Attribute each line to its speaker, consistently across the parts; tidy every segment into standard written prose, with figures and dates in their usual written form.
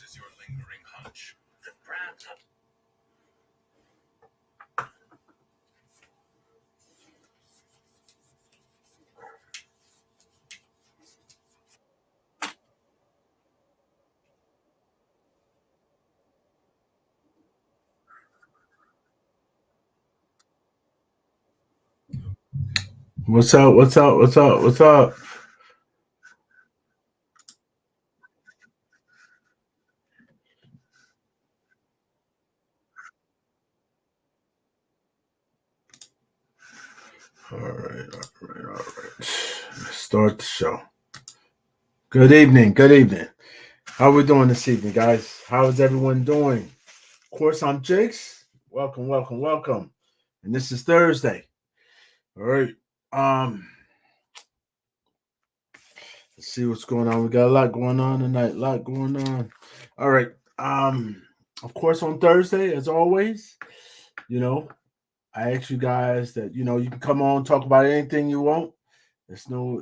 Speaker 1: is your lingering hunch that perhaps
Speaker 2: What's up? What's up? What's up? What's up? All right, all right, all right. Let's start the show. Good evening. Good evening. How we doing this evening, guys? How is everyone doing? Of course, I'm Jakes. Welcome, welcome, welcome. And this is Thursday. All right. Um, let's see what's going on. We got a lot going on tonight. A lot going on. All right. Of course, on Thursday, as always, you know, I ask you guys that you can come on talk about anything you want. There's no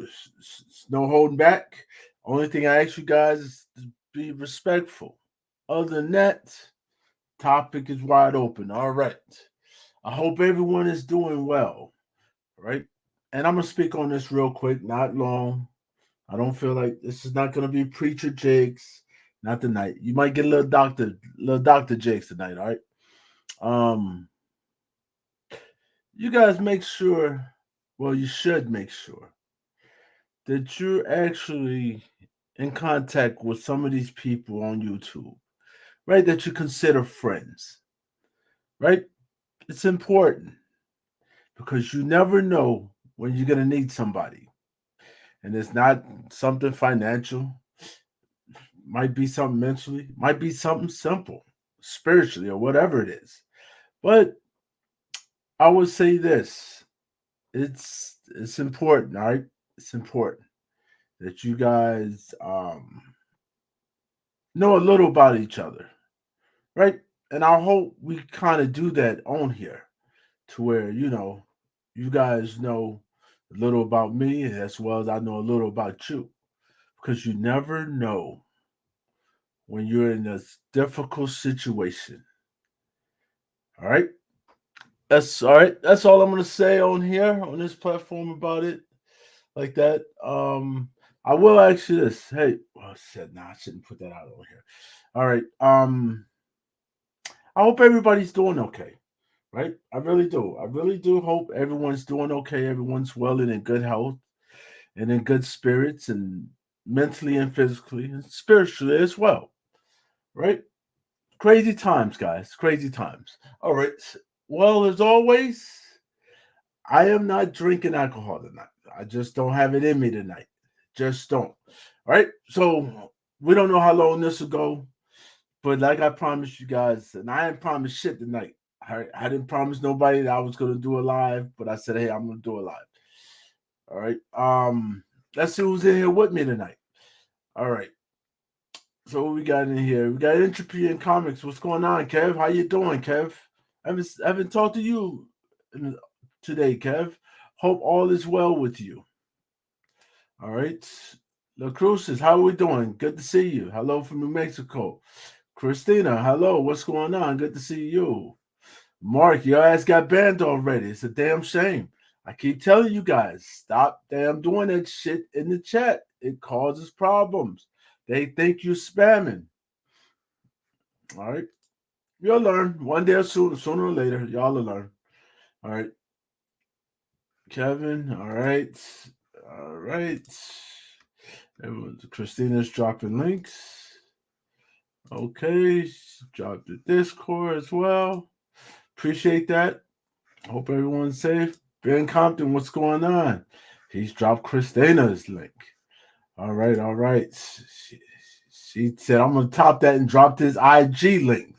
Speaker 2: holding back. Only thing I ask you guys is to be respectful. Other than that, topic is wide open. All right. I hope everyone is doing well. Right. And I'm gonna speak on this real quick, not long. I don't feel like this is not gonna be preacher Jakes, not tonight. You might get a little doctor Jakes tonight. All right. Um, you guys make sure. Well, you should make sure that you're actually in contact with some of these people on YouTube, right? That you consider friends, right? It's important because you never know when you're going to need somebody. And it's not something financial, might be something mentally, might be something simple, spiritually, or whatever it is. But I would say this it's important, all right? It's important that you guys know a little about each other, right? And I hope we kind of do that on here to where, you guys know a little about me as well as I know a little about you. Because you never know when you're in a difficult situation. All right. That's all right. That's all I'm gonna say on here on this platform about it. Like that. I will ask you this. Hey, oh shit, nah, I shouldn't put that out over here. All right. I hope everybody's doing okay. Right? I really do. I really do hope everyone's doing okay. Everyone's well and in good health and in good spirits and mentally and physically and spiritually as well. Right? Crazy times, guys. Crazy times. All right. Well, as always, I am not drinking alcohol tonight. I just don't have it in me tonight. Just don't. All right. So we don't know how long this will go. But like I promised you guys, and I didn't promise shit tonight. I didn't promise nobody that I was gonna do a live, but I said, hey, I'm gonna do a live. All right. Let's see who's in here with me tonight. All right. So what we got in here? We got Entropy in Comics. What's going on, Kev? How you doing, Kev? I haven't talked to you today, Kev. Hope all is well with you. All right. La Cruces, how are we doing? Good to see you. Hello from New Mexico. Christina, hello. What's going on? Good to see you. Mark, your ass got banned already. It's a damn shame. I keep telling you guys, stop damn doing that shit in the chat. It causes problems. They think you spamming. All right. You'll learn one day or sooner or later. Y'all will learn. All right. Kevin, all right. All right. Christina's dropping links. Okay. Drop the Discord as well. Appreciate that. Hope everyone's safe. Ben Compton, what's going on? He's dropped Christina's link. All right, all right. She said, I'm going to top that and drop this IG link.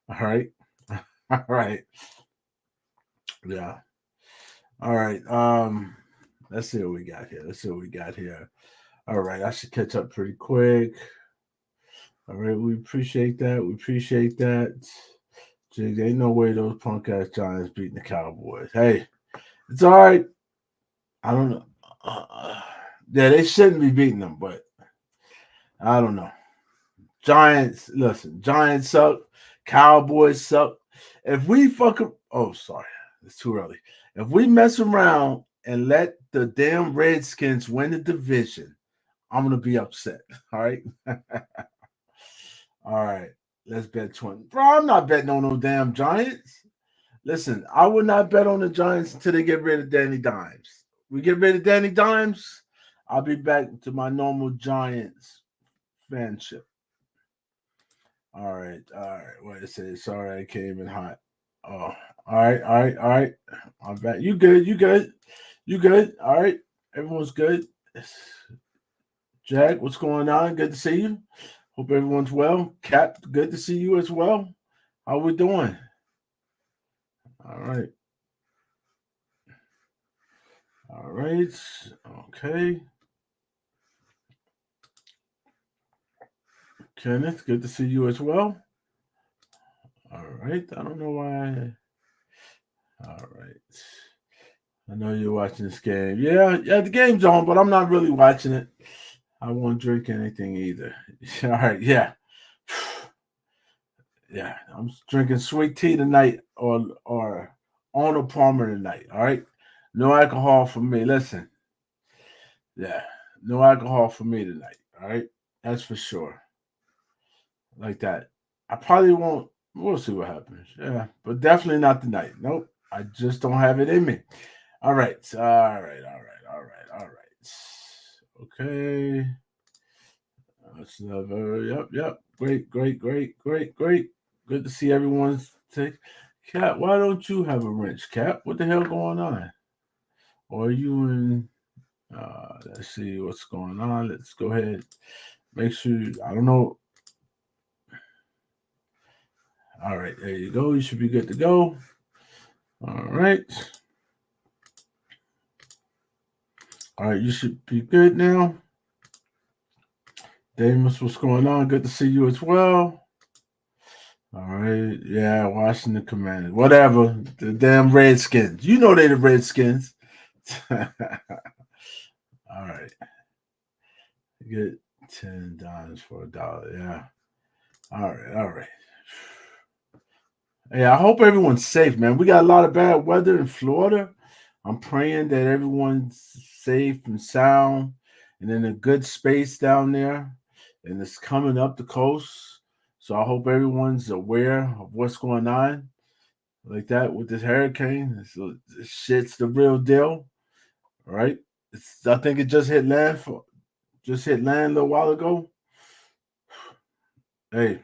Speaker 2: All right. All right. Yeah. All right. Let's see what we got here. Let's see what we got here. All right. I should catch up pretty quick. All right. We appreciate that. We appreciate that. Jig, ain't no way those punk ass Giants beating the Cowboys. Hey, it's all right. I don't know. Yeah, they shouldn't be beating them, but I don't know. Giants, listen, Giants suck. Cowboys suck. If we sorry, it's too early. If we mess around and let the damn Redskins win the division, I'm gonna be upset. All right. All right. Let's bet 20. Bro, I'm not betting on no damn Giants. Listen, I would not bet on the Giants until they get rid of Danny Dimes. We get rid of Danny Dimes, I'll be back to my normal Giants fanship. All right. What it says? Sorry, I came in hot. Oh, all right. I'm back. You good? You good? You good? All right. Everyone's good. Jack, what's going on? Good to see you. Hope everyone's well. Cap, good to see you as well. How we doing? All right. All right. Okay. Kenneth, good to see you as well. All right. I don't know why. All right. I know you're watching this game. Yeah, the game's on, but I'm not really watching it. I won't drink anything either. All right, yeah. Yeah, I'm drinking sweet tea tonight or Arnold Palmer tonight. All right. No alcohol for me. Listen. Yeah. No alcohol for me tonight. All right. That's for sure. Like that. I probably won't. We'll see what happens. Yeah. But definitely not tonight. Nope. I just don't have it in me. All right. All right. Okay. That's another. Yep. Great. Good to see everyone's take. Cap, why don't you have a wrench? Cap, what the hell going on? Or are you in? Let's see what's going on. Let's go ahead. Make sure. I don't know. All right, there you go. You should be good to go. All right. All right, you should be good now. Damus, what's going on? Good to see you as well. All right. Yeah, Washington Commanders. Whatever. The damn Redskins. You know they the Redskins. All right. Get $10 for $1. Yeah. All right. Hey, I hope everyone's safe, man. We got a lot of bad weather in Florida. I'm praying that everyone's safe and sound and in a good space down there. And it's coming up the coast. So I hope everyone's aware of what's going on like that with this hurricane. This shit's the real deal. All right. I think it just hit land a little while ago. Hey,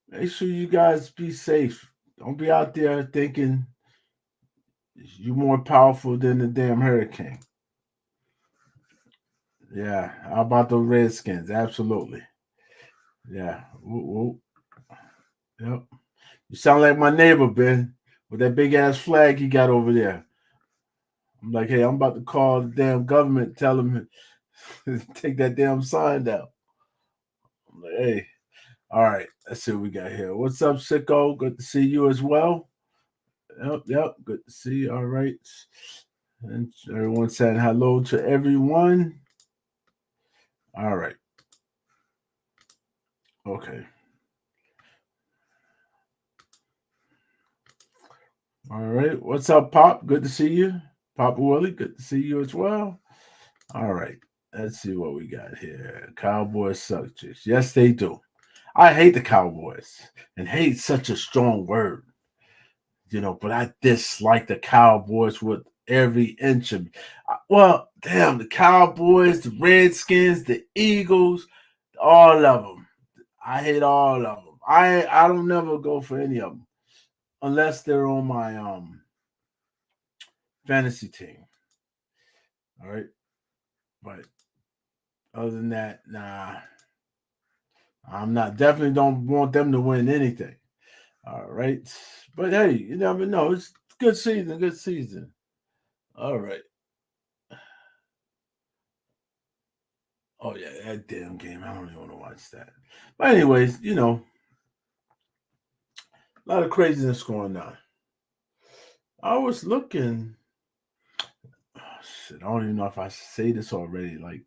Speaker 2: make sure you guys be safe. Don't be out there thinking you're more powerful than the damn hurricane. Yeah. How about the Redskins? Absolutely. Yeah. Whoop. Yep. You sound like my neighbor, Ben, with that big ass flag he got over there. I'm like, hey, I'm about to call the damn government, tell them take that damn sign down. I'm like, hey, all right, let's see what we got here. What's up, Sicko? Good to see you as well. Yep. Good to see you. All right. And everyone saying hello to everyone. All right. Okay. All right. What's up, Pop? Good to see you. Papa Willie, good to see you as well. All right. Let's see what we got here. Cowboys suck chicks. Yes, they do. I hate the Cowboys. And hate such a strong word. But I dislike the Cowboys with every inch of me. Well, damn, the Cowboys, the Redskins, the Eagles, all of them. I hate all of them. I don't never go for any of them unless they're on my fantasy team. All right, but other than that, nah, I'm not. Definitely don't want them to win anything. All right, but hey, you never know. It's good season. Good season. All right. Oh yeah, that damn game. I don't even want to watch that. But anyways, a lot of craziness going on. I was looking. Oh, shit, I don't even know if I say this already. Like,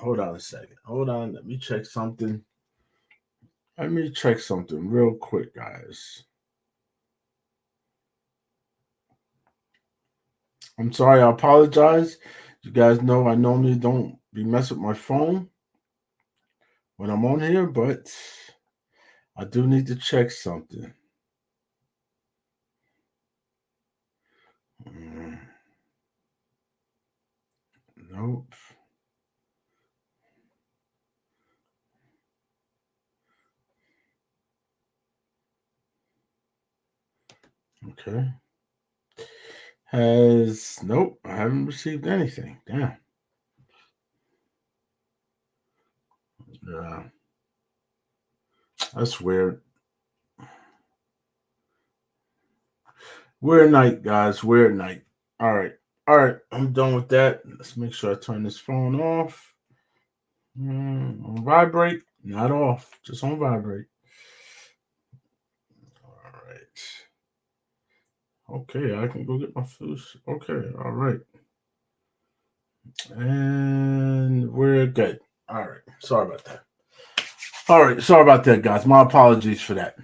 Speaker 2: Hold on a second. Hold on. Let me check something. Let me check something real quick, guys. I'm sorry. I apologize. You guys know I normally don't be messing with my phone when I'm on here, but I do need to check something. Mm, nope. Okay. Nope. I haven't received anything. Damn. Yeah. That's weird. Weird night, guys. Weird night. All right. All right. I'm done with that. Let's make sure I turn this phone off. On vibrate. Not off. Just on vibrate. All right. Okay. I can go get my food. Okay. All right. And we're good. All right. Sorry about that. All right. Sorry about that, guys. My apologies for that.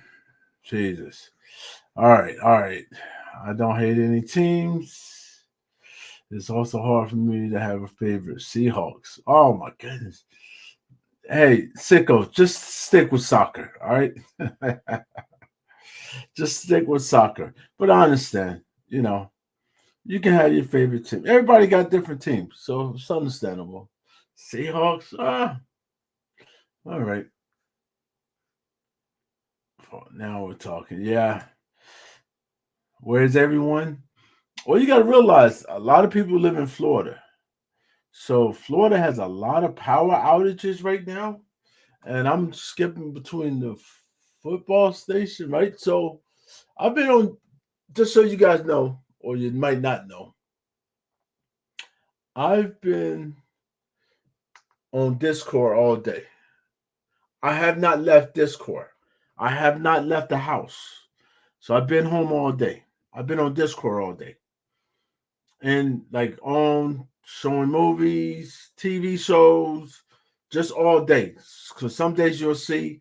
Speaker 2: Jesus. All right. All right. I don't hate any teams. It's also hard for me to have a favorite. Seahawks. Oh my goodness. Hey, sicko, just stick with soccer. All right. Just stick with soccer. But I understand, you can have your favorite team. Everybody got different teams, so it's understandable. Seahawks, all right. Now we're talking. Yeah. Where's everyone? Well, you got to realize a lot of people live in Florida. So Florida has a lot of power outages right now. And I'm skipping between the football station, right? So I've been on, just so you guys know, or you might not know, I've been on Discord all day. I have not left Discord. I have not left the house. So I've been home all day. I've been on Discord all day. And like on showing movies, TV shows, just all day. Because some days you'll see,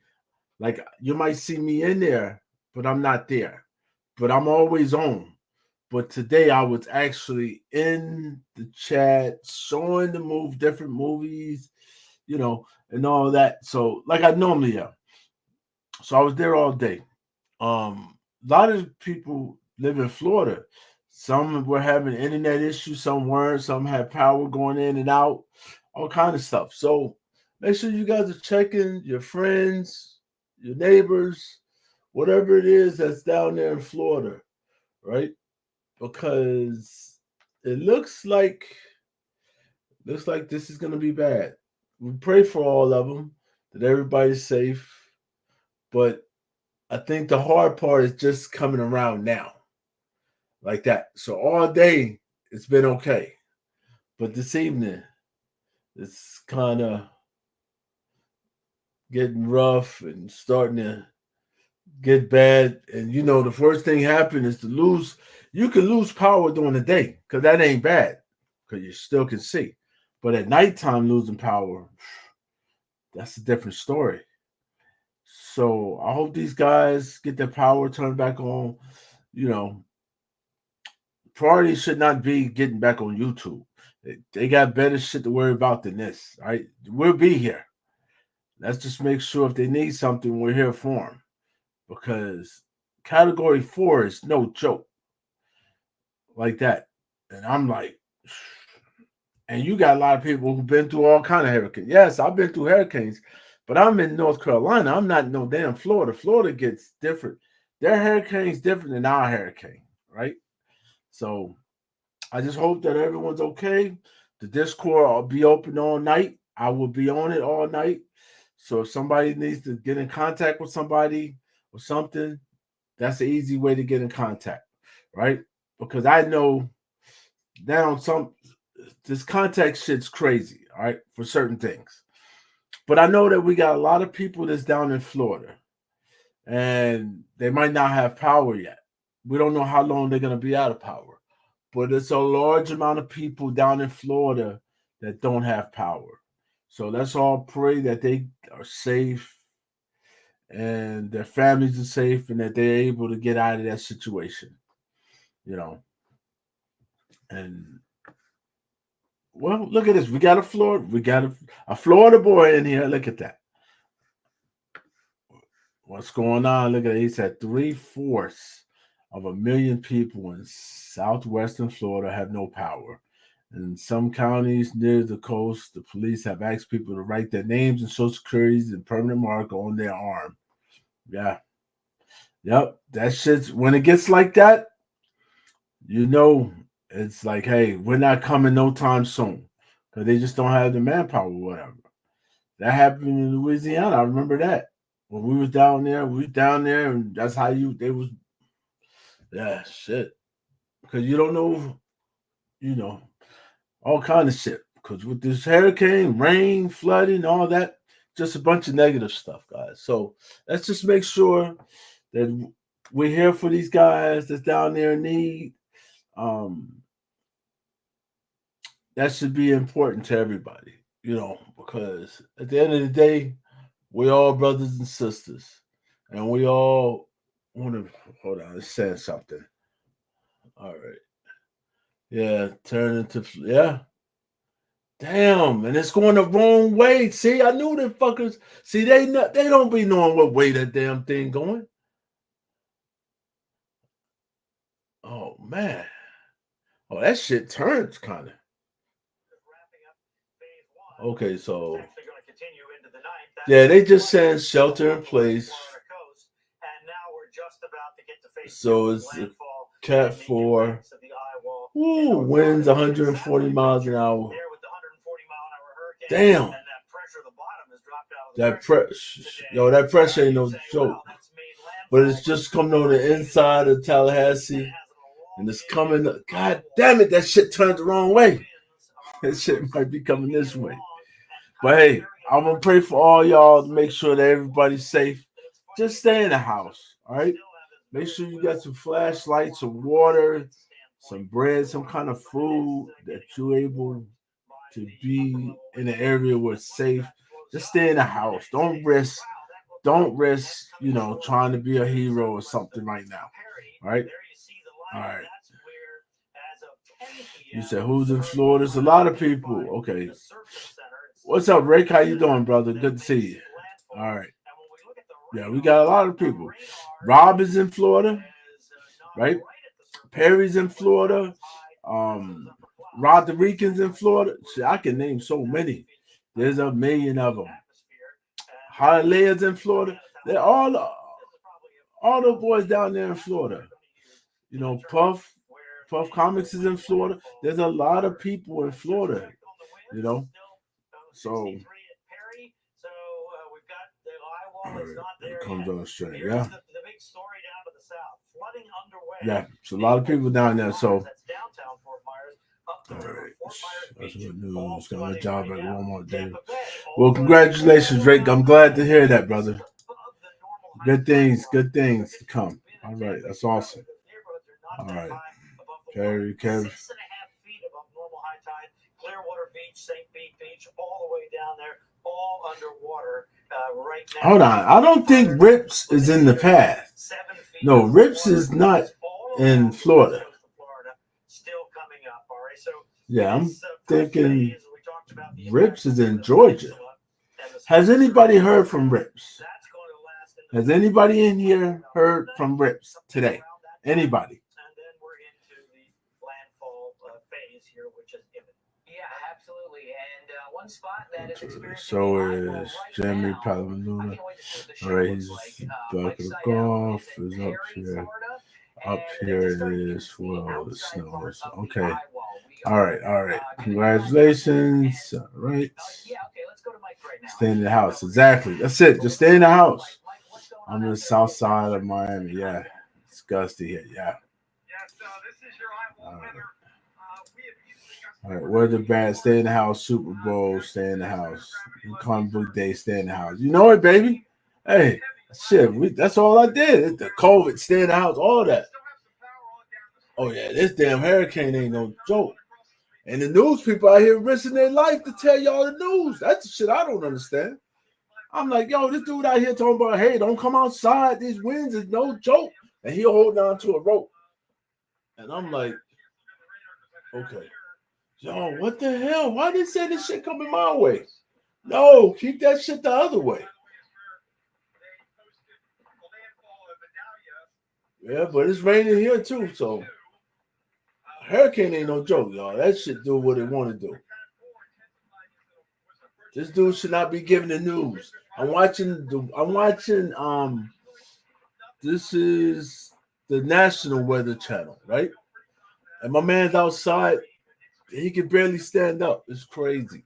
Speaker 2: like, you might see me in there, but I'm not there. But I'm always on. But today I was actually in the chat showing different movies, and all that. So like I normally am. So I was there all day. A lot of people live in Florida. Some were having internet issues, some weren't, some had power going in and out, all kind of stuff. So make sure you guys are checking your friends, your neighbors, whatever it is that's down there in Florida, right? Because it looks like this is gonna be bad. We pray for all of them that everybody's safe, but I think the hard part is just coming around now, like that. So all day it's been okay, but this evening it's kind of getting rough and starting to get bad. And the first thing happen is to lose. You can lose power during the day because that ain't bad because you still can see. But at nighttime, losing power, that's a different story. So I hope these guys get their power turned back on. You know, priority should not be getting back on YouTube. They got better shit to worry about than this. All right, we'll be here. Let's just make sure if they need something, we're here for them. Because category 4 is no joke like that. And I'm like, and you got a lot of people who've been through all kind of hurricanes. Yes, I've been through hurricanes, but I'm in North Carolina. I'm not no damn Florida. Florida gets different. Their hurricane's different than our hurricane, right? So I just hope that everyone's okay. The Discord will be open all night. I will be on it all night. So if somebody needs to get in contact with somebody or something, that's an easy way to get in contact, right? Because I know now this contact shit's crazy, all right, for certain things. But I know that we got a lot of people that's down in Florida and they might not have power yet. We don't know how long they're going to be out of power. But it's a large amount of people down in Florida that don't have power. So let's all pray that they are safe and their families are safe and that they're able to get out of that situation. You know, and well, look at this. We got a Florida boy in here. Look at that. What's going on? Look at it. He said 3/4 of a million people in southwestern Florida have no power. In some counties near the coast, the police have asked people to write their names and social securities and permanent marker on their arm. Yeah. Yep. That shit's when it gets like that, it's like, hey, we're not coming no time soon. Because they just don't have the manpower or whatever. That happened in Louisiana. I remember that. When we was down there, and that's how shit. Because you don't know, all kind of shit. Because with this hurricane, rain, flooding, all that, just a bunch of negative stuff, guys. So let's just make sure that we're here for these guys that's down there in need. That should be important to everybody, because at the end of the day, we're all brothers and sisters, and we all want to hold on. It's saying something. All right, yeah, turn into Damn, and it's going the wrong way. See, I knew them fuckers. See, they don't be knowing what way that damn thing going. Oh man, that shit turns kind of. Okay, so yeah, they just saying shelter in place. So it's Cat 4. Ooh, winds 140 miles an hour. Damn. That pressure ain't no joke. But it's just coming on the inside of Tallahassee. And it's coming. God damn it, that shit turned the wrong way. That shit might be coming this way. But hey, I'm going to pray for all y'all to make sure that everybody's safe. Just stay in the house, all right? Make sure you got some flashlights, some water, some bread, some kind of food that you're able to be in an area where it's safe. Just stay in the house. Don't risk, trying to be a hero or something right now. All right? All right. You said, who's in Florida? There's a lot of people. Okay. What's up, Rick? How you doing, brother? Good to see you. All right. Yeah, we got a lot of people. Rob is in Florida, right? Perry's in Florida. Rodriguez in Florida. See, I can name so many. There's a million of them. Hialeah's in Florida. They're all the boys down there in Florida. Puff Comics is in Florida. There's a lot of people in Florida. So it comes on straight. Yeah. Yeah, it's a lot of people down there. So, all right, that's what news. Got my job at Walmart, David. Well, congratulations, Drake. I'm glad to hear that, brother. Good things to come. All right, that's awesome. All right, Perry, Kevin. Clearwater Beach, St. Pete Beach, all the way down there, all underwater right now. Hold on, I don't think Rips is in the path. No, Rips is not in Florida. Yeah, I'm thinking Rips is in Georgia. Has anybody heard from Rips? Has anybody in here heard from Rips today? Anybody? So is Jeremy Palomino. All right, he's back of the golf is up here. Up here it is. Well, the snow is okay. All right. Congratulations. All right. Stay in the house. Exactly. That's it. Just stay in the house. I'm in the south side of Miami. Yeah. It's gusty here. Yeah. All right, where's the bad? Stay in the house. Super Bowl, stay in the house. Comic Book Day, stay in the house. You know it, baby. Hey, shit, that's all I did. The COVID, stay in the house, all that. Oh yeah, this damn hurricane ain't no joke. And the news people out here risking their life to tell y'all the news. That's the shit I don't understand. I'm like, yo, this dude out here talking about, hey, don't come outside. These winds is no joke. And he holding on to a rope. And I'm like, okay. Yo, what the hell? Why they say this shit coming my way? No, keep that shit the other way. Yeah, but it's raining here too, so hurricane ain't no joke, y'all. That shit do what it want to do. This dude should not be giving the news. I'm watching. This is the National Weather Channel, right? And my man's outside. He can barely stand up. It's crazy.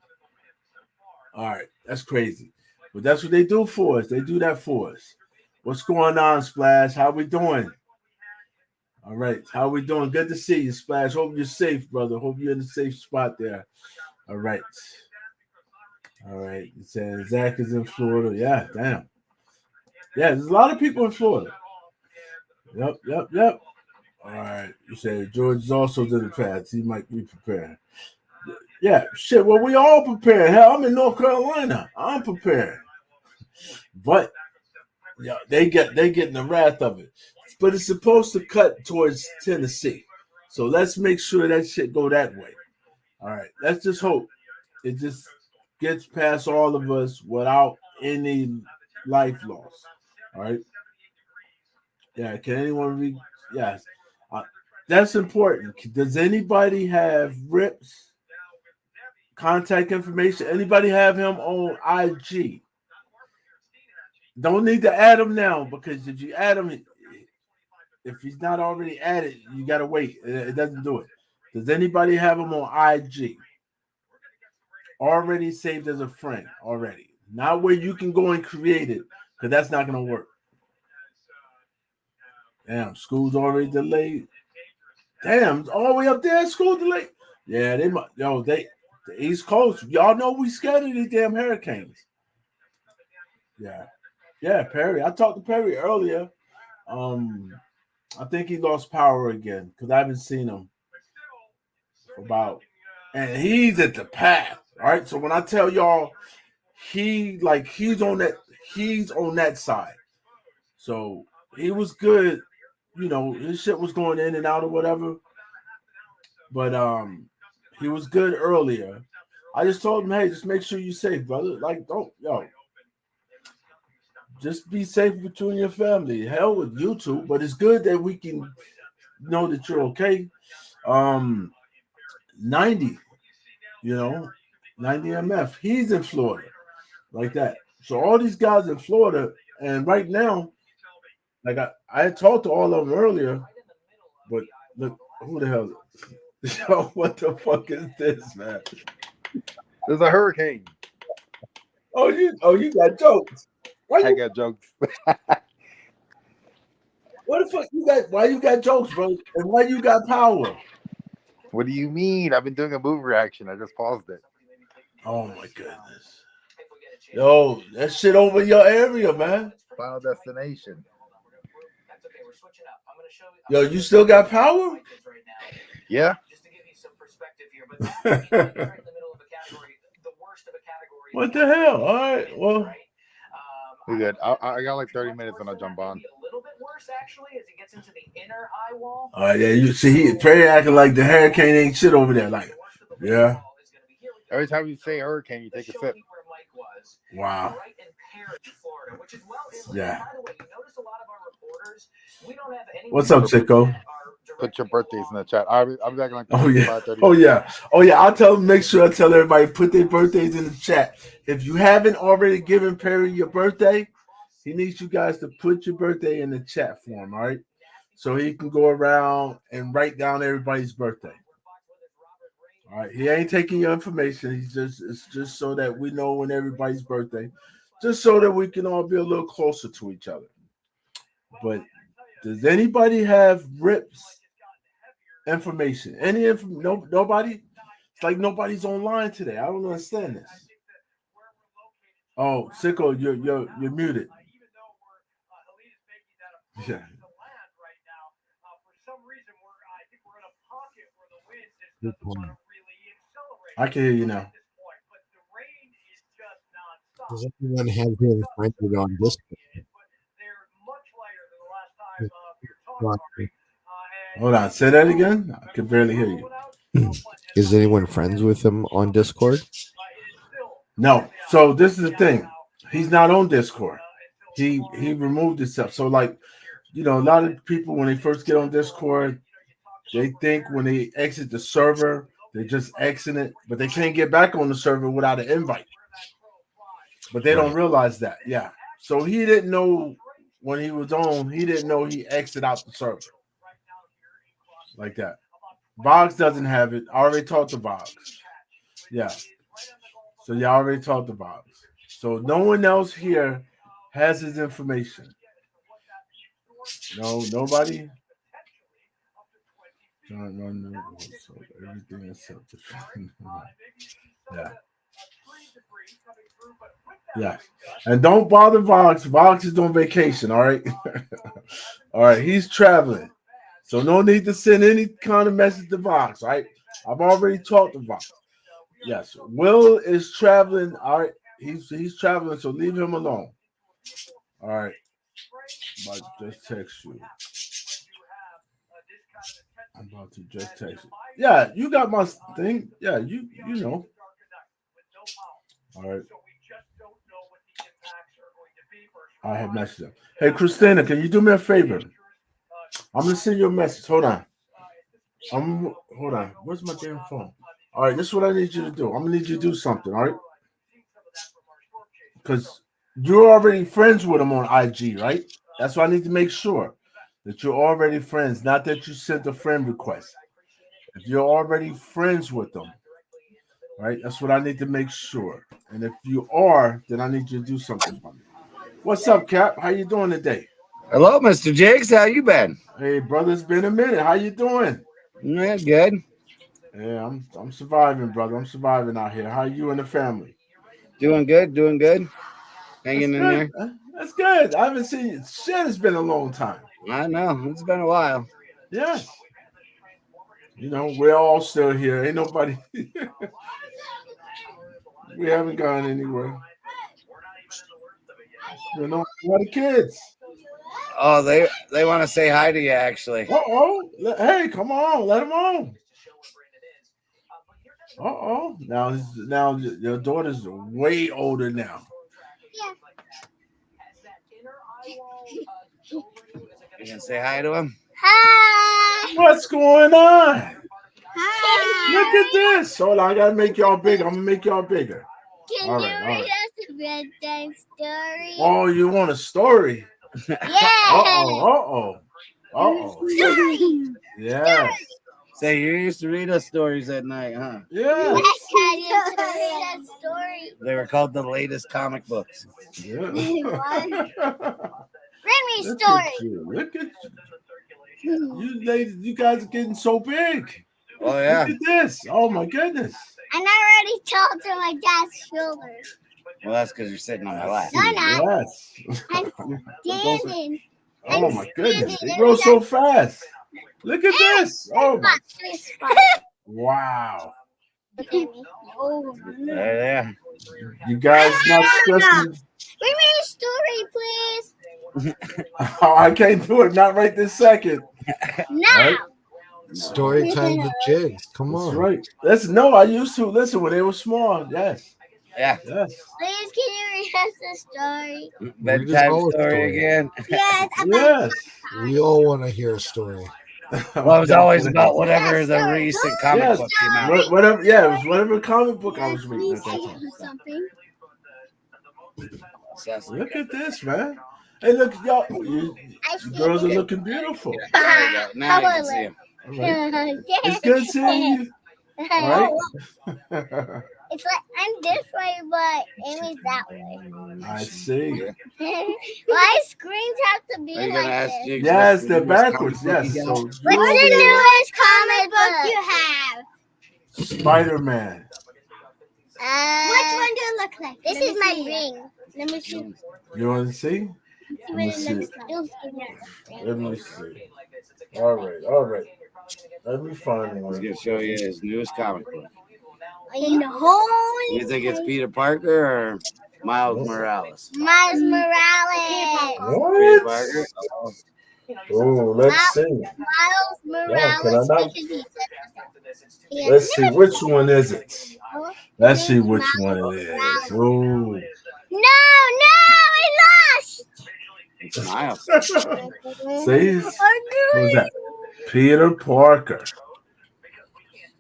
Speaker 2: All right, that's crazy. But that's what they do for us. They do that for us. What's going on, Splash? How we doing? All right, how we doing? Good to see you, Splash. Hope you're safe, brother. Hope you're in a safe spot there. All right. All right. It says Zach is in Florida. Yeah, damn. Yeah, there's a lot of people in Florida. Yep. All right. You said George is also to the past. He might be prepared. Yeah, shit. Well, we all prepared. Hell, I'm in North Carolina. I'm prepared. But yeah, they getting the wrath of it. But it's supposed to cut towards Tennessee. So let's make sure that shit go that way. All right. Let's just hope it just gets past all of us without any life loss. All right. Yeah. Can anyone read? Yes. Uh, that's important. Does anybody have Rip's contact information? Anybody have him on IG? Don't need to add him now because if you add him, if he's not already added, you gotta wait. It doesn't do it. Does anybody have him on IG? Already saved as a friend already. Not where you can go and create it, because that's not gonna work. Damn, school's already delayed. Damn, all the way up there, school delayed. Yeah, they might. Yo, the East Coast. Y'all know we scared of these damn hurricanes. Yeah, Perry. I talked to Perry earlier. I think he lost power again because I haven't seen him for about. And he's at the path. All right. So when I tell y'all, he's on that side. So he was good. You know, his shit was going in and out or whatever. But he was good earlier. I just told him, hey, just make sure you're safe, brother. Like, just be safe with you and your family. Hell with YouTube, but it's good that we can know that you're okay. 90, 90 MF. He's in Florida, like that. So all these guys in Florida, and right now, like I had talked to all of them earlier, but look, who the hell? Yo, what the fuck is this, man?
Speaker 3: There's a hurricane.
Speaker 2: Oh, you got jokes.
Speaker 3: I got jokes.
Speaker 2: What the fuck you got? Why you got jokes, bro? And why you got power?
Speaker 3: What do you mean? I've been doing a movie reaction. I just paused it.
Speaker 2: Oh my goodness. Yo, that shit over your area, man.
Speaker 3: Final Destination.
Speaker 2: Yo, you still got power?
Speaker 3: Yeah.
Speaker 2: What the hell? All right, well.
Speaker 3: We good. I got like 30 minutes and I'll jump on.
Speaker 2: All right, yeah, you see, Perry acting like the hurricane ain't shit over there. Like, yeah.
Speaker 3: Every time you say hurricane, you take a sip.
Speaker 2: Wow. Yeah. What's up, Chico?
Speaker 3: Put your birthdays in the chat. I'll be back in like
Speaker 2: 30. Oh yeah. I'll tell them. Make sure I tell everybody put their birthdays in the chat. If you haven't already given Perry your birthday, he needs you guys to put your birthday in the chat for him. All right, so he can go around and write down everybody's birthday. All right, he ain't taking your information. It's just so that we know when everybody's birthday, just so that we can all be a little closer to each other. But does anybody have Rip's information? Nobody? It's like nobody's online today. I don't understand this. Oh, Sicko, you're muted. Yeah.
Speaker 4: Good point.
Speaker 2: I can hear you now.
Speaker 4: Does anyone have him friended on Discord?
Speaker 2: Hold on. Say that again. I can barely hear you.
Speaker 4: Is anyone friends with him on Discord?
Speaker 2: No. So this is the thing. He's not on Discord. He removed himself. So like, a lot of people when they first get on Discord, they think when they exit the server, they just exit it, but they can't get back on the server without an invite. But they don't
Speaker 4: Right.
Speaker 2: realize that. Yeah. So he didn't know when he was on, he didn't know he exited out the server. Like that. Vox doesn't have it. I already talked to Vox. Yeah. So y'all already talked to Vox. So no one else here has his information. No, nobody. John Run, so everything except the yeah. Yeah. And don't bother Vox. Vox is on vacation, all right? All right, he's traveling. So no need to send any kind of message to Vox, right? I've already talked to Vox. Yes. Will is traveling. All right. He's traveling, so leave him alone. All right. I'm about to just text you. I'm about to just text you. Yeah, you got my thing. Yeah, you know. All right. I have messaged him. Hey, Christina, can you do me a favor? I'm gonna send you a message. Hold on. Hold on. Where's my damn phone? All right, this is what I need you to do. I'm gonna need you to do something. All right, because you're already friends with him on IG, right? That's why I need to make sure that you're already friends, not that you sent a friend request. If you're already friends with them, right? That's what I need to make sure. And if you are, then I need you to do something for me. What's up, Cap? How you doing today?
Speaker 5: Hello, Mr. Jigs. How you been?
Speaker 2: Hey, brother, it's been a minute. How you doing?
Speaker 5: Yeah, good.
Speaker 2: Yeah, I'm surviving, brother. I'm surviving out here. How you and the family?
Speaker 5: Doing good. Doing good.
Speaker 2: That's
Speaker 5: Hanging in
Speaker 2: good.
Speaker 5: there.
Speaker 2: That's good. I haven't seen you. Shit, it's been a long time.
Speaker 5: I know. It's been a while.
Speaker 2: Yes. We're all still here. Ain't nobody. We haven't gone anywhere. A lot of kids.
Speaker 5: Oh, they want to say hi to you, actually.
Speaker 2: Hey, come on. Let them on. Now your daughter's way older now.
Speaker 5: You can say hi to him?
Speaker 6: Hi.
Speaker 2: What's going on?
Speaker 6: Hi.
Speaker 2: Look at this. Hold on, I gotta make y'all bigger. I'm gonna make y'all bigger.
Speaker 6: Can
Speaker 2: All
Speaker 6: you
Speaker 2: right, all
Speaker 6: read
Speaker 2: right.
Speaker 6: us a bedtime story?
Speaker 2: Oh, you want a story?
Speaker 6: Yeah.
Speaker 2: Uh-oh. Yes.
Speaker 5: Say, you used to read us stories at night, huh?
Speaker 2: Yes.
Speaker 6: Dad used to read us story.
Speaker 5: They were called the latest comic books.
Speaker 2: Yeah.
Speaker 6: Read me a
Speaker 2: Look
Speaker 6: story.
Speaker 2: at you. Look at you. You ladies, you guys are getting so big.
Speaker 5: Oh, yeah.
Speaker 2: Look at this. Oh my goodness.
Speaker 6: And I already told to my dad's shoulder.
Speaker 5: Well, that's because you're sitting on my lap.
Speaker 6: No, not.
Speaker 2: Yes.
Speaker 6: I'm standing.
Speaker 2: Oh my goodness. They grow so fast. Look at this. Oh my. Wow.
Speaker 5: There.
Speaker 2: You guys not stressing.
Speaker 6: Read me a story, please.
Speaker 2: Oh, I can't do it. Not right this second.
Speaker 6: Now.
Speaker 2: Right?
Speaker 4: Story time with Jigs. Come
Speaker 2: That's
Speaker 4: on.
Speaker 2: right. Listen, no, I used to listen when they were small. Yes.
Speaker 5: Yeah.
Speaker 2: Yes.
Speaker 6: Please, can you read us a story?
Speaker 5: Bedtime
Speaker 4: whole
Speaker 5: story
Speaker 4: story.
Speaker 5: again.
Speaker 6: Yes.
Speaker 2: Yes.
Speaker 4: We all want to hear a story.
Speaker 5: Well, it was always about whatever the recent comic
Speaker 2: Yes.
Speaker 5: book came out.
Speaker 2: Whatever. Yeah, it was whatever comic book I was reading at that
Speaker 6: Please
Speaker 2: time.
Speaker 6: something.
Speaker 2: Look at this, man. Hey, look, y'all. You girls are looking beautiful.
Speaker 5: There you go. Now you can see him.
Speaker 2: All right. It's good seeing you. All right.
Speaker 6: It's like I'm this way, but Amy's that way.
Speaker 2: I see.
Speaker 6: Why screens have to be
Speaker 5: Are you
Speaker 6: like
Speaker 5: gonna ask
Speaker 6: this?
Speaker 5: Jigs?
Speaker 2: Yes,
Speaker 5: what's the
Speaker 2: they're
Speaker 5: newest
Speaker 2: backwards.
Speaker 5: comic book
Speaker 2: Yes.
Speaker 5: you got?
Speaker 2: So
Speaker 6: What's the newest comic book you have?
Speaker 2: Spider-Man.
Speaker 6: Which one do it look like? This is my ring. Let me see.
Speaker 2: You want to see? Let me see. Let me see. All right. Let me find
Speaker 5: He's
Speaker 2: one.
Speaker 5: gonna show you his newest comic book.
Speaker 6: in the whole.
Speaker 5: You think it's Peter Parker or Miles Morales?
Speaker 6: Miles Morales.
Speaker 5: Peter
Speaker 2: What?
Speaker 5: Parker.
Speaker 2: Oh, let's see.
Speaker 6: Miles Morales.
Speaker 2: can I not-
Speaker 6: because he said-
Speaker 2: Let's see which one is it. Let's see which
Speaker 6: Miles
Speaker 2: one it
Speaker 6: Morales.
Speaker 2: is. Oh.
Speaker 6: No, I lost.
Speaker 5: It's Miles.
Speaker 2: See? Who's that? Peter Parker.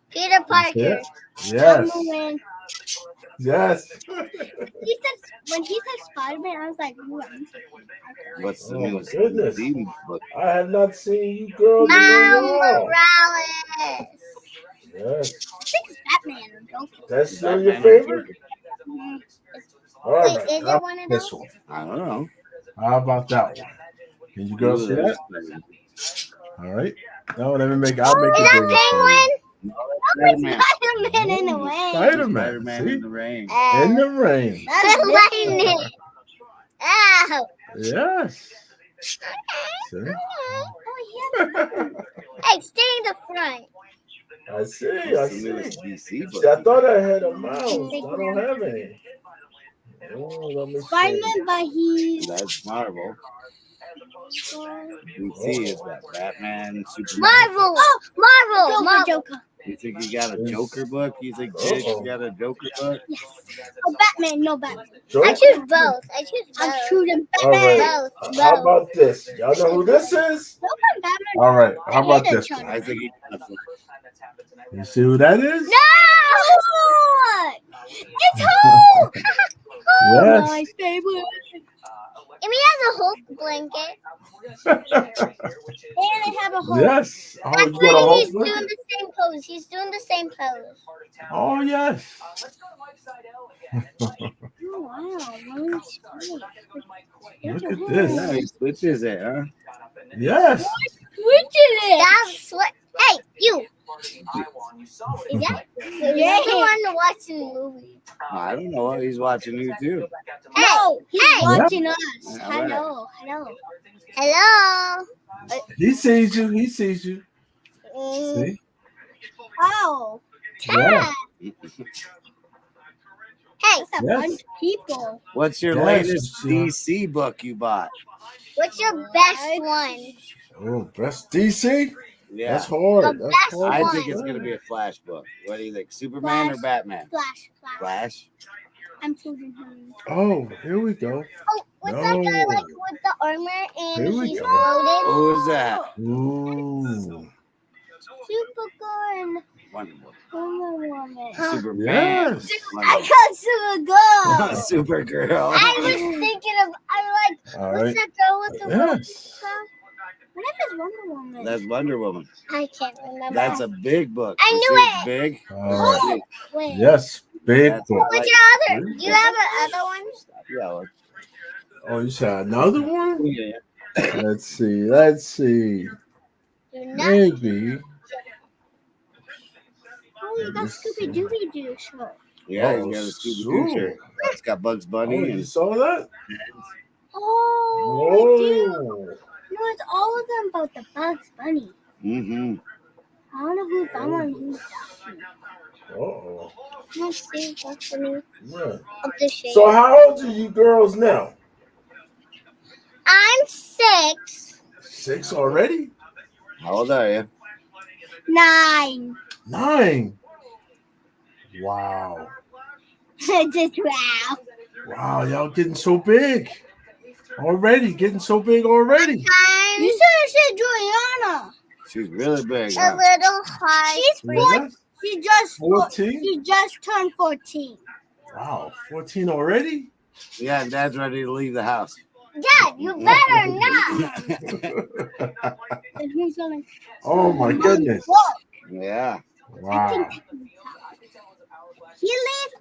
Speaker 6: Peter Parker.
Speaker 2: Yeah. Yes.
Speaker 6: When
Speaker 2: Yes.
Speaker 6: he said Spider-Man, I was like, ooh, I'm so
Speaker 5: What's the
Speaker 2: Oh, my
Speaker 5: newest
Speaker 2: goodness.
Speaker 5: DC book?
Speaker 2: I have not seen you girls in a
Speaker 6: Miles
Speaker 2: while.
Speaker 6: Morales.
Speaker 2: Yes.
Speaker 6: I think it's Batman. Don't
Speaker 2: That's still
Speaker 5: Batman
Speaker 2: your
Speaker 5: or
Speaker 2: favorite?
Speaker 6: you?
Speaker 2: All
Speaker 6: Wait,
Speaker 2: right.
Speaker 6: is
Speaker 2: How
Speaker 6: it one of
Speaker 2: about this
Speaker 6: those?
Speaker 2: one?
Speaker 5: I don't know.
Speaker 2: How about that one? Can you girls see that? All right. No, let me make. I'll make
Speaker 6: Is
Speaker 2: it
Speaker 6: that
Speaker 2: bigger for you.
Speaker 5: Spider-Man.
Speaker 6: Spider-Man in the rain.
Speaker 2: Spider-Man.
Speaker 5: Spider-Man
Speaker 2: See?
Speaker 5: in the rain.
Speaker 2: In the rain.
Speaker 6: That's lightning. Ow.
Speaker 2: Yes. See?
Speaker 6: Oh, yeah. Hey, stay in the front.
Speaker 2: I see. I
Speaker 5: What's the
Speaker 2: see.
Speaker 5: newest DC book?
Speaker 2: See, I thought I had a mouse. I don't have any. Oh, let me see.
Speaker 6: Spider-Man, but he's
Speaker 5: That's Marvel. DC is what? Batman, Superman.
Speaker 6: Marvel. Oh, Marvel. Joker.
Speaker 5: You think you got a Joker book? You think Jake's got a Joker book?
Speaker 6: Yes. Oh, Batman. No, Batman.
Speaker 2: Joker?
Speaker 6: I choose both. I'm choosing
Speaker 2: All
Speaker 6: Batman.
Speaker 2: right.
Speaker 6: Both.
Speaker 2: How about this? Y'all know who this is?
Speaker 6: Batman.
Speaker 2: All right. How about
Speaker 6: hate
Speaker 2: this
Speaker 6: each other.
Speaker 2: one?
Speaker 5: I think he got a
Speaker 2: You see who that is?
Speaker 6: No! It's Hulk!
Speaker 2: Yes.
Speaker 6: My favorite. And he has a Hulk blanket. And I have a Hulk.
Speaker 2: Yes. Oh,
Speaker 6: That's
Speaker 2: you got a
Speaker 6: why
Speaker 2: whole
Speaker 6: he's doing
Speaker 2: blanket?
Speaker 6: the same pose. He's doing the same pose.
Speaker 2: Oh, yes.
Speaker 6: Oh, wow. Nice.
Speaker 2: Look at
Speaker 5: Yeah,
Speaker 2: this.
Speaker 5: he switches it, huh?
Speaker 2: Yes.
Speaker 6: That's what. Hey, you. Is that? Yeah. The one to watch the movie.
Speaker 5: I don't know. He's watching you too.
Speaker 6: No, he's watching us.
Speaker 5: Yeah, all right.
Speaker 6: Hello.
Speaker 2: He sees you. He sees you. See?
Speaker 6: Oh.
Speaker 2: Yeah.
Speaker 6: Hey,
Speaker 2: Yes.
Speaker 6: bunch of people.
Speaker 5: What's your
Speaker 2: Yes,
Speaker 5: latest
Speaker 2: sure.
Speaker 5: DC book you bought?
Speaker 6: What's your best one?
Speaker 2: Oh, best DC?
Speaker 5: Yeah,
Speaker 2: That's hard.
Speaker 6: The
Speaker 2: That's
Speaker 6: best
Speaker 2: hard.
Speaker 5: I
Speaker 6: one.
Speaker 5: think it's gonna be a Flash book. What do you think, Superman or
Speaker 6: Flash.
Speaker 5: Batman?
Speaker 6: Flash.
Speaker 5: Flash.
Speaker 6: I'm choosing him.
Speaker 2: Oh, here we go.
Speaker 6: Oh, what's that guy
Speaker 2: No.
Speaker 6: like with the armor and
Speaker 2: Here we
Speaker 6: he's
Speaker 2: go.
Speaker 6: loaded?
Speaker 5: Who is that?
Speaker 2: Ooh.
Speaker 6: Supergirl.
Speaker 5: Wonder Woman.
Speaker 6: Wonder Woman.
Speaker 5: Superman.
Speaker 2: Yes.
Speaker 6: I got Supergirl.
Speaker 5: Supergirl.
Speaker 6: I was thinking of. I'm like,
Speaker 2: All
Speaker 6: what's
Speaker 2: right.
Speaker 6: that girl with the
Speaker 2: Yes.
Speaker 6: What if it's Wonder Woman?
Speaker 5: That's Wonder Woman.
Speaker 6: I can't remember.
Speaker 5: That's a big book.
Speaker 6: I
Speaker 5: You
Speaker 6: knew
Speaker 5: see
Speaker 6: it.
Speaker 5: It's big.
Speaker 2: Oh,
Speaker 6: Wait.
Speaker 2: yes. Big
Speaker 5: That's
Speaker 2: book.
Speaker 6: What's your other? Do you have another one?
Speaker 5: Yeah.
Speaker 2: Oh, you said another one?
Speaker 5: Yeah.
Speaker 2: Let's see. Let's see.
Speaker 6: Do not.
Speaker 2: Maybe.
Speaker 6: Oh, you got Scooby Dooby Doo show.
Speaker 5: Yeah,
Speaker 2: Oh,
Speaker 5: he's got a Scooby
Speaker 2: sure.
Speaker 5: Doo shirt. It's got Bugs
Speaker 2: Oh,
Speaker 5: Bunny
Speaker 2: you
Speaker 5: and
Speaker 2: saw that?
Speaker 6: Oh, I do.
Speaker 2: Oh.
Speaker 6: No, it's all of them about the Bugs Bunny.
Speaker 5: mm-hmm.
Speaker 6: I don't know who's that one. Who's Daffy?
Speaker 2: Oh.
Speaker 6: Let's see Bugs Bunny
Speaker 2: Yeah.
Speaker 6: of the shade.
Speaker 2: So how old are you girls now?
Speaker 6: I'm 6.
Speaker 2: 6 already?
Speaker 5: How old are you?
Speaker 6: 9.
Speaker 2: 9. Wow.
Speaker 6: It's a 12.
Speaker 2: Wow, y'all getting so big. Already. Getting so big already.
Speaker 6: You said Juliana.
Speaker 5: She's really big.
Speaker 6: A
Speaker 5: Huh?
Speaker 6: little high. She's
Speaker 2: Yeah.
Speaker 6: She just turned 14.
Speaker 2: Wow. 14 already?
Speaker 5: Yeah, and Dad's ready to leave the house.
Speaker 6: Dad, you better not. And who's going?
Speaker 2: Oh my goodness.
Speaker 5: Yeah.
Speaker 2: Wow.
Speaker 6: You leave.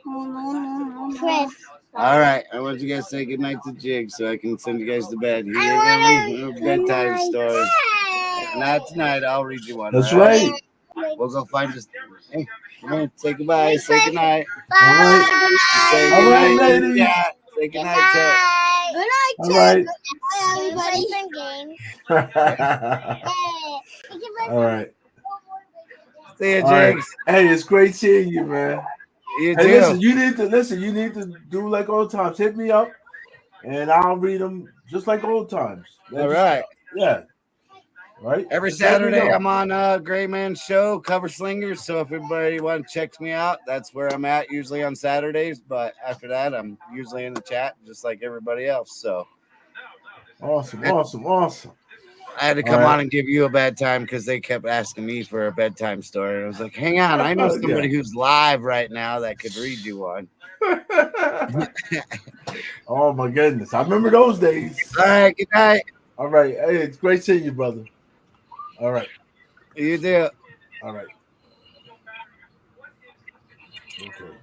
Speaker 6: Oh, no. Chris.
Speaker 5: All right. I want you guys to say goodnight to Jig so I can send you guys to bed. You're
Speaker 6: I
Speaker 5: gonna read a bedtime story.
Speaker 6: Hey.
Speaker 5: Not tonight. I'll read you one.
Speaker 2: That's
Speaker 5: all
Speaker 2: right.
Speaker 5: We'll go find us. Hey, come on. Say goodbye. Say goodnight.
Speaker 6: Bye.
Speaker 5: Say
Speaker 2: All right,
Speaker 5: goodnight.
Speaker 2: ladies.
Speaker 5: Yeah. Say
Speaker 6: Good
Speaker 5: goodnight.
Speaker 6: night. Good night,
Speaker 2: All right.
Speaker 6: Bye, everybody. Some games. Hey.
Speaker 2: All right.
Speaker 5: See you,
Speaker 2: All right.
Speaker 5: Jigs.
Speaker 2: Hey, it's great seeing you, man.
Speaker 5: You
Speaker 2: Hey,
Speaker 5: too.
Speaker 2: listen, you need to do like old times. Hit me up, and I'll read them just like old times.
Speaker 5: All right.
Speaker 2: Yeah. Right.
Speaker 5: Every
Speaker 2: Just let me
Speaker 5: Saturday,
Speaker 2: know.
Speaker 5: I'm on Gray Man Show, Cover Slingers. So if everybody want to check me out, that's where I'm at usually on Saturdays. But after that, I'm usually in the chat, just like everybody else. So
Speaker 2: Awesome.
Speaker 5: I had to come on and give you a bedtime because they kept asking me for a bedtime story. I was like, hang on, I know somebody who's live right now that could read you one.
Speaker 2: Oh my goodness, I remember those days.
Speaker 5: All right, good night.
Speaker 2: All right, hey, it's great seeing you, brother. All right,
Speaker 5: You do.
Speaker 2: all right. Okay,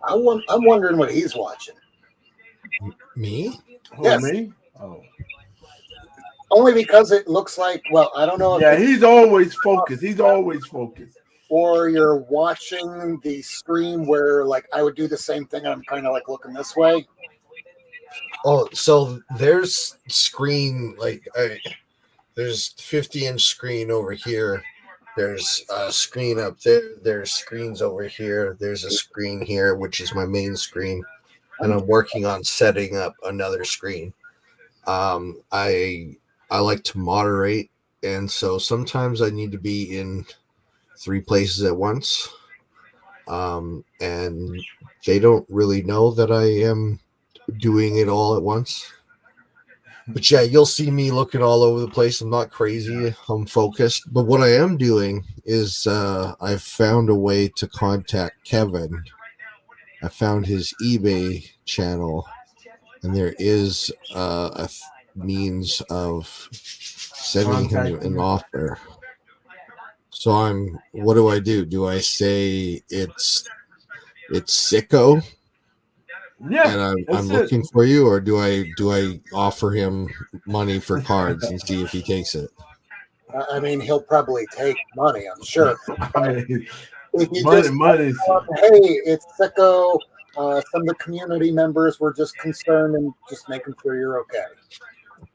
Speaker 2: all right.
Speaker 7: I'm wondering what he's watching.
Speaker 4: Me?
Speaker 2: Who,
Speaker 7: Yes.
Speaker 2: me? Oh,
Speaker 7: Only because it looks like, well, I don't know if
Speaker 2: yeah,
Speaker 7: it's,
Speaker 2: he's always focused. He's always focused.
Speaker 7: or you're watching the stream where like I would do the same thing. I'm kind of like looking this way.
Speaker 4: Oh, so there's screen there's 50-inch screen over here. There's a screen up there. There's screens over here. There's a screen here, which is my main screen, and I'm working on setting up another screen. I like to moderate, and so sometimes I need to be in 3 places at once. And they don't really know that I am doing it all at once. But yeah, you'll see me looking all over the place. I'm not crazy. I'm focused. But what I am doing is I've found a way to contact Kevin. I found his eBay channel, and there is a means of sending him an offer. So what do? Do I say it's sicko?
Speaker 2: Yeah,
Speaker 4: And
Speaker 2: that's
Speaker 4: I'm
Speaker 2: it.
Speaker 4: looking for you, or do I offer him money for cards and see if he takes it?
Speaker 7: I mean, he'll probably take money, I'm sure.
Speaker 2: I mean,
Speaker 7: If you
Speaker 2: money.
Speaker 7: hey, it's Sicko. Some of the community members were just concerned and just making sure you're okay.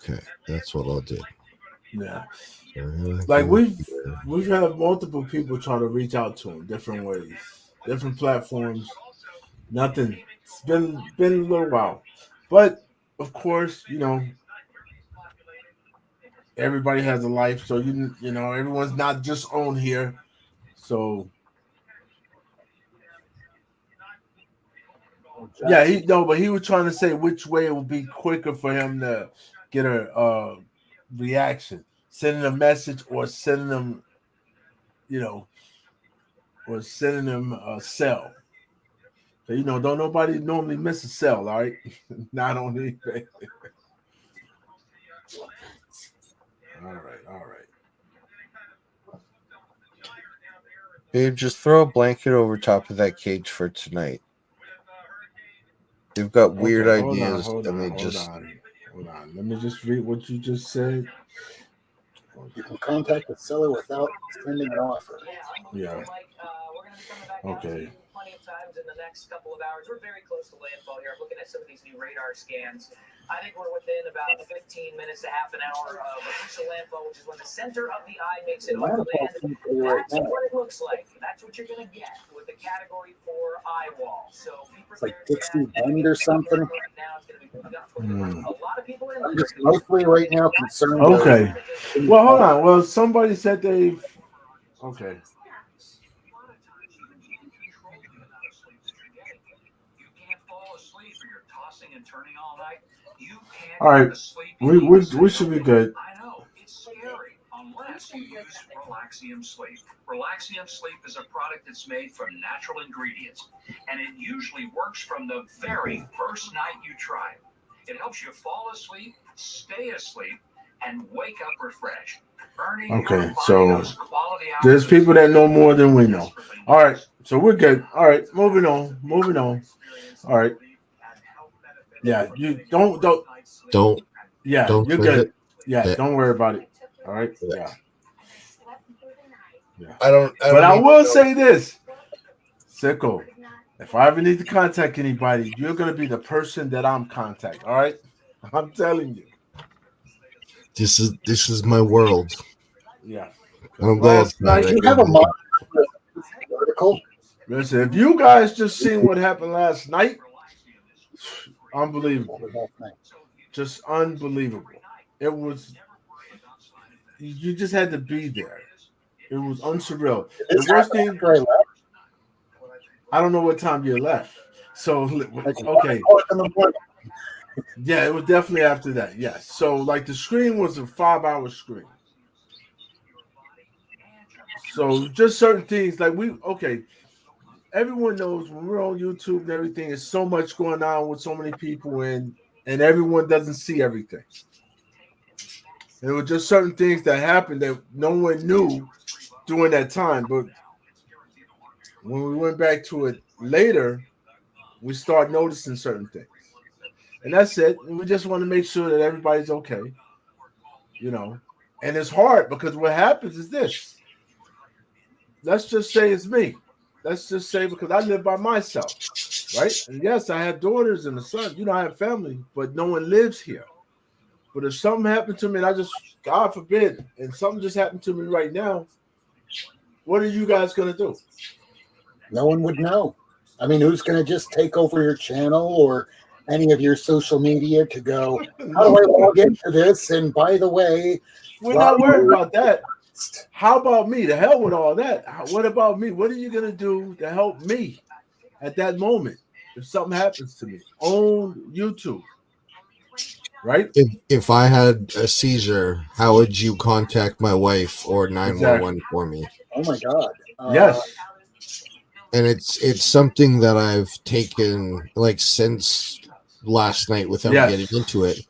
Speaker 4: Okay, that's what I'll do.
Speaker 2: Yeah, like we've had multiple people try to reach out to him different ways, different platforms. Nothing. It's been a little while, but of course, everybody has a life, so you know everyone's not just on here. So yeah, but he was trying to say which way it would be quicker for him to get a reaction, sending a message or sending them, or sending them a cell. So, don't nobody normally miss a cell, all right? Not on anything. All right.
Speaker 8: Babe, just throw a blanket over top of that cage for tonight. They've got weird ideas,
Speaker 2: Hold on. Let me just read what you just said.
Speaker 7: You can contact the seller without sending an offer.
Speaker 2: Yeah. Okay.
Speaker 1: Plenty of times in the next couple of hours. We're very close to landfall here. I'm looking at some of these new radar scans. I think we're within about 15 minutes to half an hour of official landfall, which is when the center of the eye makes it over land. That's what it looks like. That's what you're going to get with the Category 4 eye wall. So
Speaker 7: it's like Dixie Bend or something.
Speaker 1: Right now, it's going to be moving up toward a lot of people in
Speaker 7: I'm just mostly right now concerned.
Speaker 2: Okay. Well, hold on. Well, somebody said they've. Okay. All right, we should be good.
Speaker 1: I know, it's scary unless you use Relaxium Sleep. Relaxium Sleep is a product that's made from natural ingredients, and it usually works from the very first night you try it. It helps you fall asleep, stay asleep, and wake up refreshed.
Speaker 2: Okay, so there's people that know more than we know. All right, so we're good. All right, moving on. All right. Yeah, you don't. Yeah, you're good.
Speaker 4: It.
Speaker 2: Yeah, don't worry about it. All right. Yeah.
Speaker 4: I don't
Speaker 2: But I will say this, Sicko. If I ever need to contact anybody, you're gonna be the person that I'm contacting. All right. I'm telling you.
Speaker 4: This is my world.
Speaker 2: Yeah.
Speaker 4: I don't go
Speaker 2: Last
Speaker 4: outside.
Speaker 2: night-
Speaker 7: Do you have a monitor article?
Speaker 2: Listen, if you guys just seen what happened last night, unbelievable. Just unbelievable. It was, you just had to be there. It was unsurreal. The worst thing,
Speaker 7: After I left,
Speaker 2: I don't know what time you left. So,
Speaker 7: like,
Speaker 2: okay.
Speaker 7: 1 o'clock in the morning.
Speaker 2: Yeah, it was definitely after that. Yes. So, like, the screen was a 5-hour screen. So, just certain things, like everyone knows when we're on YouTube and everything, there's so much going on with so many people, and everyone doesn't see everything. There were just certain things that happened that no one knew during that time. But when we went back to it later, we start noticing certain things. And that's it. And we just want to make sure that everybody's okay. And it's hard because what happens is this. Let's just say it's me. Let's just say because I live by myself, right? And yes, I have daughters and a son. I have family, but no one lives here. But if something happened to me, and God forbid, and something just happened to me right now, what are you guys going to do?
Speaker 7: No one would know. I mean, who's going to just take over your channel or any of your social media to go, how do I log into this? And by the way,
Speaker 2: we're not worried about that. How about me? The hell with all that. What about me? What are you going to do to help me at that moment if something happens to me on YouTube? Right?
Speaker 4: If I had a seizure, how would you contact my wife or 911 for me?
Speaker 7: Oh my God.
Speaker 2: Yes.
Speaker 4: And it's something that I've taken like since last night without getting into it.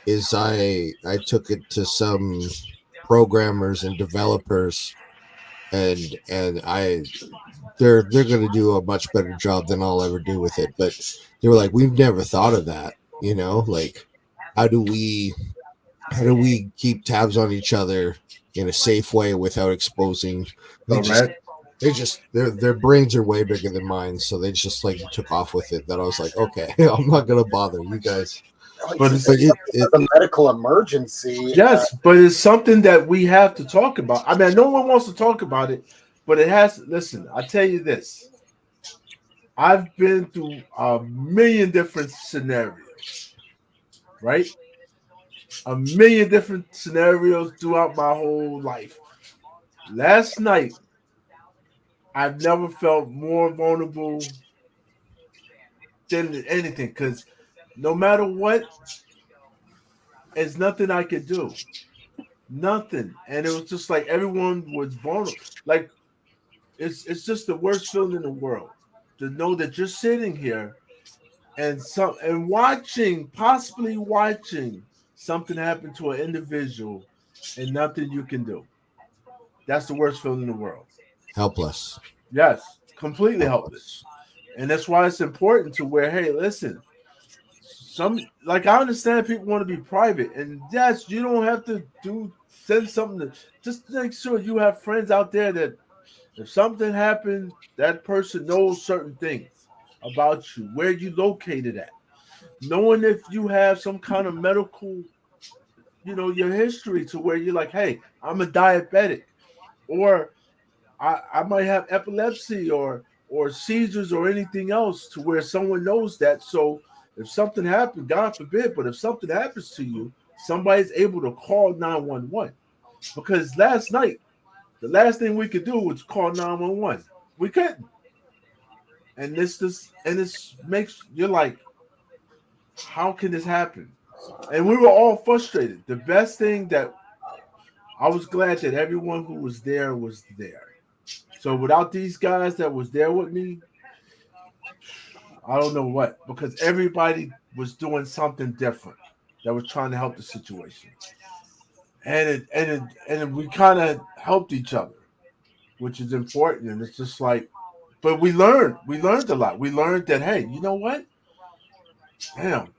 Speaker 4: Is I took it to some programmers and developers, and they're going to do a much better job than I'll ever do with it. But they were like, we've never thought of that. Like how do we keep tabs on each other in a safe way without exposing? Their brains are way bigger than mine, so they just like took off with it. That I was like, okay, I'm not gonna bother you guys.
Speaker 2: But
Speaker 7: it's a medical emergency.
Speaker 2: Yes, but it's something that we have to talk about. I mean, no one wants to talk about it, but it has. Listen, I tell you this. I've been through a million different scenarios, right? A million different scenarios throughout my whole life. Last night, I've never felt more vulnerable than anything, because no matter what, there's nothing I could do. Nothing. And it was just like everyone was vulnerable. Like, it's just the worst feeling in the world to know that you're sitting here and possibly watching something happen to an individual and nothing you can do. That's the worst feeling in the world.
Speaker 4: Helpless.
Speaker 2: Yes, completely helpless. And that's why it's important to where, hey, listen, I understand people want to be private, and yes, you don't have to send something just make sure you have friends out there that if something happens, that person knows certain things about you, where you located at, knowing if you have some kind of medical, your history to where you're like, hey, I'm a diabetic, or I might have epilepsy or seizures or anything else, to where someone knows that. So if something happens, God forbid, but if something happens to you, somebody's able to call 911. Because last night, the last thing we could do was call 911. We couldn't. And this makes you're like, how can this happen? And we were all frustrated. The best thing that I was glad that everyone who was there was there. So without these guys that was there with me, I don't know what, because everybody was doing something different that was trying to help the situation. And we kind of helped each other, which is important. And it's just like, but we learned a lot. We learned that, hey, you know what? Damn,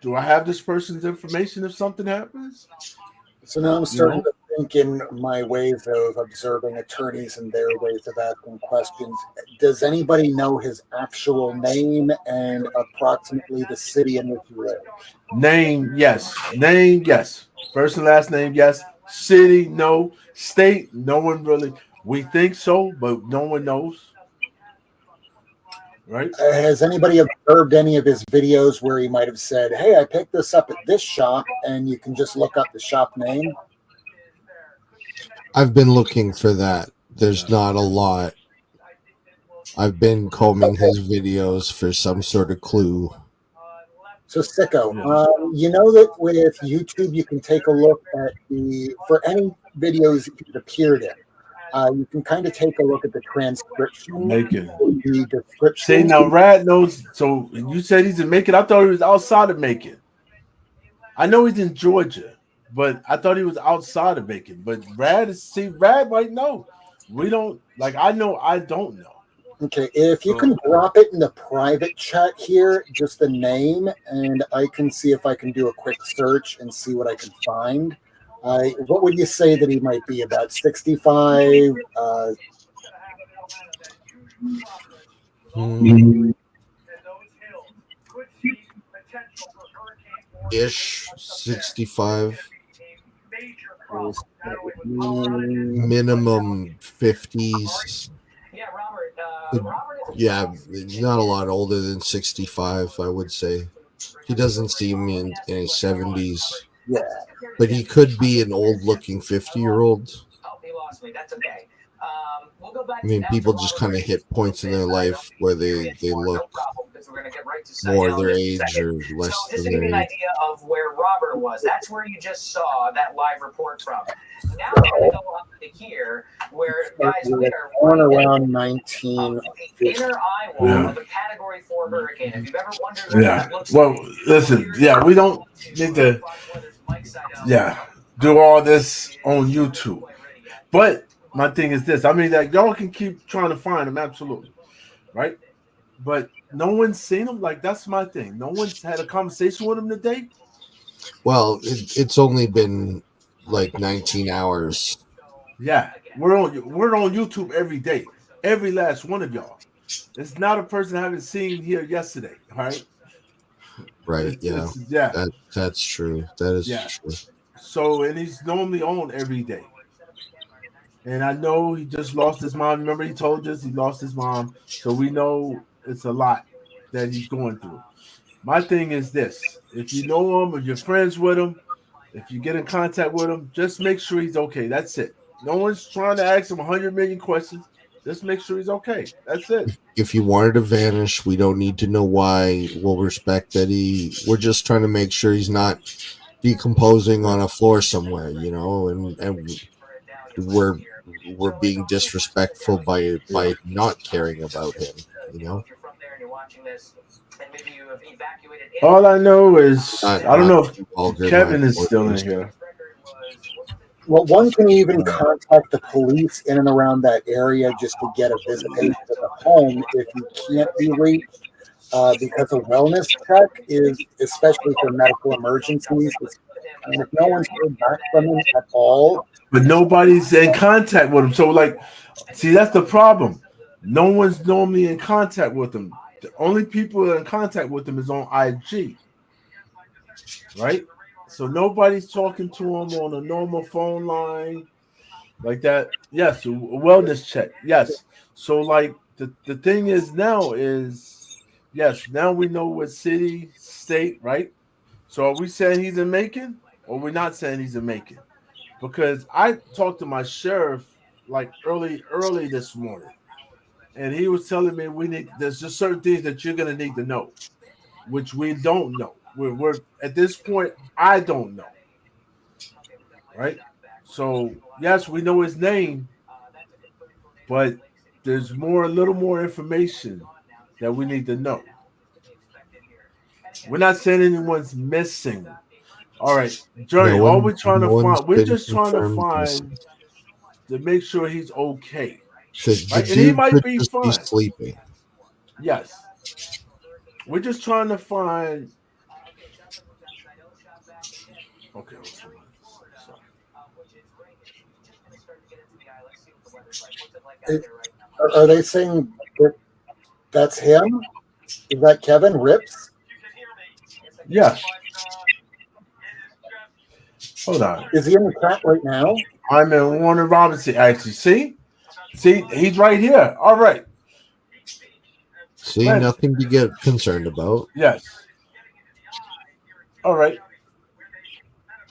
Speaker 2: do I have this person's information if something happens?
Speaker 7: So now I'm starting to think in my ways of observing attorneys and their ways of asking questions. Does anybody know his actual name and approximately the city in which he lives?
Speaker 2: Name, yes. First and last name, yes. City, no. State, no one really. We think so, but no one knows. Right?
Speaker 7: Has anybody observed any of his videos where he might have said, "Hey, I picked this up at this shop," and you can just look up the shop name?
Speaker 4: I've been looking for that. There's not a lot. I've been combing his videos for some sort of clue.
Speaker 7: So Sicko, you know that with YouTube you can take a look at for any videos he's appeared in. You can kind of take a look at the transcription,
Speaker 2: Macon.
Speaker 7: the description.
Speaker 2: See, now Rad knows. So you said he's in Macon. I thought he was outside of Macon. I know he's in Georgia, but I thought he was outside of Macon. But Rad might know. We don't, like, I know I don't know.
Speaker 7: Okay, if you can drop it in the private chat here, just the name, and I can see if I can do a quick search and see what I can find. What would you say that he might be, about 65?
Speaker 4: Ish, 65. Minimum 50s. Yeah, not a lot older than 65, I would say. He doesn't seem in his 70s.
Speaker 7: Yeah.
Speaker 4: But he could be an old-looking 50-year-old. I mean, people just kind of hit points in their life where they look more their age or less
Speaker 1: so just to
Speaker 4: than
Speaker 1: give you
Speaker 4: their
Speaker 1: an
Speaker 4: age.
Speaker 1: idea of where Robert was, that's where you just saw that live report from. Now we're going to go up to here, where guys, we are
Speaker 7: born
Speaker 1: right
Speaker 7: around
Speaker 1: the
Speaker 7: 1950.
Speaker 1: inner eye wall of a Category 4 hurricane. If you've ever wondered what that looks
Speaker 2: Well,
Speaker 1: like,
Speaker 2: listen, we don't need to, do all this on YouTube. But my thing is this. I mean, like, y'all can keep trying to find him, absolutely, right? But no one's seen him. Like, that's my thing. No one's had a conversation with him today.
Speaker 4: Well, it's only been like 19 hours.
Speaker 2: Yeah, we're on YouTube every day. Every last one of y'all. It's not a person I haven't seen here yesterday. All right.
Speaker 4: Right.
Speaker 2: Yeah.
Speaker 4: That's true. That is true.
Speaker 2: So, and he's normally on every day. And I know he just lost his mom. Remember, he told us he lost his mom. So we know it's a lot that he's going through. My thing is this. If you know him, if you're friends with him, if you get in contact with him, just make sure he's okay. That's it. No one's trying to ask him 100 million questions. Just make sure he's okay. That's it.
Speaker 4: If he wanted to vanish, we don't need to know why. We'll respect that we're just trying to make sure he's not decomposing on a floor somewhere, and we're being disrespectful by not caring about him,
Speaker 2: All I know is I don't know if Kevin is still in here.
Speaker 7: Well, one can even contact the police in and around that area just to get a visitation to the home if you can't be reached, because a wellness check is, especially for medical emergencies, and if no one's heard back from him at all.
Speaker 2: But nobody's in contact with him. So, like, see, that's the problem. No one's normally in contact with him. The only people that are in contact with him is on IG. Right? So nobody's talking to him on a normal phone line like that. Yes, a wellness check. Yes. So, like, the thing is now is, yes, now we know what city, state, right? So are we saying he's in Macon or we're not saying he's in Macon? Because I talked to my sheriff like early this morning, and he was telling me there's just certain things that you're gonna need to know, which we don't know. We're at this point, I don't know. Right? So yes, we know his name, but there's a little more information that we need to know. We're not saying anyone's missing. All right, Journey. All we're trying to find, we're just trying to find to make sure he's okay. Right? And he might be fine.
Speaker 4: Be sleeping.
Speaker 2: Yes, we're just trying to find. Okay.
Speaker 7: Are they saying that's him? Is that Kevin Rips?
Speaker 2: Yes. Hold on.
Speaker 7: Is he in the chat right now?
Speaker 2: I'm in Warner Robinson. Actually, see, he's right here. All right.
Speaker 4: See,
Speaker 2: Man.
Speaker 4: nothing to get concerned about.
Speaker 2: Yes. All right.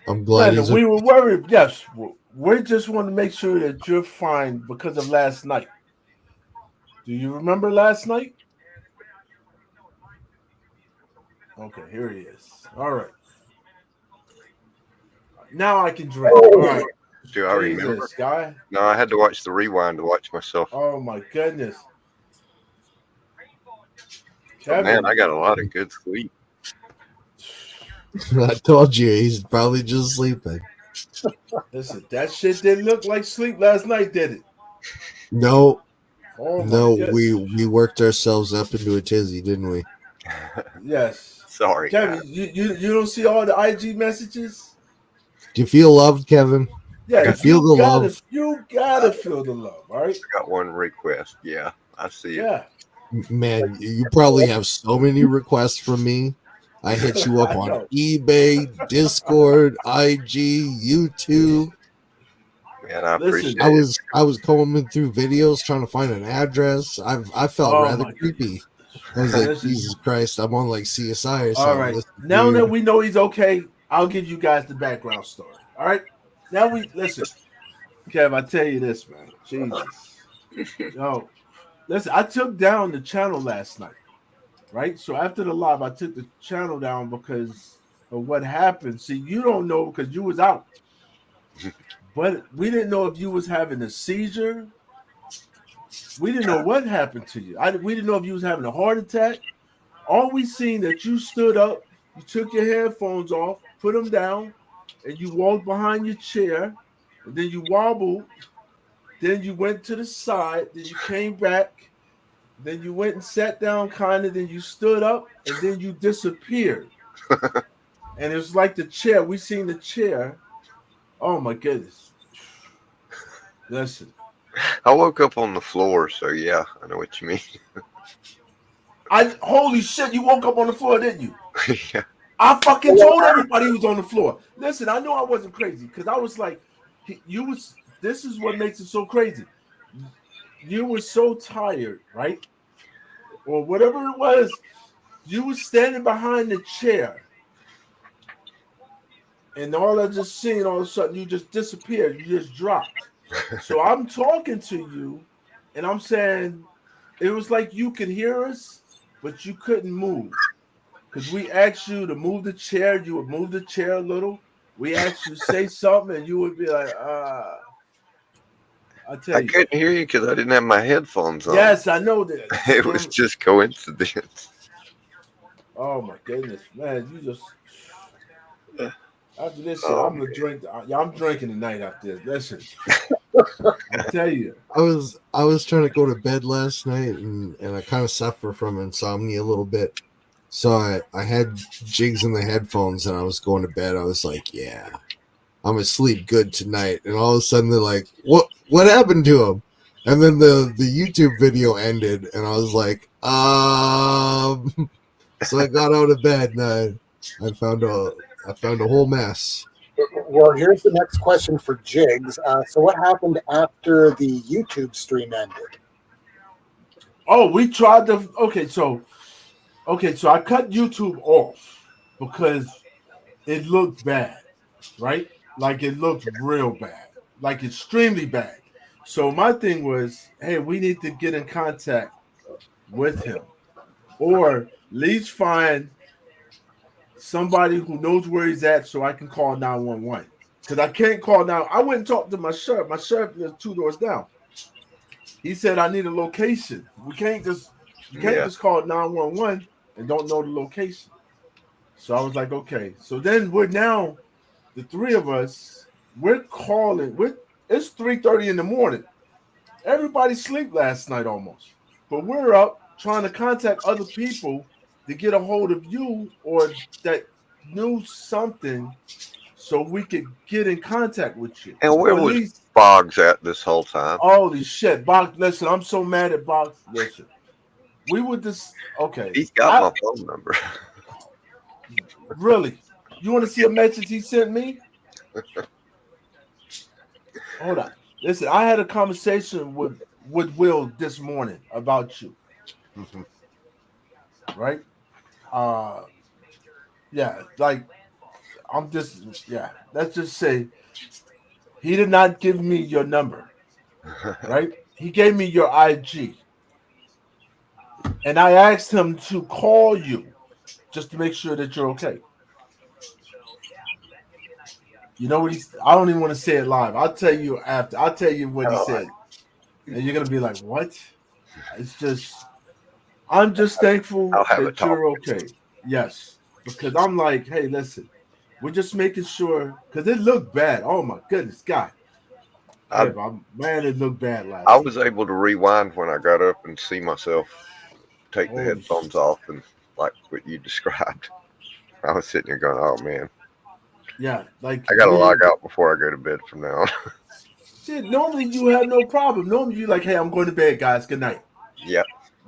Speaker 4: I'm glad
Speaker 2: Brandon, we were worried. Yes, we just want to make sure that you're fine because of last night. Do you remember last night? Okay, here he is. All right. Now I can drink. All right.
Speaker 9: Do I remember?
Speaker 2: Guy.
Speaker 9: No, I had to watch the rewind to watch myself.
Speaker 2: Oh my goodness.
Speaker 9: Oh, man, I got a lot of good sleep.
Speaker 4: I told you he's probably just sleeping.
Speaker 2: Listen, that shit didn't look like sleep last night, did it?
Speaker 4: No.
Speaker 2: Oh
Speaker 4: no,
Speaker 2: goodness.
Speaker 4: we worked ourselves up into a tizzy, didn't we?
Speaker 2: Yes.
Speaker 9: Sorry,
Speaker 2: Kevin. You don't see all the IG messages?
Speaker 4: Do you feel loved, Kevin?
Speaker 2: Yeah,
Speaker 4: you feel the love.
Speaker 2: You gotta feel the love, all right?
Speaker 9: I got one request. Yeah, I see it.
Speaker 2: Yeah.
Speaker 4: Man, you probably have so many requests from me. I hit you up on eBay, Discord, IG, YouTube.
Speaker 9: Man, I appreciate it.
Speaker 4: I was combing through videos trying to find an address. I felt rather creepy. I was like, Jesus Christ, I'm on like CSI or something.
Speaker 2: All right. Now that we know he's okay, I'll give you guys the background story. All right. Now we listen. Kev, I tell you this, man. Jesus. Yo, listen, I took down the channel last night. Right? So after the live, I took the channel down because of what happened. See, you don't know because you was out. But we didn't know if you was having a seizure. We didn't know what happened to you. We didn't know if you was having a heart attack. All we seen that you stood up, you took your headphones off, put them down, and you walked behind your chair, and then you wobbled, then you went to the side, then you came back, then you went and sat down kind of, then you stood up, and then you disappeared. And it was like the chair. We seen the chair. Oh, my goodness. Listen.
Speaker 9: I woke up on the floor, so yeah, I know what you mean.
Speaker 2: Holy shit, you woke up on the floor, didn't you?
Speaker 9: Yeah.
Speaker 2: I fucking told everybody he was on the floor. Listen, I knew I wasn't crazy because I was like, this is what makes it so crazy. You were so tired, right? Or whatever it was, you were standing behind the chair. And all I just seen, all of a sudden, you just disappeared. You just dropped. So I'm talking to you, and I'm saying it was like you could hear us, but you couldn't move. Because we asked you to move the chair. You would move the chair a little. We asked you to say something, and you would be like, I
Speaker 9: couldn't hear you because I didn't have my headphones on.
Speaker 2: Yes, I know that.
Speaker 9: It was just coincidence.
Speaker 2: Oh, my goodness. Man, you just... After this shit, I'm gonna drink. I'm drinking tonight after this. Listen, I tell you,
Speaker 4: I was trying to go to bed last night, and I kind of suffer from insomnia a little bit. So I had jigs in the headphones, and I was going to bed. I was like, yeah, I'm gonna sleep good tonight. And all of a sudden, they're like, what happened to him? And then the YouTube video ended, and I was like, So I got out of bed, and I found a whole mess.
Speaker 7: Well, here's the next question for Jigs. So what happened after the YouTube stream ended?
Speaker 2: Oh, we tried to. Okay, so I cut YouTube off because it looked bad, right? Like it looked real bad, like extremely bad. So my thing was, hey, we need to get in contact with him, or at least find somebody who knows where he's at so I can call 911. Because I can't call now. I went and talked to my sheriff. My sheriff lives 2 doors down. He said I need a location. You can't just call 911 and don't know the location. So I was like, okay. So then we're now, the three of us, we're calling. It's 3:30 in the morning. Everybody slept last night almost. But we're up trying to contact other people to get a hold of you or that knew something so we could get in contact with you.
Speaker 9: And where was Boggs at this whole time?
Speaker 2: Holy shit. Boggs, listen, I'm so mad at Boggs. Listen, we would just, okay.
Speaker 9: He's got my phone number.
Speaker 2: Really? You want to see a message he sent me? Hold on. Listen, I had a conversation with Will this morning about you.
Speaker 3: Mhm.
Speaker 2: Right? Yeah, like let's just say he did not give me your number, right? He gave me your IG. And I asked him to call you just to make sure that you're okay. You know what I don't even want to say it live. I'll tell you after. I'll tell you what he said. And you're gonna be like, what? It's just I'm just thankful
Speaker 9: I'll have a
Speaker 2: that
Speaker 9: talk.
Speaker 2: you're okay. Yes. Because I'm like, hey, listen, we're just making sure because it looked bad. Oh my goodness, God. Man, it looked bad last
Speaker 9: I
Speaker 2: night.
Speaker 9: was able to rewind when I got up and see myself take the
Speaker 2: Holy
Speaker 9: headphones
Speaker 2: shit.
Speaker 9: off and like what you described. I was sitting there going, "Oh man,
Speaker 2: Yeah, like
Speaker 9: I gotta log out before I go to bed from now on."
Speaker 2: Shit, normally you have no problem. Normally you're like, hey, I'm going to bed, guys. Good night.
Speaker 9: Yeah,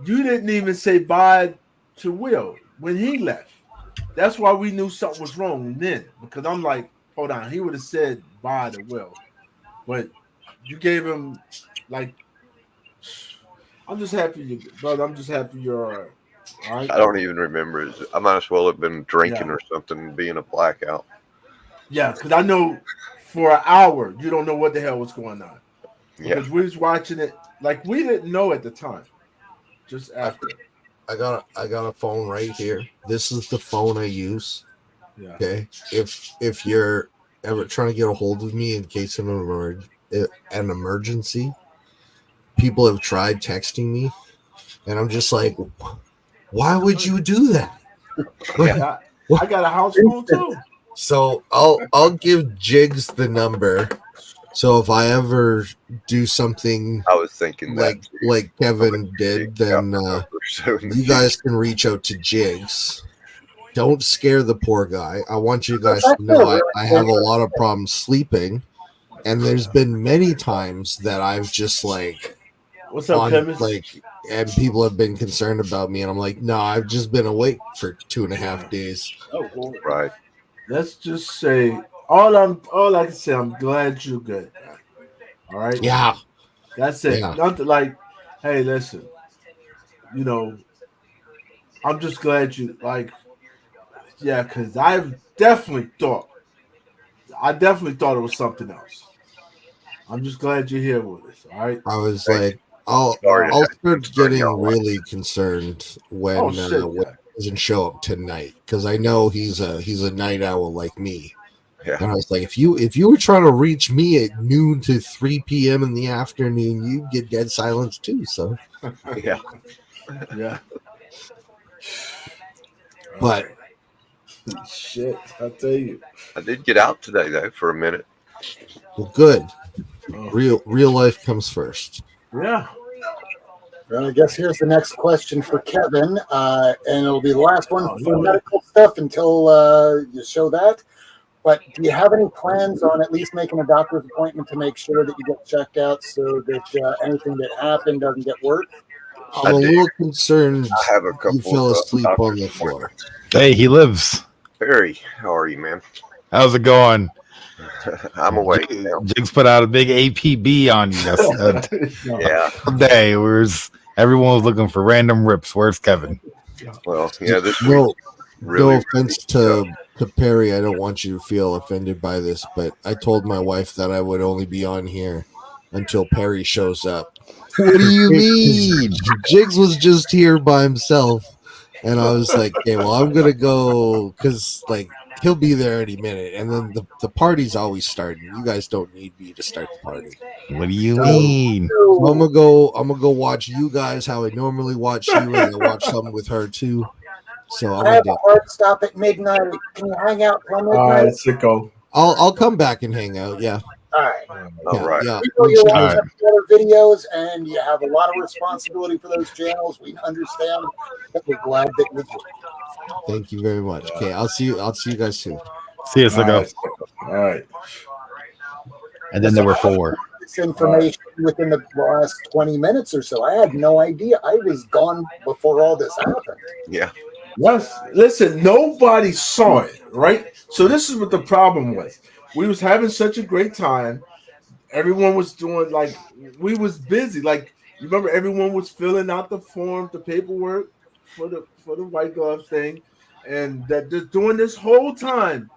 Speaker 2: You didn't even say bye to Will when he left. That's why we knew something was wrong then. Because I'm like, hold on, he would have said bye to Will. But you gave him like I'm just happy you brother, I'm just happy you're all right. All right.
Speaker 9: I don't even remember. I might as well have been drinking
Speaker 2: Yeah.
Speaker 9: or something and being a blackout.
Speaker 2: Yeah, because I know for an hour you don't know what the hell was going on.
Speaker 9: Yeah,
Speaker 2: Because we was watching it like we didn't know at the time. Just after.
Speaker 4: I got a phone right here. This is the phone I use.
Speaker 2: Yeah.
Speaker 4: Okay. If you're ever trying to get a hold of me in case of an emergency, people have tried texting me, and I'm just like, why would you do that?
Speaker 2: Yeah. I got a house phone too.
Speaker 4: So I'll give Jigs the number. So if I ever do something
Speaker 9: I was thinking that
Speaker 4: like Kevin did, then you guys can reach out to Jigs. Don't scare the poor guy. I want you guys to know I have a lot of problems sleeping, and there's been many times that I've just like,
Speaker 2: what's up, Kevin?
Speaker 4: Like, and people have been concerned about me, and I'm like, no, I've just been awake for 2.5 days.
Speaker 7: Oh,
Speaker 9: right.
Speaker 2: Let's just say all I can say, I'm glad you're good. All right.
Speaker 4: Yeah.
Speaker 2: That's it.
Speaker 4: Yeah.
Speaker 2: Nothing like, hey, listen, you know, I'm just glad you like, yeah, because I definitely thought it was something else. I'm just glad you're here with us. All right.
Speaker 4: I was like, I'll start getting really concerned when when he doesn't show up tonight, because I know he's a night owl like me.
Speaker 9: Yeah.
Speaker 4: And I was like, if you were trying to reach me at noon to 3 p.m. in the afternoon, you'd get dead silence too. So
Speaker 9: Yeah.
Speaker 2: Yeah.
Speaker 4: But
Speaker 2: shit, I'll tell you.
Speaker 9: I did get out today though for a minute.
Speaker 4: Well, good. Real life comes first.
Speaker 2: Yeah.
Speaker 7: Well, I guess here's the next question for Kevin, and it'll be the last one for medical stuff until you show that. But do you have any plans on at least making a doctor's appointment to make sure that you get checked out so that anything that happened doesn't get worse?
Speaker 4: I'm a little concerned
Speaker 9: I have a couple
Speaker 4: you fell
Speaker 9: of
Speaker 4: asleep on
Speaker 9: doctor's
Speaker 4: the floor.
Speaker 10: Hey, he lives.
Speaker 9: Perry, how are you, man?
Speaker 10: How's it going?
Speaker 9: I'm awake now.
Speaker 10: Jigs put out a big APB on you
Speaker 9: Yeah.
Speaker 10: today. Everyone was looking for random rips. Where's Kevin?
Speaker 9: Well, yeah, this
Speaker 4: No,
Speaker 9: week really,
Speaker 4: no offense to Perry, I don't want you to feel offended by this, but I told my wife that I would only be on here until Perry shows up. What do you mean? Jigs was just here by himself, and I was like, okay, well, I'm gonna go because like he'll be there any minute, and then the party's always starting. You guys don't need me to start the party.
Speaker 10: What do you mean?
Speaker 4: So I'm gonna go watch you guys how I normally watch you, and I watch something with her too. So
Speaker 7: I have a hard stop at midnight. Can you hang out till midnight?
Speaker 2: All right, sicko.
Speaker 4: I'll come back and hang out. Yeah.
Speaker 7: All right.
Speaker 9: all right.
Speaker 4: Yeah.
Speaker 7: We know you
Speaker 10: All
Speaker 7: always
Speaker 10: right.
Speaker 7: have other videos, and you have a lot of responsibility for those channels. We understand, but we're glad that you're here.
Speaker 4: Thank you very much. Okay, I'll see you guys soon.
Speaker 10: See you,
Speaker 2: All
Speaker 10: Sicko.
Speaker 2: right. All right.
Speaker 10: And then there were 4.
Speaker 7: This information within the last 20 minutes or so. I had no idea. I was gone before all this happened.
Speaker 9: Yeah.
Speaker 2: Yes. Listen, nobody saw it, right? So this is what the problem was. we was having such a great time. Everyone was doing like we was busy. Like you remember, everyone was filling out the form, the paperwork for the white glove thing, and that during this whole time,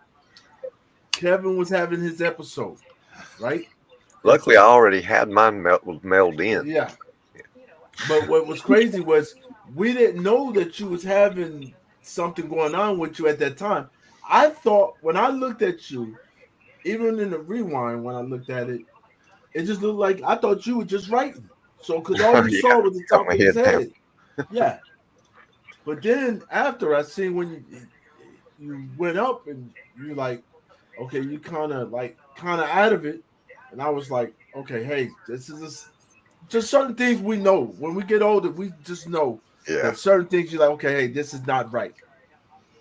Speaker 2: Kevin was having his episode, right?
Speaker 9: Luckily, I already had mine mailed in.
Speaker 2: Yeah. But what was crazy was we didn't know that you was having something going on with you at that time. I thought when I looked at you, even in the rewind, when I looked at it, it just looked like I thought you were just writing. So because all we saw was the top of his head. Yeah. But then after I seen when you went up and you like, okay, you kind of out of it, and I was like, okay, hey, this is just certain things we know. When we get older, we just know that certain things you're like, okay, hey, this is not right.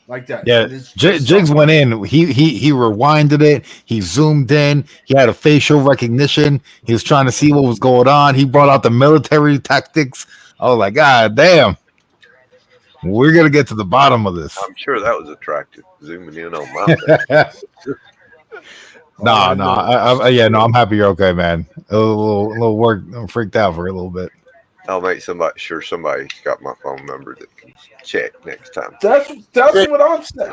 Speaker 2: Like that.
Speaker 10: Yeah, Jigs went in. He rewinded it. He zoomed in. He had a facial recognition. He was trying to see what was going on. He brought out the military tactics. I was like, God damn, we're gonna get to the bottom of this.
Speaker 9: I'm sure that was attractive. Zooming in on my face.
Speaker 10: I'm happy you're okay, man. A little work. I'm freaked out for a little bit.
Speaker 9: I'll make sure somebody's got my phone number that can check next time.
Speaker 2: That's what I'm saying.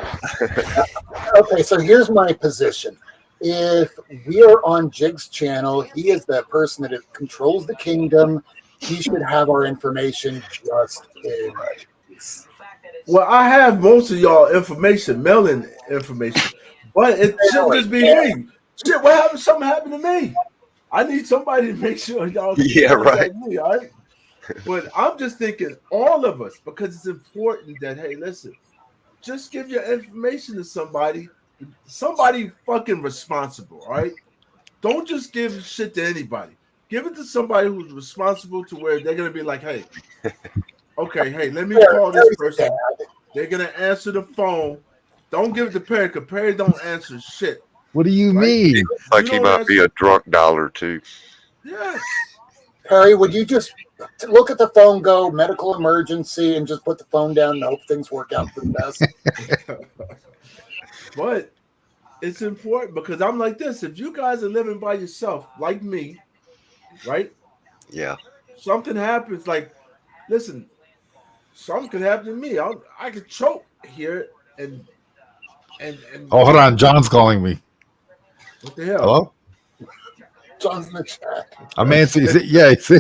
Speaker 7: Okay, so here's my position. If we are on Jig's channel, he is the person that controls the kingdom. He should have our information just in case.
Speaker 2: Well, I have most of y'all information, mailing information, but it shouldn't just be me. Shit, what happened? Something happened to me. I need somebody to make sure y'all.
Speaker 9: Yeah, right.
Speaker 2: Me, all right. But I'm just thinking, all of us, because it's important that, hey, listen, just give your information to somebody fucking responsible, all right? Don't just give shit to anybody. Give it to somebody who's responsible to where they're going to be like, hey, okay, hey, let me call this person. They're going to answer the phone. Don't give it to Perry, because Perry don't answer shit.
Speaker 10: What do you mean?
Speaker 9: Like he might be a drunk dollar, too.
Speaker 2: Yes.
Speaker 7: Perry, would you just look at the phone, go medical emergency, and just put the phone down and hope things work out for the best?
Speaker 2: But it's important because I'm like this. If you guys are living by yourself, like me, right?
Speaker 9: Yeah.
Speaker 2: Something happens, like, listen, something could happen to me. I could choke here and
Speaker 10: oh, hold on. John's calling me.
Speaker 2: What the hell?
Speaker 10: Hello?
Speaker 7: John's in the chat.
Speaker 10: I'm answering. Yeah, see?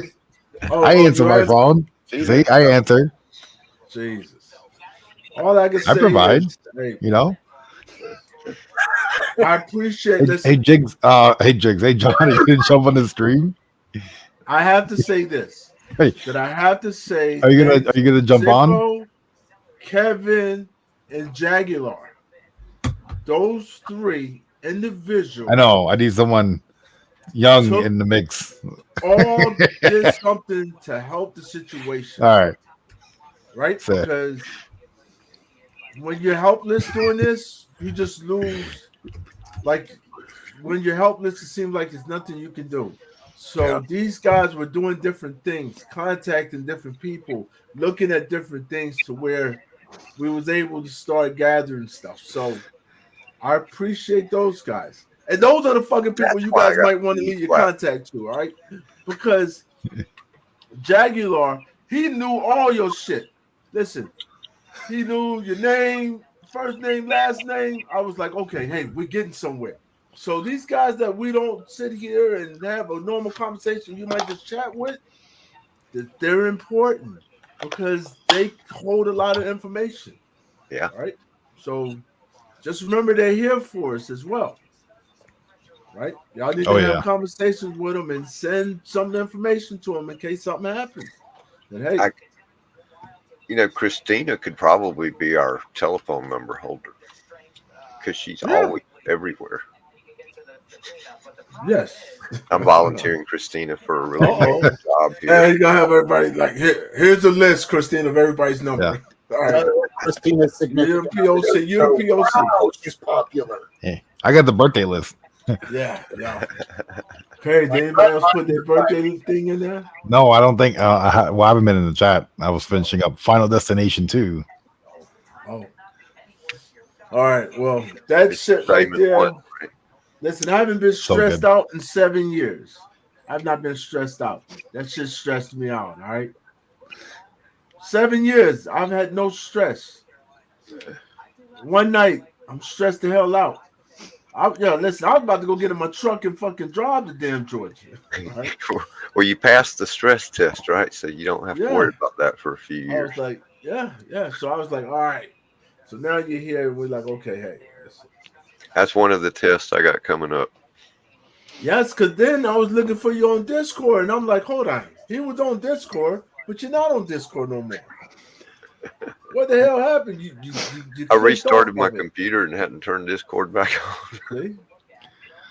Speaker 10: I answer my phone. See, I answer.
Speaker 2: Jesus. All I can say
Speaker 10: I provide.
Speaker 2: is, hey,
Speaker 10: you know.
Speaker 2: I appreciate this.
Speaker 10: Hey, Jigs. Hey, John, you didn't jump on the stream.
Speaker 2: I have to say this.
Speaker 10: Hey,
Speaker 2: that I have to say.
Speaker 10: Are you gonna jump on?
Speaker 2: Kevin and Jaguar. Those three individuals.
Speaker 10: I know. I need someone young in the mix.
Speaker 2: All did something to help the situation.
Speaker 10: All right.
Speaker 2: Right?
Speaker 10: Fair.
Speaker 2: Because when you're helpless doing this, you just lose. Like when you're helpless, it seems like there's nothing you can do. So these guys were doing different things, contacting different people, looking at different things to where we was able to start gathering stuff. So I appreciate those guys. And those are the fucking people you guys might want to leave your contact to, all right? Because Jaguar, he knew all your shit. Listen, he knew your name, first name, last name. I was like, okay, hey, we're getting somewhere. So these guys that we don't sit here and have a normal conversation, you might just chat with, they're important because they hold a lot of information.
Speaker 9: Yeah.
Speaker 2: Right? So just remember they're here for us as well. Right? Y'all need to have conversations with them and send some information to them in case something happens. And hey,
Speaker 9: Christina could probably be our telephone number holder because she's always everywhere.
Speaker 2: Yes.
Speaker 9: I'm volunteering Christina for a really big job here.
Speaker 2: And you're gonna have everybody like here's a list, Christina, of everybody's number.
Speaker 10: Yeah.
Speaker 2: All right.
Speaker 7: Christina's significant.
Speaker 2: You're POC.
Speaker 7: Wow, she's popular.
Speaker 10: Hey, I got the birthday list.
Speaker 2: Yeah. Perry, did anybody else put their birthday thing in there?
Speaker 10: No, I don't think. I haven't been in the chat. I was finishing up Final Destination 2.
Speaker 2: Oh. All right. Well, that shit right there. Listen, I haven't been
Speaker 10: So
Speaker 2: stressed
Speaker 10: good.
Speaker 2: out in 7 years. I've not been stressed out. That shit stressed me out. All right. 7 years, I've had no stress. One night, I'm stressed the hell out. Listen, I was about to go get in my truck and fucking drive to damn Georgia. Right?
Speaker 9: Well, you passed the stress test, right? So you don't have to
Speaker 2: Yeah.
Speaker 9: worry about that for a few
Speaker 2: I
Speaker 9: years.
Speaker 2: was like, yeah. So I was like, all right. So now you're here, and we're like, okay, hey. Listen.
Speaker 9: That's one of the tests I got coming up.
Speaker 2: Yes, because then I was looking for you on Discord, and I'm like, hold on. He was on Discord, but you're not on Discord no more. What the hell happened? You
Speaker 9: I
Speaker 2: clicked
Speaker 9: restarted
Speaker 2: off
Speaker 9: my
Speaker 2: of it.
Speaker 9: computer and hadn't turned Discord back on.
Speaker 2: See?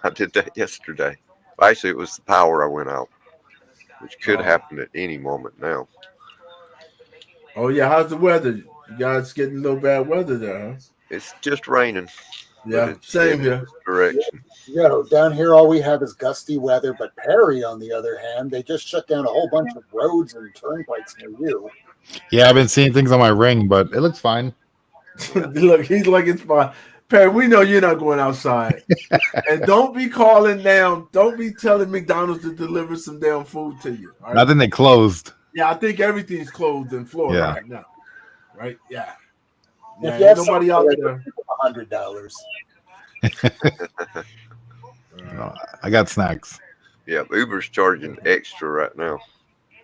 Speaker 9: I did that yesterday. Actually, it was the power I went out, which could
Speaker 2: Oh.
Speaker 9: happen at any moment now.
Speaker 2: Oh, yeah. How's the weather? You guys getting a little bad weather there, huh?
Speaker 9: It's just raining. but
Speaker 2: Yeah,
Speaker 9: it's
Speaker 2: same
Speaker 9: in
Speaker 2: here.
Speaker 9: this direction.
Speaker 7: Down here, all we have is gusty weather. But Perry, on the other hand, they just shut down a whole bunch of roads and turnpikes near you.
Speaker 10: Yeah, I've been seeing things on my ring, but it looks fine.
Speaker 2: Look, he's like, it's fine. Perry, we know you're not going outside. And don't be calling down. Don't be telling McDonald's to deliver some damn food to you. All right?
Speaker 10: Nothing they closed.
Speaker 2: Yeah, I think everything's closed in Florida
Speaker 10: Yeah.
Speaker 2: right now. Right? Yeah.
Speaker 7: If
Speaker 2: Yeah,
Speaker 7: you have
Speaker 2: ain't nobody out
Speaker 7: something
Speaker 2: there.
Speaker 7: $100.
Speaker 10: No, I got snacks.
Speaker 9: Yeah, Uber's charging extra right now.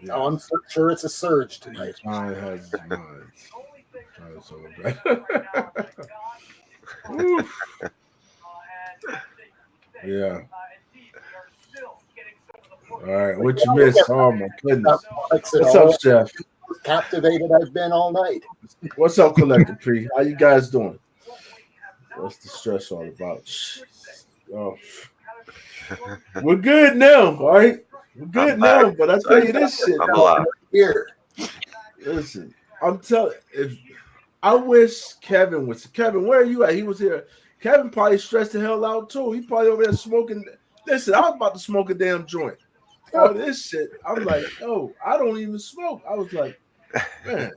Speaker 2: Yeah.
Speaker 7: Oh, I'm sure it's a surge tonight.
Speaker 2: I has mine. It's so bad. Oof. Yeah. All right, what you miss? Oh my goodness. What's up, Chef?
Speaker 7: Captivated I've been all night.
Speaker 2: What's up, Collector P? How you guys doing? What's the stress all about? Oh. We're good now, all right? We're good
Speaker 9: I'm
Speaker 2: now,
Speaker 9: back.
Speaker 2: but I tell you this shit.
Speaker 9: I'm alive.
Speaker 7: Here.
Speaker 2: Listen, I'm telling if I wish Kevin was Kevin, where are you at? He was here. Kevin probably stressed the hell out too. He probably over there smoking. Listen, I was about to smoke a damn joint. All this shit. I'm like, yo, I don't even smoke. I was like, man.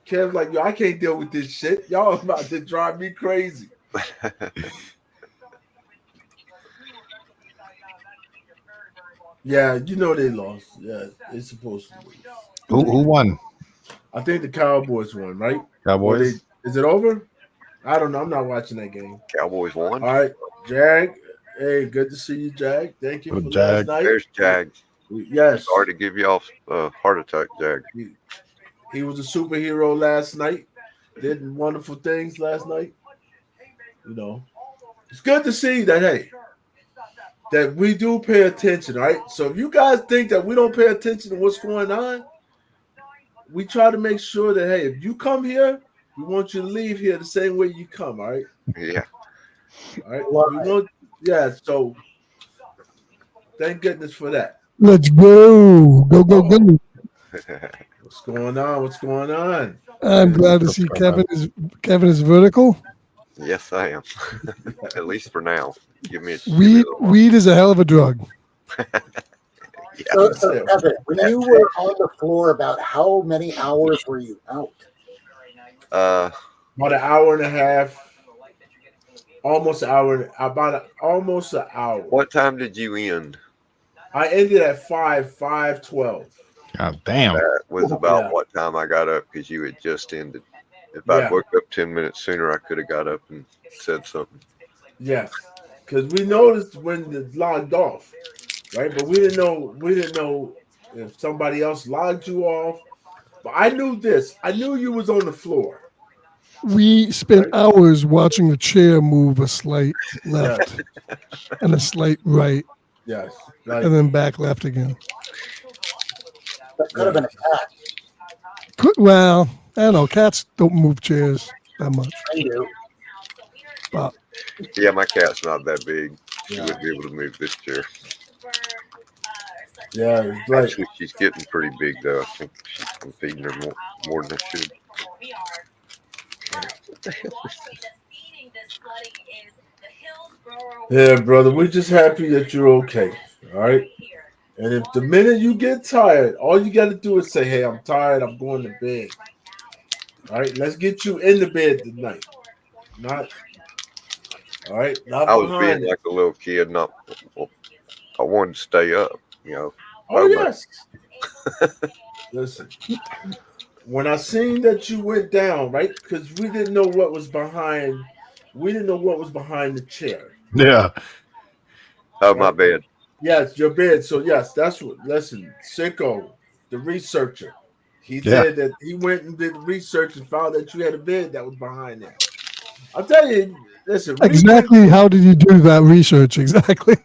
Speaker 2: Kev's like, yo, I can't deal with this shit. Y'all about to drive me crazy. Yeah, you know they lost. Yeah, it's supposed to lose.
Speaker 10: Who won?
Speaker 2: I think the Cowboys won, right?
Speaker 10: Cowboys.
Speaker 2: Is it over? I don't know. I'm not watching that game.
Speaker 9: Cowboys won.
Speaker 2: All right, Jag. Hey, good to see you, Jag. Thank you
Speaker 10: Good
Speaker 2: for
Speaker 10: Jag.
Speaker 2: last night.
Speaker 9: There's Jag.
Speaker 2: Yes,
Speaker 9: Sorry to give you off heart attack, Jag.
Speaker 2: he was a superhero last night. Did wonderful things last night. You know, it's good to see that. Hey, that we do pay attention, right? So if you guys think that we don't pay attention to what's going on, we try to make sure that, hey, if you come here, we want you to leave here the same way you come, all right?
Speaker 9: Yeah.
Speaker 2: All right. We want, yeah, so thank goodness for that.
Speaker 11: Let's go. Go, go, go.
Speaker 2: What's going on? What's going on?
Speaker 11: I'm glad to see Kevin is vertical.
Speaker 9: Yes, I am. At least for now. Give me a
Speaker 11: Weed is a hell of a drug.
Speaker 7: So Kevin, when you were on the floor, about how many hours were you out?
Speaker 2: About an hour and a half. Almost an hour. Almost an hour.
Speaker 9: What time did you end?
Speaker 2: I ended at 5:12.
Speaker 10: God damn.
Speaker 9: That was about
Speaker 2: Yeah.
Speaker 9: what time I got up because you had just ended. If
Speaker 2: Yeah.
Speaker 9: I'd woke up 10 minutes sooner, I could have got up and said something.
Speaker 2: Yes, because we noticed when it logged off, right? But we didn't know if somebody else logged you off. But I knew this. I knew you was on the floor.
Speaker 11: We spent hours watching the chair move a slight left and a slight right,
Speaker 2: Yes.
Speaker 11: and then back left again.
Speaker 7: That could have been a cat.
Speaker 11: Well, I don't know. Cats don't move chairs that much.
Speaker 7: I do.
Speaker 11: But
Speaker 9: Yeah, my cat's not that big. She
Speaker 2: Yeah.
Speaker 9: wouldn't be able to move this chair.
Speaker 2: Yeah, it's like
Speaker 9: Actually, she's getting pretty big, though. I think I'm feeding her more than I should.
Speaker 2: yeah, brother. We're just happy that you're okay. All right. And if the minute you get tired, all you got to do is say, "Hey, I'm tired. I'm going to bed." All right. Let's get you in the bed tonight. Not All right, not
Speaker 9: I was
Speaker 2: behind
Speaker 9: being
Speaker 2: it.
Speaker 9: like a little kid. Not. I wanted to stay up. You know.
Speaker 2: Oh
Speaker 9: I'm like,
Speaker 2: yes. Listen, when I seen that you went down, right? Because we didn't know what was behind. We didn't know what was behind the chair.
Speaker 10: Yeah.
Speaker 9: Oh, my bad.
Speaker 2: Yes, your bed. So yes, that's what. Listen, Sicko, the researcher, he
Speaker 10: Yeah.
Speaker 2: said that he went and did research and found that you had a bed that was behind there. I'll tell you. Listen,
Speaker 11: Exactly. How did you do that research? Exactly.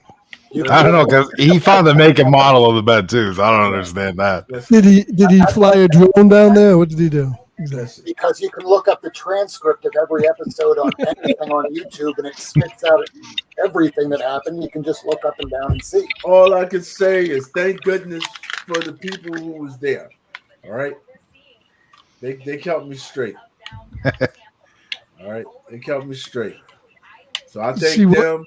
Speaker 10: I don't know because he found the make and model of the bed too, so I don't understand that.
Speaker 11: Did he fly a drone down there? Or what did he do? Exactly.
Speaker 7: Because you can look up the transcript of every episode on anything on YouTube, and it spits out everything that happened. You can just look up and down and see.
Speaker 2: All I can say is thank goodness for the people who was there. All right, they kept me straight. All right, they kept me straight. So I
Speaker 11: See,
Speaker 2: thank them.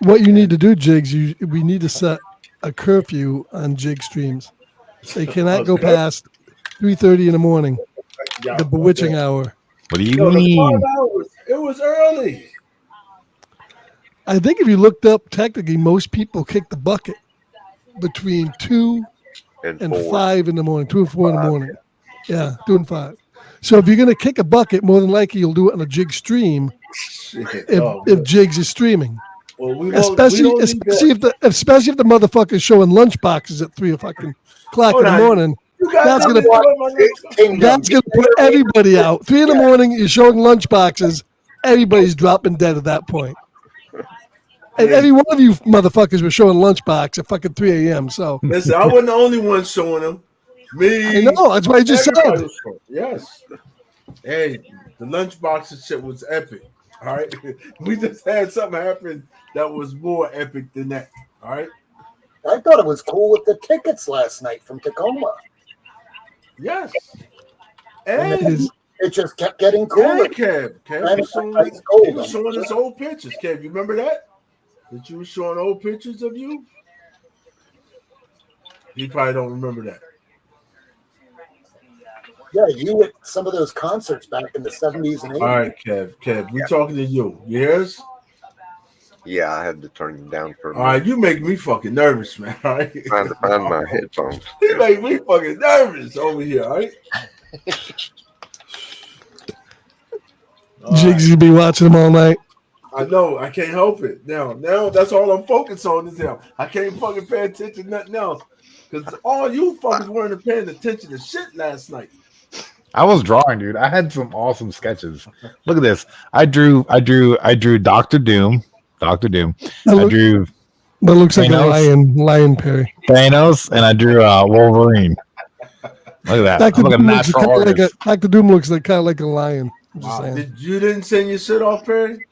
Speaker 11: What you need to do, Jigs, we need to set a curfew on Jig streams. They cannot go past 3:30 in the morning,
Speaker 2: Yeah,
Speaker 11: the bewitching
Speaker 2: okay.
Speaker 11: hour.
Speaker 10: What do you
Speaker 2: No, the
Speaker 10: mean?
Speaker 2: 5 hours. It was early.
Speaker 11: I think if you looked up, technically, most people kick the bucket between 2 and
Speaker 9: 4.
Speaker 11: 5 in the morning, 2 and 4 in the morning. Yeah, 2 and 5. So if you're going to kick a bucket, more than likely you'll do it on a Jig stream
Speaker 2: Shit.
Speaker 11: if Jigs is streaming.
Speaker 2: Well, we
Speaker 11: Especially if the motherfucker's showing lunch boxes at 3 o'clock in the morning. That's gonna put everybody out. 3 in the morning, you're showing lunch boxes. Everybody's dropping dead at that point. And every one of you motherfuckers were showing lunchbox at fucking 3 a.m. So
Speaker 2: listen, I wasn't the only one showing them. Me,
Speaker 11: I know, that's what I just
Speaker 2: everybody
Speaker 11: said.
Speaker 2: was showing. Yes. Hey, the lunchbox and shit was epic. All right, we just had something happen that was more epic than that. All right.
Speaker 7: I thought it was cool with the tickets last night from Tacoma.
Speaker 2: Yes.
Speaker 7: And it just kept getting cooler.
Speaker 2: And Kev
Speaker 7: And
Speaker 2: was showing,
Speaker 7: it's cold.
Speaker 2: he was showing us old pictures. Kev, you remember that? That you were showing old pictures of you? He probably don't remember that.
Speaker 7: Yeah, you at some of those concerts back in the 70s and 80s.
Speaker 2: All right, Kev, we talking to you. You hear us?
Speaker 9: Yeah, I had to turn it down for a
Speaker 2: All right, you make me fucking nervous, man. All right.
Speaker 9: Trying to find my headphones.
Speaker 2: You make me fucking nervous over here, all right?
Speaker 11: Jigs, you be watching them all night.
Speaker 2: I know, I can't help it. Now that's all I'm focused on is him. I can't fucking pay attention to nothing else. Because all you fuckers weren't paying attention to shit last night.
Speaker 10: I was drawing, dude. I had some awesome sketches. Look at this. I drew Doctor Doom. Doctor Doom. I drew
Speaker 11: That looks like
Speaker 10: Thanos.
Speaker 11: a lion, Perry.
Speaker 10: Thanos, and I drew Wolverine. Look at that. I'm like a natural artist.
Speaker 11: Dr. Doom looks like kind of like a lion. I'm just
Speaker 2: Wow.
Speaker 11: saying.
Speaker 2: You didn't send your shit off, Perry?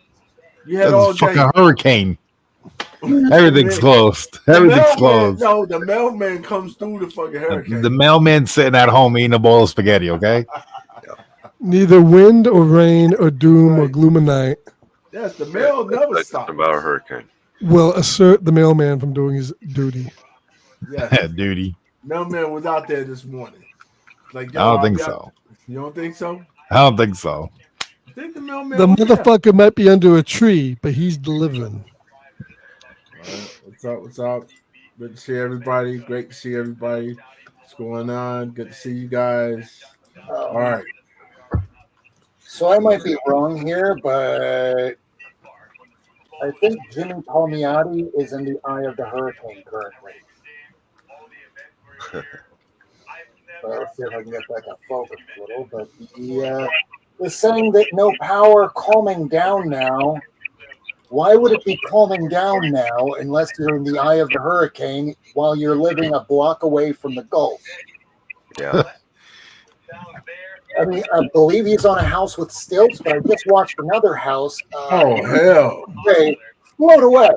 Speaker 2: You had
Speaker 10: That's
Speaker 2: all
Speaker 10: a fucking
Speaker 2: day.
Speaker 10: hurricane. Everything's closed.
Speaker 2: The
Speaker 10: Everything's
Speaker 2: mailman-
Speaker 10: closed.
Speaker 2: No, the mailman comes through the fucking hurricane.
Speaker 10: The mailman's sitting at home eating a bowl of spaghetti, okay?
Speaker 11: Neither wind or rain or doom or gloom of night
Speaker 2: Yes, the mail never
Speaker 9: That's
Speaker 2: stops.
Speaker 9: about a hurricane.
Speaker 11: will assert the mailman from doing his duty.
Speaker 2: Yes,
Speaker 10: Duty.
Speaker 2: mailman was out there this morning. Like, yo,
Speaker 10: I don't
Speaker 2: I'll
Speaker 10: think
Speaker 2: be out-
Speaker 10: so.
Speaker 2: You don't think so?
Speaker 10: I don't think so.
Speaker 2: I think the mailman
Speaker 11: The
Speaker 2: was there.
Speaker 11: motherfucker might be under a tree, but he's delivering.
Speaker 2: All right, what's up? What's up? Good to see everybody. Great to see everybody. What's going on? Good to see you guys. All right.
Speaker 7: So I might be wrong here, but I think Jimmy Palmiotti is in the eye of the hurricane currently. Let's see if I can get back up focus a little. But he is saying that no power calming down now. Why would it be calming down now unless you're in the eye of the hurricane while you're living a block away from the Gulf?
Speaker 9: Yeah.
Speaker 7: I mean, I believe he's on a house with stilts, but I just watched another house.
Speaker 2: Oh, hell.
Speaker 7: Float away.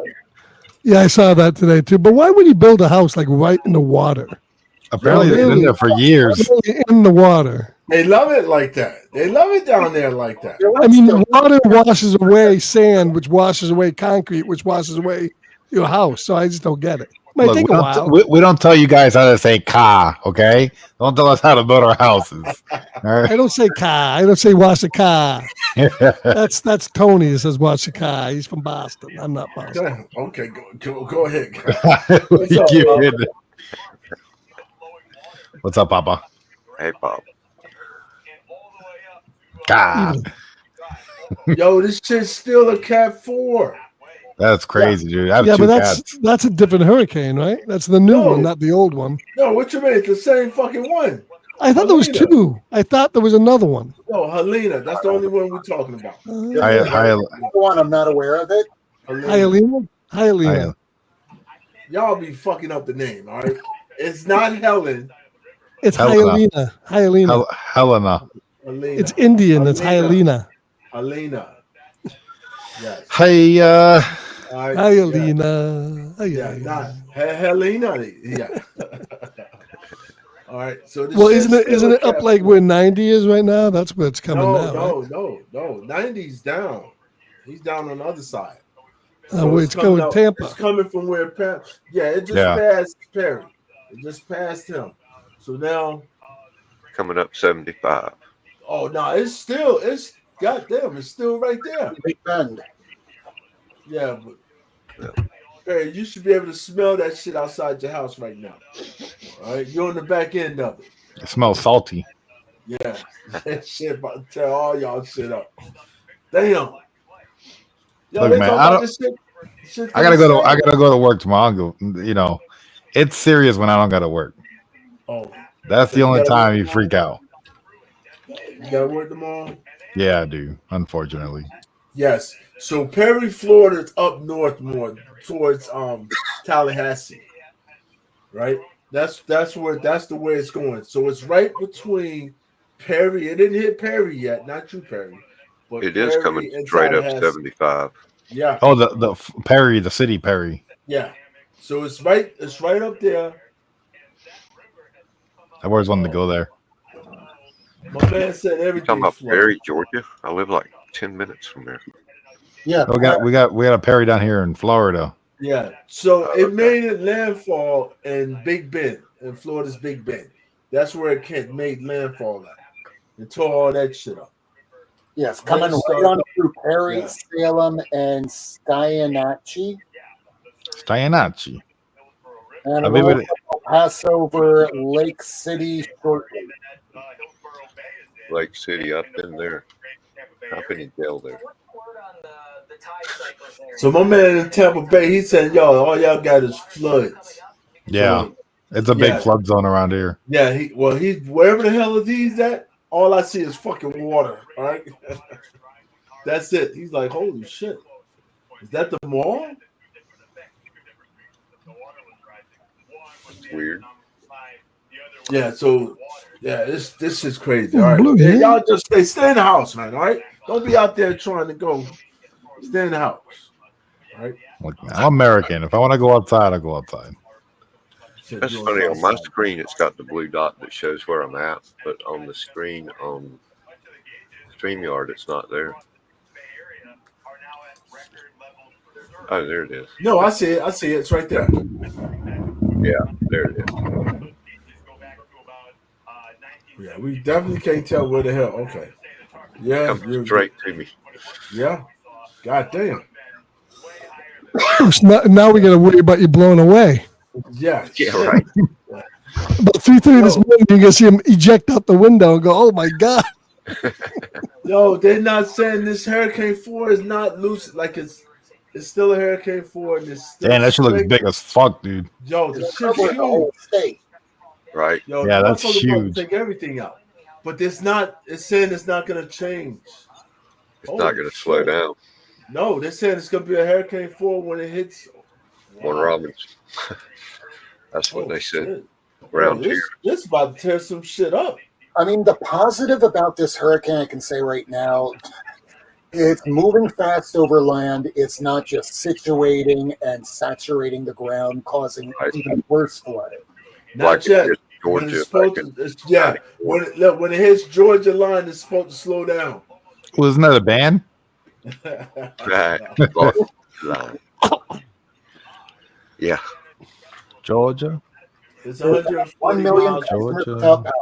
Speaker 11: Yeah, I saw that today too. But why would he build a house like right in the water?
Speaker 10: Apparently, they've been there for years.
Speaker 11: In the water.
Speaker 2: They love it like that. They love it down there like that.
Speaker 11: I mean, water washes away sand, which washes away concrete, which washes away your house. So I just don't get it. Might
Speaker 10: Look,
Speaker 11: take
Speaker 10: we,
Speaker 11: a
Speaker 10: don't
Speaker 11: while.
Speaker 10: we don't tell you guys how to say "ka," okay? Don't tell us how to build our houses. All right?
Speaker 11: I don't say car. I don't say wash a car. That's Tony that says watch the car. He's from Boston. I'm not Boston.
Speaker 2: Okay, go ahead. What's up,
Speaker 10: What's up, Papa?
Speaker 9: Hey, Bob.
Speaker 10: God.
Speaker 2: Yo, this shit's still a Cat 4.
Speaker 10: That's crazy, dude. I have
Speaker 11: Yeah,
Speaker 10: two
Speaker 11: but
Speaker 10: cats.
Speaker 11: that's a different hurricane, right? That's the new
Speaker 2: No.
Speaker 11: one, not the old one.
Speaker 2: No, what you mean? It's the same fucking one.
Speaker 11: I thought there was
Speaker 2: Helena.
Speaker 11: two. I thought there was another one.
Speaker 2: No, Helena. That's the only one we're talking about.
Speaker 7: One, I'm not aware of it.
Speaker 11: Hyalina? Hyalina.
Speaker 2: Y'all be fucking up the name, all right? It's not Helen.
Speaker 11: It's
Speaker 10: Helena.
Speaker 11: Hyalina. Hyalina.
Speaker 10: Helena.
Speaker 2: Helena.
Speaker 11: It's Indian. It's Hyalina.
Speaker 2: Helena. Yes.
Speaker 10: Hey,
Speaker 2: All right.
Speaker 11: Hyalina.
Speaker 2: Yeah, not Helena. Yeah. All right. So this
Speaker 11: Well,
Speaker 2: shit's
Speaker 11: isn't
Speaker 2: still a
Speaker 11: it up
Speaker 2: Cat
Speaker 11: like
Speaker 2: 4.
Speaker 11: where 90 is right now? That's where it's coming now. Right?
Speaker 2: No. 90's down. He's down on the other side.
Speaker 11: Where it's
Speaker 2: coming
Speaker 11: going
Speaker 2: up-
Speaker 11: Tampa.
Speaker 2: It's coming from where it just
Speaker 10: Yeah.
Speaker 2: passed Perry. It just passed him. So now,
Speaker 9: Coming up 75.
Speaker 2: oh no, it's goddamn, it's still right there.
Speaker 7: Big Bend.
Speaker 2: Yeah, but Perry, you should be able to smell that shit outside your house right now. All right, you're on the back end of it.
Speaker 10: it smells salty.
Speaker 2: Yeah, that shit about to tear all y'all shit up. Damn. Yo,
Speaker 10: Look,
Speaker 2: they
Speaker 10: man,
Speaker 2: talk
Speaker 10: I
Speaker 2: about
Speaker 10: don't-
Speaker 2: this shit
Speaker 10: I gotta go to work tomorrow. You know, it's serious when I don't gotta work.
Speaker 2: Oh,
Speaker 10: That's the
Speaker 2: You
Speaker 10: only
Speaker 2: gotta
Speaker 10: time
Speaker 2: work
Speaker 10: you freak out.
Speaker 2: you gotta work tomorrow.
Speaker 10: Yeah, I do. Unfortunately.
Speaker 2: Yes. So Perry, Florida is up north more towards Tallahassee. Right? That's the way it's going. So it's right between Perry. It didn't hit Perry yet, not you, Perry. But
Speaker 9: It is
Speaker 2: Perry
Speaker 9: coming
Speaker 2: and
Speaker 9: straight up
Speaker 2: Tallahassee.
Speaker 9: 75.
Speaker 2: Yeah.
Speaker 10: Oh, the Perry, the city Perry.
Speaker 2: Yeah. So it's right up there.
Speaker 10: I've always wanted to go there.
Speaker 2: My man said
Speaker 9: Talking
Speaker 2: everything.
Speaker 9: about
Speaker 2: Florida.
Speaker 9: Perry, Georgia? I live like 10 minutes from there.
Speaker 7: Yeah.
Speaker 10: We got a Perry down here in Florida.
Speaker 2: Yeah. So
Speaker 9: Oh,
Speaker 2: it
Speaker 9: okay.
Speaker 2: made it landfall in Big Bend, in Florida's Big Bend. That's where it made landfall at. And tore all that shit up.
Speaker 7: Yes, coming
Speaker 2: Let's
Speaker 7: right
Speaker 2: start-
Speaker 7: on through Perry,
Speaker 2: Yeah.
Speaker 7: Salem, and Steinachie.
Speaker 10: Steinachie.
Speaker 7: And
Speaker 10: I mean,
Speaker 7: we'll
Speaker 10: but-
Speaker 7: pass over Lake City shortly.
Speaker 9: Lake City, I've been there. I've been in jail there.
Speaker 2: So my man in Tampa Bay, he said, "Yo, all y'all got is floods."
Speaker 10: Yeah.
Speaker 2: So,
Speaker 10: It's a big
Speaker 2: yeah.
Speaker 10: flood zone around here.
Speaker 2: Yeah, he's wherever the hell he's at, all I see is fucking water. All right. That's it. He's like, holy shit. Is that the mall?
Speaker 9: It's weird.
Speaker 2: Yeah, so this is crazy. All right.
Speaker 11: Blue,
Speaker 2: Yeah,
Speaker 11: yeah.
Speaker 2: y'all just stay in the house, man. All right. Don't be out there trying to go. Stay in the house. All right.
Speaker 10: Look, I'm American. If I want to go outside, I go outside.
Speaker 2: Shit,
Speaker 9: That's
Speaker 2: yours
Speaker 9: funny. On my
Speaker 2: outside.
Speaker 9: screen, it's got the blue dot that shows where I'm at, but on the screen on StreamYard, it's not there. Oh, there it is.
Speaker 2: No, I see it. I see it. It's right there.
Speaker 9: Yeah, there it is.
Speaker 2: Yeah, we definitely can't tell where the hell. Okay. Yeah.
Speaker 9: Comes straight to me.
Speaker 2: Yeah. God damn.
Speaker 11: Now we got to worry about you blowing away.
Speaker 2: Yeah.
Speaker 9: Yeah,
Speaker 2: shit.
Speaker 9: right.
Speaker 11: About 3:30 this morning, you're gonna see him eject out the window and go, "Oh my god!"
Speaker 2: Yo, they're not saying this Hurricane 4 is not loose. Like it's still a Hurricane 4 and it's still
Speaker 10: Damn, that shit looks
Speaker 2: straight.
Speaker 10: big as fuck, dude.
Speaker 2: Yo, the shit's
Speaker 7: Cover the
Speaker 2: huge.
Speaker 7: whole state.
Speaker 9: Right.
Speaker 2: Yo,
Speaker 10: Yeah,
Speaker 2: the
Speaker 10: that's
Speaker 2: motherfucker about to
Speaker 10: huge.
Speaker 2: Take everything out, but it's saying it's not gonna change.
Speaker 9: It's not going to slow down.
Speaker 2: No, they're saying it's gonna be a Hurricane 4 when it hits.
Speaker 9: Warner Robins. That's what
Speaker 2: Oh,
Speaker 9: they said
Speaker 2: shit.
Speaker 9: around
Speaker 2: Yo,
Speaker 9: here.
Speaker 2: this about to tear some shit up.
Speaker 7: I mean, the positive about this hurricane, I can say right now, it's moving fast over land. It's not just situating and saturating the ground, causing
Speaker 9: Right.
Speaker 7: even worse flooding.
Speaker 2: Not
Speaker 9: Like it
Speaker 2: yet.
Speaker 9: is
Speaker 2: When
Speaker 9: Georgia.
Speaker 2: it's supposed to, yeah. When it hits Georgia line, it's supposed to slow down.
Speaker 10: Well, isn't that a band?
Speaker 9: Right. Lost line. Yeah.
Speaker 10: Georgia.
Speaker 2: It's 140
Speaker 7: 1 million
Speaker 2: miles.
Speaker 7: customers
Speaker 10: Georgia.
Speaker 7: without power.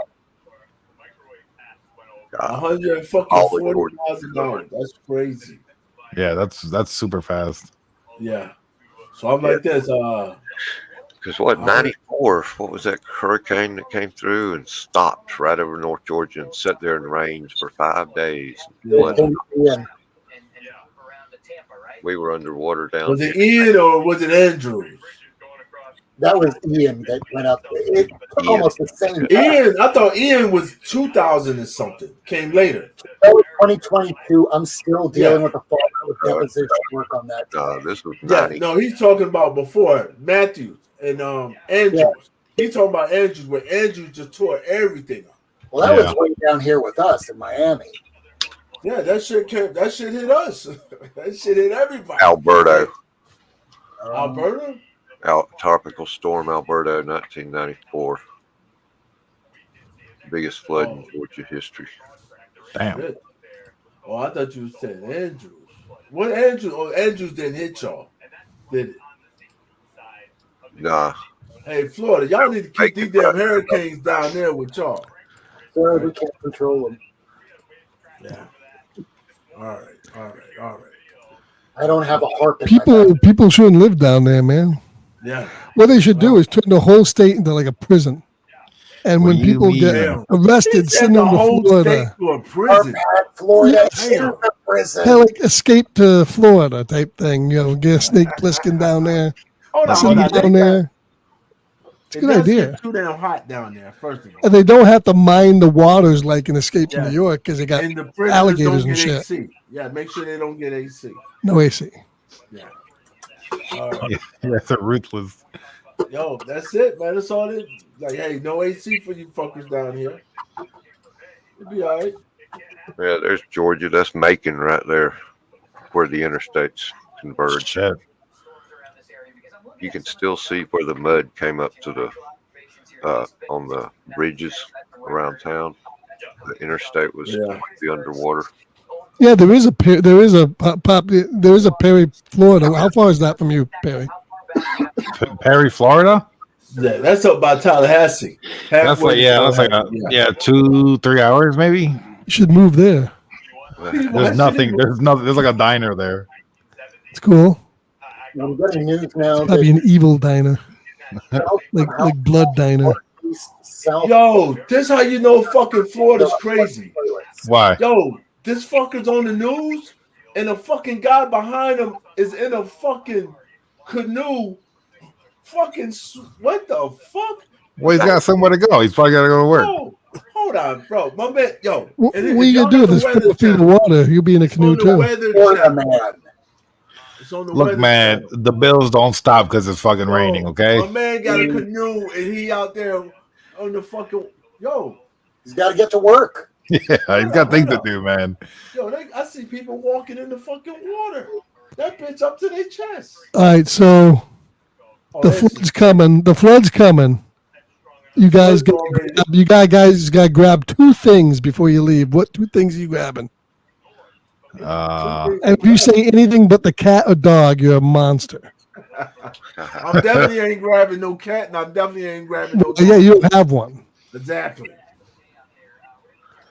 Speaker 2: $140,000. That's crazy.
Speaker 10: Yeah, that's super fast.
Speaker 2: Yeah. So I'm like this.
Speaker 9: Because what, 94, what was that hurricane that came through and stopped right over North Georgia and sat there in rains for 5 days? We were underwater down
Speaker 2: Was it Ian or was it Andrew?
Speaker 7: That was Ian that went up. It took almost the same time.
Speaker 2: Ian, I thought Ian was 2000 and something. Came later.
Speaker 7: That was 2022. I'm still dealing with the fallout of deposition work on that.
Speaker 9: This was
Speaker 2: no, he's talking about before Matthews and Andrews.
Speaker 7: Yeah.
Speaker 2: He's talking about Andrews, where Andrews just tore everything up.
Speaker 7: Well, that was way down here with us in Miami.
Speaker 2: Yeah, that shit hit us. That shit hit everybody.
Speaker 9: Alberto.
Speaker 2: Alberta?
Speaker 9: Tropical storm Alberto, 1994. Biggest flood in Georgia history.
Speaker 10: Damn.
Speaker 2: Oh, I thought you said Andrews. What Andrews? Oh, Andrews didn't hit y'all, did it?
Speaker 9: Nah.
Speaker 2: Hey, Florida, y'all need to keep these damn hurricanes down there with y'all.
Speaker 7: Sir, we can't control them.
Speaker 2: Yeah. All right.
Speaker 7: I don't have a heart. In my back.
Speaker 11: People shouldn't live down there, man.
Speaker 2: Yeah.
Speaker 11: What they should do is turn the whole state into like a prison. And when people get arrested, send them to Florida.
Speaker 2: To a prison.
Speaker 7: Florida is a prison.
Speaker 11: Yeah, like escape to Florida type thing. You know, get a Snake Plissken down there. Send them down there. It's a good idea.
Speaker 2: Get too damn hot down there, first of all.
Speaker 11: And they don't have to mine the waters like in Escape from New York because they got
Speaker 2: And the prisoners
Speaker 11: alligators
Speaker 2: don't
Speaker 11: and
Speaker 2: get
Speaker 11: shit.
Speaker 2: AC. Yeah, make sure they don't get AC.
Speaker 11: No AC.
Speaker 2: Yeah.
Speaker 10: Yeah, that's a ruthless.
Speaker 2: Yo, that's it, man. That's all it. Like, hey, no AC for you fuckers down here. It'll be all right.
Speaker 9: Yeah, there's Georgia. That's Macon right there, where the interstates converge.
Speaker 10: Shit.
Speaker 9: You can still see where the mud came up to the on the bridges around town. The interstate was completely underwater.
Speaker 11: Yeah, there is a Perry, Florida. How far is that from you, Perry?
Speaker 10: Perry, Florida?
Speaker 2: Yeah, that's up by Tallahassee.
Speaker 10: That's like 2-3 hours maybe.
Speaker 11: You should move there.
Speaker 10: There's nothing. There's like a diner there.
Speaker 11: It's cool.
Speaker 7: I'm getting news now.
Speaker 11: It's probably an evil diner, like blood diner.
Speaker 2: Yo, this how you know fucking Florida's crazy.
Speaker 10: Why?
Speaker 2: Yo, this fucker's on the news, and a fucking guy behind him is in a fucking canoe. Fucking what the fuck?
Speaker 10: Well, he's got somewhere to go. He's probably got to go to work.
Speaker 2: Yo, hold on, bro. My man, yo.
Speaker 11: What are you gonna do with this 4 feet of water? You'll be in a canoe too.
Speaker 10: Look, man, the bills don't stop because it's fucking raining. Okay.
Speaker 2: My man got a canoe, and he out there on the fucking
Speaker 7: He's got to get to work.
Speaker 10: Yeah, he's got things to do, man.
Speaker 2: Yo, I see people walking in the fucking water. That bitch up to their chest.
Speaker 11: All right, so the flood's coming. The flood's coming. You guys got to grab 2 things before you leave. What 2 things are you grabbing? And if you say anything but the cat or dog, you're a monster.
Speaker 2: I definitely ain't grabbing no cat, and I definitely ain't grabbing no dog.
Speaker 11: Yeah, you don't have one.
Speaker 2: Exactly.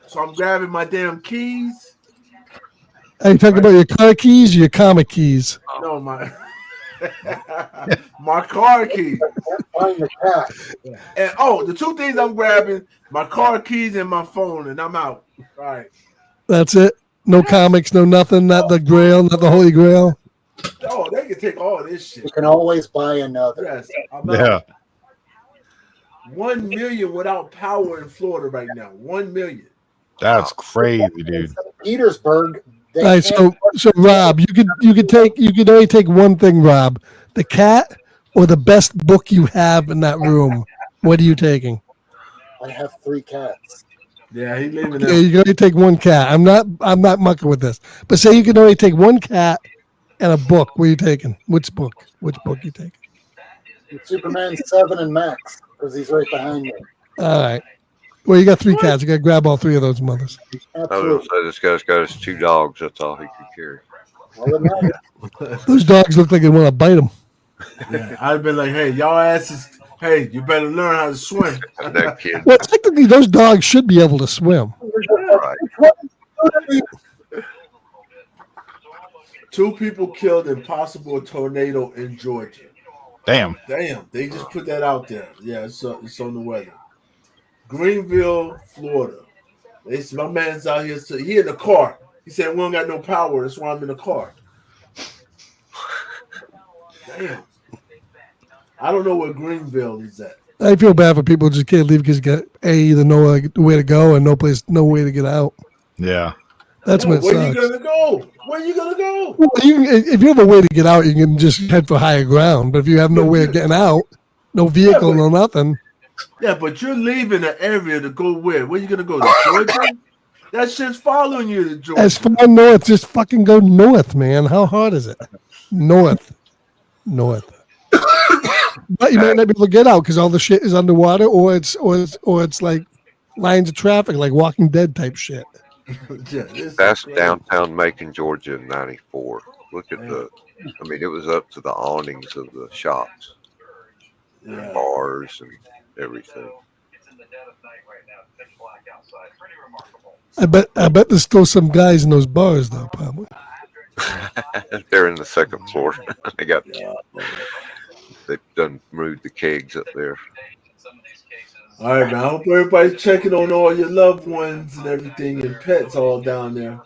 Speaker 2: So I'm grabbing my damn keys.
Speaker 11: Are you talking about your car keys or your comic keys?
Speaker 2: No, my car keys.
Speaker 7: Find the cat.
Speaker 2: And the 2 things I'm grabbing: my car keys and my phone, and I'm out. All right.
Speaker 11: That's it. No comics, no nothing. Not the Grail, not the Holy Grail.
Speaker 2: Oh, they can take all this shit.
Speaker 7: You can always buy another.
Speaker 2: Yes, I'm out. 1 million without power in Florida right now. 1 million.
Speaker 10: That's crazy, dude.
Speaker 7: Petersburg.
Speaker 11: All right, so Rob, you could only take one thing, Rob. The cat or the best book you have in that room. What are you taking?
Speaker 7: I have 3 cats.
Speaker 2: Yeah, he's leaving.
Speaker 11: Yeah, you can only take one cat. I'm not mucking with this. But say you can only take one cat and a book. What are you taking? Which book? Which book you taking?
Speaker 7: Superman 7 and Max, because he's right behind me.
Speaker 11: All right. Well, you got 3 cats. You got to grab all 3 of those mothers.
Speaker 9: I was going to say this guy's got his 2 dogs. That's all he can carry.
Speaker 11: Those dogs look like they want to bite him.
Speaker 2: Yeah, I'd been like, hey, y'all asses Hey, you better learn how to swim.
Speaker 9: That kid.
Speaker 11: Well, technically, those dogs should be able to swim.
Speaker 9: Right.
Speaker 2: 2 people killed in possible tornado in Georgia.
Speaker 10: Damn.
Speaker 2: Damn, they just put that out there. Yeah, it's on the weather. Greenville, Florida. My man's out here. He in the car. He said, we don't got no power. That's why I'm in the car. Damn. I don't know where Greenville is at.
Speaker 11: I feel bad for people who just can't leave because you got either no way to go and no way to get out.
Speaker 10: Yeah.
Speaker 11: That's what
Speaker 2: Where
Speaker 11: sucks.
Speaker 2: you gonna go? Where you gonna go?
Speaker 11: Well, if you have a way to get out, you can just head for higher ground. But if you have no way of getting out, no vehicle, no nothing.
Speaker 2: Yeah, but you're leaving the area to go where? Where you gonna go? To Georgia? That shit's following you to Georgia.
Speaker 11: As far north, just fucking go north, man. How hard is it? North. But you might not be able to get out because all the shit is underwater, or it's like lines of traffic, like Walking Dead type shit.
Speaker 9: That's downtown Macon, Georgia in '94. Look at it was up to the awnings of the shops, and bars, and everything.
Speaker 11: I bet there's still some guys in those bars though, probably.
Speaker 9: They're in the second floor. They've done moved the kegs up there.
Speaker 2: All right, man. I hope everybody's checking on all your loved ones and everything and pets all down there.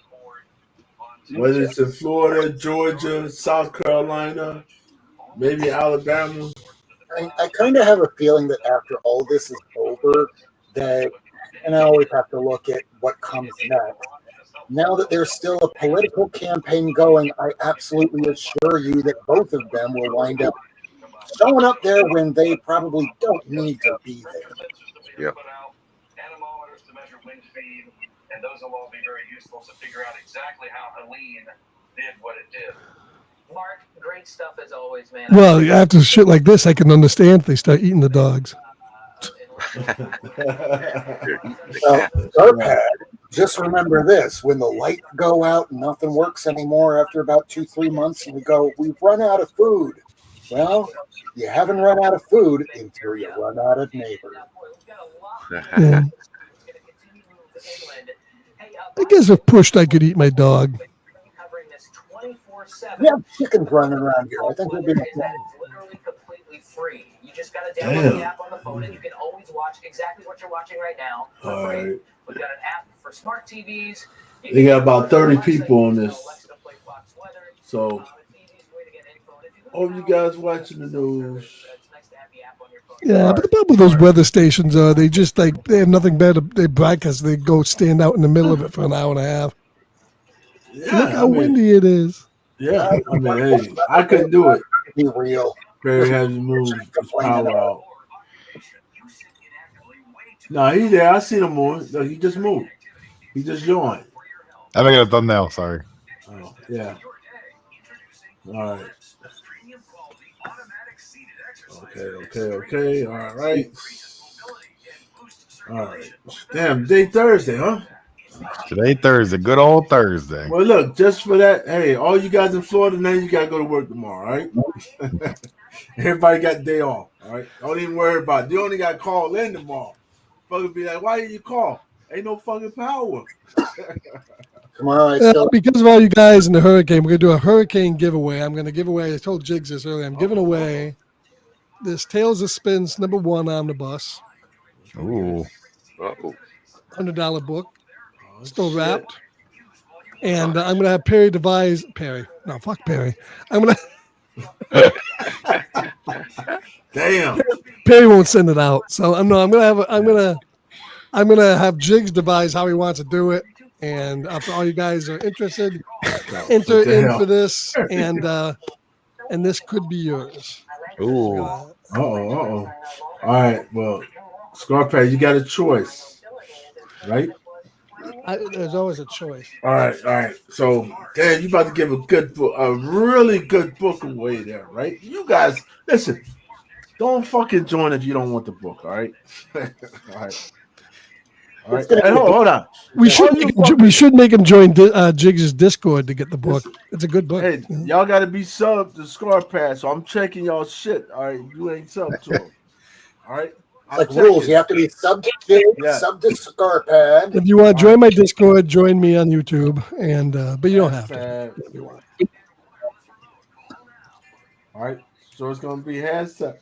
Speaker 2: Whether it's in Florida, Georgia, South Carolina, maybe Alabama.
Speaker 7: I kind of have a feeling that after all this is over, that, and I always have to look at what comes next. Now that there's still a political campaign going, I absolutely assure you that both of them will wind up showing up there when they probably don't need to be there.
Speaker 9: Yep.
Speaker 12: Anemometers to measure wind speed, and those will all be very useful to figure out exactly how Helene did what it did.
Speaker 1: Mark, great stuff as always, man.
Speaker 11: Well, after shit like this, I can understand if they start eating the dogs.
Speaker 7: Darpad, just remember this: when the lights go out and nothing works anymore after about 2-3 months, and we go, we've run out of food. Well, you haven't run out of food until you run out of neighbors.
Speaker 11: Yeah. I guess if pushed, I could eat my dog.
Speaker 7: We have chickens running around here. I think we'll be
Speaker 1: literally completely free. You just got to download the app on the phone, and you can always watch exactly what you're watching right now for free.
Speaker 2: Right.
Speaker 1: We've got an app for smart TVs.
Speaker 2: They got about 30 people on this. So, all you guys watching the news.
Speaker 11: Yeah, but the problem with those weather stations are they just they have nothing better. They broadcast. They go stand out in the middle of it for an hour and a half.
Speaker 2: Yeah,
Speaker 11: Look how windy it is.
Speaker 2: Yeah, I mean, hey, I couldn't do it.
Speaker 7: Be real.
Speaker 2: Barry had to move his power out. No, he there. I seen him move. No, he just moved. He just joined.
Speaker 10: I think it's done now. Sorry.
Speaker 2: Oh, yeah. All right. Okay. All right. All right. Damn, day Thursday, huh?
Speaker 10: Today Thursday, good old Thursday.
Speaker 2: Well, look, just for that, hey, all you guys in Florida, now you got to go to work tomorrow, all right? Everybody got day off, all right? Don't even worry about it. You only got to call in tomorrow. Fucking be like, why did you call? Ain't no fucking power.
Speaker 7: Tomorrow,
Speaker 11: because of all you guys in the hurricane, we're going to do a hurricane giveaway. I'm going to give away, I told Jigs this earlier, I'm giving away this Tales of Spins #1 omnibus.
Speaker 10: Ooh.
Speaker 11: $100 book. Still wrapped. And I'm going to have Perry devise Perry. No, fuck Perry. I'm going to
Speaker 2: Damn.
Speaker 11: Perry won't send it out. So I'm going to have Jigs devise how he wants to do it. And if all you guys are interested, enter in for this and this could be yours.
Speaker 10: Ooh.
Speaker 2: Uh-oh. All right. Well, Scarpad, you got a choice, right?
Speaker 11: There's always a choice.
Speaker 2: All right. So, Dan, you about to give a good book, a really good book away there, right? You guys, listen, don't fucking join if you don't want the book, all right? All right. Hey, hold on.
Speaker 11: We should make him join Jigs' Discord to get the book. It's a good book.
Speaker 2: Hey, y'all got to be subbed to Scarpad, so I'm checking y'all shit. All right, you ain't subbed to him. All right.
Speaker 7: It's like rules. You have to be sub to Jig, sub to Scarpad.
Speaker 11: If you want to join my Discord, join me on YouTube, and but you don't have to. If you want.
Speaker 2: All right. So it's gonna be hashtag.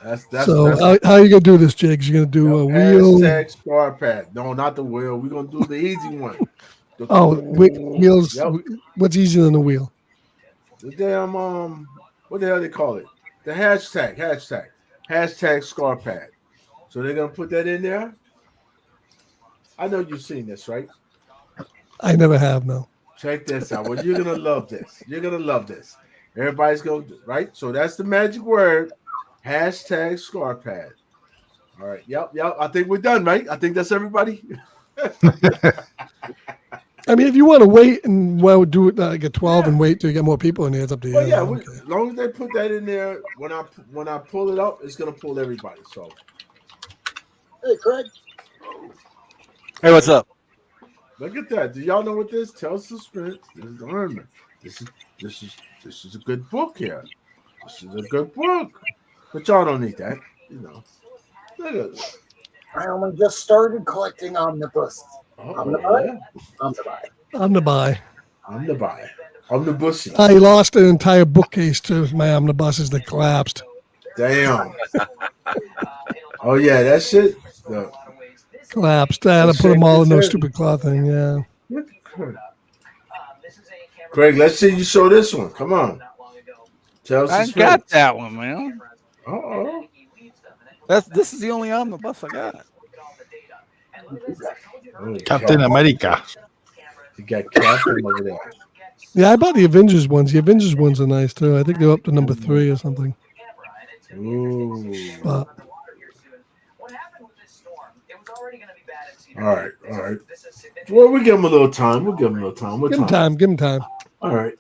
Speaker 2: That's
Speaker 11: So how are you gonna do this, Jigs? You gonna do a wheel?
Speaker 2: Hashtag Scarpad. No, not the wheel. We're gonna do the easy one.
Speaker 11: Wheels.
Speaker 2: Yep.
Speaker 11: What's easier than a wheel?
Speaker 2: The damn what the hell they call it? The hashtag Scarpad. So they're gonna put that in there. I know you've seen this, right?
Speaker 11: I never have, no.
Speaker 2: Check this out. Well, you're gonna love this. You're gonna love this. Everybody's going to, right? So that's the magic word. Hashtag Scarpad. All right. Yep. I think we're done, right? I think that's everybody.
Speaker 11: I mean, if you want to wait and do it like at 12 and wait till you get more people in there, it's up to you.
Speaker 2: Well, yeah, as long as they put that in there, when I pull it up, it's gonna pull everybody. So,
Speaker 7: hey, Craig.
Speaker 13: Hey, what's up?
Speaker 2: Look at that. Do y'all know what this? Tell Suspense. This is Armin. This is a good book here. This is a good book. But y'all don't need that, you know. Look at this.
Speaker 7: I only just started collecting omnibus. I'm the buy. I'm the bussy.
Speaker 11: I lost an entire bookcase to my omnibuses that collapsed.
Speaker 2: Damn. Oh yeah, that shit
Speaker 11: collapsed. I had to put them all in those stupid cloth thing. Yeah.
Speaker 2: Craig, let's see you show this one. Come on. Tell
Speaker 13: I got that one, man.
Speaker 2: Uh-oh.
Speaker 13: This is the only omnibus I got.
Speaker 10: Captain America.
Speaker 2: You got Captain over there.
Speaker 11: Yeah, I bought the Avengers ones. The Avengers ones are nice too. I think they're up to number 3 or something.
Speaker 2: Ooh.
Speaker 11: But,
Speaker 2: all right. Well, we give him a little time. Give him
Speaker 11: time.
Speaker 2: All right.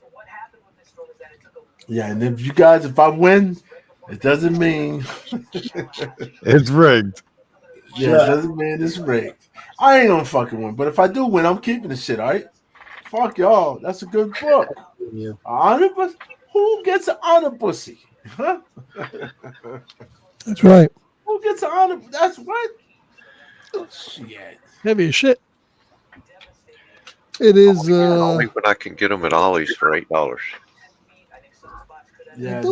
Speaker 2: Yeah, and if I win, it doesn't mean
Speaker 10: it's rigged.
Speaker 2: Yeah, it doesn't mean it's rigged. I ain't gonna fucking win, but if I do win, I'm keeping the shit. All right. Fuck y'all. That's a good book. Omnibus. Who gets an omnibussy? Huh?
Speaker 11: That's right.
Speaker 2: Who gets an omnibus? That's what. Oh, shit.
Speaker 11: Heavy as shit. It is.
Speaker 9: Only when I can get them at Ollie's for $8.
Speaker 2: Yeah,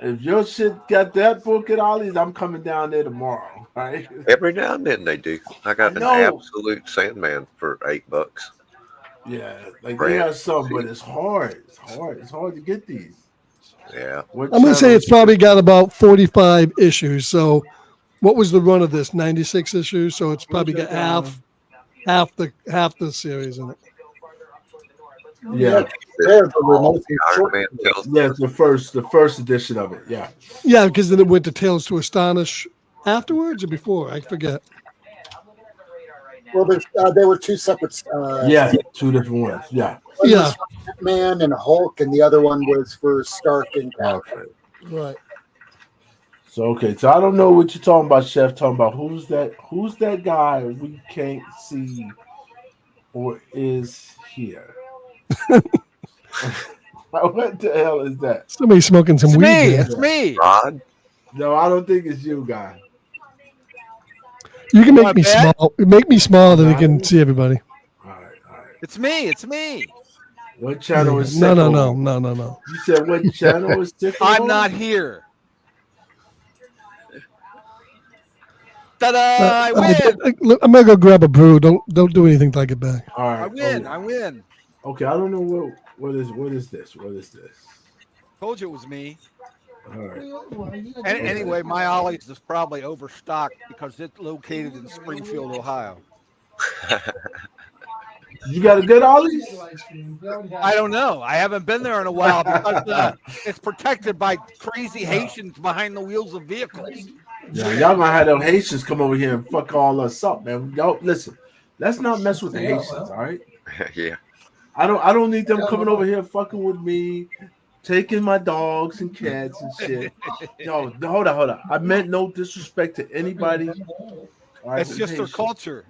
Speaker 2: if your shit got that book at Ollie's, I'm coming down there tomorrow. Right?
Speaker 9: Every now and then they do. I got an absolute Sandman for $8.
Speaker 2: Yeah, like they have some, but it's hard. It's hard to get these.
Speaker 9: Yeah.
Speaker 11: I'm gonna say it's probably got about 45 issues. So, what was the run of this? 96 issues. So it's probably got half the series in it.
Speaker 2: Yeah.
Speaker 7: They're the remote
Speaker 2: Yeah, it's the first edition of it. Yeah.
Speaker 11: Yeah, because then it went to Tales to Astonish afterwards or before. I forget.
Speaker 7: Well, there were two separate.
Speaker 2: Two different ones. Yeah.
Speaker 7: One was for Man and Hulk, and the other one was for Stark and Cap.
Speaker 11: Right.
Speaker 2: So so I don't know what you're talking about, Chef. Talking about who's that guy we can't see or is here? What the hell is that?
Speaker 11: Somebody smoking some weed.
Speaker 13: It's me.
Speaker 9: Rod?
Speaker 2: No, I don't think it's you, guy.
Speaker 11: You can make me small. Make me small, then we can see everybody.
Speaker 2: All right.
Speaker 13: It's me.
Speaker 2: What channel is
Speaker 11: No.
Speaker 2: You said what channel is sick?
Speaker 13: I'm not here. Ta-da! I win.
Speaker 11: I'm gonna go grab a brew. Don't do anything till I get back.
Speaker 2: All right.
Speaker 13: I win.
Speaker 2: Okay, I don't know what is this?
Speaker 13: Told you it was me.
Speaker 2: All right.
Speaker 13: Anyway, my Ollie's is probably overstocked because it's located in Springfield, Ohio.
Speaker 2: You got a good Ollie's?
Speaker 13: I don't know. I haven't been there in a while because it's protected by crazy Haitians behind the wheels of vehicles.
Speaker 2: Yeah, y'all gonna have them Haitians come over here and fuck all us up, man. Y'all listen. Let's not mess with the Haitians, all right?
Speaker 9: Yeah.
Speaker 2: I don't need them coming over here fucking with me, taking my dogs and cats and shit. Yo, hold on. I meant no disrespect to anybody. Right,
Speaker 13: it's just their culture.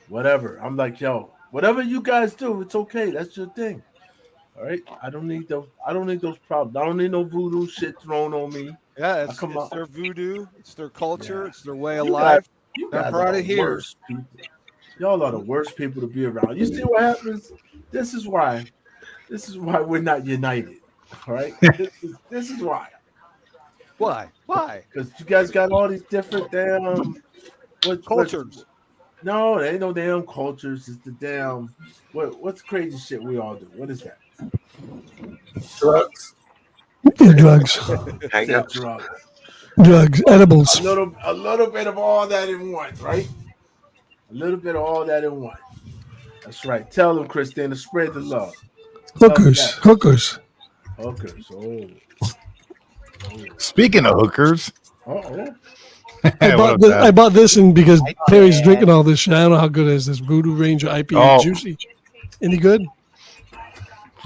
Speaker 2: Whatever. I'm like, yo, whatever you guys do, it's okay. That's your thing. All right, I don't need those. I don't need those problems. I don't need no voodoo shit thrown on me.
Speaker 13: Yeah, it's their voodoo. It's their culture. It's their way of life.
Speaker 2: You
Speaker 13: They're
Speaker 2: guys
Speaker 13: proud
Speaker 2: are
Speaker 13: of
Speaker 2: the
Speaker 13: here.
Speaker 2: worst people. Y'all are the worst people to be around. You see what happens? This is why we're not united. All right, this is why.
Speaker 13: Why? Why?
Speaker 2: Because you guys got all these different damn
Speaker 13: cultures.
Speaker 2: No, there ain't no damn cultures. It's the damn what's crazy shit we all do. What is that?
Speaker 7: Drugs.
Speaker 11: Drugs. Drugs. Edibles.
Speaker 2: A little bit of all that in one, right? A little bit of all that in one. That's right. Tell them, Christina, spread the love.
Speaker 11: Hookers.
Speaker 2: Hookers. Oh.
Speaker 10: Speaking of hookers,
Speaker 2: Uh-oh.
Speaker 11: I bought this in because Perry's drinking all this shit. I don't know how good it is. This Voodoo Ranger IPA Juicy. Any good?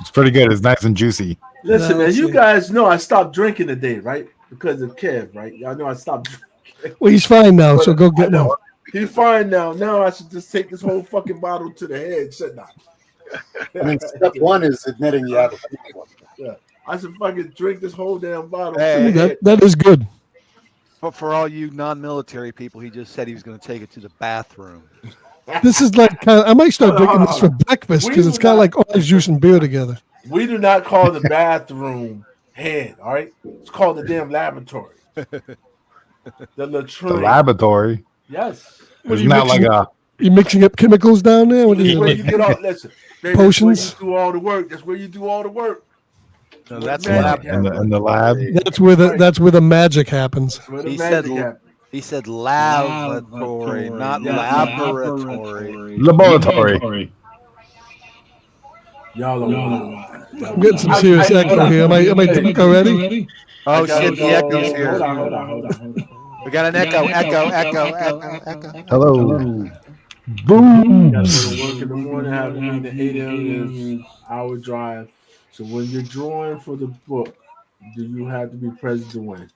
Speaker 10: It's pretty good. It's nice and juicy.
Speaker 2: Listen, man, you guys know I stopped drinking today, right? Because of Kev, right? Y'all know I stopped drinking.
Speaker 11: Well, he's fine now, so go get one.
Speaker 2: He's fine now. Now I should just take this whole fucking bottle to the head, shouldn't I?
Speaker 7: I mean, step one is admitting you have a problem.
Speaker 2: Yeah. I should fucking drink this whole damn bottle.
Speaker 13: Hey,
Speaker 11: that is good.
Speaker 13: But for all you non-military people, he just said he was going to take it to the bathroom.
Speaker 11: This is like I might start drinking this for breakfast because it's kind of like orange juice and beer together.
Speaker 2: We do not call the bathroom head, all right? It's called the damn laboratory. The latrine.
Speaker 10: The laboratory.
Speaker 2: Yes.
Speaker 11: What,
Speaker 10: It's not like
Speaker 11: you mixing up chemicals down there? What
Speaker 2: That's
Speaker 11: is
Speaker 2: where
Speaker 11: it?
Speaker 2: you get all, listen, baby,
Speaker 11: Potions?
Speaker 2: That's where you do all the work. That's where you do all the work.
Speaker 13: No, that's
Speaker 2: Magic
Speaker 13: lab.
Speaker 10: in the lab.
Speaker 11: That's where the magic happens.
Speaker 2: Where the
Speaker 13: He
Speaker 2: magic
Speaker 13: said,
Speaker 2: happens.
Speaker 13: he said laboratory, not laboratory.
Speaker 10: Laboratory.
Speaker 2: Y'all are
Speaker 11: I'm getting some serious echo here. Am I drunk already?
Speaker 13: Oh shit, the echo's here.
Speaker 2: Hold on.
Speaker 13: We got an echo.
Speaker 10: Hello.
Speaker 2: Gotta
Speaker 10: Boom.
Speaker 2: go to work in the morning, have to be the 8 a.m. hour drive. So when you're drawing for the book, do you have to be present to win?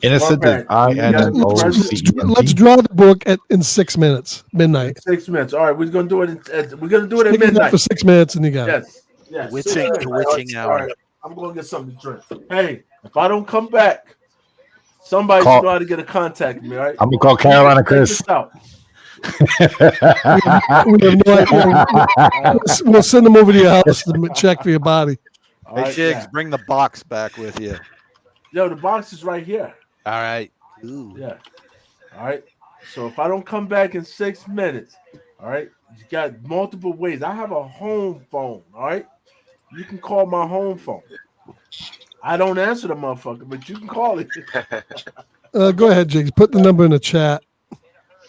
Speaker 10: Innocent
Speaker 2: Okay.
Speaker 10: as INOC.
Speaker 11: Let's draw the book in 6 minutes, midnight.
Speaker 2: 6 minutes. All right, we're gonna do it. We're gonna do it at
Speaker 11: Stick it up
Speaker 2: midnight.
Speaker 11: for 6 minutes, and you got it.
Speaker 2: Yes.
Speaker 13: Witching
Speaker 2: All
Speaker 13: hour.
Speaker 2: right, I'm gonna get something to drink. Hey, if I don't come back, somebody's
Speaker 10: Call-
Speaker 2: going to get a contact with me. All right.
Speaker 10: I'm gonna call Carolina Chris.
Speaker 2: Check this out.
Speaker 11: We have no idea. We'll send them over to your house to check for your body.
Speaker 2: All
Speaker 13: Hey,
Speaker 2: right,
Speaker 13: Jigs,
Speaker 2: yeah.
Speaker 13: bring the box back with you.
Speaker 2: Yo, the box is right here.
Speaker 13: All right. Ooh.
Speaker 2: Yeah. All right. So if I don't come back in 6 minutes, all right, you got multiple ways. I have a home phone. All right. You can call my home phone. I don't answer the motherfucker, but you can call it.
Speaker 11: Go ahead, Jigs. Put the number in the chat.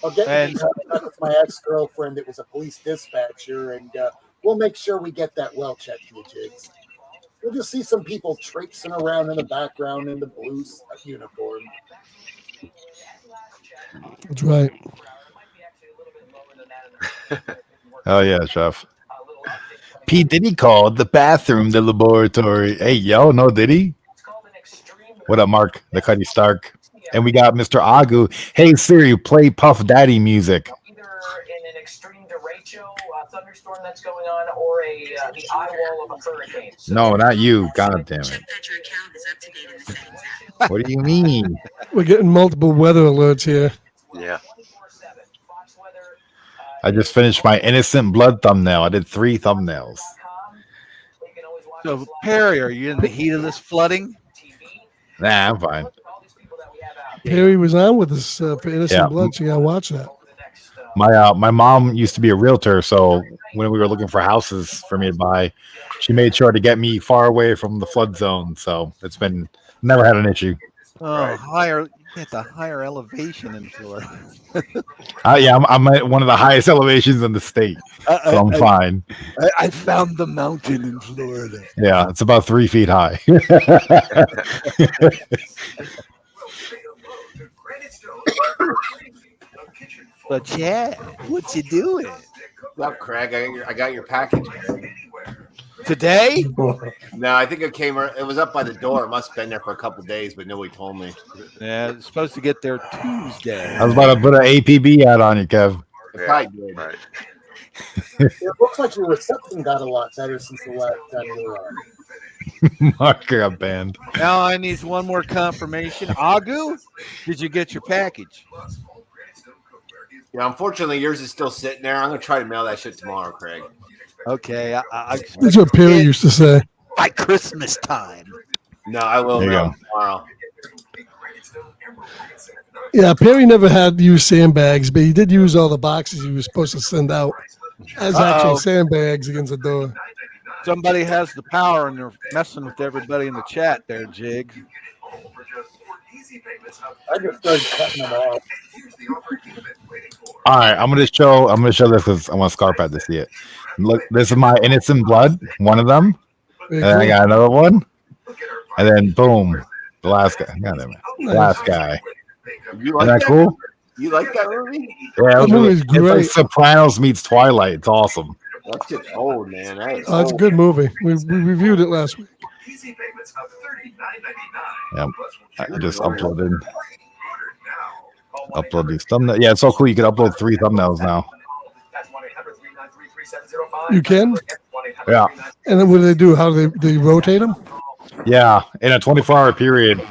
Speaker 7: I'll get
Speaker 13: And-
Speaker 7: in contact with my ex-girlfriend that was a police dispatcher, and we'll make sure we get that well checked, you Jigs. You'll just see some people traipsing around in the background in the blue uniform.
Speaker 11: That's right.
Speaker 10: Oh yeah, chef. P. Diddy called the bathroom the laboratory. Hey, yo, no Diddy? What up, Mark? The Cuddy Stark. And we got Mr. Agu. Hey, Siri, play Puff Daddy music.
Speaker 1: Either in an extreme derecho thunderstorm that's going on, or the eye wall of a hurricane. So
Speaker 10: No, not you. God damn it. What do you mean?
Speaker 11: We're getting multiple weather alerts here.
Speaker 9: Yeah.
Speaker 10: I just finished my innocent blood thumbnail. I did 3 thumbnails.
Speaker 13: So, Perry, are you in the heat of this flooding?
Speaker 10: Nah, I'm fine.
Speaker 11: Perry was on with us for Innocent
Speaker 10: Yeah.
Speaker 11: Blood, so you gotta watch that.
Speaker 10: My mom used to be a realtor, so when we were looking for houses for me to buy, she made sure to get me far away from the flood zone. So it's been never had an issue.
Speaker 13: Oh, higher at the higher elevation in Florida.
Speaker 10: Yeah, I'm at one of the highest elevations in the state, so I'm fine.
Speaker 13: I found the mountain in Florida.
Speaker 10: Yeah, it's about 3 feet high.
Speaker 13: But yeah, what you doing
Speaker 14: Well, Craig, I got your package.
Speaker 13: today?
Speaker 14: No, I think it came. It was up by the door. It must have been there for a couple of days, but nobody told me.
Speaker 13: Yeah, it's supposed to get there Tuesday.
Speaker 10: I was about to put an APB ad on you, Kev.
Speaker 14: It probably did.
Speaker 9: Right.
Speaker 7: It looks like your reception got a lot better since the last time you were on.
Speaker 10: Marker got banned.
Speaker 13: Now I need one more confirmation. Agu, did you get your package?
Speaker 14: Yeah, unfortunately, yours is still sitting there. I'm gonna try to mail that shit tomorrow, Craig.
Speaker 13: Okay,
Speaker 11: That's what Perry used to say.
Speaker 13: by Christmas time.
Speaker 14: No, I will
Speaker 10: There you
Speaker 14: mail
Speaker 10: go.
Speaker 14: it tomorrow.
Speaker 11: Yeah, Perry never had used sandbags, but he did use all the boxes he was supposed to send out as actual sandbags against the door.
Speaker 13: Somebody has the power and they're messing with everybody in the chat there, Jig.
Speaker 7: I just started cutting them off.
Speaker 10: All right, I'm gonna show this because I want Scarpat to see it. Look, this is my innocent blood, one of them, and then I got another one, and then boom, the last guy. God damn it, the last guy.
Speaker 14: You
Speaker 10: Isn't that cool?
Speaker 14: You like that movie?
Speaker 10: Yeah,
Speaker 11: That movie's
Speaker 10: it's like
Speaker 11: great.
Speaker 10: Sopranos meets Twilight. It's awesome.
Speaker 14: That shit's old, man. That is
Speaker 11: Oh, it's a
Speaker 14: old.
Speaker 11: good movie. We reviewed it last week.
Speaker 10: Yeah, I just uploaded these thumbnails. Yeah, it's so cool. You can upload 3 thumbnails now.
Speaker 11: You can?
Speaker 10: Yeah,
Speaker 11: And then what do they do? How do they rotate them?
Speaker 10: yeah. In a 24-hour period,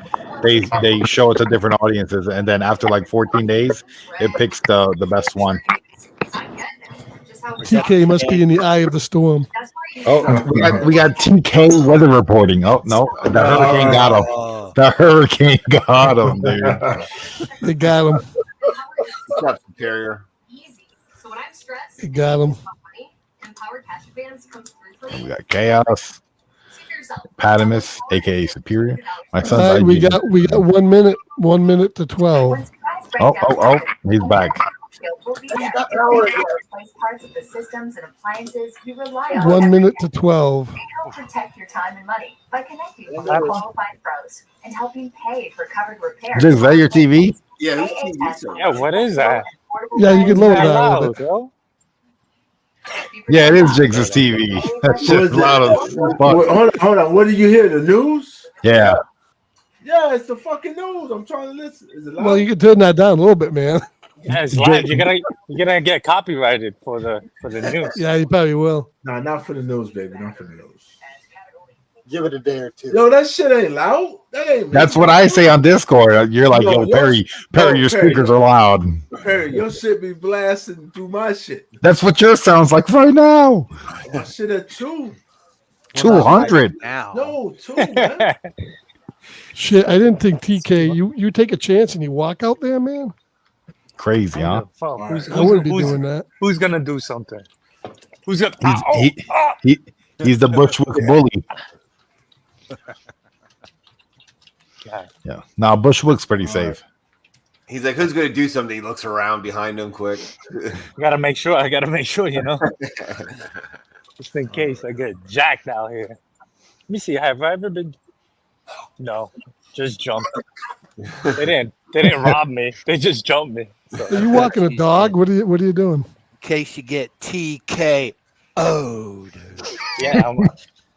Speaker 10: they show it to different audiences, and then after like 14 days, it picks the best one.
Speaker 11: TK must be in the eye of the storm.
Speaker 10: Oh, we got TK weather reporting. Oh no, the hurricane got him. The hurricane got him, dude.
Speaker 11: They got him.
Speaker 14: Good job, Superior.
Speaker 11: They got him.
Speaker 10: We got Chaos, Patamus, aka Superior. My son's
Speaker 11: All right, we
Speaker 10: IG.
Speaker 11: got 1 minute to 12.
Speaker 10: Oh, he's back.
Speaker 11: 1 minute to 12.
Speaker 15: Help protect your time and money by connecting with qualified pros and helping pay for covered repairs.
Speaker 10: Is that your TV?
Speaker 14: Yeah, who's TV?
Speaker 16: Yeah, what is that?
Speaker 11: Yeah, you can load
Speaker 16: That
Speaker 11: that.
Speaker 16: loud,
Speaker 11: with it.
Speaker 16: yo.
Speaker 10: Yeah, it is Jigs' TV. That
Speaker 2: What is
Speaker 10: shit's
Speaker 2: that?
Speaker 10: loud as fuck.
Speaker 2: Hold on. What did you hear? The news?
Speaker 10: Yeah.
Speaker 2: Yeah, it's the fucking news. I'm trying to listen. Is it loud?
Speaker 11: Well, you can turn that down a little bit, man.
Speaker 16: Yeah, it's live. You're gonna get copyrighted for the news.
Speaker 11: Yeah, you probably will.
Speaker 2: Nah, not for the news, baby. Not for the news.
Speaker 7: Give it a day or two.
Speaker 2: Yo, that shit ain't loud. That ain't.
Speaker 10: That's what I say on Discord. You're like, yo, Perry, your speakers are loud.
Speaker 2: Perry, your shit be blasting through my shit.
Speaker 10: That's what yours sounds like right now.
Speaker 2: My shit at 2.
Speaker 10: 200.
Speaker 2: No, 2, man.
Speaker 11: Shit, I didn't think TK. You take a chance and you walk out there, man.
Speaker 10: Crazy, huh?
Speaker 16: Fuck,
Speaker 11: I wouldn't be doing that.
Speaker 16: Who's gonna do something? Who's gonna?
Speaker 10: He's the Bushwick bully. Yeah. Now Bushwick's pretty safe.
Speaker 14: He's like, who's gonna do something? He looks around behind him quick.
Speaker 16: I gotta make sure, you know. Just in case I get jacked out here. Let me see. Have I ever been? No, just jumped. They didn't rob me. They just jumped me. So.
Speaker 11: Are you walking a dog? What are you doing?
Speaker 13: In case you get TKO'd.
Speaker 16: Yeah, I'm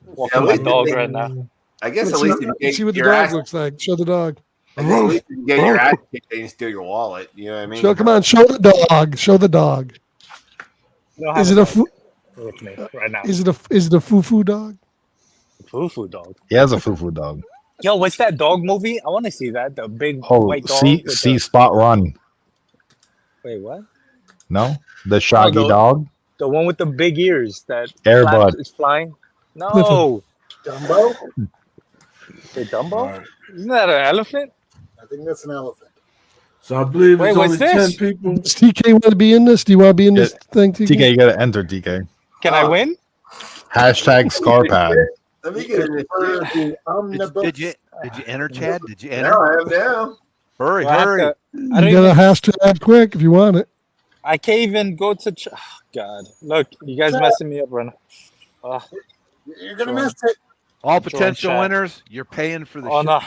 Speaker 16: walking my dog right now.
Speaker 14: I guess
Speaker 11: Let's
Speaker 14: at least
Speaker 11: see,
Speaker 14: if you
Speaker 11: let's see what the
Speaker 14: your
Speaker 11: dog
Speaker 14: ass,
Speaker 11: looks like. Show the dog.
Speaker 14: I guess at least if you get your ass kicked, they didn't steal your wallet. You know what I mean?
Speaker 11: Come on, show the dog. Show the dog. Is it a
Speaker 16: with me right now?
Speaker 11: Is it a foo-foo dog?
Speaker 16: Foo-foo dog.
Speaker 10: He has a foo-foo dog.
Speaker 16: Yo, what's that dog movie? I want to see that. The big
Speaker 10: Oh,
Speaker 16: white dog.
Speaker 10: see Spot Run.
Speaker 16: Wait, what?
Speaker 10: No? The Shaggy
Speaker 16: the-
Speaker 10: dog?
Speaker 16: The one with the big ears that
Speaker 10: Air
Speaker 16: flaps
Speaker 10: Bud.
Speaker 16: is flying. No.
Speaker 7: Dumbo?
Speaker 16: The Dumbo? Isn't that an elephant?
Speaker 7: I think that's an elephant.
Speaker 2: So I believe
Speaker 16: Wait,
Speaker 2: it's
Speaker 16: what's
Speaker 2: only 10
Speaker 16: this?
Speaker 2: people.
Speaker 11: Does TK want to be in this? Do you want to be in this thing, TK?
Speaker 10: TK, you gotta enter, TK.
Speaker 16: Can I win?
Speaker 10: Hashtag Scarpad.
Speaker 14: Let me get it.
Speaker 13: Did you enter, Chad? Did you enter?
Speaker 14: Now I am now.
Speaker 13: Hurry,
Speaker 16: Do I have
Speaker 13: hurry.
Speaker 16: to-
Speaker 11: You
Speaker 16: I don't
Speaker 11: got
Speaker 16: even-
Speaker 11: a hashtag quick if you want it.
Speaker 16: I can't even go to. Oh, God, look, you guys messing me up right now. Oh,
Speaker 7: You're gonna miss it.
Speaker 13: All potential
Speaker 16: chat.
Speaker 13: winners, you're paying for the
Speaker 16: oh
Speaker 13: show.
Speaker 16: no,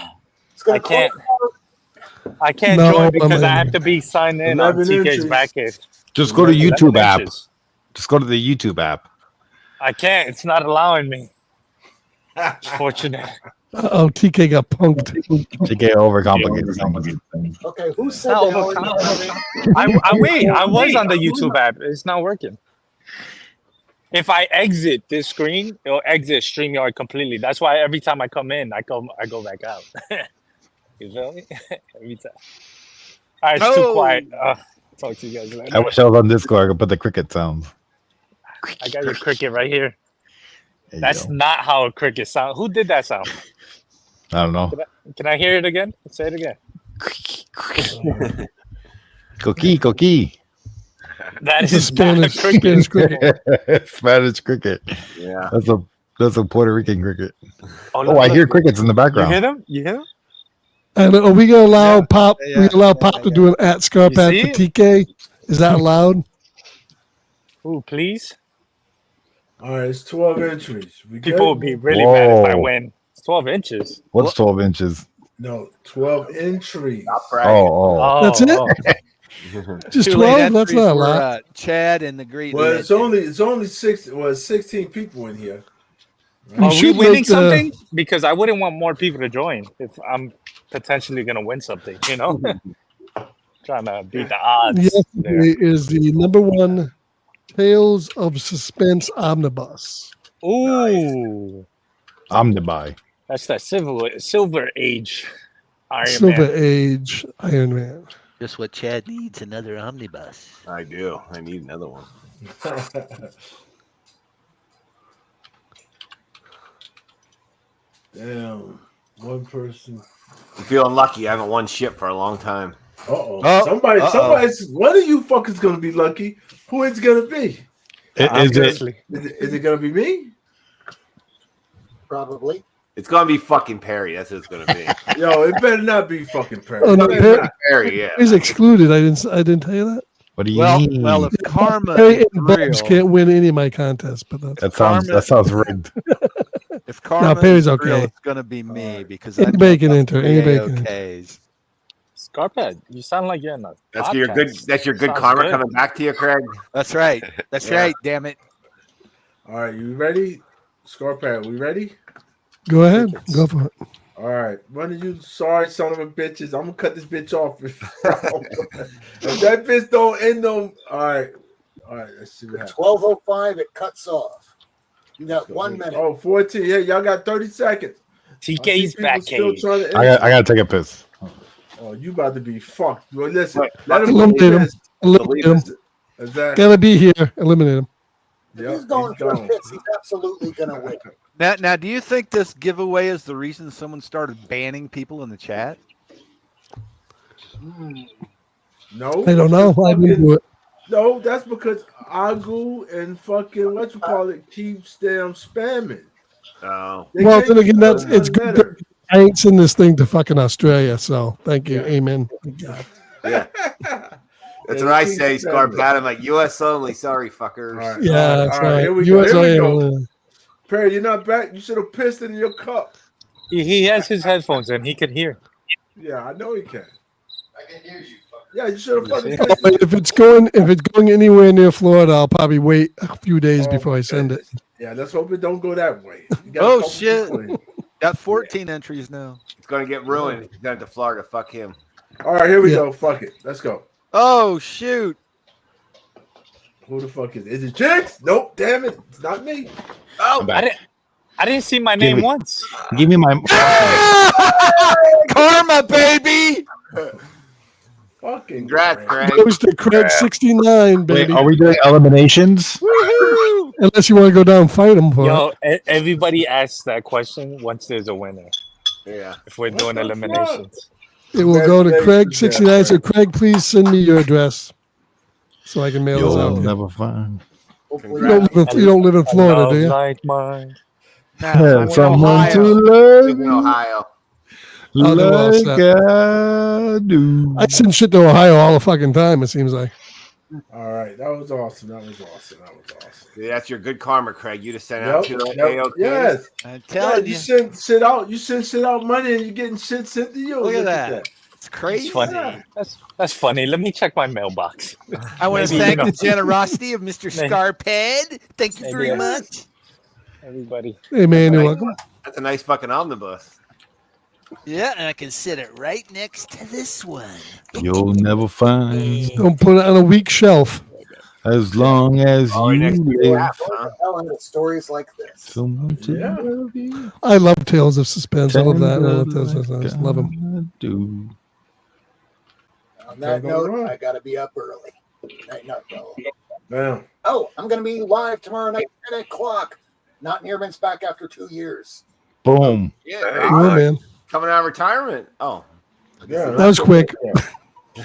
Speaker 7: It's gonna
Speaker 16: I can't.
Speaker 7: close.
Speaker 16: I can't
Speaker 11: No,
Speaker 16: join because
Speaker 11: I'm
Speaker 16: I
Speaker 11: in.
Speaker 16: have to be signed in on
Speaker 2: 11
Speaker 16: TK's
Speaker 2: inches.
Speaker 16: Batcave.
Speaker 10: Just go to
Speaker 16: 11
Speaker 10: YouTube app.
Speaker 16: inches.
Speaker 10: Just go to the YouTube app.
Speaker 16: I can't. It's not allowing me. It's fortunate.
Speaker 11: Oh, TK got punked.
Speaker 10: TK overcomplicated things.
Speaker 7: Okay, who said
Speaker 16: No,
Speaker 7: that?
Speaker 16: I was on the YouTube app. It's not working. If I exit this screen, it'll exit StreamYard completely. That's why every time I come in, I go back out. You feel me? Every time. All right, it's too quiet. Talk to you guys later.
Speaker 10: I wish I was on Discord. I could put the cricket sounds.
Speaker 16: I got your cricket right here.
Speaker 10: There you
Speaker 16: That's
Speaker 10: go.
Speaker 16: not how a cricket sound. Who did that sound?
Speaker 10: I don't know.
Speaker 16: Can I hear it again? Say it again.
Speaker 10: Coqui.
Speaker 16: That
Speaker 11: It's a
Speaker 16: is
Speaker 11: Spanish,
Speaker 16: not a cricket.
Speaker 11: Spanish cricket.
Speaker 10: Spanish cricket.
Speaker 14: Yeah.
Speaker 10: That's a Puerto Rican cricket.
Speaker 16: Oh,
Speaker 10: Oh, I hear crickets in the
Speaker 16: You
Speaker 10: background.
Speaker 16: hear them? You hear them?
Speaker 11: And are we gonna allow Pop?
Speaker 5: Yeah,
Speaker 11: we allow Pop to do an at Scarpat
Speaker 16: You
Speaker 11: for
Speaker 16: see
Speaker 11: TK? Is that allowed?
Speaker 16: Ooh, please.
Speaker 2: All right, it's 12 entries. We
Speaker 16: People will
Speaker 2: good?
Speaker 16: be really mad if I
Speaker 10: Whoa.
Speaker 16: win. It's 12 inches.
Speaker 10: What's 12 inches?
Speaker 2: No, 12 entries.
Speaker 10: Oh.
Speaker 11: That's it? Just
Speaker 13: Too late
Speaker 11: 12? That's
Speaker 13: entries
Speaker 11: not a
Speaker 13: for,
Speaker 11: lot.
Speaker 13: Chad and the Great.
Speaker 2: Well, it's only 16 people in here.
Speaker 11: You
Speaker 16: Are we
Speaker 11: should
Speaker 16: winning
Speaker 11: make the-
Speaker 16: something? Because I wouldn't want more people to join if I'm potentially going to win something, you know? Trying to beat the odds.
Speaker 11: Yesterday is the #1 Tales of Suspense Omnibus.
Speaker 16: Ooh.
Speaker 10: Omnibuy.
Speaker 16: That's that silver age Iron
Speaker 11: Silver
Speaker 16: Man.
Speaker 11: Age Iron Man.
Speaker 17: Just what Chad needs, another omnibus.
Speaker 14: I do. I need another one.
Speaker 2: Damn, one person.
Speaker 14: I'm feeling lucky. I haven't won shit for a long time.
Speaker 2: Somebody's one of you fuckers gonna be lucky. Who it's gonna be?
Speaker 10: Is
Speaker 2: it gonna be me?
Speaker 7: Probably.
Speaker 14: It's gonna be fucking Perry. That's what it's gonna be.
Speaker 2: Yo, it better not be fucking Perry.
Speaker 11: Oh, no,
Speaker 2: It better
Speaker 11: Perry,
Speaker 2: not.
Speaker 14: Perry, yeah.
Speaker 11: He's excluded. I didn't tell you that.
Speaker 10: What do you
Speaker 13: Well,
Speaker 10: mean?
Speaker 13: well, if karma
Speaker 11: Perry
Speaker 13: is
Speaker 11: and Bubs
Speaker 13: real,
Speaker 11: can't win any of my contests, but that's
Speaker 10: that sounds rigged.
Speaker 13: if karma
Speaker 11: Perry's
Speaker 13: is real,
Speaker 11: okay.
Speaker 13: it's gonna be me because
Speaker 11: Anybody can enter.
Speaker 13: the
Speaker 11: Anybody can enter.
Speaker 13: AOKs.
Speaker 16: Scarphead, you sound like you're in a
Speaker 14: That's your good.
Speaker 16: podcast.
Speaker 14: That's your good
Speaker 16: Sounds
Speaker 14: karma
Speaker 16: good.
Speaker 14: coming back to you, Craig.
Speaker 13: That's right. That's
Speaker 14: Yeah.
Speaker 13: right. Damn it.
Speaker 2: All right, you ready? Scarpad, we ready?
Speaker 11: Go ahead. Go for it.
Speaker 2: All right, one of you sorry son of a bitches. I'm gonna cut this bitch off. If that bitch don't end them, all right. Let's see what happens.
Speaker 7: 12:05. It cuts off. You got 1 minute.
Speaker 2: Oh, 14. Yeah, y'all got 30 seconds.
Speaker 16: TK's back cage.
Speaker 10: I got to take a piss.
Speaker 2: Oh, you about to be fucked. Well, listen,
Speaker 14: Wait,
Speaker 2: let him
Speaker 11: Eliminate him.
Speaker 2: this.
Speaker 11: Eliminate him.
Speaker 2: Is that?
Speaker 11: Gotta be here. Eliminate him.
Speaker 7: If he's going for a piss, he's absolutely going to win.
Speaker 13: Now, do you think this giveaway is the reason someone started banning people in the chat?
Speaker 2: No,
Speaker 11: I don't know. I didn't do it.
Speaker 2: No, that's because Agu and fucking what you call it keeps them spamming.
Speaker 14: Oh.
Speaker 2: They
Speaker 11: Well,
Speaker 2: gave
Speaker 11: then again,
Speaker 2: you
Speaker 11: it's
Speaker 2: one
Speaker 11: good.
Speaker 2: letter.
Speaker 11: I ain't send this thing to fucking Australia, so thank you. Amen.
Speaker 14: Yeah. That's what I say, Scarpat. I'm like, U.S. only. Sorry, fuckers.
Speaker 11: Yeah, that's
Speaker 2: All right,
Speaker 11: right.
Speaker 2: here we go.
Speaker 11: US
Speaker 2: Here we
Speaker 11: only.
Speaker 2: go. Perry, you're not back. You should have pissed in your cup.
Speaker 16: He has his headphones and he could hear.
Speaker 2: Yeah, I know he can. I can hear you. Yeah, you should have fucking
Speaker 11: Oh,
Speaker 2: pissed.
Speaker 11: if it's going anywhere near Florida, I'll probably wait a few days before I send it.
Speaker 2: Yeah, let's hope it don't go that way. You got a
Speaker 13: Oh
Speaker 2: couple
Speaker 13: shit!
Speaker 2: people in.
Speaker 13: Got 14 entries now.
Speaker 14: It's gonna get ruined if he's down to Florida. Fuck him.
Speaker 2: All right, here we
Speaker 11: Yeah.
Speaker 2: go. Fuck it. Let's go.
Speaker 13: Oh shoot!
Speaker 2: Who the fuck is it? Is it Jinx? Nope. Damn it. It's not me.
Speaker 16: Oh, I didn't see my name once.
Speaker 10: Give me my.
Speaker 13: Karma, baby.
Speaker 2: Fucking
Speaker 14: Congrats, Craig.
Speaker 11: Goes to Craig 69,
Speaker 10: Wait,
Speaker 11: baby.
Speaker 10: are we doing eliminations?
Speaker 13: Woohoo!
Speaker 11: Unless you want to go down and fight him for
Speaker 16: Yo,
Speaker 11: it.
Speaker 16: everybody asks that question once there's a winner.
Speaker 14: Yeah.
Speaker 16: If we're doing eliminations.
Speaker 11: It will go to Craig 69. So Craig, please send me your address so I can mail this
Speaker 10: You'll
Speaker 11: out.
Speaker 10: never find.
Speaker 11: You don't live in Florida, do you?
Speaker 16: Like mine.
Speaker 13: I'm in
Speaker 10: Someone
Speaker 13: Ohio.
Speaker 10: to
Speaker 14: Live in
Speaker 10: love
Speaker 14: Ohio.
Speaker 11: Oh, they're all
Speaker 10: like
Speaker 11: set.
Speaker 10: I do.
Speaker 11: I send shit to Ohio all the fucking time, it seems like.
Speaker 2: All right, that was awesome. That was awesome. That was awesome.
Speaker 14: See, that's your good karma, Craig. You just sent out
Speaker 2: Yep,
Speaker 14: two
Speaker 2: yep,
Speaker 14: AOKs.
Speaker 2: yes.
Speaker 13: I'm
Speaker 2: Yeah,
Speaker 13: telling
Speaker 2: you
Speaker 13: you.
Speaker 2: send shit out. You send shit out money, and you're getting shit sent to you.
Speaker 13: Look at that. It's crazy.
Speaker 16: It's funny. That's funny. Let me check my mailbox.
Speaker 13: I want to
Speaker 16: Maybe,
Speaker 13: thank
Speaker 16: you know.
Speaker 13: the generosity of Mr.
Speaker 16: Maybe.
Speaker 13: Scarped. Thank you very
Speaker 16: Maybe.
Speaker 13: much.
Speaker 16: Everybody.
Speaker 11: Hey, man, you're welcome.
Speaker 14: That's a nice fucking omnibus.
Speaker 17: Yeah, and I can sit it right next to this one.
Speaker 10: You'll never find.
Speaker 11: Don't put it on a weak shelf.
Speaker 10: As long as
Speaker 14: Right next to
Speaker 10: you
Speaker 14: your
Speaker 10: live.
Speaker 14: app, huh?
Speaker 7: Hell, into stories like this.
Speaker 10: Someone to love you.
Speaker 11: I love Tales of Suspense. I love that. I love
Speaker 10: Tender
Speaker 11: Tales of Suspense. Love them.
Speaker 10: like do.
Speaker 7: On that note, I got to be up early. Night, night, y'all.
Speaker 2: Damn.
Speaker 7: Oh, I'm going to be live tomorrow night at 8 o'clock. Not Nearman's back after 2 years.
Speaker 10: Boom.
Speaker 14: Yeah,
Speaker 11: Cool, man.
Speaker 14: coming out of retirement. Oh,
Speaker 2: Yeah,
Speaker 11: That was quick.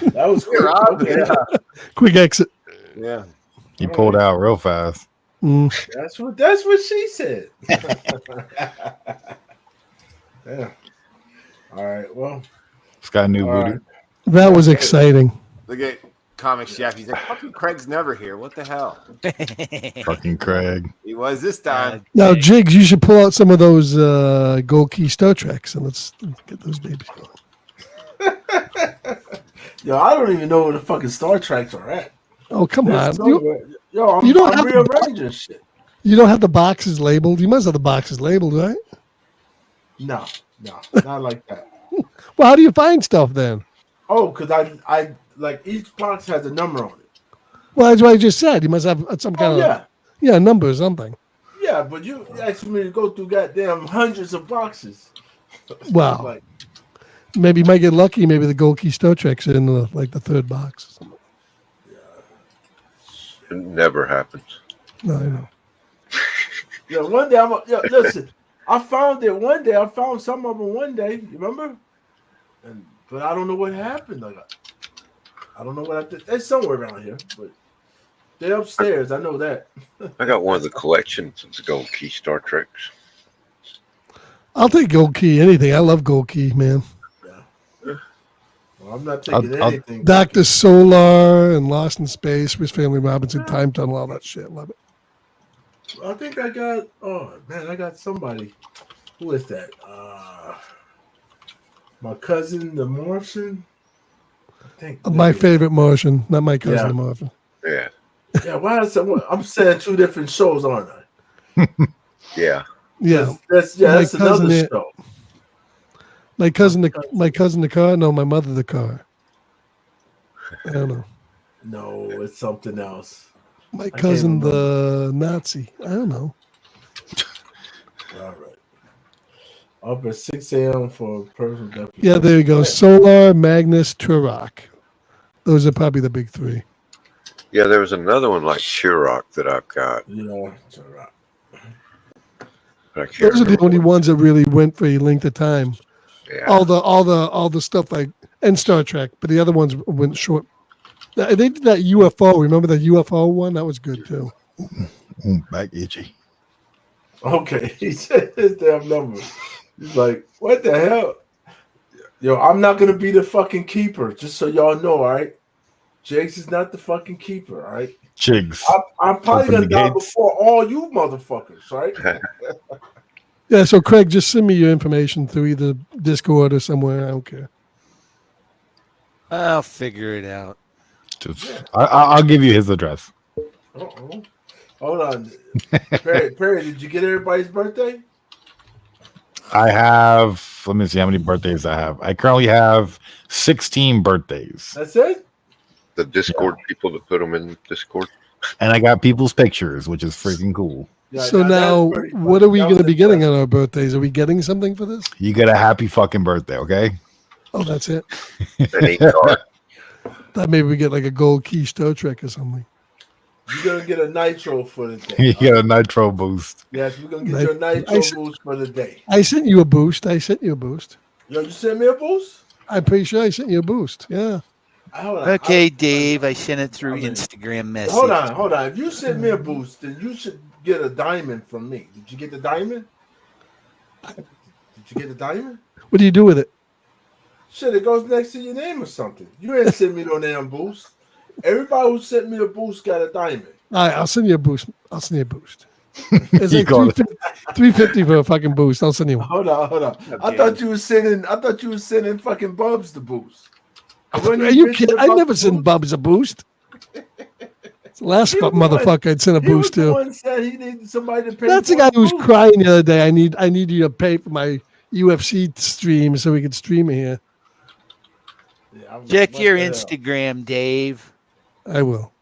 Speaker 2: That was quick.
Speaker 14: You're out,
Speaker 2: Okay.
Speaker 14: yeah.
Speaker 11: Quick exit.
Speaker 14: Yeah.
Speaker 10: He pulled out real fast.
Speaker 11: Mm.
Speaker 2: That's what she said. Yeah. All right. Well,
Speaker 10: It's got a new
Speaker 2: all
Speaker 10: booty.
Speaker 2: right.
Speaker 11: That was exciting.
Speaker 14: Look at Comics Jeff. He's like, fucking Craig's never here. What the hell?
Speaker 10: Fucking Craig.
Speaker 14: He was this time.
Speaker 11: Now, Jigs, you should pull out some of those Gold Key Star Treks and let's get those babies going.
Speaker 2: Yo, I don't even know where the fucking Star Treks are at.
Speaker 11: Oh, come
Speaker 2: There's
Speaker 11: on.
Speaker 2: somewhere- Yo, I'm,
Speaker 11: you don't
Speaker 2: I'm
Speaker 11: have the
Speaker 2: rearranging shit.
Speaker 11: You don't have the boxes labeled. You must have the boxes labeled, right?
Speaker 2: No, not like that.
Speaker 11: Well, how do you find stuff then?
Speaker 2: Oh, because I like each box has a number on it.
Speaker 11: Well, that's what I just said. You must have some kind
Speaker 2: yeah.
Speaker 11: of number or something.
Speaker 2: Yeah, but you asked me to go through goddamn hundreds of boxes.
Speaker 11: Wow.
Speaker 2: Like,
Speaker 11: Maybe you might get lucky. Maybe the Gold Key Star Trek's in the third box. Or something.
Speaker 9: It never happens.
Speaker 11: No, I know.
Speaker 2: yeah, one day listen. I found it one day. I found some of them one day. You remember? But I don't know what happened. Like, I don't know what I did. They're somewhere around here, but they're upstairs. I know that.
Speaker 9: I got one of the collections of the Gold Key Star Treks.
Speaker 11: I'll take Gold Key. Anything. I love Gold Key, man.
Speaker 2: Well, I'm not taking anything.
Speaker 11: Dr. Solar and Lost in Space, Miss Family Robinson, Time Tunnel, all that shit. Love it.
Speaker 2: I think I got. Oh man, I got somebody. Who is that? My cousin, the Martian. I think
Speaker 11: My favorite Martian, not my cousin,
Speaker 2: Yeah.
Speaker 11: the Martian.
Speaker 9: Yeah.
Speaker 2: Yeah, why is that? I'm saying two different shows, aren't I?
Speaker 9: Yeah.
Speaker 11: Yeah,
Speaker 2: That's
Speaker 11: My
Speaker 2: that's another
Speaker 11: cousin it-
Speaker 2: show.
Speaker 11: My cousin, the car. No, my mother, the car. I don't know.
Speaker 2: No, it's something else.
Speaker 11: My
Speaker 2: I can't
Speaker 11: cousin,
Speaker 2: remember.
Speaker 11: the Nazi. I don't know.
Speaker 2: All right. Up at 6 a.m. for personal death.
Speaker 11: Yeah, there you go. Solar, Magnus, Turok. Those are probably the big three.
Speaker 9: Yeah, there was another one like Chirok that I've got.
Speaker 2: Yeah, it's all right.
Speaker 9: But I can't
Speaker 11: Those are the
Speaker 9: remember
Speaker 11: only
Speaker 9: what-
Speaker 11: ones that really went for a length of time.
Speaker 9: Yeah.
Speaker 11: All the stuff like and Star Trek, but the other ones went short. They did that UFO. Remember the UFO one? That was good too.
Speaker 10: Back itchy.
Speaker 2: Okay, he said his damn number. He's like, what the hell? Yo, I'm not gonna be the fucking keeper, just so y'all know, all right? Jakes is not the fucking keeper, all right?
Speaker 10: Jigs.
Speaker 2: I'm probably
Speaker 10: Open
Speaker 2: gonna
Speaker 10: the
Speaker 2: die
Speaker 10: gates.
Speaker 2: before all you motherfuckers, right?
Speaker 11: Yeah, so Craig, just send me your information through either Discord or somewhere. I don't care.
Speaker 17: I'll figure it out.
Speaker 10: I'll give you his address.
Speaker 2: Uh-oh. Hold on. Perry, did you get everybody's birthday?
Speaker 10: I have, let me see how many birthdays I have. I currently have 16 birthdays.
Speaker 2: That's it?
Speaker 9: The Discord people that put them in Discord.
Speaker 10: And I got people's pictures, which is freaking cool.
Speaker 2: Yeah,
Speaker 11: So now, what are we going to be getting on our birthdays? Are we getting something for this?
Speaker 10: You get a happy fucking birthday, okay?
Speaker 11: Oh, that's it.
Speaker 9: Any card.
Speaker 11: Thought maybe we get like a Gold Key Star Trek or something.
Speaker 2: You're gonna get a nitro for the day.
Speaker 10: You get a nitro boost.
Speaker 2: Yes, we're gonna get you a nitro boost for the day.
Speaker 11: I sent you a boost.
Speaker 2: Yo, you sent me a boost?
Speaker 11: I'm pretty sure I sent you a boost. Yeah.
Speaker 2: Hold on.
Speaker 17: Okay, Dave, I sent it through Instagram message.
Speaker 2: Hold on. If you sent me a boost, then you should get a diamond from me. Did you get the diamond? Did you get the diamond?
Speaker 11: What do you do with it?
Speaker 2: Shit, it goes next to your name or something. You ain't sent me no damn boost. Everybody who sent me a boost got a diamond.
Speaker 11: All right, I'll send you a boost. It's
Speaker 10: You
Speaker 11: like
Speaker 10: got it.
Speaker 11: 350 for a fucking boost. I'll send you one.
Speaker 2: Hold on. I thought you were sending fucking Bubs the boost.
Speaker 11: Are you kidding? I never sent Bubs a boost. It's the last motherfucker I'd send a boost
Speaker 2: He was the
Speaker 11: to.
Speaker 2: one said he needed somebody to pay.
Speaker 11: That's the guy who was crying the other day. I need you to pay for my UFC stream so we could stream it here.
Speaker 17: Check your Instagram, Dave.
Speaker 11: I will.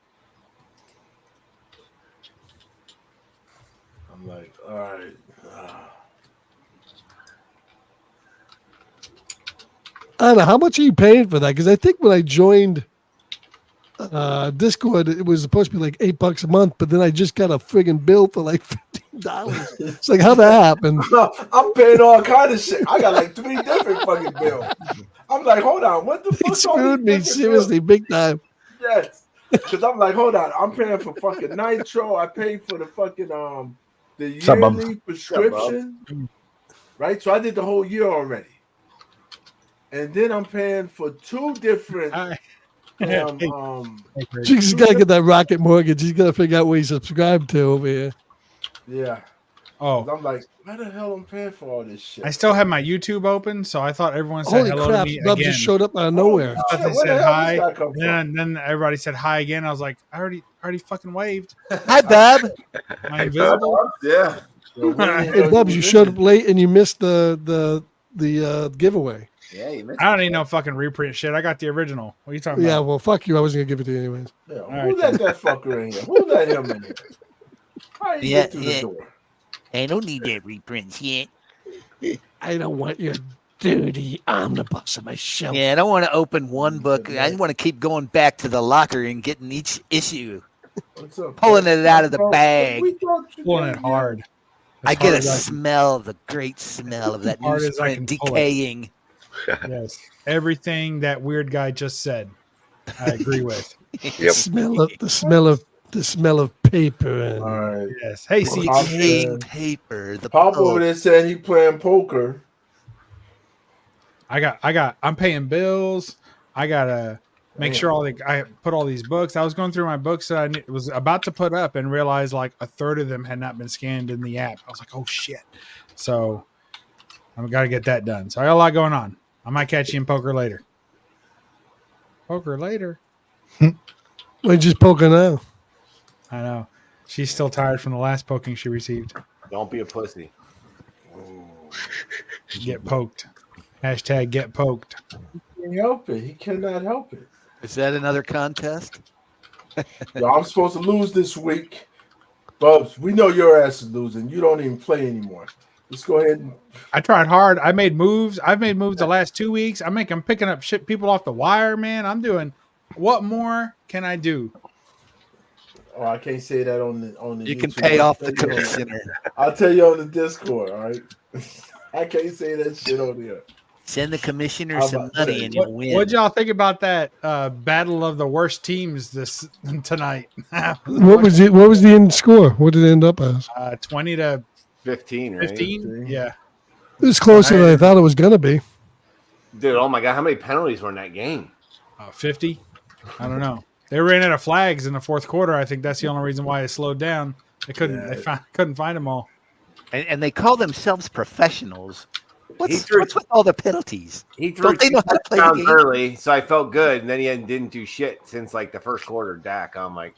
Speaker 2: I'm like, all right.
Speaker 11: I don't know. How much are you paying for that? Because I think when I joined Discord, it was supposed to be like $8 a month, but then I just got a friggin' bill for like $15. It's like, how'd that happen?
Speaker 2: I'm paying all kind of shit. I got like 3 different fucking bills. I'm like, hold on, what the fuck?
Speaker 11: It screwed me seriously, big time.
Speaker 2: Yes, because I'm like, hold on, I'm paying for fucking Nitro. I paid for the fucking the yearly prescription, right? So I did the whole year already, and then I'm paying for 2 different.
Speaker 11: He's got to get that Rocket Mortgage. He's got to figure out what he's subscribed to over here.
Speaker 2: Yeah.
Speaker 18: Oh,
Speaker 2: I'm like, why the hell I'm paying for all this shit?
Speaker 18: I still have my YouTube open, so I thought everyone said
Speaker 11: Holy
Speaker 18: hello
Speaker 11: crap!
Speaker 18: to me
Speaker 11: Bub
Speaker 18: again.
Speaker 11: just showed up out of nowhere.
Speaker 18: I thought they said hi, and then everybody said hi again. I was like, I already fucking waved.
Speaker 17: Hi, Bob.
Speaker 18: Am I invisible?
Speaker 14: Yeah.
Speaker 11: Hey, Bubs, you showed up late and you missed the giveaway.
Speaker 14: Yeah, you missed
Speaker 18: I don't need no fucking reprint shit. I got the original. What are you talking
Speaker 11: Yeah,
Speaker 18: about?
Speaker 11: well, fuck you. I wasn't gonna give it to you anyways.
Speaker 2: Yeah, who let that fucker in here? Who let him in here? How you get through the door?
Speaker 17: I don't need that reprint shit.
Speaker 11: I don't want your dirty omnibus on my shelf.
Speaker 17: Yeah, I don't want to open one book. I want to keep going back to the locker and getting each issue,
Speaker 2: What's up?
Speaker 17: pulling it out of the bag.
Speaker 18: Pulling it hard.
Speaker 17: I get a
Speaker 18: hard as I can-
Speaker 17: smell, the great smell of that
Speaker 18: hard as I
Speaker 17: newsprint
Speaker 18: can pull it.
Speaker 17: decaying.
Speaker 18: Yes, everything that weird guy just said, I agree with.
Speaker 11: The smell of paper and
Speaker 2: All right.
Speaker 18: Yes. Hey, see,
Speaker 17: Decaying paper. The
Speaker 2: Pop
Speaker 17: pulp.
Speaker 2: over there saying he playing poker.
Speaker 18: I'm paying bills. I gotta make sure I put all these books. I was going through my books that I was about to put up and realized like a third of them had not been scanned in the app. I was like, oh shit. So I've got to get that done. So I got a lot going on. I might catch you in poker later. Poker later.
Speaker 11: We're just poking now.
Speaker 18: I know. She's still tired from the last poking she received.
Speaker 14: Don't be a pussy.
Speaker 18: Get poked. Hashtag get poked.
Speaker 2: He can't help it. He cannot help it.
Speaker 17: Is that another contest?
Speaker 2: Yo, I'm supposed to lose this week. Bubs, we know your ass is losing. You don't even play anymore. Let's go ahead and
Speaker 18: I tried hard. I made moves. I've made moves the last 2 weeks. I'm picking up shit people off the wire, man. I'm doing. What more can I do?
Speaker 2: Oh, I can't say that on the.
Speaker 17: You can
Speaker 2: YouTube.
Speaker 17: pay off the commissioner.
Speaker 2: I'll tell you on the Discord. All right. I can't say that shit on here.
Speaker 17: Send the commissioner
Speaker 2: How
Speaker 17: some
Speaker 2: about
Speaker 17: money
Speaker 2: that?
Speaker 17: and you'll win.
Speaker 18: What'd y'all think about that battle of the worst teams this tonight?
Speaker 11: What was the end score? What did it end up as?
Speaker 18: 20 to
Speaker 14: 15, right?
Speaker 18: 15. Yeah.
Speaker 11: It was closer than I thought it was gonna be.
Speaker 14: Dude, oh my god, how many penalties were in that game?
Speaker 18: 50. I don't know. They ran out of flags in the fourth quarter. I think that's the only reason why it slowed down. They couldn't. They couldn't find them all.
Speaker 17: And they call themselves professionals. What's with all the penalties?
Speaker 14: He threw
Speaker 17: Don't they know how to play the
Speaker 14: touchdowns
Speaker 17: game?
Speaker 14: early, so I felt good, and then he didn't do shit since like the first quarter. Dak, I'm like,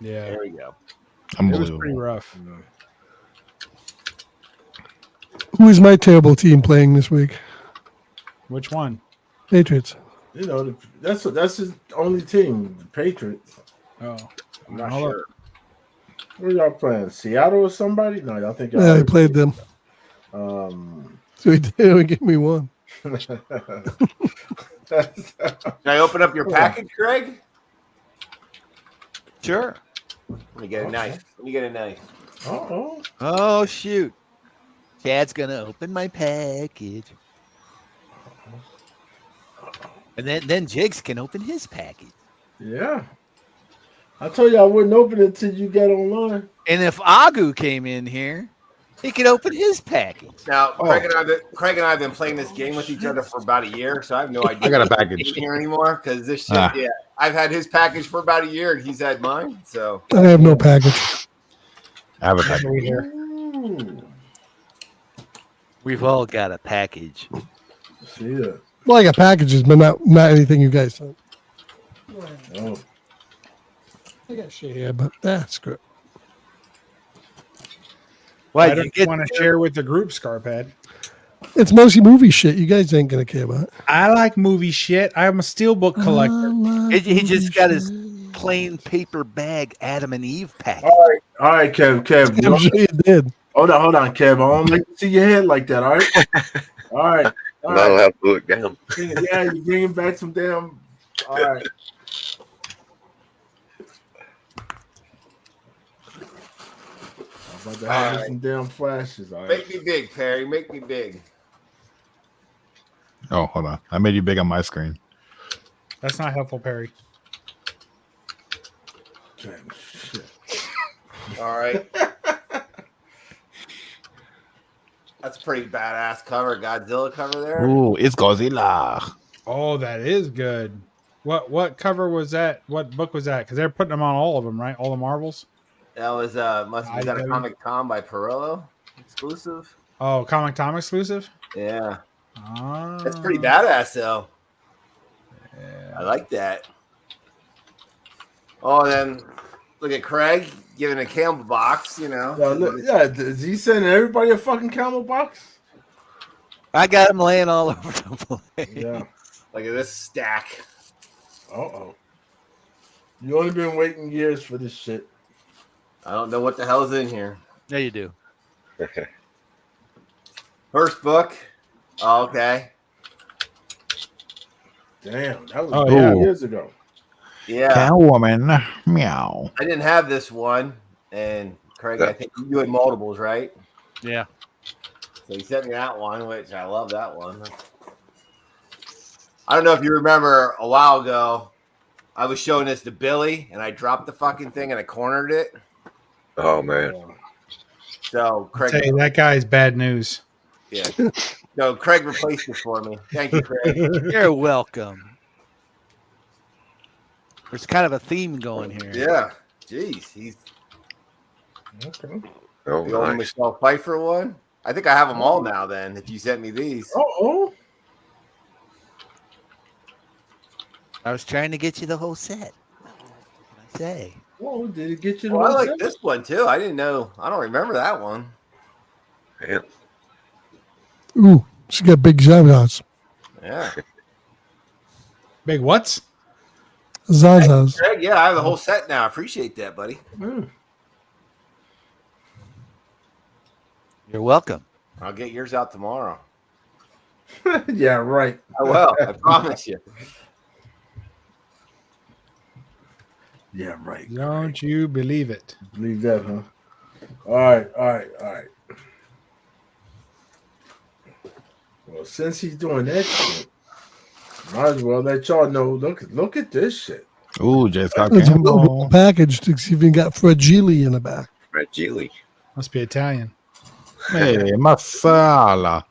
Speaker 18: yeah,
Speaker 14: there we go.
Speaker 18: It was pretty rough.
Speaker 11: Who is my terrible team playing this week?
Speaker 18: Which one?
Speaker 11: Patriots.
Speaker 2: You know, that's his only team, the Patriots.
Speaker 18: Oh,
Speaker 2: I'm not
Speaker 18: Hold
Speaker 2: sure. Where y'all playing? Seattle or somebody? No, y'all think y'all
Speaker 11: Yeah, I played them. So he did give me one.
Speaker 14: Can I open up your package, Greg?
Speaker 17: Sure.
Speaker 14: Let me get a knife. Let me get a knife.
Speaker 17: Oh shoot. Chad's gonna open my package. And then Jigs can open his package.
Speaker 2: Yeah. I told you I wouldn't open it until you got online.
Speaker 17: And if Agu came in here, he could open his package.
Speaker 14: Now, Craig and I have been playing this game with each other for about a year, so I have no idea.
Speaker 10: I got a
Speaker 14: if he's
Speaker 10: package.
Speaker 14: in here anymore because this shit.
Speaker 10: Ah.
Speaker 14: Yeah, I've had his package for about a year, and he's had mine. So
Speaker 11: I have no package.
Speaker 10: I have a package.
Speaker 17: We've all got a package.
Speaker 2: See that?
Speaker 11: Well, I got packages, but not anything you guys sent.
Speaker 2: Oh.
Speaker 11: I got shit here, but that's good.
Speaker 18: Why I don't want to share with the group, Scarpad.
Speaker 11: It's mostly movie shit. You guys ain't gonna care about.
Speaker 18: I like movie shit. I'm a steelbook collector.
Speaker 17: He just got his plain paper bag Adam and Eve pack.
Speaker 2: All right, Kev.
Speaker 11: I'm sure you did.
Speaker 2: Hold on, Kev. I don't like to see your head like that. All right. All right.
Speaker 9: I'm not allowed to look down.
Speaker 2: Yeah, you're bringing back some damn. All right. I'm about to have some damn flashes. All right.
Speaker 14: Make me big, Perry. Make me big.
Speaker 10: Oh, hold on. I made you big on my screen.
Speaker 18: That's not helpful, Perry.
Speaker 2: Damn shit.
Speaker 14: All right. That's a pretty badass cover. Godzilla cover there.
Speaker 10: Ooh, it's Godzilla.
Speaker 18: Oh, that is good. What cover was that? What book was that? Because they're putting them on all of them, right? All the Marvels.
Speaker 14: That was must have been a Comic Con by Perillo exclusive.
Speaker 18: Oh, Comic Tom exclusive.
Speaker 14: Yeah.
Speaker 18: Ah.
Speaker 14: That's pretty badass, though. Yeah. I like that. Oh, then look at Craig giving a Campbell box, you know.
Speaker 2: Is he sending everybody a fucking Camel box?
Speaker 17: I got them laying all over the place.
Speaker 2: Yeah.
Speaker 14: Look at this stack.
Speaker 2: Uh-oh. You only been waiting years for this shit.
Speaker 14: I don't know what the hell's in here.
Speaker 17: Yeah, you do.
Speaker 14: First book. Oh, okay.
Speaker 2: Damn, that was years ago.
Speaker 14: Yeah.
Speaker 10: Catwoman. Meow.
Speaker 14: I didn't have this one. And Craig, I think you had multiples, right?
Speaker 17: Yeah.
Speaker 14: So he sent me that one, which I love that one. I don't know if you remember a while ago, I was showing this to Billy, and I dropped the fucking thing and I cornered it.
Speaker 9: Oh, man.
Speaker 14: So Craig,
Speaker 18: Tell you, that guy's bad news.
Speaker 14: yeah. No, Craig replaced it for me. Thank you, Craig.
Speaker 17: You're welcome. There's kind of a theme going here.
Speaker 14: Yeah. Jeez, he's
Speaker 2: okay.
Speaker 9: Oh,
Speaker 14: the old
Speaker 9: nice.
Speaker 14: Michelle Pfeiffer one. I think I have them all now. Then, if you sent me these,
Speaker 2: Oh.
Speaker 17: I was trying to get you the whole set. What can I say?
Speaker 2: Oh, did it get you the
Speaker 14: well, I
Speaker 2: whole
Speaker 14: like
Speaker 2: set?
Speaker 14: this one too. I didn't know. I don't remember that one.
Speaker 9: Yeah.
Speaker 11: Ooh, she got big Zazas.
Speaker 14: Yeah.
Speaker 18: Big what's?
Speaker 11: Zazas.
Speaker 14: Craig, yeah, I have the whole set now. I appreciate that, buddy.
Speaker 17: You're welcome.
Speaker 14: I'll get yours out tomorrow.
Speaker 2: Yeah, right.
Speaker 14: I will. I promise you.
Speaker 2: Yeah, right.
Speaker 18: Don't you believe it?
Speaker 2: Believe that, huh? All right. Well, since he's doing that shit, might as well let y'all know. Look at this shit.
Speaker 10: Ooh, just got
Speaker 11: It's a
Speaker 10: Campbell.
Speaker 11: little package to see if you got fragile in the back.
Speaker 9: Fragile.
Speaker 18: Must be Italian.
Speaker 10: Hey, masala.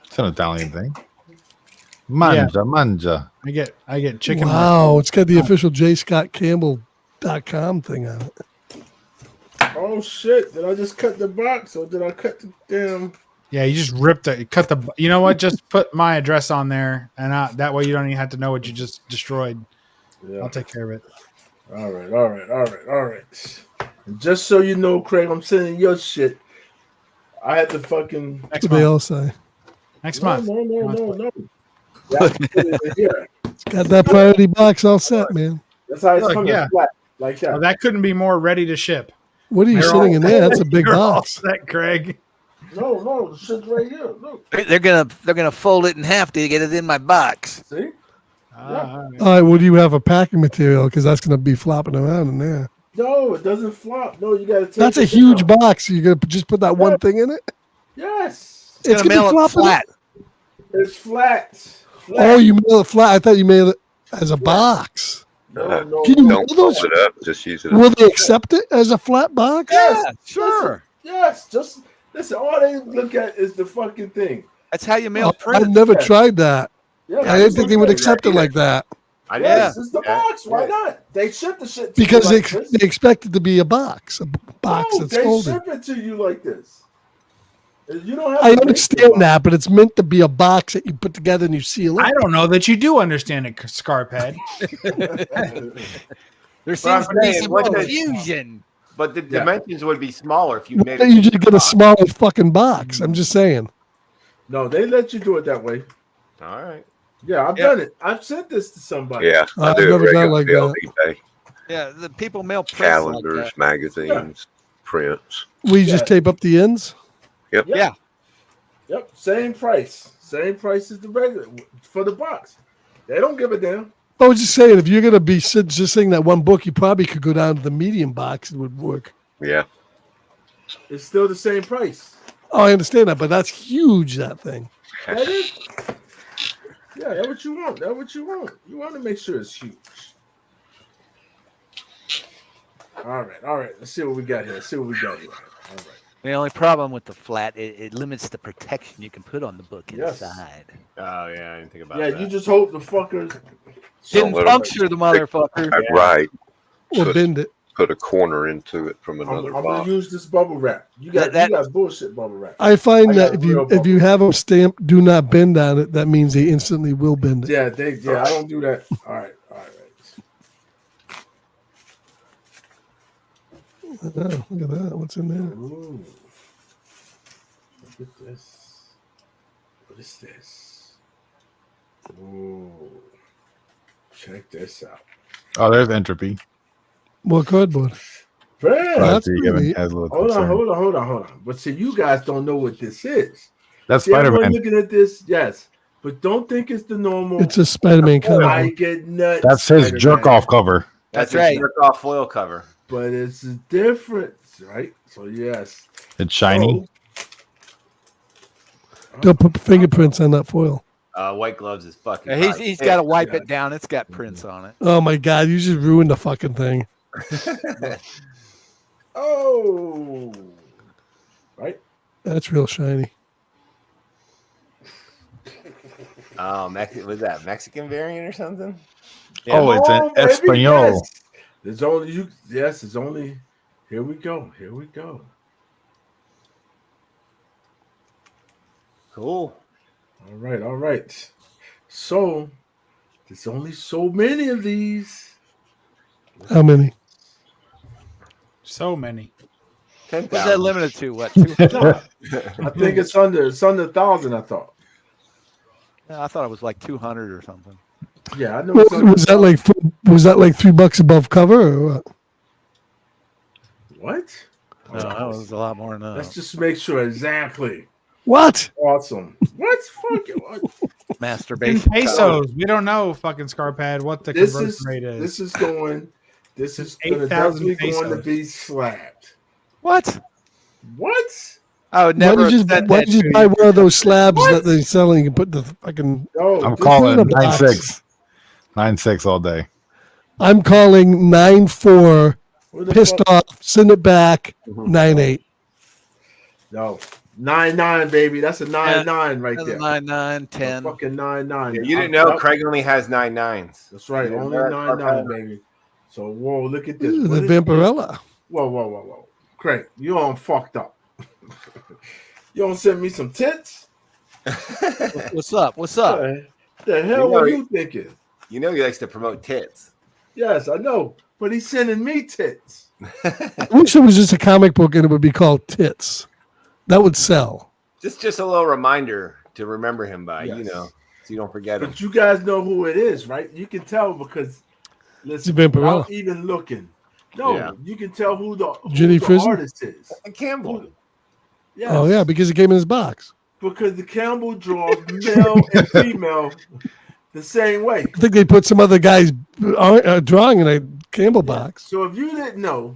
Speaker 10: It's an Italian thing. Manja.
Speaker 18: I get chicken.
Speaker 11: Wow, it's got the official jscottcampbell.com thing on it.
Speaker 2: Oh shit! Did I just cut the box or did I cut the damn?
Speaker 18: Yeah, you just ripped it. Cut the. You know what? Just put my address on there, and that way you don't even have to know what you just destroyed.
Speaker 2: Yeah.
Speaker 18: I'll take care of it.
Speaker 2: All right. And just so you know, Craig, I'm sending your shit. I had to fucking.
Speaker 11: That's what they all say.
Speaker 18: Next month.
Speaker 2: No. Yeah.
Speaker 11: It's got that priority box all set, man.
Speaker 2: That's how it's
Speaker 18: Look,
Speaker 2: coming
Speaker 18: yeah.
Speaker 2: flat, like that.
Speaker 18: Well, that couldn't be more ready to ship.
Speaker 11: What are you
Speaker 18: They're
Speaker 11: sitting in there? That's a big
Speaker 18: You're all
Speaker 11: box.
Speaker 18: set, Craig.
Speaker 2: No, the shit's right here. Look,
Speaker 17: They're gonna fold it in half to get it in my box.
Speaker 2: see?
Speaker 11: All right, well, do you have a packing material? Because that's going to be flopping around in there.
Speaker 2: No, it doesn't flop. No, you gotta take
Speaker 11: That's a
Speaker 2: it
Speaker 11: huge
Speaker 2: down.
Speaker 11: box. You're going to just put that one thing in it?
Speaker 2: Yes,
Speaker 11: It's
Speaker 17: gonna
Speaker 11: going
Speaker 17: mail
Speaker 11: to be
Speaker 17: it
Speaker 11: flopping.
Speaker 17: flat.
Speaker 2: it's flat.
Speaker 11: Oh, you mail it flat. I thought you mailed it as a box.
Speaker 2: No.
Speaker 11: Can you mail
Speaker 9: Don't
Speaker 11: those?
Speaker 9: fold it up. Just use it.
Speaker 11: Will they accept it as a flat box?
Speaker 2: Yes,
Speaker 17: Sure.
Speaker 2: Yes, just listen. All they look at is the fucking thing.
Speaker 17: That's how you mail
Speaker 11: Oh,
Speaker 17: prints.
Speaker 11: I've never tried that.
Speaker 2: Yeah,
Speaker 11: I didn't think they would accept it like that
Speaker 14: I
Speaker 2: Yes,
Speaker 14: did.
Speaker 2: it's the box. Why not? They ship the shit to
Speaker 11: because
Speaker 2: you like this.
Speaker 11: they expect it to be a box
Speaker 2: No,
Speaker 11: that's
Speaker 2: they
Speaker 11: folded.
Speaker 2: ship it to you like this. You don't have.
Speaker 11: I
Speaker 2: to make the
Speaker 11: understand
Speaker 2: box.
Speaker 11: that, but it's meant to be a box that you put together and you seal it.
Speaker 18: I don't know that you do understand it, Scarphead.
Speaker 17: There seems to be
Speaker 14: saying,
Speaker 17: some
Speaker 14: what the-
Speaker 17: confusion.
Speaker 14: But the dimensions would be smaller if you
Speaker 11: Why
Speaker 14: made
Speaker 11: don't
Speaker 14: it.
Speaker 11: you just get a smaller fucking box? I'm just saying.
Speaker 2: No, they let you do it that way.
Speaker 14: All right.
Speaker 2: Yeah, I've done it. I've sent this to somebody.
Speaker 9: Yeah, I
Speaker 11: I've
Speaker 9: do it
Speaker 11: never done
Speaker 9: regularly
Speaker 11: like that.
Speaker 9: eBay.
Speaker 17: Yeah, the people mail prints
Speaker 9: Calendars,
Speaker 17: like that.
Speaker 9: magazines, prints.
Speaker 11: We just tape up the ends.
Speaker 9: Yep.
Speaker 17: Yeah.
Speaker 2: Yep. Same price. Same price as the regular for the box. They don't give a damn.
Speaker 11: I was just saying, if you're gonna be just saying that one book, you probably could go down to the medium box. It would work.
Speaker 9: Yeah.
Speaker 2: It's still the same price.
Speaker 11: Oh, I understand that, but that's huge. That thing.
Speaker 2: That is. Yeah, that's what you want. That's what you want. You want to make sure it's huge. All right. Let's see what we got here. All right.
Speaker 17: The only problem with the flat, it limits the protection you can put on the book inside.
Speaker 14: Oh yeah, I didn't think about
Speaker 2: Yeah,
Speaker 14: that.
Speaker 2: you just hope the fuckers
Speaker 17: Didn't puncture the motherfucker.
Speaker 9: Right.
Speaker 11: Or bend it.
Speaker 9: Put a corner into it from
Speaker 2: I'm
Speaker 9: another
Speaker 2: gonna
Speaker 9: box.
Speaker 2: use this bubble wrap. You got bullshit bubble wrap.
Speaker 11: I find
Speaker 2: got
Speaker 11: that
Speaker 2: real
Speaker 11: if you have them stamped "Do not bend" on it, that means they instantly will bend it.
Speaker 2: Yeah, I don't do that. All right.
Speaker 11: Oh, look at that. What's in there?
Speaker 2: Ooh. Look at this. What is this? Ooh. Check this out.
Speaker 10: Oh, there's Entropy.
Speaker 11: More cardboard.
Speaker 2: Brad,
Speaker 11: That's
Speaker 10: pretty
Speaker 11: pretty
Speaker 10: neat.
Speaker 11: neat.
Speaker 10: Has a little
Speaker 2: hold
Speaker 10: concern.
Speaker 2: on. But see, you guys don't know what this is.
Speaker 10: That's
Speaker 2: See, everyone
Speaker 10: Spider-Man.
Speaker 2: looking at this, yes. But don't think it's the normal.
Speaker 11: It's a Spider-Man
Speaker 2: I
Speaker 11: cover.
Speaker 2: get nuts.
Speaker 10: That's his
Speaker 2: Spider-Man.
Speaker 10: jerk off cover.
Speaker 14: That's
Speaker 17: right.
Speaker 14: a jerk off foil cover.
Speaker 2: But it's different, right? So yes.
Speaker 10: It's shiny.
Speaker 11: Don't put fingerprints on that foil.
Speaker 14: White gloves is fucking.
Speaker 17: Yeah, he's got to wipe
Speaker 2: Yeah.
Speaker 17: it down. It's got prints on it.
Speaker 11: Oh my god, you just ruined the fucking thing.
Speaker 2: Oh. Right?
Speaker 11: That's real shiny.
Speaker 14: Oh, was that Mexican variant or something?
Speaker 10: Oh, it's an
Speaker 2: baby,
Speaker 10: Espanol.
Speaker 2: yes. There's only you. Yes, it's only. Here we go.
Speaker 14: Cool.
Speaker 2: All right. So there's only so many of these.
Speaker 11: How many?
Speaker 18: So many.
Speaker 17: What's that limited to? What?
Speaker 2: I think it's under 1,000. I thought.
Speaker 17: I thought it was like 200 or something.
Speaker 2: Yeah, I know.
Speaker 11: Was that like $3 above cover or what?
Speaker 2: What?
Speaker 17: No, that was a lot more than that.
Speaker 2: Let's just make sure exactly.
Speaker 11: What?
Speaker 2: Awesome. What's fucking what?
Speaker 18: In
Speaker 17: Masturbation.
Speaker 18: pesos, we don't know, fucking Scarpad, what the
Speaker 2: This
Speaker 18: conversion
Speaker 2: is
Speaker 18: rate is.
Speaker 2: this is going. This is
Speaker 18: 8,000
Speaker 2: definitely going to
Speaker 18: pesos.
Speaker 2: be slabbed.
Speaker 17: What?
Speaker 2: What?
Speaker 17: I would
Speaker 11: Why
Speaker 17: never.
Speaker 11: don't you
Speaker 17: have said
Speaker 11: why
Speaker 17: that
Speaker 11: don't you
Speaker 17: to
Speaker 11: buy
Speaker 17: you.
Speaker 11: one of those slabs that they're selling and put the fucking?
Speaker 2: No,
Speaker 10: I'm
Speaker 2: this
Speaker 10: calling
Speaker 11: is a box.
Speaker 10: 9-6. 9-6 all day.
Speaker 11: I'm calling 9-4.
Speaker 2: Where the
Speaker 11: Pissed
Speaker 2: fuck-
Speaker 11: off. Send it back. 9-8.
Speaker 2: No, 9-9, baby. That's a 9-9 right
Speaker 17: Another
Speaker 2: there.
Speaker 17: 9-9, 10.
Speaker 2: Fucking 9-9.
Speaker 14: Yeah, you didn't know Craig only has 9 9s.
Speaker 2: That's right.
Speaker 14: You
Speaker 2: Only
Speaker 14: didn't know that?
Speaker 2: 9-9, baby. So whoa, look at this.
Speaker 11: Ooh,
Speaker 2: What
Speaker 11: the
Speaker 2: is
Speaker 11: Vampirella.
Speaker 2: Whoa. Craig, you on fucked up. You don't send me some tits?
Speaker 17: What's up? What's up?
Speaker 2: The hell were you thinking?
Speaker 14: You know he likes to promote tits.
Speaker 2: Yes, I know. But he's sending me tits.
Speaker 11: I wish it was just a comic book and it would be called Tits. That would sell.
Speaker 14: Just a little reminder to remember him by,
Speaker 2: Yes.
Speaker 14: so you don't forget him.
Speaker 2: But you guys know who it is, right? You can tell because listen,
Speaker 11: It's Vampirella.
Speaker 2: without even looking. No,
Speaker 14: Yeah.
Speaker 2: you can tell who the
Speaker 11: Ginny Frizzle?
Speaker 2: artist is.
Speaker 14: Campbell.
Speaker 2: Yes.
Speaker 11: Oh yeah, because it came in his box.
Speaker 2: Because the Campbell draws male and female the same way.
Speaker 11: I think they put some other guy's drawing in a Campbell box.
Speaker 2: So if you didn't know,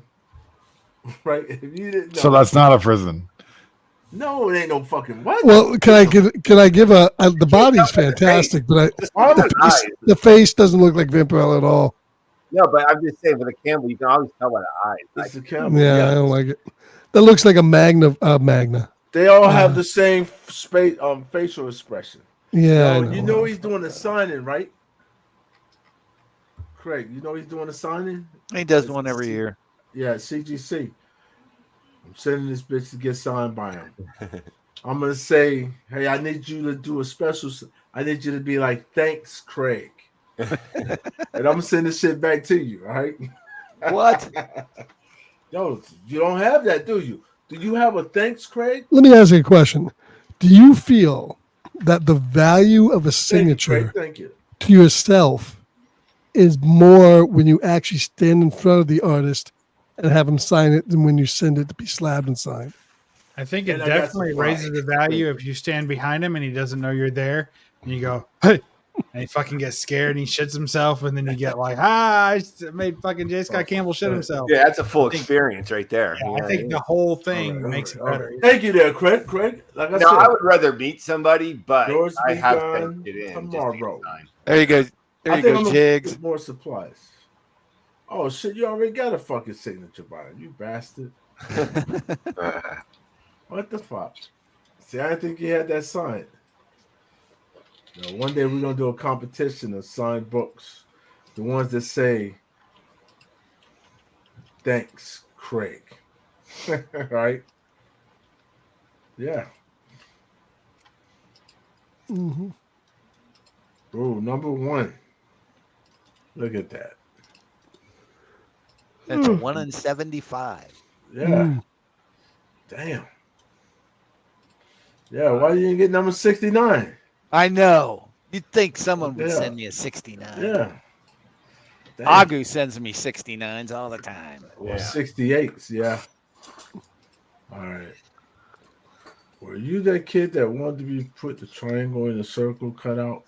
Speaker 2: right? If you didn't know,
Speaker 10: So that's not a prison.
Speaker 2: no, it ain't no fucking what?
Speaker 11: Well, can I give the body's fantastic, but
Speaker 2: Why would-
Speaker 11: the face doesn't look like Vampirella at all.
Speaker 14: No, but I'm just saying for the Campbell, you can always tell by the eyes.
Speaker 2: It's the Campbell.
Speaker 11: Yeah, I don't like it. That looks like a Magna.
Speaker 2: They all have the same facial expression.
Speaker 11: Yeah, I
Speaker 2: So,
Speaker 11: know.
Speaker 2: you know he's doing a signing, right? Craig, you know he's doing a signing?
Speaker 17: He does one every year.
Speaker 2: Yeah, CGC. I'm sending this bitch to get signed by him. I'm gonna say, hey, I need you to do a special. I need you to be like, thanks, Craig. And I'm gonna send this shit back to you, all right?
Speaker 17: What?
Speaker 2: Yo, you don't have that, do you? Do you have a thanks, Craig?
Speaker 11: Let me ask you a question. Do you feel that the value of a signature
Speaker 2: Thank you.
Speaker 11: to yourself is more when you actually stand in front of the artist and have him sign it than when you send it to be slabbed and signed.
Speaker 18: I think it
Speaker 2: And I got
Speaker 18: definitely
Speaker 2: some
Speaker 18: raises the value if you stand behind him and he doesn't know you're there, and you go, "Hey," and he fucking gets scared and he shits himself, and then you get like, I made fucking J. Scott Campbell shit himself.
Speaker 14: Yeah, that's a full experience right there.
Speaker 18: Yeah,
Speaker 14: You
Speaker 18: I
Speaker 14: know
Speaker 18: think
Speaker 14: what
Speaker 18: the whole thing makes it better.
Speaker 2: Thank you there, Craig. Like I
Speaker 14: No,
Speaker 2: said,
Speaker 14: I would rather meet somebody, but
Speaker 2: Yours
Speaker 14: I
Speaker 2: be
Speaker 14: have
Speaker 2: done
Speaker 14: sent it in.
Speaker 2: tomorrow.
Speaker 17: There you go. There
Speaker 2: I
Speaker 17: you
Speaker 2: think
Speaker 17: go,
Speaker 2: I'm gonna
Speaker 17: Jigs.
Speaker 2: get more supplies. Oh shit! You already got a fucking signature by it, you bastard. What the fuck? See, I didn't think you had that signed. You know, one day we're gonna do a competition of signed books, the ones that say "Thanks, Craig." Right? Yeah.
Speaker 11: Mm-hmm.
Speaker 2: Ooh, number one. Look at that.
Speaker 17: That's a 1 in 75.
Speaker 2: Yeah. Damn. Yeah, why you didn't get number 69?
Speaker 17: I know. You'd think someone would
Speaker 2: Yeah.
Speaker 17: send me a 69.
Speaker 2: Yeah. Damn.
Speaker 17: Agu sends me 69s all the time.
Speaker 2: Or 68s, yeah. All right. Were you that kid that wanted to be put the triangle in a circle cut out?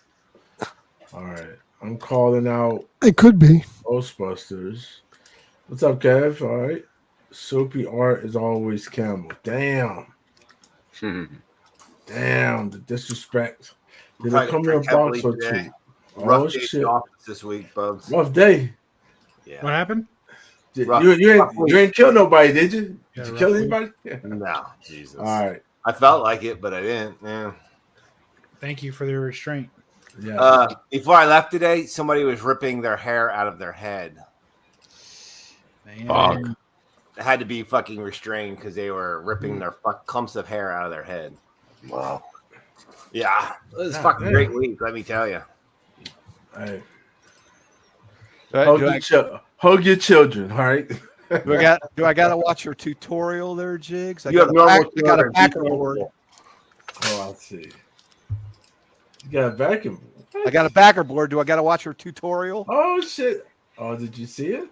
Speaker 2: All right. I'm calling out
Speaker 11: It could be.
Speaker 2: Ghostbusters. What's up, Kev? All right. Soapy art is always Campbell. Damn. Damn, the disrespect. Did it come in a box or two?
Speaker 14: Rough
Speaker 2: Oh,
Speaker 14: day at
Speaker 2: shit.
Speaker 14: the office this week, Bubs.
Speaker 2: Rough day.
Speaker 14: Yeah.
Speaker 18: What happened?
Speaker 2: You ain't kill nobody, did you? Did you kill anybody?
Speaker 14: No, Jesus.
Speaker 2: All right.
Speaker 14: I felt like it, but I didn't. Yeah.
Speaker 18: Thank you for the restraint.
Speaker 2: Yeah.
Speaker 14: Before I left today, somebody was ripping their hair out of their head.
Speaker 18: Fuck.
Speaker 14: It had to be fucking restrained because they were ripping their clumps of hair out of their head.
Speaker 9: Wow.
Speaker 14: Yeah, it was a
Speaker 2: God
Speaker 14: fucking
Speaker 2: damn.
Speaker 14: great week. Let me tell you.
Speaker 2: Hey.
Speaker 17: Do
Speaker 2: Hug your children, all right?
Speaker 17: do I got to watch your tutorial there, Jigs? I
Speaker 14: You
Speaker 17: got
Speaker 14: have
Speaker 17: a
Speaker 14: normal
Speaker 17: I got a
Speaker 14: children.
Speaker 17: backer board.
Speaker 2: Oh, I'll see. You got a vacuum.
Speaker 17: I got a backer board. Do I got to watch your tutorial?
Speaker 2: Oh, shit. Oh, did you see it?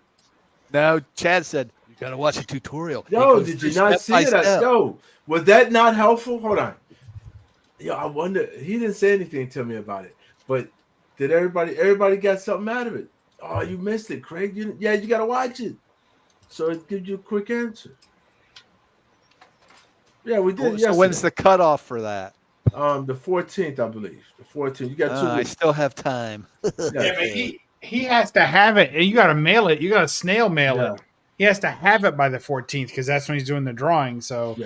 Speaker 17: No, Chad said you got to watch a tutorial. It
Speaker 2: Yo,
Speaker 17: goes
Speaker 2: did
Speaker 17: through
Speaker 2: you not
Speaker 17: step by
Speaker 2: see that?
Speaker 17: step.
Speaker 2: Yo, was that not helpful? Hold on. Yo, I wonder. He didn't say anything to me about it, but did everybody got something out of it? Oh, you missed it, Craig. You got to watch it. So it gives you a quick answer. Yeah, we did.
Speaker 17: So when's the cutoff for that?
Speaker 2: The 14th, I believe. The 14th. You got 2
Speaker 17: I
Speaker 2: weeks.
Speaker 17: still have time.
Speaker 18: Yeah, but he has to have it, and you got to mail it. You got to snail mail it. He has to have it by the 14th because that's when he's doing the drawing. So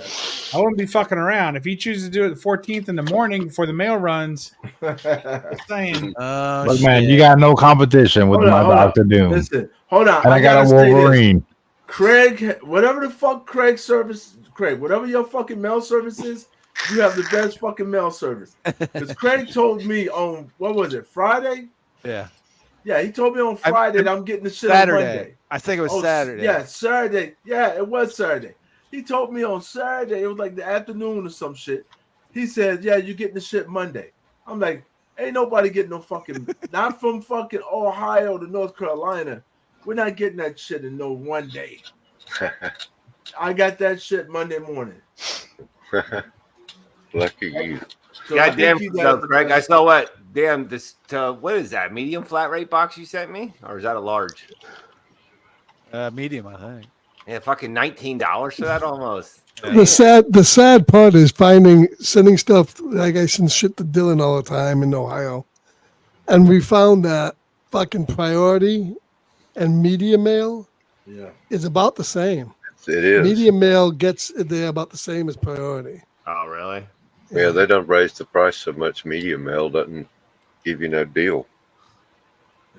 Speaker 18: I wouldn't be fucking around. If he chooses to do it the 14th in the morning before the mail runs, just saying.
Speaker 10: Look, man, you got no competition with my Dr. Doom.
Speaker 2: Listen, hold on.
Speaker 10: And I got a
Speaker 2: gotta say this.
Speaker 10: Wolverine.
Speaker 2: Craig, whatever the fuck Craig, whatever your fucking mail service is, you have the best fucking mail service. Because Craig told me on, what was it, Friday?
Speaker 17: Yeah.
Speaker 2: Yeah, he told me on Friday that I'm getting the shit
Speaker 17: Saturday.
Speaker 2: on Monday.
Speaker 17: I think it was Saturday.
Speaker 2: Yeah, Saturday. Yeah, it was Saturday. He told me on Saturday, it was like the afternoon or some shit. He said, yeah, you're getting the shit Monday. I'm like, ain't nobody getting no fucking, not from fucking Ohio to North Carolina. We're not getting that shit in no one day. I got that shit Monday morning.
Speaker 9: Lucky you.
Speaker 2: So I
Speaker 14: God damn,
Speaker 2: think he got the
Speaker 14: Craig. I
Speaker 2: best.
Speaker 14: saw what? Damn, this. What is that? Medium flat rate box you sent me, or is that a large?
Speaker 17: Medium, I think.
Speaker 14: Yeah, fucking $19 for that almost.
Speaker 11: The sad part is sending stuff like I send shit to Dylan all the time in Ohio, and we found that fucking Priority and Media Mail is about the same.
Speaker 9: It is.
Speaker 11: Media Mail gets there about the same as Priority.
Speaker 14: Oh, really?
Speaker 9: Yeah, they don't raise the price so much. Media mail doesn't give you no deal.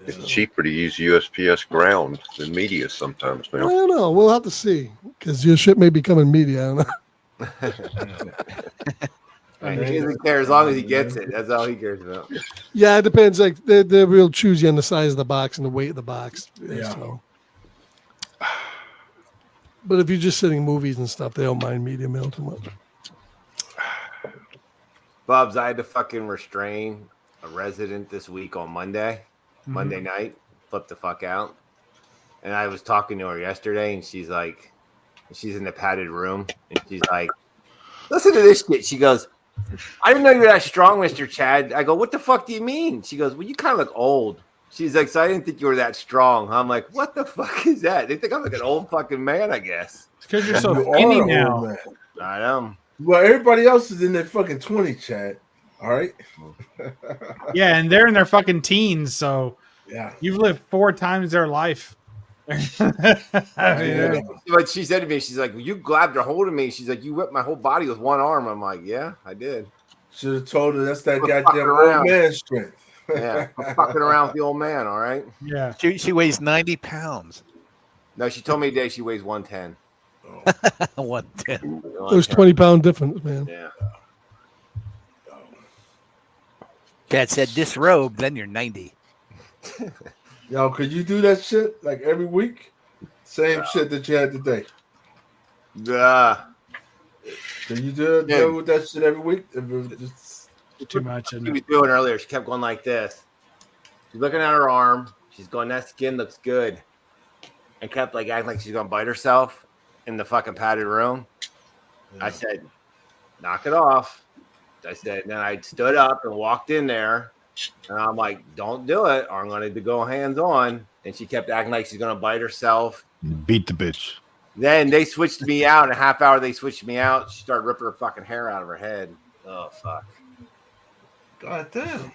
Speaker 9: It's cheaper to use USPS ground than media sometimes
Speaker 11: I
Speaker 9: now.
Speaker 11: don't know. We'll have to see because your shit may be coming media. I don't know.
Speaker 14: He doesn't care as long as he gets it. That's all he cares about.
Speaker 11: Yeah, it depends. Like they're real choosy on the size of the box and the weight of the box.
Speaker 2: Yeah.
Speaker 11: So. But if you're just sending movies and stuff, they don't mind media mail too much.
Speaker 14: Bubs, I had to fucking restrain a resident this week on Monday night, flipped the fuck out. And I was talking to her yesterday, and she's like, she's in the padded room, and she's like, listen to this shit. She goes, I didn't know you were that strong, Mr. Chad. I go, what the fuck do you mean? She goes, well, you kind of look old. She's like, so I didn't think you were that strong. I'm like, what the fuck is that? They think I'm like an old fucking man, I guess.
Speaker 18: It's because you're so
Speaker 2: You
Speaker 18: skinny
Speaker 2: are
Speaker 18: now.
Speaker 2: old, man.
Speaker 14: I know.
Speaker 2: Well, everybody else is in their fucking 20, Chad. All right.
Speaker 18: Yeah, and they're in their fucking teens, so
Speaker 2: Yeah.
Speaker 18: you've lived 4 times their life.
Speaker 2: Yeah.
Speaker 14: But she said to me, she's like, well, you grabbed a hold of me. She's like, you whipped my whole body with one arm. I'm like, yeah, I did.
Speaker 2: Should have told her that's that
Speaker 14: We're
Speaker 2: goddamn
Speaker 14: fucking
Speaker 2: old
Speaker 14: around.
Speaker 2: man strength.
Speaker 14: Yeah, I'm fucking around with the old man, all right?
Speaker 18: Yeah.
Speaker 17: She weighs 90 pounds.
Speaker 14: No, she told me today she weighs 110.
Speaker 17: 110.
Speaker 11: There's 20-pound difference, man.
Speaker 14: Yeah.
Speaker 17: Chad said disrobe, then you're 90.
Speaker 2: Yo, could you do that shit like every week? Same shit that you had today.
Speaker 14: Yeah.
Speaker 2: Can you deal with that shit every week? If it just
Speaker 18: too much.
Speaker 14: She was doing earlier. She kept going like this. She's looking at her arm. She's going, that skin looks good. And kept like acting like she's gonna bite herself in the fucking padded room. I said, knock it off. I said, then I stood up and walked in there. And I'm like, don't do it, or I'm gonna go hands on. And she kept acting like she's gonna bite herself.
Speaker 10: Beat the bitch.
Speaker 14: Then they switched me out. In a half hour, they switched me out. She started ripping her fucking hair out of her head. Oh fuck.
Speaker 2: God damn.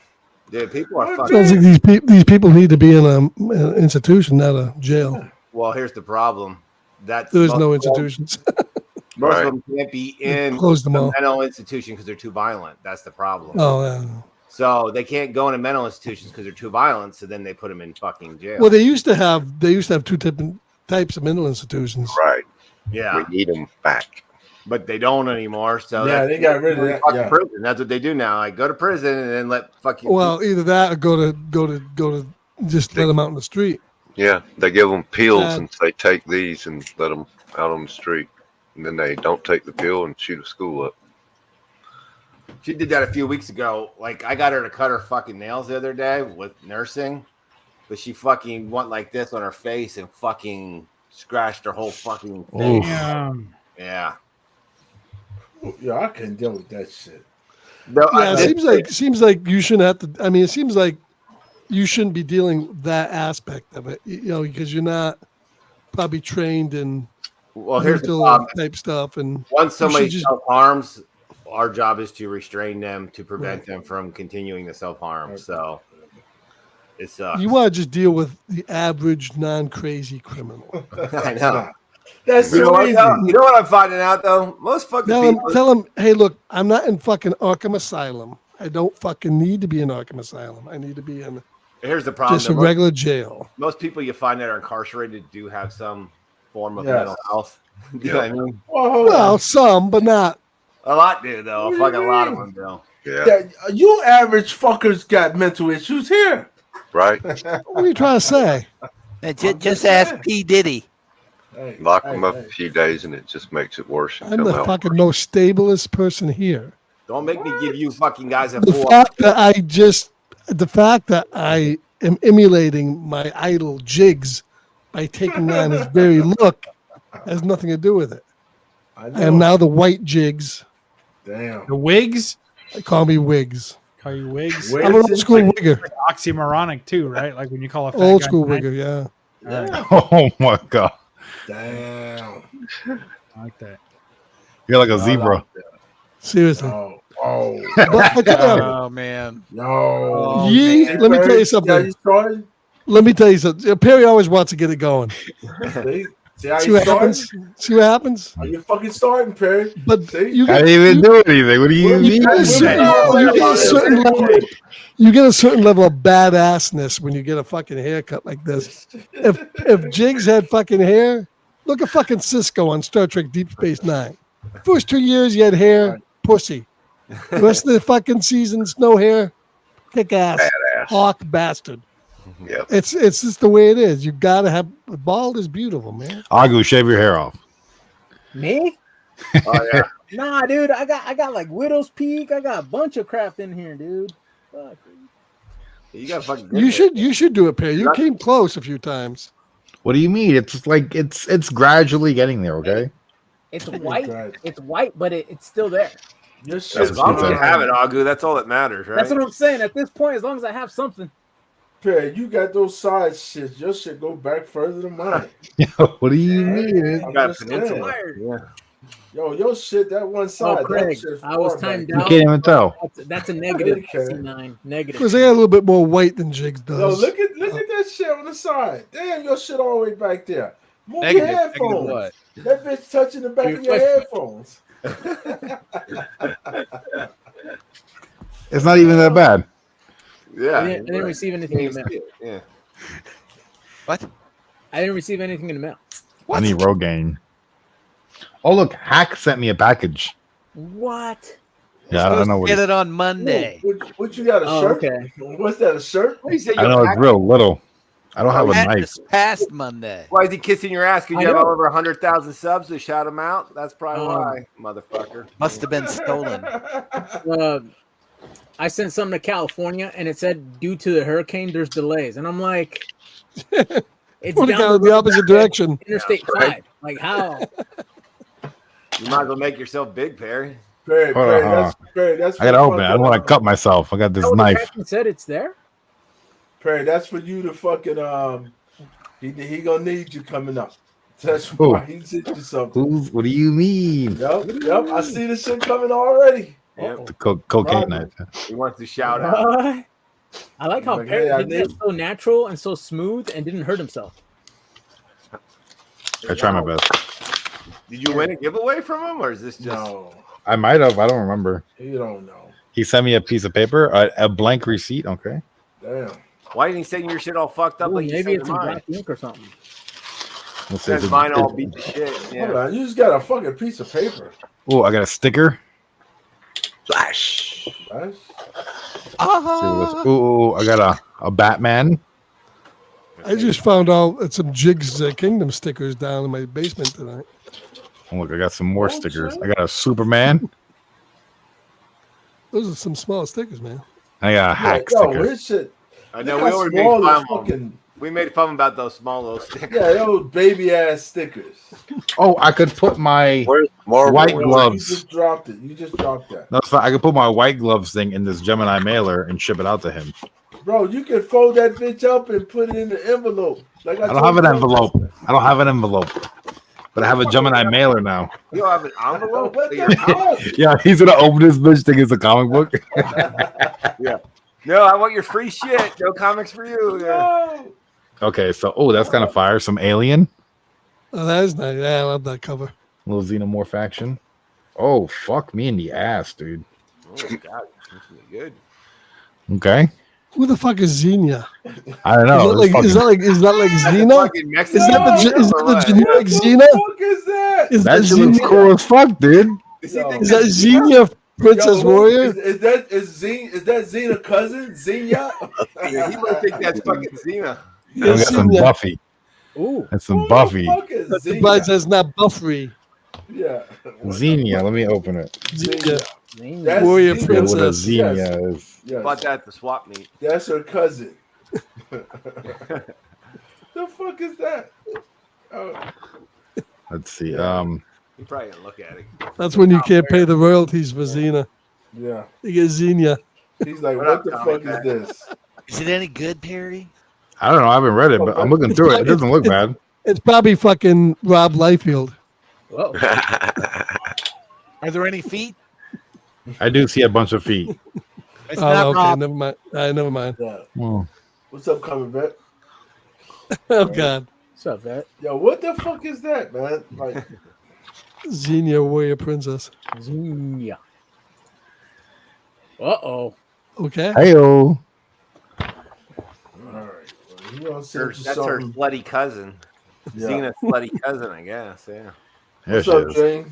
Speaker 14: Dude, people are fucking.
Speaker 11: Sounds like these people need to be in an institution, not a jail.
Speaker 14: Well, here's the problem. That's
Speaker 11: There's no institutions.
Speaker 14: Most of them can't be in
Speaker 11: Close them
Speaker 14: a
Speaker 11: all.
Speaker 14: mental institution because they're too violent. That's the problem.
Speaker 11: Oh, yeah.
Speaker 14: So they can't go into mental institutions because they're too violent. So then they put them in fucking jail.
Speaker 11: Well, they used to have 2 different types of mental institutions.
Speaker 9: Right.
Speaker 14: Yeah.
Speaker 9: We need them back.
Speaker 14: But they don't anymore. So
Speaker 2: Yeah, they got rid of that,
Speaker 14: fucking
Speaker 2: yeah.
Speaker 14: prison. That's what they do now. Like go to prison and then let fucking.
Speaker 11: Well, either that or go to just let them out in the street.
Speaker 9: Yeah, they give them pills
Speaker 11: Yeah.
Speaker 9: and say take these and let them out on the street, and then they don't take the pill and shoot a school up.
Speaker 14: She did that a few weeks ago. Like I got her to cut her fucking nails the other day with nursing, but she fucking went like this on her face and fucking scratched her whole fucking face. Yeah.
Speaker 2: Yeah, I couldn't deal with that shit.
Speaker 14: No,
Speaker 11: Yeah, it seems like you shouldn't have to. I mean, it seems like you shouldn't be dealing with that aspect of it. You know, because you're not probably trained in
Speaker 14: Well, here's the
Speaker 11: mental
Speaker 14: problem.
Speaker 11: type stuff. And
Speaker 14: Once
Speaker 11: you should
Speaker 14: somebody
Speaker 11: just-
Speaker 14: self-harms, our job is to restrain them to prevent them from continuing the self-harm. So it sucks.
Speaker 11: you want to just deal with the average non-crazy criminal.
Speaker 14: I know.
Speaker 2: That's
Speaker 14: you know,
Speaker 2: crazy.
Speaker 14: you know what I'm finding out though? Most fucking people.
Speaker 11: Tell him, hey, look, I'm not in fucking Arkham Asylum. I don't fucking need to be in Arkham Asylum. I need to be in
Speaker 14: Here's the problem.
Speaker 11: just a
Speaker 14: though.
Speaker 11: regular jail.
Speaker 14: Most people you find that are incarcerated do have some form of
Speaker 11: Yes.
Speaker 14: mental health. Do you know what I mean?
Speaker 11: Well, some, but not.
Speaker 14: A lot do though.
Speaker 2: What
Speaker 14: A
Speaker 2: do you
Speaker 14: fucking lot of
Speaker 2: mean?
Speaker 14: them do.
Speaker 9: Yeah.
Speaker 2: You average fuckers got mental issues here.
Speaker 9: Right.
Speaker 11: What are you trying to say?
Speaker 17: Just ask P. Diddy.
Speaker 9: Lock them up a few days and it just makes it worse. And
Speaker 11: I'm
Speaker 9: come
Speaker 11: the
Speaker 9: out.
Speaker 11: fucking most stablest person here.
Speaker 14: Don't make me give you fucking guys a
Speaker 11: The
Speaker 14: full.
Speaker 11: fact that I am emulating my idol Jigs by taking on his very look has nothing to do with it. I am now the white Jigs.
Speaker 2: Damn.
Speaker 18: The wigs?
Speaker 11: They call me Wigs.
Speaker 18: Call you wigs?
Speaker 11: I'm an old school wigger.
Speaker 18: Like oxymoronic too, right? Like when you call a fat
Speaker 11: Old
Speaker 18: guy
Speaker 11: school
Speaker 18: fat.
Speaker 11: wigger, yeah.
Speaker 10: Oh my god.
Speaker 2: Damn.
Speaker 18: I like that.
Speaker 10: You're like a zebra.
Speaker 11: Seriously.
Speaker 2: Oh.
Speaker 11: But I tell you,
Speaker 17: Oh man.
Speaker 2: No.
Speaker 11: let me tell you something. Let me tell you something. Perry always wants to get it going.
Speaker 2: See how
Speaker 11: See
Speaker 2: you
Speaker 11: what
Speaker 2: starting?
Speaker 11: happens? See what happens?
Speaker 2: How you fucking starting, Perry?
Speaker 11: But you
Speaker 10: I didn't even do anything. What do you mean?
Speaker 11: get a certain level. You get a certain level of badassness when you get a fucking haircut like this. If Jigs had fucking hair, look at fucking Cisco on Star Trek Deep Space Nine. First 2 years you had hair, pussy. The rest of the fucking seasons, no hair, kick ass,
Speaker 9: Badass.
Speaker 11: hawk bastard.
Speaker 9: Yep.
Speaker 11: It's just the way it is. You gotta have bald is beautiful, man.
Speaker 10: Argue, shave your hair off.
Speaker 16: Me?
Speaker 14: Oh yeah.
Speaker 19: Nah, dude, I got like Widow's Peak. I got a bunch of crap in here, dude. Fuck.
Speaker 14: You got fucking.
Speaker 11: You should do it, Perry. You came close a few times.
Speaker 10: What do you mean? It's like it's gradually getting there. Okay.
Speaker 19: It's white. It's white, but it's still there.
Speaker 14: As long as you have it, Agu, that's all that matters, right?
Speaker 19: That's what I'm saying. At this point, as long as I have something.
Speaker 2: Perry, you got those side shits. Your shit go back further than mine.
Speaker 10: What do you mean?
Speaker 14: I got a peninsula.
Speaker 2: Yeah. Yo, your shit, that one side.
Speaker 19: Craig,
Speaker 2: that shit's
Speaker 19: I was
Speaker 2: far
Speaker 19: timed
Speaker 2: back.
Speaker 19: out.
Speaker 10: You can't even tell.
Speaker 19: That's a negative. C9. Negative.
Speaker 11: Because they got a little bit more white than Jigs does.
Speaker 2: Yo, look at that shit on the side. Damn, your shit all the way back there. Move
Speaker 13: Negative,
Speaker 2: your headphones.
Speaker 13: negative
Speaker 2: That bitch touching the back of your headphones.
Speaker 10: It's not even that bad.
Speaker 14: Yeah.
Speaker 19: I didn't receive anything in the mail.
Speaker 14: Yeah.
Speaker 17: What?
Speaker 19: I didn't receive anything in the mail.
Speaker 10: I need Rogaine. Oh look, Hack sent me a package.
Speaker 19: What?
Speaker 10: Yeah, I don't know what.
Speaker 17: Get it on Monday.
Speaker 2: What you got, a
Speaker 19: Oh,
Speaker 2: shirt?
Speaker 19: okay.
Speaker 2: What's that, a shirt?
Speaker 10: I know it's real little. I don't have a knife.
Speaker 17: It's past Monday.
Speaker 14: Why is he kissing your ass? Because
Speaker 19: I
Speaker 14: you have
Speaker 19: know.
Speaker 14: over 100,000 subs to shout him out? That's probably why, motherfucker.
Speaker 17: Must have been stolen.
Speaker 19: I sent something to California, and it said due to the hurricane, there's delays, and I'm like, it's
Speaker 11: Want to
Speaker 19: down
Speaker 11: go in the opposite direction.
Speaker 19: Interstate 5. Like how?
Speaker 14: You might as well make yourself big, Perry.
Speaker 2: Perry,
Speaker 10: Hold
Speaker 2: Perry,
Speaker 10: on,
Speaker 2: that's
Speaker 10: I gotta
Speaker 2: for
Speaker 10: open it. I don't want to cut myself. I got this
Speaker 19: Oh, the
Speaker 10: knife.
Speaker 19: captain said it's there.
Speaker 2: Perry, that's for you to fucking he gonna need you coming up. That's
Speaker 10: Who?
Speaker 2: why he sent you something.
Speaker 10: What do you mean?
Speaker 2: Yep. I see this shit coming already.
Speaker 14: Yep.
Speaker 10: The cocaine knife.
Speaker 14: He wants to shout out.
Speaker 19: I like how
Speaker 2: Like,
Speaker 19: Perry
Speaker 2: hey, I
Speaker 19: did it so natural and so smooth and didn't hurt himself.
Speaker 10: I try my best.
Speaker 14: Did you win a giveaway from him, or is this just?
Speaker 2: No,
Speaker 10: I might have. I don't remember.
Speaker 2: you don't know.
Speaker 10: He sent me a piece of paper, a blank receipt. Okay.
Speaker 2: Damn.
Speaker 14: Why didn't he send your shit all fucked up
Speaker 19: Ooh,
Speaker 14: like you
Speaker 19: maybe
Speaker 14: sent
Speaker 19: it's in
Speaker 14: mine?
Speaker 19: black ink or something.
Speaker 10: Let's see.
Speaker 14: Says mine all beat the shit.
Speaker 2: Hold
Speaker 14: Yeah.
Speaker 2: on, you just got a fucking piece of paper.
Speaker 10: Oh, I got a sticker.
Speaker 17: Flash.
Speaker 2: Right?
Speaker 10: Ooh, I got a Batman.
Speaker 11: I just found out that some Jigs Kingdom stickers down in my basement tonight.
Speaker 10: Oh, look, I got some more stickers. I got a Superman.
Speaker 11: Those are some small stickers, man.
Speaker 10: I got a Hack
Speaker 2: Yo,
Speaker 10: sticker.
Speaker 2: his shit.
Speaker 14: I know
Speaker 2: Look
Speaker 14: we
Speaker 2: how
Speaker 14: already made
Speaker 2: small
Speaker 14: fun
Speaker 2: the
Speaker 14: of him.
Speaker 2: fucking-
Speaker 14: We made fun about those small little stickers.
Speaker 2: Yeah, those baby ass stickers.
Speaker 10: Oh, I could put my
Speaker 9: Where's Marvel?
Speaker 10: white
Speaker 2: You
Speaker 10: gloves.
Speaker 2: just dropped it. You just dropped that.
Speaker 10: No, it's fine. I could put my white gloves thing in this Gemini mailer and ship it out to him.
Speaker 2: Bro, you can fold that bitch up and put it in the envelope. Like
Speaker 10: I don't have an envelope. I don't have an envelope, but I have a Gemini mailer now.
Speaker 14: You don't have an envelope?
Speaker 2: What
Speaker 14: for
Speaker 2: the
Speaker 14: your
Speaker 2: fuck?
Speaker 14: house?
Speaker 10: Yeah, he's gonna open this bitch think it's a comic book.
Speaker 14: Yeah. No, I want your free shit. No comics for you. Yeah.
Speaker 10: Okay, so that's kind of fire. Some alien,
Speaker 11: Oh, that is nice. Yeah, I love that cover.
Speaker 10: little xenomorph action. Oh, fuck me in the ass, dude.
Speaker 14: Oh, God. That's really good.
Speaker 10: Okay,
Speaker 11: Who the fuck is Xenia?
Speaker 10: I don't know.
Speaker 11: Is that like Xena?
Speaker 14: Fucking
Speaker 11: Is that the generic Xena?
Speaker 2: What the fuck is that?
Speaker 11: Is
Speaker 10: that
Speaker 11: that
Speaker 10: shit looks
Speaker 11: Xenia?
Speaker 10: cool as fuck, dude.
Speaker 11: Is that Xenia Princess
Speaker 2: Yo,
Speaker 11: Warrior?
Speaker 2: Is that Xena cousin? Xenia?
Speaker 14: Yeah, he might think that's fucking Xena.
Speaker 10: I got some
Speaker 11: Xenia.
Speaker 10: Buffy.
Speaker 19: Ooh.
Speaker 10: That's some Buffy.
Speaker 2: Fuck is
Speaker 11: But
Speaker 2: Xenia?
Speaker 11: that's not Buffy.
Speaker 2: Yeah.
Speaker 10: Xenia. Let me open it.
Speaker 11: Xenia.
Speaker 2: That's
Speaker 11: Warrior
Speaker 2: Xenia.
Speaker 10: Yeah, what a
Speaker 11: Princess.
Speaker 10: Xenia
Speaker 2: Yes.
Speaker 10: is.
Speaker 2: Yes.
Speaker 14: Bought that at the swap meet.
Speaker 2: That's her cousin. The fuck is that? Oh.
Speaker 10: Let's see.
Speaker 14: You probably didn't look at it.
Speaker 11: That's when you can't pay the royalties for Xena.
Speaker 2: Yeah.
Speaker 11: You get Xenia.
Speaker 2: He's like,
Speaker 14: What
Speaker 2: what
Speaker 14: up,
Speaker 2: the
Speaker 14: Tommy
Speaker 2: fuck is
Speaker 14: Pack?
Speaker 2: this?
Speaker 17: Is it any good, Perry?
Speaker 10: I don't know. I haven't read it, but I'm looking through it. It doesn't look bad.
Speaker 11: It's probably fucking Rob Liefeld.
Speaker 19: Whoa.
Speaker 17: Are there any feet?
Speaker 10: I do see a bunch of feet.
Speaker 17: It's
Speaker 11: Oh,
Speaker 17: not
Speaker 11: okay.
Speaker 17: Rob.
Speaker 11: Never mind. Never mind.
Speaker 2: Yeah.
Speaker 10: Oh.
Speaker 2: What's up, coming vet?
Speaker 11: Oh, God.
Speaker 19: What's up, Vet?
Speaker 2: Yo, what the fuck is that, man? Like,
Speaker 11: Xenia Warrior Princess.
Speaker 19: Xenia. Uh-oh.
Speaker 11: Okay.
Speaker 10: Heyo.
Speaker 2: all right. Well, you gonna send you
Speaker 14: That's her
Speaker 2: something.
Speaker 14: slutty cousin.
Speaker 2: Yeah.
Speaker 14: Xena's slutty cousin, I guess. Yeah.
Speaker 10: There
Speaker 2: What's
Speaker 10: she
Speaker 2: up,
Speaker 10: is.
Speaker 2: Jane?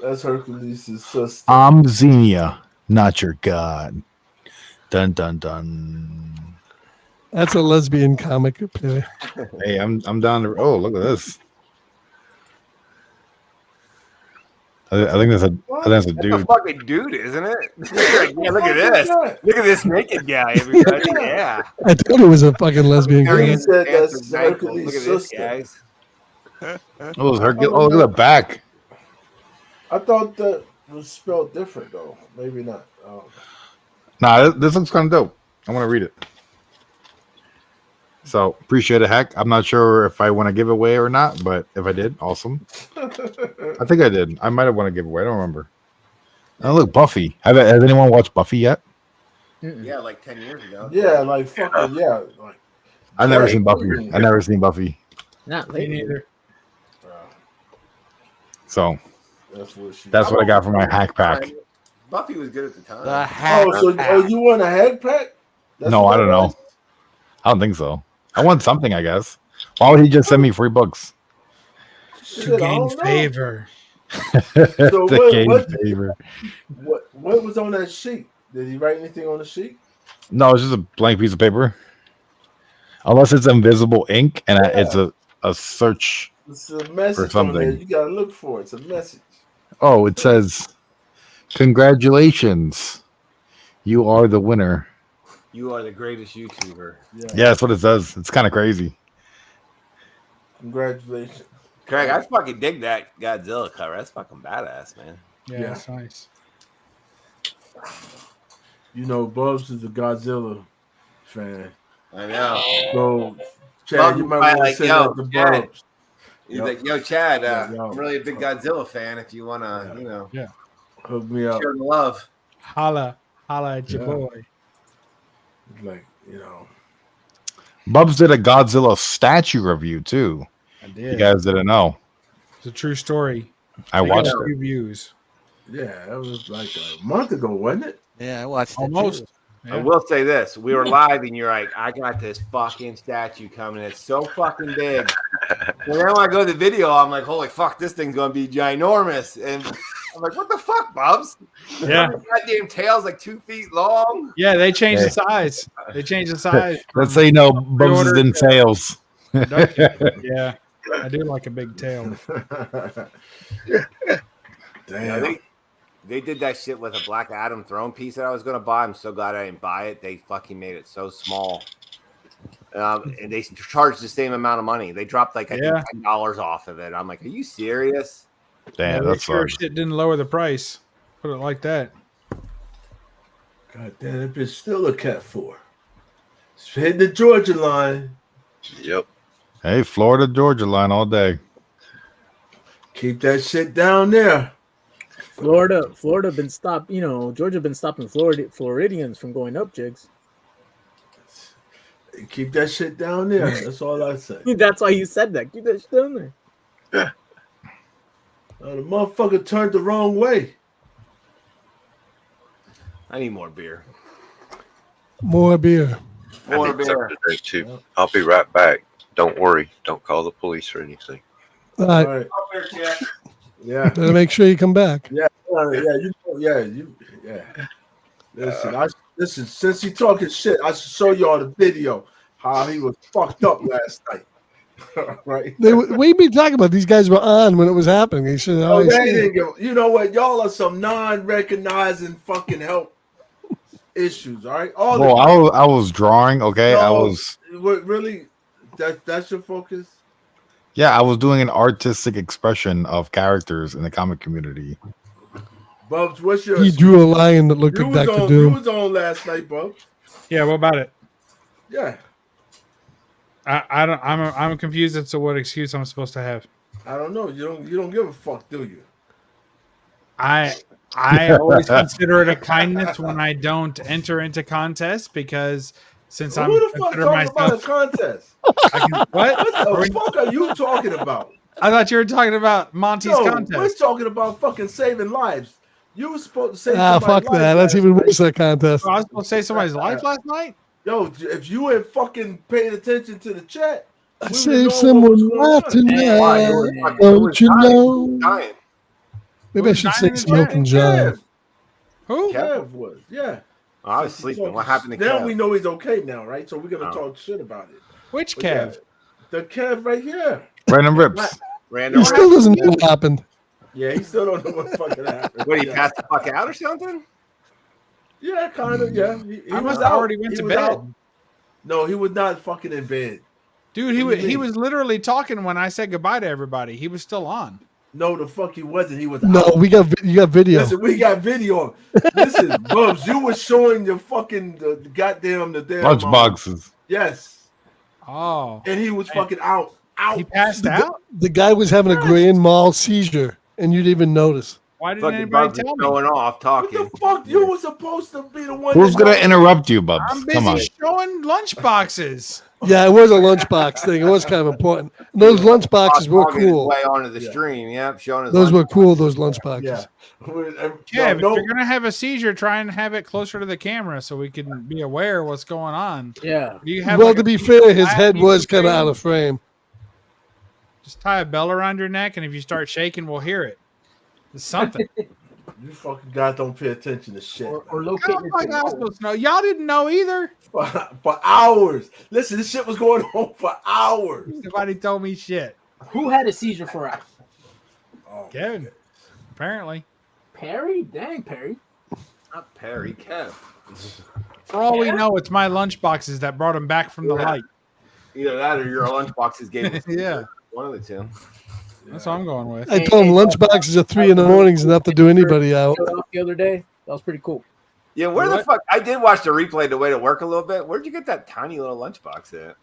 Speaker 2: That's Hercules' sister.
Speaker 10: I'm Xenia, not your god. Dun dun dun.
Speaker 11: That's a lesbian comic. Perry.
Speaker 10: Hey, I'm down to. Oh, look at this. I think that's a dude.
Speaker 14: That's a fucking dude, isn't it? Like, yeah, look at this. Look at this naked guy, everybody. Yeah.
Speaker 11: I thought it was a fucking lesbian girl.
Speaker 14: He said that's Hercules. Look at this, guys.
Speaker 10: Oh, look at the back.
Speaker 2: I thought that was spelled different though. Maybe not.
Speaker 10: Nah, this looks kind of dope. I want to read it. So appreciate it, Heck. I'm not sure if I want to give away or not, but if I did, awesome. I think I did. I might have want to give away. I don't remember. Oh, look, Buffy. Has anyone watched Buffy yet?
Speaker 14: Yeah, like 10 years ago.
Speaker 2: Yeah, like fucking yeah. Like,
Speaker 10: I've never seen Buffy. I've never seen Buffy.
Speaker 19: Not lately either.
Speaker 10: So
Speaker 2: that's
Speaker 10: what I got for my hack pack.
Speaker 14: Buffy was good at the time.
Speaker 17: The hack
Speaker 2: you want a hack pack?
Speaker 10: No, I don't know. I don't think so. I want something, I guess. Why would he just send me free books?
Speaker 11: To gain favor.
Speaker 2: So
Speaker 10: Favor.
Speaker 2: what was on that sheet? Did he write anything on the sheet?
Speaker 10: No, it's just a blank piece of paper. Unless it's invisible ink and it's a search
Speaker 2: It's a message
Speaker 10: or something.
Speaker 2: on there. You gotta look for it. It's a message.
Speaker 10: Oh, it says, "Congratulations, you are the winner."
Speaker 14: You are the greatest YouTuber.
Speaker 10: Yeah, that's what it says. It's kind of crazy.
Speaker 2: Congratulations.
Speaker 14: Craig, I fucking dig that Godzilla cover. That's fucking badass, man.
Speaker 11: Yeah, that's nice.
Speaker 2: You know, Bubs is a Godzilla fan.
Speaker 14: I know.
Speaker 2: So, Chad,
Speaker 14: Bubs
Speaker 2: you might
Speaker 14: probably
Speaker 2: want to
Speaker 14: like,
Speaker 2: send
Speaker 14: yo,
Speaker 2: out the
Speaker 14: Chad.
Speaker 2: Bubs.
Speaker 14: He's like, yo, Chad,
Speaker 2: Yo.
Speaker 14: I'm really a big Godzilla fan. If you want to,
Speaker 2: Hook me up.
Speaker 14: share the love.
Speaker 11: Holla at your boy.
Speaker 2: Like, you know.
Speaker 10: Bubs did a Godzilla statue review too.
Speaker 11: I did.
Speaker 10: You guys didn't know.
Speaker 11: It's a true story.
Speaker 10: I watched
Speaker 11: got a
Speaker 10: it.
Speaker 11: few views.
Speaker 2: Yeah, that was like a month ago, wasn't it?
Speaker 17: Yeah, I watched
Speaker 11: Almost.
Speaker 14: I will say this: we were live, and you're like, "I got this fucking statue coming. It's so fucking big." And then when I go to the video, I'm like, "Holy fuck, this thing's gonna be ginormous!" And I'm like, "What the fuck, Bubs?
Speaker 11: Yeah.
Speaker 14: Goddamn tail's like 2 feet long."
Speaker 11: Yeah, they changed the size. They changed the size.
Speaker 10: Let's say no, Bubs is in sales.
Speaker 11: Yeah, I do like a big tail.
Speaker 2: Damn.
Speaker 14: They did that shit with a Black Adam throne piece that I was gonna buy. I'm so glad I didn't buy it. They fucking made it so small, and they charged the same amount of money. They dropped like I think $10 off of it. I'm like, are you serious?
Speaker 10: Damn,
Speaker 11: Make sure shit didn't lower the price. Put it like that.
Speaker 2: God damn, that bitch still a Cat 4. It's hitting the Georgia line.
Speaker 9: Yep.
Speaker 10: Hey, Florida, Georgia line all day.
Speaker 2: Keep that shit down there.
Speaker 19: Florida been stopped. You know, Georgia been stopping Floridians from going up, Jigs.
Speaker 2: Keep that shit down there. That's all I say.
Speaker 19: That's why you said that. Keep that shit down there.
Speaker 2: The motherfucker turned the wrong way.
Speaker 14: I need more beer.
Speaker 11: More beer.
Speaker 14: More
Speaker 9: I need
Speaker 14: beer.
Speaker 9: something to drink too. I'll be right back. Don't worry. Don't call the police or anything.
Speaker 11: All right.
Speaker 2: All right. Yeah.
Speaker 11: Better make sure you come back.
Speaker 2: Yeah. Listen, since he talking shit, I should show y'all the video how he was fucked up last night. Right?
Speaker 11: We be talking about these guys were on when it was happening. They should
Speaker 2: Oh, they didn't give, you know what? Y'all are some non-recognizing fucking help issues. All right. All
Speaker 10: Well, I was drawing. Okay, I
Speaker 2: No,
Speaker 10: was.
Speaker 2: What, really? That's your focus?
Speaker 10: Yeah, I was doing an artistic expression of characters in the comic community.
Speaker 2: Bubs, what's your?
Speaker 11: He drew a lion that looked
Speaker 2: You
Speaker 11: like
Speaker 2: was
Speaker 11: Dr.
Speaker 2: on. You
Speaker 11: Doom.
Speaker 2: was on last night, Bubs.
Speaker 11: Yeah, what about it?
Speaker 2: Yeah.
Speaker 11: I don't. I'm confused as to what excuse I'm supposed to have.
Speaker 2: I don't know. You don't give a fuck, do you?
Speaker 11: I always consider it a kindness when I don't enter into contests because since
Speaker 2: Well,
Speaker 11: I'm
Speaker 2: who the fuck
Speaker 11: consider
Speaker 2: talking about a
Speaker 11: myself
Speaker 2: contest?
Speaker 11: what?
Speaker 2: What the fuck are you talking about?
Speaker 11: I thought you were talking about Monty's
Speaker 2: No,
Speaker 11: contest.
Speaker 2: we're talking about fucking saving lives. You were supposed to save
Speaker 11: Ah,
Speaker 2: somebody's
Speaker 11: fuck
Speaker 2: life
Speaker 11: that. That's
Speaker 2: last
Speaker 11: even
Speaker 2: night.
Speaker 11: worse, that contest. Oh, I was supposed to save somebody's life last night?
Speaker 2: Yo, if you had fucking paid attention to the chat,
Speaker 11: I
Speaker 2: we
Speaker 11: saved
Speaker 2: would've known what was
Speaker 11: someone's
Speaker 2: going
Speaker 11: life
Speaker 2: on.
Speaker 11: tonight. Don't you know? Maybe I should say Smoking John.
Speaker 2: Who? Kev was, yeah.
Speaker 14: Oh, I was sleeping. What happened to
Speaker 2: Now
Speaker 14: Kev?
Speaker 2: we know he's okay now, right? So we're gonna
Speaker 14: Oh.
Speaker 2: talk shit about it.
Speaker 11: Which
Speaker 2: But yeah,
Speaker 11: Kev?
Speaker 2: the Kev right here.
Speaker 10: Random rips.
Speaker 14: Random.
Speaker 11: He still doesn't know what happened.
Speaker 2: Yeah, he still don't know what fucking happened.
Speaker 14: What, he passed the fuck out or something?
Speaker 2: Yeah, kind of. Yeah, he
Speaker 18: I must
Speaker 2: was
Speaker 18: have
Speaker 2: out.
Speaker 18: already went
Speaker 2: He
Speaker 18: to
Speaker 2: was
Speaker 18: bed.
Speaker 2: out. No, he was not fucking in bed.
Speaker 18: Dude,
Speaker 2: What do you
Speaker 18: he
Speaker 2: mean?
Speaker 18: was literally talking when I said goodbye to everybody. He was still on.
Speaker 2: No, the fuck he wasn't. He was
Speaker 11: No,
Speaker 2: out.
Speaker 11: you got video.
Speaker 2: Listen, we got video. Listen, Bubs, you were showing your fucking the damn
Speaker 10: Lunch boxes.
Speaker 2: Yes,
Speaker 18: Oh.
Speaker 2: and he was fucking out.
Speaker 18: He passed out?
Speaker 11: The guy was having a grand mal seizure, and you didn't even notice.
Speaker 18: Why didn't
Speaker 14: Fucking
Speaker 18: anybody
Speaker 14: Bubs is
Speaker 18: tell me?
Speaker 14: going off talking.
Speaker 2: What the fuck? You were supposed to be the one.
Speaker 10: Who's
Speaker 2: that
Speaker 10: gonna
Speaker 2: knows.
Speaker 10: interrupt you, Bubs?
Speaker 18: I'm
Speaker 10: Come on.
Speaker 18: busy showing lunch boxes.
Speaker 11: Yeah, it was a lunchbox thing. It was kind of important. And those lunch boxes were
Speaker 14: Talking his
Speaker 11: cool.
Speaker 14: way onto the stream. Yep, showing his
Speaker 11: Those
Speaker 14: lunch
Speaker 11: were cool. Those lunch boxes.
Speaker 2: Yeah.
Speaker 18: Yeah, if
Speaker 2: no,
Speaker 18: you're gonna have a seizure, try and have it closer to the camera so we can be aware of what's going on.
Speaker 19: Yeah.
Speaker 18: Do you have
Speaker 11: Well,
Speaker 18: like,
Speaker 11: to
Speaker 18: a
Speaker 11: be
Speaker 18: piece
Speaker 11: fair,
Speaker 18: of
Speaker 11: his
Speaker 18: flat
Speaker 11: head
Speaker 18: you
Speaker 11: was
Speaker 18: can
Speaker 11: kind of
Speaker 18: frame?
Speaker 11: out of frame.
Speaker 18: Just tie a bell around your neck, and if you start shaking, we'll hear it. It's something.
Speaker 2: you fucking guys don't pay attention to shit.
Speaker 19: Or
Speaker 18: How
Speaker 19: locate
Speaker 18: am I not supposed to know? Y'all didn't know either.
Speaker 2: For hours. Listen, this shit was going on for hours.
Speaker 18: Nobody told me shit.
Speaker 19: Who had a seizure for us?
Speaker 18: Kevin, apparently.
Speaker 19: Perry? Dang, Perry.
Speaker 14: Not Perry, Kev.
Speaker 18: For all we know, it's my lunch boxes that brought him back from the
Speaker 14: Yeah.
Speaker 18: light.
Speaker 14: Either that or your lunchboxes gave us.
Speaker 18: Yeah.
Speaker 14: One of the two.
Speaker 18: That's what I'm going with.
Speaker 11: I told him lunch boxes at 3 a.m. is enough to do anybody out.
Speaker 19: The other day, that was pretty cool.
Speaker 14: Yeah, where the
Speaker 18: What?
Speaker 14: fuck? I did watch the replay the way to work a little bit. Where'd you get that tiny little lunchbox at?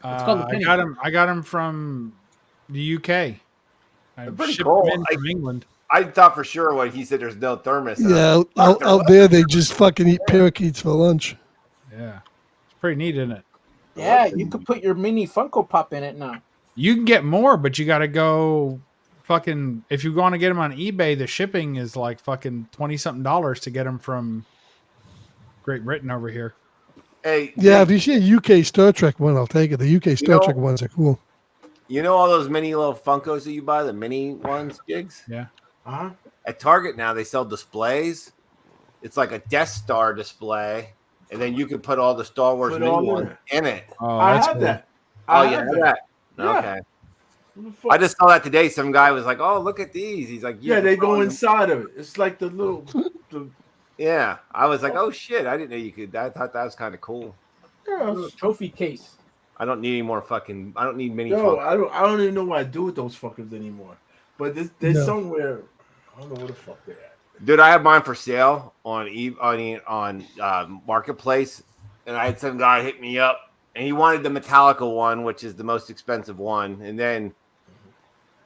Speaker 19: called the penny.
Speaker 18: I got him from the UK. I
Speaker 14: They're pretty
Speaker 18: shipped
Speaker 14: cool.
Speaker 18: them in from England.
Speaker 14: I thought for sure when he said there's no thermos.
Speaker 11: Yeah, out there they just fucking eat parakeets for lunch.
Speaker 18: Yeah, it's pretty neat, isn't it?
Speaker 19: Yeah, you could put your mini Funko Pop in it now.
Speaker 18: You can get more, but you got to go fucking. If you want to get them on eBay, the shipping is like fucking $20-something to get them from Great Britain over here.
Speaker 14: Hey,
Speaker 11: Yeah, if you see a UK Star Trek one, I'll take it. The UK Star Trek ones are cool.
Speaker 14: you know all those mini little Funkos that you buy, the mini ones, Jigs?
Speaker 18: Yeah.
Speaker 2: Uh-huh.
Speaker 14: At Target now, they sell displays. It's like a Death Star display, and then you can put all the Star Wars
Speaker 2: Put
Speaker 14: mini
Speaker 2: all in
Speaker 14: ones
Speaker 2: it.
Speaker 14: in it.
Speaker 18: Oh,
Speaker 2: I
Speaker 18: that's
Speaker 2: have
Speaker 18: cool.
Speaker 2: that.
Speaker 14: Oh,
Speaker 2: I
Speaker 14: you
Speaker 2: have
Speaker 14: have
Speaker 2: that.
Speaker 14: that?
Speaker 2: Yeah.
Speaker 14: Okay.
Speaker 2: What the fuck?
Speaker 14: I just saw that today. Some guy was like, "Oh, look at these." He's like,
Speaker 2: Yeah, they go
Speaker 14: in."
Speaker 2: inside of it. It's like the little.
Speaker 14: Yeah, I was like, "Oh shit!" I didn't know you could. I thought that was kind of cool.
Speaker 19: Trophy case.
Speaker 14: I don't need any more fucking. I don't need mini.
Speaker 2: No,
Speaker 14: Funkos.
Speaker 2: I don't even know what I do with those fuckers anymore. But there's
Speaker 11: No.
Speaker 2: somewhere. I don't know where the fuck they're at.
Speaker 14: Dude, I have mine for sale on Marketplace, and I had some guy hit me up, and he wanted the Metallica one, which is the most expensive one, and then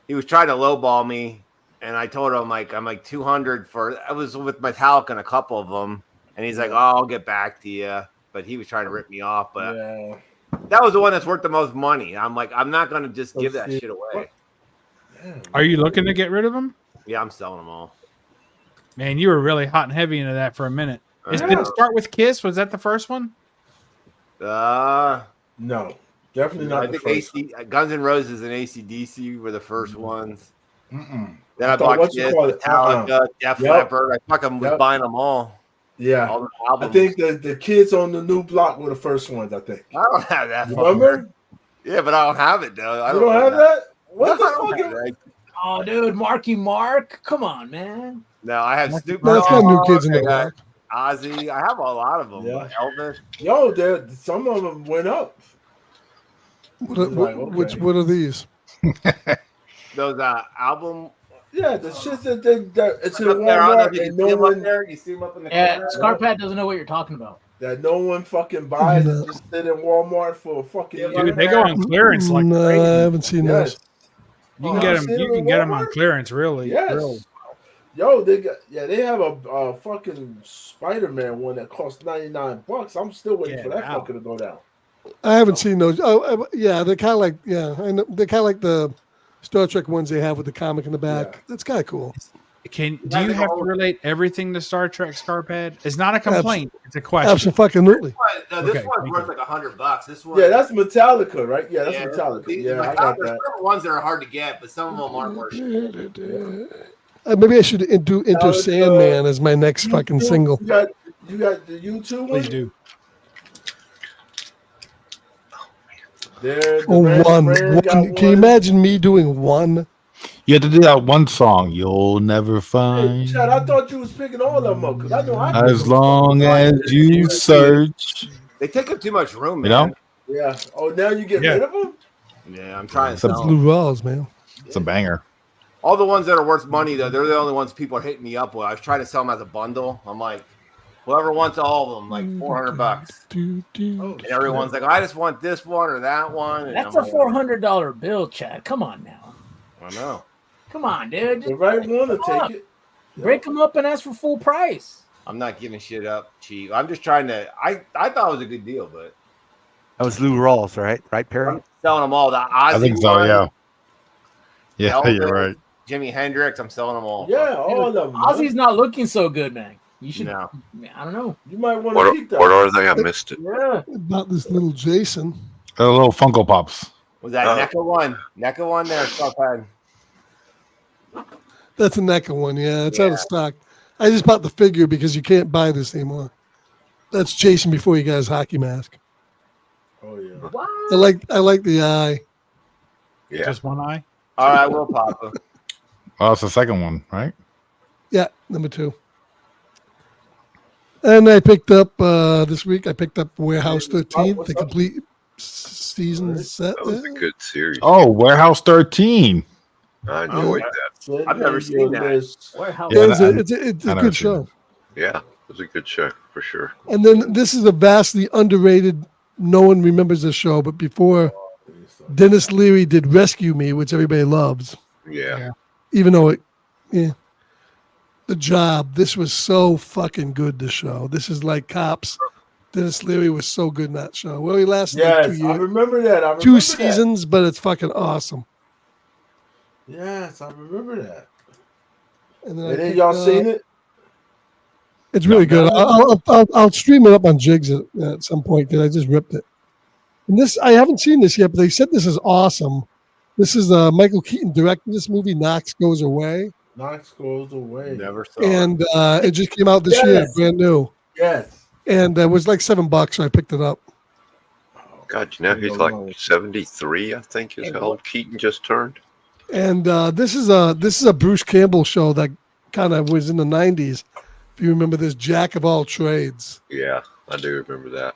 Speaker 14: he was trying to lowball me, and I told him I'm like 200 for. I was with Metallica and a couple of them, and he's like, "Oh, I'll get back to you," but he was trying to rip me off, but.
Speaker 2: Yeah.
Speaker 14: That was the one that's worth the most money. I'm like, I'm not gonna just give that shit away.
Speaker 18: Are you looking to get rid of them?
Speaker 14: Yeah, I'm selling them all.
Speaker 18: Man, you were really hot and heavy into that for a minute. Did
Speaker 14: Yeah.
Speaker 18: it start with Kiss? Was that the first one?
Speaker 2: No, definitely not.
Speaker 14: I
Speaker 2: the
Speaker 14: think
Speaker 2: first.
Speaker 14: Guns N' Roses and AC/DC were the first ones.
Speaker 2: Mm-mm.
Speaker 14: Then I
Speaker 2: thought,
Speaker 14: bought
Speaker 2: what you
Speaker 14: Kiss,
Speaker 2: call it?
Speaker 14: Metallica, Def
Speaker 2: Yep.
Speaker 14: Leppard. I fucking was
Speaker 2: Yep.
Speaker 14: buying them all.
Speaker 2: Yeah,
Speaker 14: All the
Speaker 2: I
Speaker 14: albums.
Speaker 2: think the kids on the new block were the first ones. I think.
Speaker 14: I don't have that.
Speaker 2: Remember?
Speaker 14: Yeah, but I don't have it though. I
Speaker 2: You don't have that? What the
Speaker 14: I don't
Speaker 2: fuck?
Speaker 14: have that.
Speaker 19: Oh, dude, Marky Mark. Come on, man.
Speaker 14: No, I have Snoop
Speaker 11: No, it's got New Kids in the
Speaker 14: I got
Speaker 11: Block.
Speaker 14: Ozzy. I have a lot of them.
Speaker 2: Yeah.
Speaker 14: Elvis.
Speaker 2: Yo, some of them went up.
Speaker 11: What are these?
Speaker 14: Those album.
Speaker 2: Yeah, the shit that it's in
Speaker 14: Up there, I don't know if
Speaker 2: Walmart
Speaker 14: you
Speaker 2: and
Speaker 14: see
Speaker 2: no
Speaker 14: 'em up
Speaker 2: one
Speaker 14: there. You see them up in the
Speaker 19: Yeah,
Speaker 14: corner?
Speaker 19: Scarpad doesn't know what you're talking about.
Speaker 2: that no one fucking buys. It just sit in Walmart for a fucking year.
Speaker 18: Dude, they go on clearance like
Speaker 11: No, I
Speaker 18: crazy.
Speaker 11: haven't seen
Speaker 2: Yes.
Speaker 11: those.
Speaker 18: You can get them.
Speaker 2: see
Speaker 18: You
Speaker 2: them
Speaker 18: can
Speaker 2: in
Speaker 18: get them on
Speaker 2: Walmart?
Speaker 18: clearance, really.
Speaker 2: Yes.
Speaker 18: really.
Speaker 2: Yo, they have a fucking Spider-Man one that costs $99. I'm still waiting
Speaker 18: Yeah,
Speaker 2: for that
Speaker 18: wow.
Speaker 2: fucker to go down.
Speaker 11: I haven't seen those. Oh, yeah, they're kind of like I know they're kind of like the Star Trek ones they have with the comic in the back.
Speaker 2: Yeah.
Speaker 11: That's kind of cool.
Speaker 18: Do you have to relate everything to Star Trek, Scarpad? It's not a complaint. It's a question.
Speaker 11: Absolutely.
Speaker 14: This
Speaker 18: Okay,
Speaker 14: one's
Speaker 18: thank
Speaker 14: worth
Speaker 18: you.
Speaker 14: like $100. This one.
Speaker 2: Yeah, that's Metallica, right? Yeah, that's Metallica.
Speaker 14: These
Speaker 2: Yeah, I
Speaker 14: Metallica-
Speaker 2: got
Speaker 14: there's
Speaker 2: that.
Speaker 14: certain ones that are hard to get, but some of them aren't worth shit.
Speaker 11: Maybe I should do Enter
Speaker 2: was,
Speaker 11: Sandman as my next fucking single.
Speaker 2: You got the YouTube one?
Speaker 18: Please do.
Speaker 2: There,
Speaker 11: Oh, one.
Speaker 2: Brand got
Speaker 11: Can you imagine me doing one?
Speaker 10: You have to do that one song. You'll never
Speaker 2: Hey,
Speaker 10: find.
Speaker 2: Chad, I thought you was picking all of them up because I know I
Speaker 10: As long as you search.
Speaker 14: They take up too much room,
Speaker 10: You
Speaker 14: man.
Speaker 10: know?
Speaker 2: Yeah. Oh, now you get rid of them?
Speaker 14: Yeah, I'm trying to
Speaker 10: It's a
Speaker 14: sell
Speaker 11: Blue
Speaker 14: 'em.
Speaker 11: Rolls, man.
Speaker 10: It's a banger.
Speaker 14: All the ones that are worth money, though, they're the only ones people are hitting me up with. I was trying to sell them as a bundle. I'm like, whoever wants all of them, like $400. And everyone's like, I just want this one or that one. And
Speaker 19: That's
Speaker 14: I'm
Speaker 19: a
Speaker 14: like,
Speaker 19: $400 bill, Chad. Come on now.
Speaker 14: I know.
Speaker 19: Come on, dude.
Speaker 2: The right one to
Speaker 19: Come
Speaker 2: take
Speaker 19: up.
Speaker 2: it.
Speaker 19: Break them up and ask for full price.
Speaker 14: I'm not giving shit up cheap. I'm just trying to. I thought it was a good deal, but
Speaker 17: That was Lou Rawls, right? Right, Perry?
Speaker 14: I'm selling them all. The Ozzy
Speaker 10: I think so,
Speaker 14: one,
Speaker 10: yeah. Yeah,
Speaker 14: Elvis,
Speaker 10: you're right.
Speaker 14: Jimi Hendrix. I'm selling them all.
Speaker 2: Yeah, all of them.
Speaker 19: Ozzy's not looking so good, man. You should.
Speaker 14: No.
Speaker 19: I don't know.
Speaker 2: You might want
Speaker 9: What,
Speaker 2: to keep that.
Speaker 9: what are they? I missed it.
Speaker 19: Yeah.
Speaker 11: About this little Jason.
Speaker 10: A little Funko Pops.
Speaker 14: Was that NECA one? NECA one there, Starpad.
Speaker 11: That's a NECA one. Yeah, it's out of stock. I just bought the figure because you can't buy this anymore. That's Jason before he got his hockey mask.
Speaker 2: Oh yeah.
Speaker 11: I like the eye.
Speaker 9: Yeah.
Speaker 18: Just one eye.
Speaker 14: All right, we'll pop them.
Speaker 10: Oh, it's the second one, right?
Speaker 11: Yeah, number 2. And I picked up this week. I picked up Warehouse 13, the complete season set.
Speaker 9: That was a good series.
Speaker 10: Oh, Warehouse 13.
Speaker 9: I enjoyed that.
Speaker 14: I've never seen that.
Speaker 19: Warehouse.
Speaker 11: Yeah,
Speaker 10: Yeah,
Speaker 11: it's
Speaker 10: I
Speaker 11: a
Speaker 10: never
Speaker 11: good
Speaker 10: seen
Speaker 11: show.
Speaker 9: Yeah, it was a good show for sure.
Speaker 11: And then this is a vastly underrated. No one remembers this show, but before Dennis Leary did Rescue Me, which everybody loves,
Speaker 9: Yeah.
Speaker 11: even though The Job. This was so fucking good. This show. This is like Cops. Dennis Leary was so good in that show. Well, he lasted like 2
Speaker 2: Yes,
Speaker 11: years,
Speaker 2: I remember that. I remember
Speaker 11: 2
Speaker 2: that.
Speaker 11: seasons, but it's fucking awesome.
Speaker 2: Yes, I remember that.
Speaker 11: And then, I
Speaker 2: And then
Speaker 11: picked
Speaker 2: y'all
Speaker 11: up-
Speaker 2: seen it?
Speaker 11: It's really good. I'll stream it up on Jigs at some point because I just ripped it. And this, I haven't seen this yet, but they said this is awesome. This is Michael Keaton directed this movie. Knox Goes Away,
Speaker 2: Knox Goes Away.
Speaker 14: Never saw
Speaker 11: and it just came out this year,
Speaker 2: Yes.
Speaker 11: brand new.
Speaker 2: Yes.
Speaker 11: And it was like $7, so I picked it up.
Speaker 9: God, you know he's like 73. I think is how old Keaton just turned.
Speaker 11: And this is a Bruce Campbell show that kind of was in the '90s. If you remember this, Jack of All Trades.
Speaker 9: Yeah, I do remember that.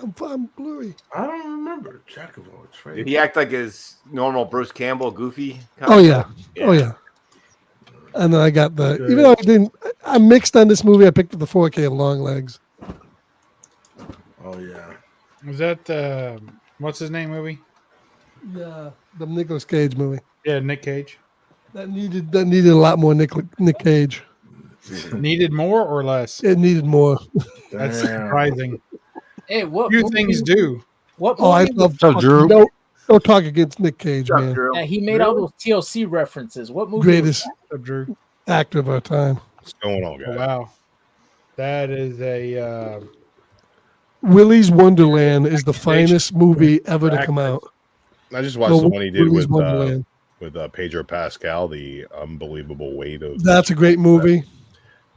Speaker 11: I'm blurry.
Speaker 2: I don't remember. Jack of all trades.
Speaker 14: Did he act like his normal Bruce Campbell, goofy?
Speaker 11: Oh yeah. Oh yeah. And then I got even though I mixed on this movie. I picked up the 4K of Long Legs.
Speaker 2: Oh yeah.
Speaker 18: Was that what's his name movie?
Speaker 11: Yeah, the Nicolas Cage movie.
Speaker 18: Yeah, Nick Cage.
Speaker 11: That needed a lot more Nick Cage.
Speaker 18: Needed more or less?
Speaker 11: It needed more.
Speaker 18: That's surprising.
Speaker 19: Hey, what?
Speaker 18: Few things do.
Speaker 19: What?
Speaker 11: Oh, I
Speaker 19: movie-
Speaker 11: love
Speaker 10: Drew?
Speaker 11: Don't talk against Nick Cage, man.
Speaker 19: Yeah, he made all those TLC references. What movie?
Speaker 11: Greatest
Speaker 18: What's up, Drew?
Speaker 11: actor of our time.
Speaker 20: What's going on, guys?
Speaker 18: Oh, wow. That is a
Speaker 11: Willy's Wonderland is the finest movie ever to come out.
Speaker 20: I just watched the one he did
Speaker 11: Willy's
Speaker 20: with
Speaker 11: Wonderland.
Speaker 20: Pedro Pascal, The Unbelievable Weight of.
Speaker 11: That's a great movie.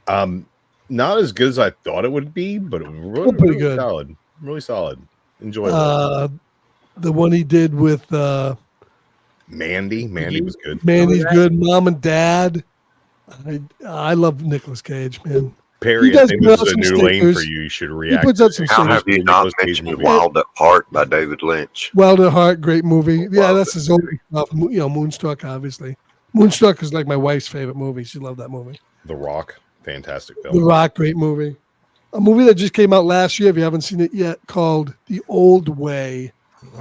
Speaker 20: Not as good as I thought it would be, but really,
Speaker 11: pretty
Speaker 20: really
Speaker 11: good.
Speaker 20: solid. Really solid. Enjoyable.
Speaker 11: The one he did with
Speaker 20: Mandy was good.
Speaker 11: Mandy's good. Mom and Dad. I love Nicolas Cage, man.
Speaker 20: Perry,
Speaker 11: He
Speaker 20: I
Speaker 11: does
Speaker 20: think
Speaker 11: put
Speaker 20: this
Speaker 11: out
Speaker 20: is a
Speaker 11: some
Speaker 20: new lane for
Speaker 11: stickers.
Speaker 20: you. You should
Speaker 11: He
Speaker 20: react.
Speaker 11: puts out some
Speaker 9: How have
Speaker 11: stickers.
Speaker 9: you not
Speaker 20: Nicolas Cage
Speaker 9: mentioned
Speaker 20: movie.
Speaker 9: Wild at Heart by David Lynch?
Speaker 11: Wild at Heart, great movie. Yeah, that's his own stuff. Moonstruck, obviously. Moonstruck is like my wife's favorite movie. She loved that movie.
Speaker 20: The Rock, fantastic film.
Speaker 11: The Rock, great movie. A movie that just came out last year, if you haven't seen it yet, called The Old Way,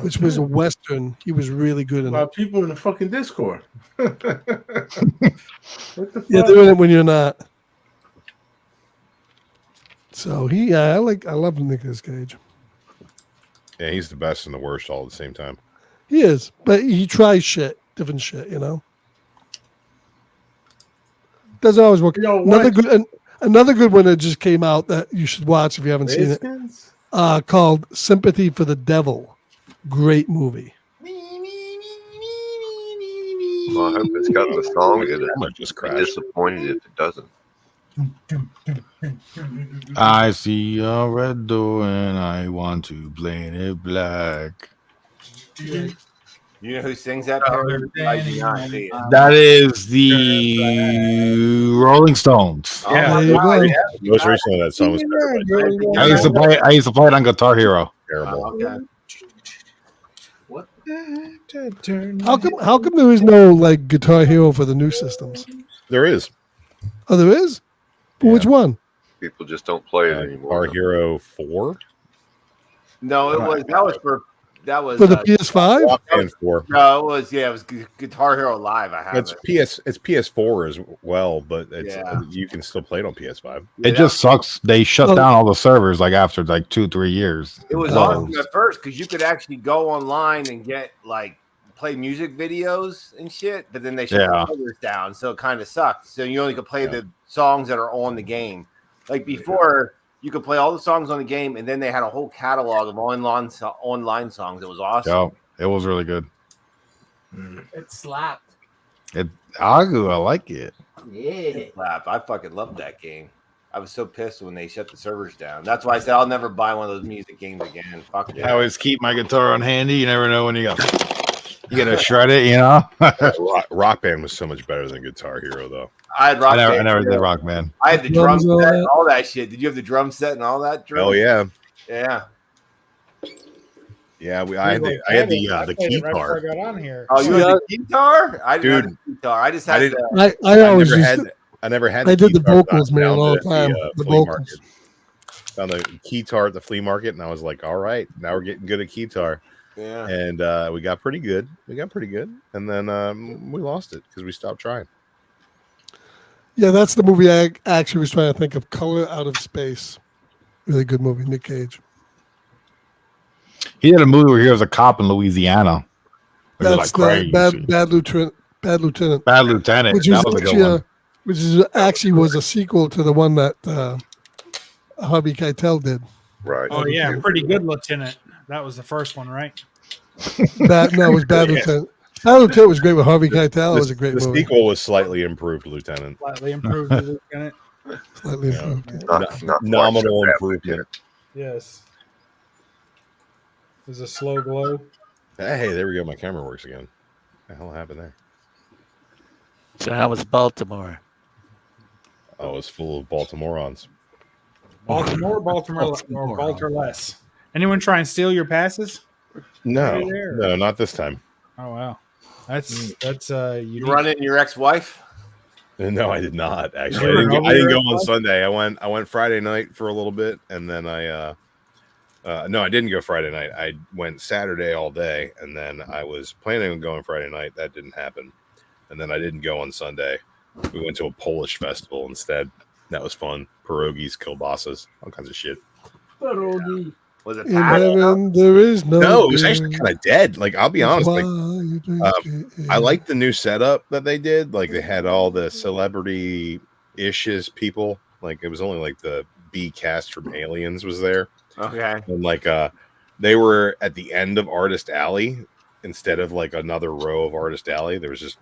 Speaker 11: which was a Western. He was really good
Speaker 2: A
Speaker 11: in
Speaker 2: lot
Speaker 11: it.
Speaker 2: of people in the fucking Discord. What the
Speaker 11: Yeah,
Speaker 2: fuck?
Speaker 11: they're in it when you're not. So I love Nicolas Cage.
Speaker 20: Yeah, he's the best and the worst all at the same time.
Speaker 11: He is, but he tries different shit, Doesn't always work. Another good one that just came out that you should watch if you haven't seen it.
Speaker 2: Redskins?
Speaker 11: Called Sympathy for the Devil. Great movie.
Speaker 9: Well, I hope it's got the song in it.
Speaker 20: I might just
Speaker 9: Be
Speaker 20: crash.
Speaker 9: disappointed if it doesn't.
Speaker 10: I see a red door and I want to paint it black.
Speaker 14: You know who sings that? Perry? I do not see it.
Speaker 10: That is the Rolling Stones.
Speaker 20: Yeah,
Speaker 11: There you go.
Speaker 20: most recently that song was covered by
Speaker 10: I used to play it on Guitar Hero.
Speaker 20: terrible.
Speaker 14: Okay.
Speaker 11: How come there is no like Guitar Hero for the new systems?
Speaker 20: There is.
Speaker 11: Oh, there is. For which one?
Speaker 9: People just don't play it anymore.
Speaker 20: Guitar Hero 4.
Speaker 14: No, that was for
Speaker 11: For the PS5?
Speaker 20: Rock Band 4.
Speaker 14: No, it was Guitar Hero Live. I have
Speaker 20: It's
Speaker 14: it.
Speaker 20: It's PS4 as well, but it's
Speaker 14: Yeah.
Speaker 20: you can still play it on PS5.
Speaker 10: It just sucks. They shut down all the servers like after like 2-3 years.
Speaker 14: It was awesome at first because you could actually go online and get like play music videos and shit, but then they shut
Speaker 10: Yeah.
Speaker 14: the servers down, so it kind of sucked. So you only could play the songs that are on the game. Like before, you could play all the songs on the game, and then they had a whole catalog of online songs. It was awesome.
Speaker 10: Yeah, it was really good.
Speaker 19: It slapped.
Speaker 10: I like it.
Speaker 14: Yeah, I fucking loved that game. I was so pissed when they shut the servers down. That's why I said I'll never buy one of those music games again. Fuck it.
Speaker 10: I always keep my guitar on handy. You never know when you gotta shred it, you know.
Speaker 20: Rock Band was so much better than Guitar Hero, though.
Speaker 14: I had Rock
Speaker 10: I
Speaker 14: Band.
Speaker 10: never did Rock Band.
Speaker 14: I had the drum set and all that shit. Did you have the drum set and all that?
Speaker 20: Oh yeah,
Speaker 14: yeah.
Speaker 20: Yeah, I had the
Speaker 18: Right before
Speaker 20: guitar.
Speaker 18: I got on here.
Speaker 14: Oh, you had the guitar? I didn't have
Speaker 20: Dude,
Speaker 14: the guitar. I just had
Speaker 20: I never had.
Speaker 11: I did the
Speaker 20: guitar.
Speaker 11: vocals, man,
Speaker 20: Found
Speaker 11: all
Speaker 20: it
Speaker 11: the time.
Speaker 20: at
Speaker 11: The
Speaker 20: flea
Speaker 11: vocals.
Speaker 20: market. Found the guitar at the flea market, and I was like, "All right, now we're getting good at guitar."
Speaker 14: Yeah.
Speaker 20: And we got pretty good. And then we lost it because we stopped trying.
Speaker 11: Yeah, that's the movie I actually was trying to think of. Color Out of Space. Really good movie, Nick Cage.
Speaker 10: He did a movie where he was a cop in Louisiana. It was
Speaker 11: That's
Speaker 10: like
Speaker 11: the
Speaker 10: crazy.
Speaker 11: Bad Lieutenant.
Speaker 10: Bad Lieutenant.
Speaker 11: Which
Speaker 10: That
Speaker 11: was
Speaker 10: was a good
Speaker 11: actually
Speaker 10: one.
Speaker 11: which is actually was a sequel to the one that Harvey Keitel did.
Speaker 9: Right.
Speaker 18: Oh yeah, Pretty Good Lieutenant. That was the first one, right?
Speaker 11: It was Bad Lieutenant. Bad Lieutenant was great with Harvey Keitel. It was a great
Speaker 20: The
Speaker 11: movie.
Speaker 20: sequel was slightly improved, Lieutenant.
Speaker 18: Slightly improved Lieutenant.
Speaker 11: Slightly improved.
Speaker 9: Not
Speaker 20: Nominal
Speaker 9: quite
Speaker 20: improvement.
Speaker 18: Yes. There's a slow glow.
Speaker 20: Hey, there we go. My camera works again. What the hell happened there?
Speaker 17: So how was Baltimore?
Speaker 20: Oh, it's full of Baltimoreans.
Speaker 18: Baltimore, or Baltimore less. Anyone try and steal your passes?
Speaker 20: No,
Speaker 18: Right there.
Speaker 20: no, not this time.
Speaker 18: Oh wow, that's
Speaker 14: You run into your ex-wife?
Speaker 20: No, I did not actually.
Speaker 18: You were
Speaker 20: I didn't
Speaker 18: over
Speaker 20: go
Speaker 18: there?
Speaker 20: on Sunday. I went Friday night for a little bit, and then no, I didn't go Friday night. I went Saturday all day, and then I was planning on going Friday night. That didn't happen, and then I didn't go on Sunday. We went to a Polish festival instead. That was fun. Pierogies, kielbasas, all kinds of shit.
Speaker 14: Was it
Speaker 11: In heaven, there is no.
Speaker 20: It was actually kind of dead. Like, I'll be honest. Like, I like the new setup that they did. Like, they had all the celebrity-ishes people. Like, it was only like the B cast from Aliens was there.
Speaker 14: Okay.
Speaker 20: And like, they were at the end of Artist Alley instead of like another row of Artist Alley. There was just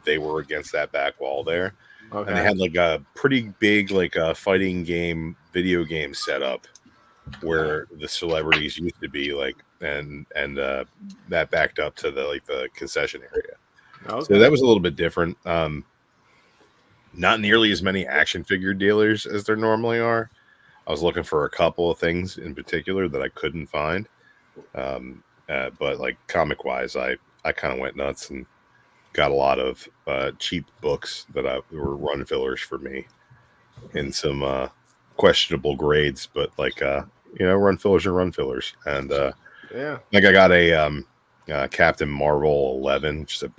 Speaker 20: they were against that back wall there.
Speaker 14: Okay.
Speaker 20: And they had like a pretty big like a fighting game, video game setup where the celebrities used to be, like, and that backed up to the concession area.
Speaker 14: Okay.
Speaker 20: So that was a little bit different. Not nearly as many action figure dealers as there normally are. I was looking for a couple of things in particular that I couldn't find. But like comic wise, I kind of went nuts and got a lot of cheap books that were run fillers for me in some questionable grades, but like run fillers are run fillers. And
Speaker 14: yeah,
Speaker 20: like I got a Captain Marvel 11, which is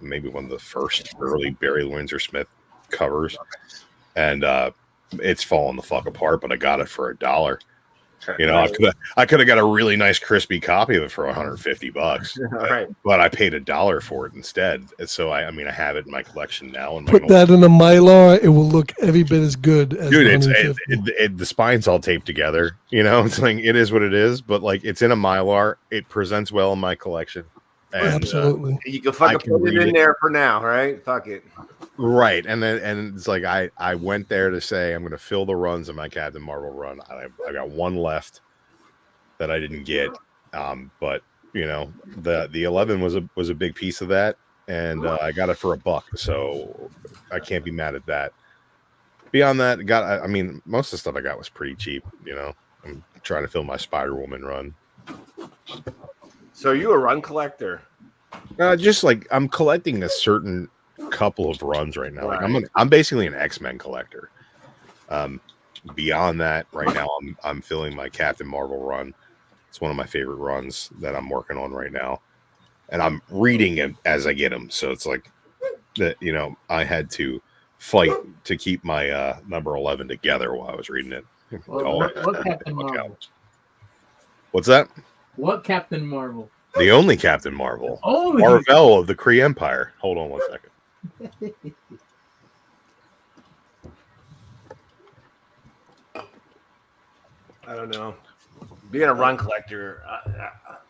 Speaker 20: maybe one of the first early Barry Windsor Smith covers, and it's falling the fuck apart, but I got it for $1. I could have got a really nice crispy copy of it for $150,
Speaker 14: Right.
Speaker 20: but I paid $1 for it instead. And so I have it in my collection now. And
Speaker 11: Put that in a Mylar, it will look every bit as good as
Speaker 20: dude,
Speaker 11: the
Speaker 20: it's
Speaker 11: 150.
Speaker 20: the spine's all taped together. It's like it is what it is. But like it's in a Mylar, it presents well in my collection. And,
Speaker 11: Absolutely.
Speaker 14: You can fucking put it in there for now, right? Fuck it.
Speaker 20: Right, and it's like I went there to say I'm going to fill the runs of my Captain Marvel run. I got one left that I didn't get, but you know, the 11 was a big piece of that, and I got it for $1, so I can't be mad at that. Beyond that, I mean, most of the stuff I got was pretty cheap. You know, I'm trying to fill my Spider-Woman run.
Speaker 14: So are you a run collector?
Speaker 20: Just like I'm collecting a certain couple of runs right now. Like I'm basically an X-Men collector. Beyond that, right now I'm filling my Captain Marvel run. It's one of my favorite runs that I'm working on right now, and I'm reading it as I get them. So it's like that, you know, I had to fight to keep my number 11 together while I was reading it.
Speaker 19: What Captain Marvel?
Speaker 20: What's that?
Speaker 19: What Captain Marvel?
Speaker 20: The only Captain Marvel.
Speaker 19: Oh,
Speaker 20: Marvel of the Kree Empire. Hold on 1 second.
Speaker 14: I don't know. Being a run collector,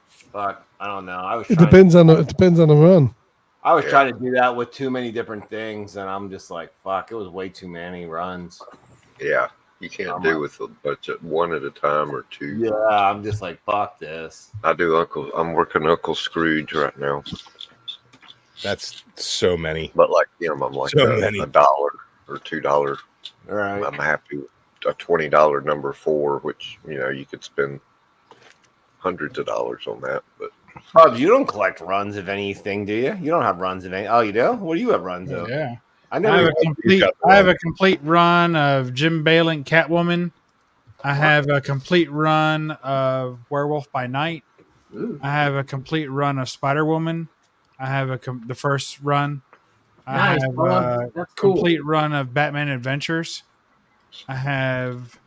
Speaker 14: fuck, I don't know.
Speaker 11: It depends on the run.
Speaker 14: I was trying to do that with too many different things, and I'm just like, fuck, it was way too many runs.
Speaker 9: Yeah, you can't do with a bunch of one at a time or two.
Speaker 14: Yeah, I'm just like, fuck this.
Speaker 9: I'm working Uncle Scrooge right now.
Speaker 20: That's so many.
Speaker 9: But like him, I'm like
Speaker 20: So
Speaker 9: a
Speaker 20: many.
Speaker 9: $1 or $2.
Speaker 14: Right.
Speaker 9: I'm happy with a $20 number 4, which, you know, you could spend hundreds of dollars on that. But
Speaker 14: Bubs, you don't collect runs of anything, do you? You don't have runs of any. Oh, you do? What do you have runs of?
Speaker 18: Yeah.
Speaker 14: I
Speaker 18: have a complete run of Jim Balin Catwoman. I have a complete run of Werewolf by Night. I have a complete run of Spider-Woman. I have the first run. I
Speaker 19: Nice,
Speaker 18: have
Speaker 19: bro.
Speaker 18: a
Speaker 19: That's cool.
Speaker 18: complete run of Batman Adventures. I have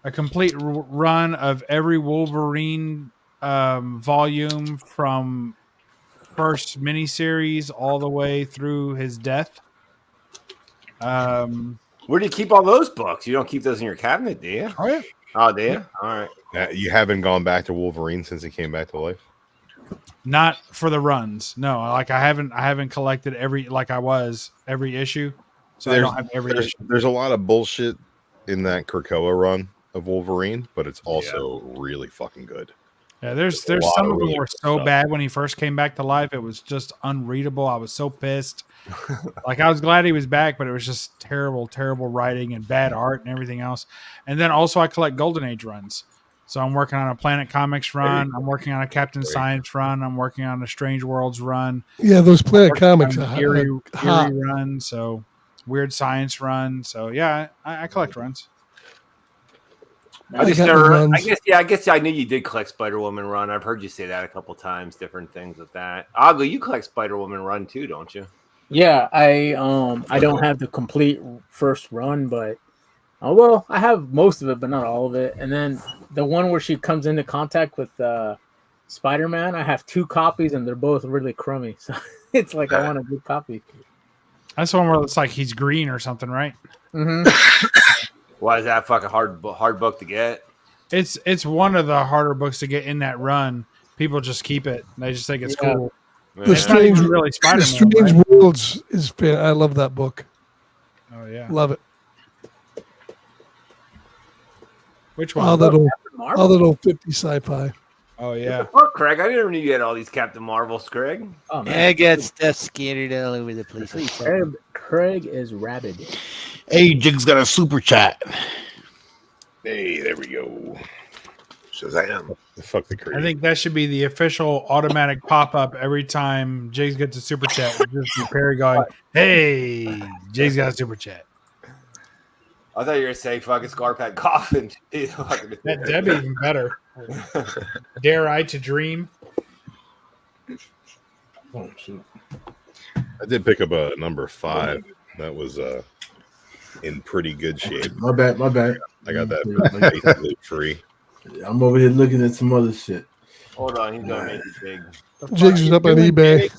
Speaker 18: a complete run of every Wolverine volume from first miniseries all the way through his death.
Speaker 14: Where do you keep all those books? You don't keep those in your cabinet, do you?
Speaker 18: Oh, yeah.
Speaker 14: Oh, do you? All right.
Speaker 20: You haven't gone back to Wolverine since he came back to life?
Speaker 18: Not for the runs. No, like I haven't collected every issue. So I don't have every issue.
Speaker 20: There's a lot of bullshit in that Krakoa run of Wolverine, but it's also really fucking good.
Speaker 18: Yeah, there's
Speaker 20: a lot
Speaker 18: some
Speaker 20: of
Speaker 18: of them
Speaker 20: really
Speaker 18: were
Speaker 20: good
Speaker 18: so
Speaker 20: stuff.
Speaker 18: bad when he first came back to life. It was just unreadable. I was so pissed. Like I was glad he was back, but it was just terrible, terrible writing and bad art and everything else. And then also I collect Golden Age runs. So I'm working on a Planet Comics run. I'm working on a Captain Science run. I'm working on a Strange Worlds run.
Speaker 11: Yeah, those Planet Comics
Speaker 18: on
Speaker 11: are
Speaker 18: an Eerie
Speaker 11: hot.
Speaker 18: run. So Weird Science run. So yeah, I collect runs.
Speaker 14: I just
Speaker 11: got
Speaker 14: never.
Speaker 11: runs.
Speaker 14: I guess I knew you did collect Spider-Woman run. I've heard you say that a couple times. Different things with that. Ogly, you collect Spider-Woman run too, don't you?
Speaker 19: Yeah, I don't have the complete first run, but well, I have most of it, but not all of it. And then the one where she comes into contact with Spider-Man, I have 2 copies, and they're both really crummy. So it's like I want a good copy.
Speaker 18: That's the one where it's like he's green or something, right?
Speaker 19: Mm-hmm.
Speaker 14: Why is that fucking hard book to get?
Speaker 18: It's one of the harder books to get in that run. People just keep it. They just think it's cool.
Speaker 11: The
Speaker 18: It's not
Speaker 11: Strange,
Speaker 18: even really
Speaker 11: the
Speaker 18: Spider-Man.
Speaker 11: Strange
Speaker 18: right?
Speaker 11: Worlds is. I love that book.
Speaker 18: Oh yeah,
Speaker 11: Love it.
Speaker 18: Which one?
Speaker 11: All that old,
Speaker 19: Marvel?
Speaker 11: all that old 50 sci-fi.
Speaker 18: Oh yeah.
Speaker 14: Oh, Craig, I never knew you had all these Captain Marvels, Craig.
Speaker 19: Oh, man.
Speaker 17: I got stuff scattered all over the place.
Speaker 19: Craig is rabid.
Speaker 10: Hey, Jig's got a super chat.
Speaker 20: Hey, there we go.
Speaker 9: Shazam.
Speaker 20: Fuck the Kree.
Speaker 18: I think that should be the official automatic pop-up every time Jay's gets a super chat. Just be Perry going, "Hey, Jay's got a super chat."
Speaker 14: I thought you were gonna say fucking Scarpat Coffin.
Speaker 18: That'd be even better. Dare I to dream?
Speaker 2: Oh shoot!
Speaker 20: I did pick up a number 5. That was in pretty good shape.
Speaker 2: My bad.
Speaker 20: I got that free.
Speaker 2: I'm over here looking at some other shit.
Speaker 14: Hold on, he's gonna make it big.
Speaker 11: Jigs is up on eBay.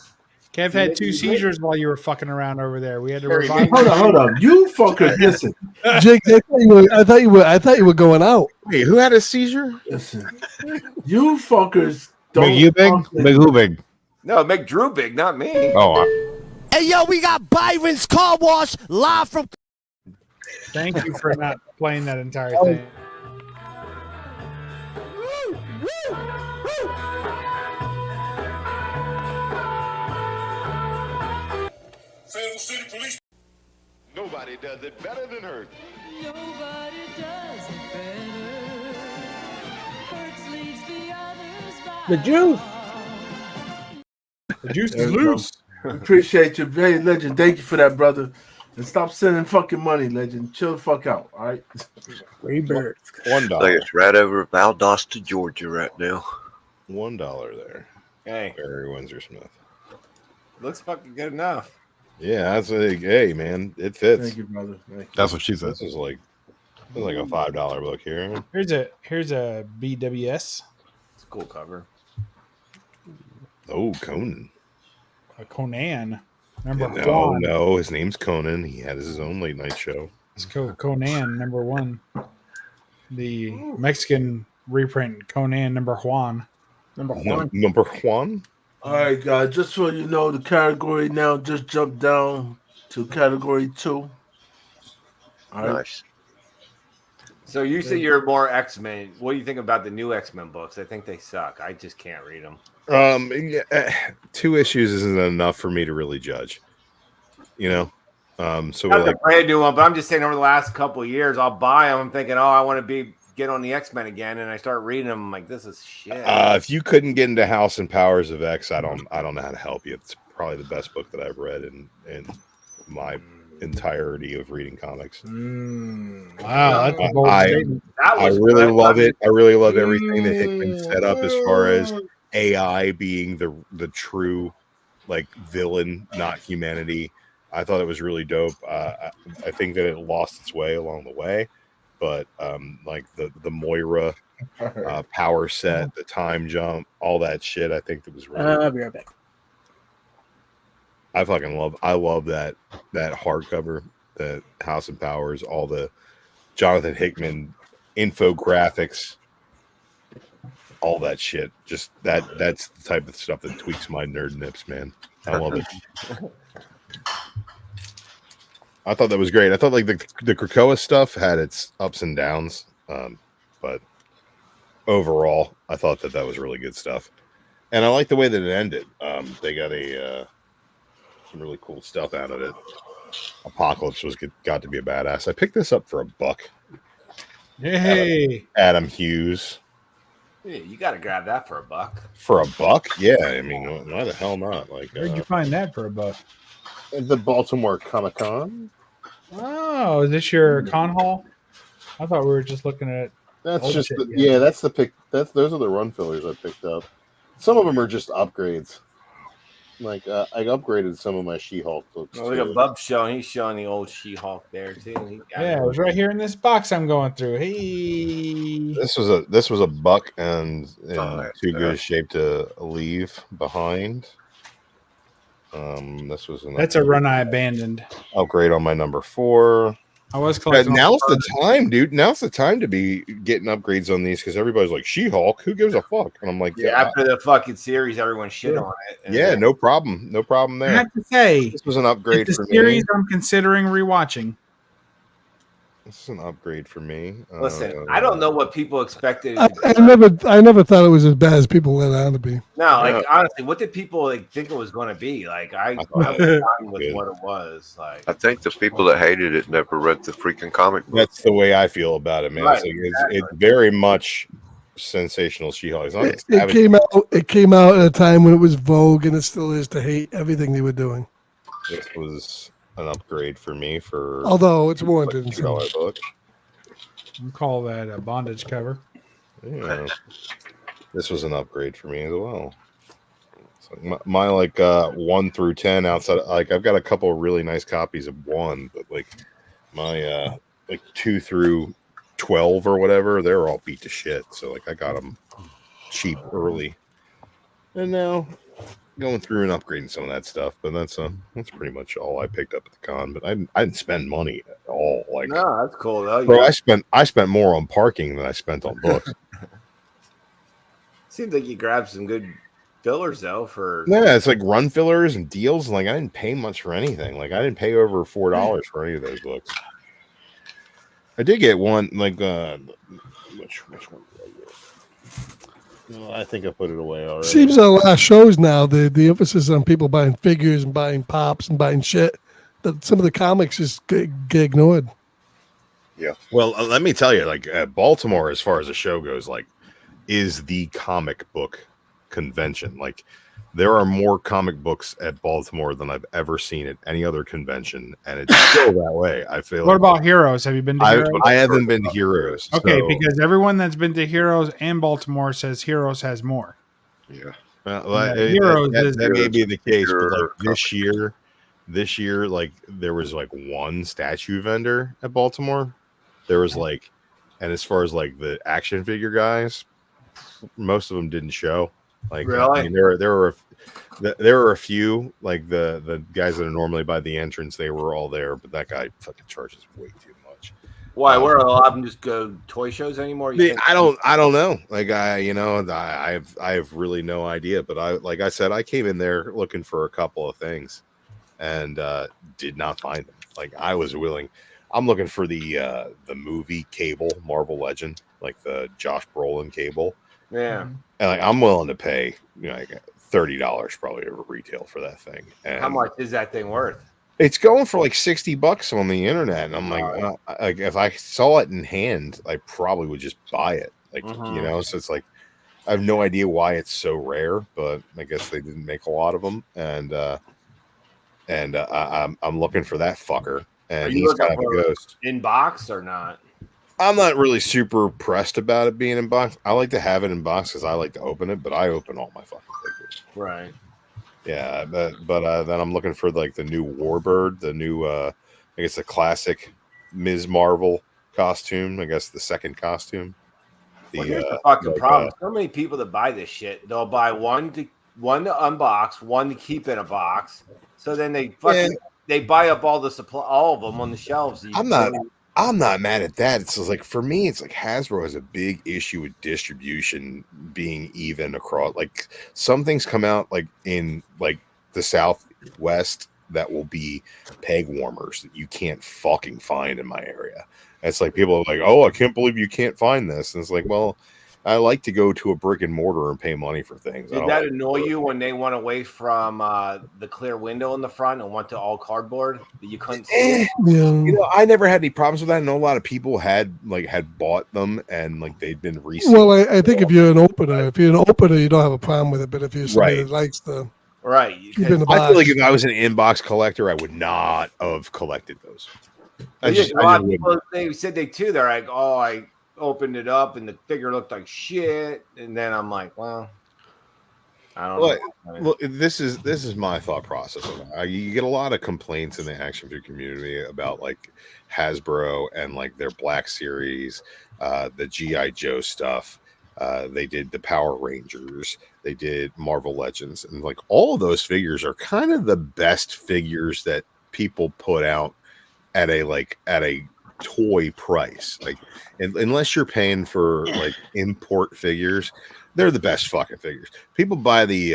Speaker 18: Kev had 2 seizures while you were fucking around over there. We had to revive.
Speaker 2: Hold on. You fuckers, listen.
Speaker 11: Jigs, I thought you were going out.
Speaker 20: Hey, who had a seizure?
Speaker 2: Listen. You fuckers don't.
Speaker 10: Big you big? Big who big?
Speaker 14: No, make Drew big, not me.
Speaker 10: Oh,
Speaker 17: Hey, yo, we got Byron's Car Wash live from.
Speaker 18: Thank you for not playing that entire thing.
Speaker 21: Nobody does it better than Hertz.
Speaker 22: Nobody does it better. Hertz leads the others by.
Speaker 19: The juice.
Speaker 18: The juice
Speaker 2: There
Speaker 18: is
Speaker 2: we go.
Speaker 18: loose.
Speaker 2: Appreciate you. Hey, Legend, thank you for that, brother. And stop sending fucking money, Legend. Chill the fuck out, all right?
Speaker 19: Rebirth.
Speaker 9: I think it's right over Valdosta, Georgia right now.
Speaker 20: $1 there.
Speaker 14: Hey,
Speaker 20: Barry Windsor Smith.
Speaker 14: looks fucking good enough.
Speaker 20: Yeah, that's a hey man, it fits.
Speaker 2: Thank you, brother. Thank you.
Speaker 10: That's what she said.
Speaker 20: This is like a $5 book here.
Speaker 18: Here's a BWS.
Speaker 14: It's a cool cover.
Speaker 20: Oh, Conan.
Speaker 18: A Conan. Number
Speaker 20: Yeah, no,
Speaker 18: one.
Speaker 20: no, his name's Conan. He had his own late night show.
Speaker 18: It's Conan number one. The Mexican reprint Conan number Juan.
Speaker 19: Number
Speaker 20: Number one.
Speaker 2: All right, guys. Just so you know, the category now just jumped down to category 2. All right.
Speaker 9: Nice.
Speaker 14: So you say you're more X-Men. What do you think about the new X-Men books? I think they suck. I just can't read them.
Speaker 20: Yeah, 2 issues isn't enough for me to really judge. You know, so
Speaker 14: Not
Speaker 20: we're
Speaker 14: the
Speaker 20: like,
Speaker 14: brand new one, but I'm just saying over the last couple of years, I'll buy them. I'm thinking, oh, I want to get on the X-Men again, and I start reading them. I'm like, this is shit.
Speaker 20: if you couldn't get into House and Powers of X, I don't know how to help you. It's probably the best book that I've read in my entirety of reading comics.
Speaker 18: Wow, that's a bold
Speaker 20: I
Speaker 18: statement.
Speaker 20: really love it. I really love everything that Hickman set up as far as AI being the true like villain, not humanity. I thought it was really dope. I think that it lost its way along the way, but like the Moira power set, the time jump, all that shit, I think that was really.
Speaker 19: I'll be right back.
Speaker 20: I love that hardcover, that House and Powers, all the Jonathan Hickman infographics, all that shit. Just that's the type of stuff that tweaks my nerd nips, man. I love it. I thought that was great. I thought like the Krakoa stuff had its ups and downs, but overall, I thought that was really good stuff, and I like the way that it ended. They got some really cool stuff out of it. Apocalypse got to be a badass. I picked this up for $1.
Speaker 18: Hey,
Speaker 20: Adam Hughes.
Speaker 14: Yeah, you got to grab that for $1.
Speaker 20: For $1? Yeah, I mean, why the hell not? Like,
Speaker 18: where'd you find that for $1?
Speaker 20: at the Baltimore Comic Con.
Speaker 18: Oh, is this your con haul? I thought we were just looking at.
Speaker 20: That's
Speaker 18: old
Speaker 20: just
Speaker 18: shit,
Speaker 20: that's the pick. Those are the run fillers I picked up. Some of them are just upgrades. Like I upgraded some of my She-Hulk books.
Speaker 14: Well, look at Bub showing. He's showing the old She-Hulk there too.
Speaker 18: Yeah, it was right here in this box I'm going through. Hey,
Speaker 20: This was a $1 and in too good a shape to leave behind. This was
Speaker 18: that's a run I abandoned.
Speaker 20: Upgrade on my number 4.
Speaker 18: I was collecting.
Speaker 20: Now's the time, dude. Now's the time to be getting upgrades on these because everybody's like She-Hulk. Who gives a fuck? And I'm like,
Speaker 14: Yeah, after the fucking series, everyone shit on it. And
Speaker 20: yeah, no problem, no problem
Speaker 18: I
Speaker 20: there.
Speaker 18: have to say,
Speaker 20: This was an upgrade
Speaker 18: it's
Speaker 20: for
Speaker 18: a series
Speaker 20: me.
Speaker 18: I'm considering rewatching.
Speaker 20: This is an upgrade for me.
Speaker 14: Listen, I don't know what people expected.
Speaker 11: I never thought it was as bad as people let it out to be.
Speaker 14: No, like honestly, what did people think it was going to be? Like I was fine with what it was. Like
Speaker 9: I think the people that hated it never read the freaking comic book.
Speaker 20: That's the way I feel about it, man.
Speaker 14: Right,
Speaker 20: It's, like, it's very much sensational She-Hulk. It's not
Speaker 11: It came out at a time when it was vogue, and it still is, to hate everything they were doing.
Speaker 20: This was an upgrade for me for
Speaker 11: Although it's warranted.
Speaker 20: like $2 book.
Speaker 18: We call that a bondage cover.
Speaker 20: Yeah. This was an upgrade for me as well. So my like 1 through 10 outside, like I've got a couple of really nice copies of 1, but like my like 2 through 12 or whatever, they're all beat to shit. So like I got them cheap early, and now going through and upgrading some of that stuff. But that's pretty much all I picked up at the con. But I didn't spend money at all. Like,
Speaker 14: no, that's cool though.
Speaker 20: bro, I spent more on parking than I spent on books.
Speaker 14: Seems like you grabbed some good fillers though for
Speaker 20: Yeah, it's like run fillers and deals. And like I didn't pay much for anything. Like I didn't pay over $4 for any of those books. I did get one like which one did I get? No, I think I put it away already.
Speaker 11: Seems our last shows now, the emphasis on people buying figures and buying pops and buying shit that some of the comics just get ignored.
Speaker 20: Yeah. Well, let me tell you, like Baltimore, as far as the show goes, like is the comic book convention. Like there are more comic books at Baltimore than I've ever seen at any other convention, and it's still that way. I feel.
Speaker 18: What
Speaker 20: like
Speaker 18: about Heroes? Have you been to Heroes?
Speaker 20: I haven't been to Heroes.
Speaker 18: Okay,
Speaker 20: so-
Speaker 18: because everyone that's been to Heroes and Baltimore says Heroes has more.
Speaker 20: Yeah.
Speaker 18: Heroes is
Speaker 20: that may be the case, but like this year, like there was like one statue vendor at Baltimore. There was like, and as far as like the action figure guys, most of them didn't show. Like,
Speaker 14: Really?
Speaker 20: I mean, there were a few, like the guys that are normally by the entrance. They were all there, but that guy fucking charges way too much.
Speaker 14: Why? Where a lot of them just go toy shows anymore? You think?
Speaker 20: I don't know. Like I have really no idea. But like I said, I came in there looking for a couple of things, and did not find them. Like I was willing. I'm looking for the movie Cable, Marvel Legend, like the Josh Brolin Cable.
Speaker 14: Yeah.
Speaker 20: And like I'm willing to pay like $30 probably over retail for that thing. And
Speaker 14: How much is that thing worth?
Speaker 20: it's going for like $60 on the internet, and I'm like, if I saw it in hand, I probably would just buy it. Like you know, so it's like I have no idea why it's so rare, but I guess they didn't make a lot of them, and I'm looking for that fucker, and he's kind of a ghost.
Speaker 14: In box or not?
Speaker 20: I'm not really super pressed about it being in box. I like to have it in box because I like to open it, but I open all my fucking figures.
Speaker 14: Right.
Speaker 20: Yeah, but then I'm looking for like the new Warbird, the new I guess the classic Ms. Marvel costume. I guess the second costume.
Speaker 14: Well, here's the fucking problem. So many people that buy this shit, they'll buy one to unbox, one to keep in a box. So then they fucking they buy up all the supply, all of them on the shelves.
Speaker 20: I'm not mad at that. It's just like for me, it's like Hasbro has a big issue with distribution being even across. Like some things come out like in like the Southwest that will be peg warmers that you can't fucking find in my area. It's like people are like, oh, I can't believe you can't find this. And it's like, well, I like to go to a brick and mortar and pay money for things.
Speaker 14: Did that annoy you when they went away from the clear window in the front and went to all cardboard that you couldn't see it?
Speaker 20: You know, I never had any problems with that. I know a lot of people had bought them and like they'd been recent.
Speaker 11: Well, I think if you're an opener, you don't have a problem with it. But if you're somebody that likes the
Speaker 14: right,
Speaker 11: keep in the
Speaker 20: I
Speaker 11: box.
Speaker 20: feel like if I was an inbox collector, I would not have collected those.
Speaker 14: A lot of people, they said they too. They're like, oh, I opened it up and the figure looked like shit, and then I'm like, well, I don't know.
Speaker 20: Look, this is my thought process on that. You get a lot of complaints in the action figure community about like Hasbro and like their Black Series, the G.I. Joe stuff. They did the Power Rangers, they did Marvel Legends, and like all of those figures are kind of the best figures that people put out at a toy price. Like unless you're paying for like import figures, they're the best fucking figures. People buy the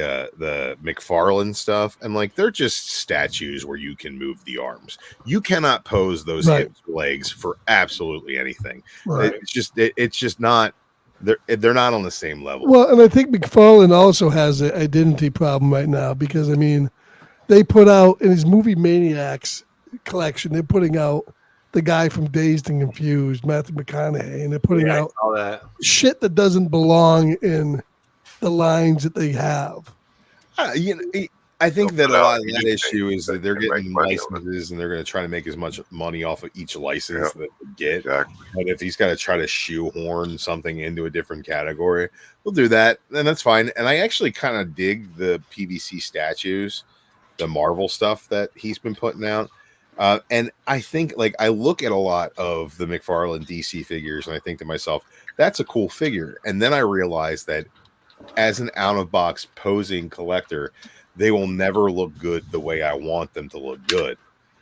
Speaker 20: McFarlane stuff and like they're just statues where you can move the arms. You cannot pose those hips, legs for absolutely anything.
Speaker 11: Right.
Speaker 20: It's just not. They're not on the same level.
Speaker 11: Well, and I think McFarlane also has an identity problem right now because I mean, they put out in his Movie Maniacs collection, they're putting out the guy from Dazed and Confused, Matthew McConaughey, and they're putting out shit that doesn't belong in the lines that they have.
Speaker 20: I think that a lot of that issue is that they're getting licenses and they're going to try to make as much money off of each license that they get. But if he's got to try to shoehorn something into a different category, we'll do that, and that's fine. And I actually kind of dig the PVC statues, the Marvel stuff that he's been putting out. And I think like I look at a lot of the McFarlane DC figures and I think to myself, that's a cool figure. And then I realize that as an out of box posing collector, they will never look good the way I want them to look good.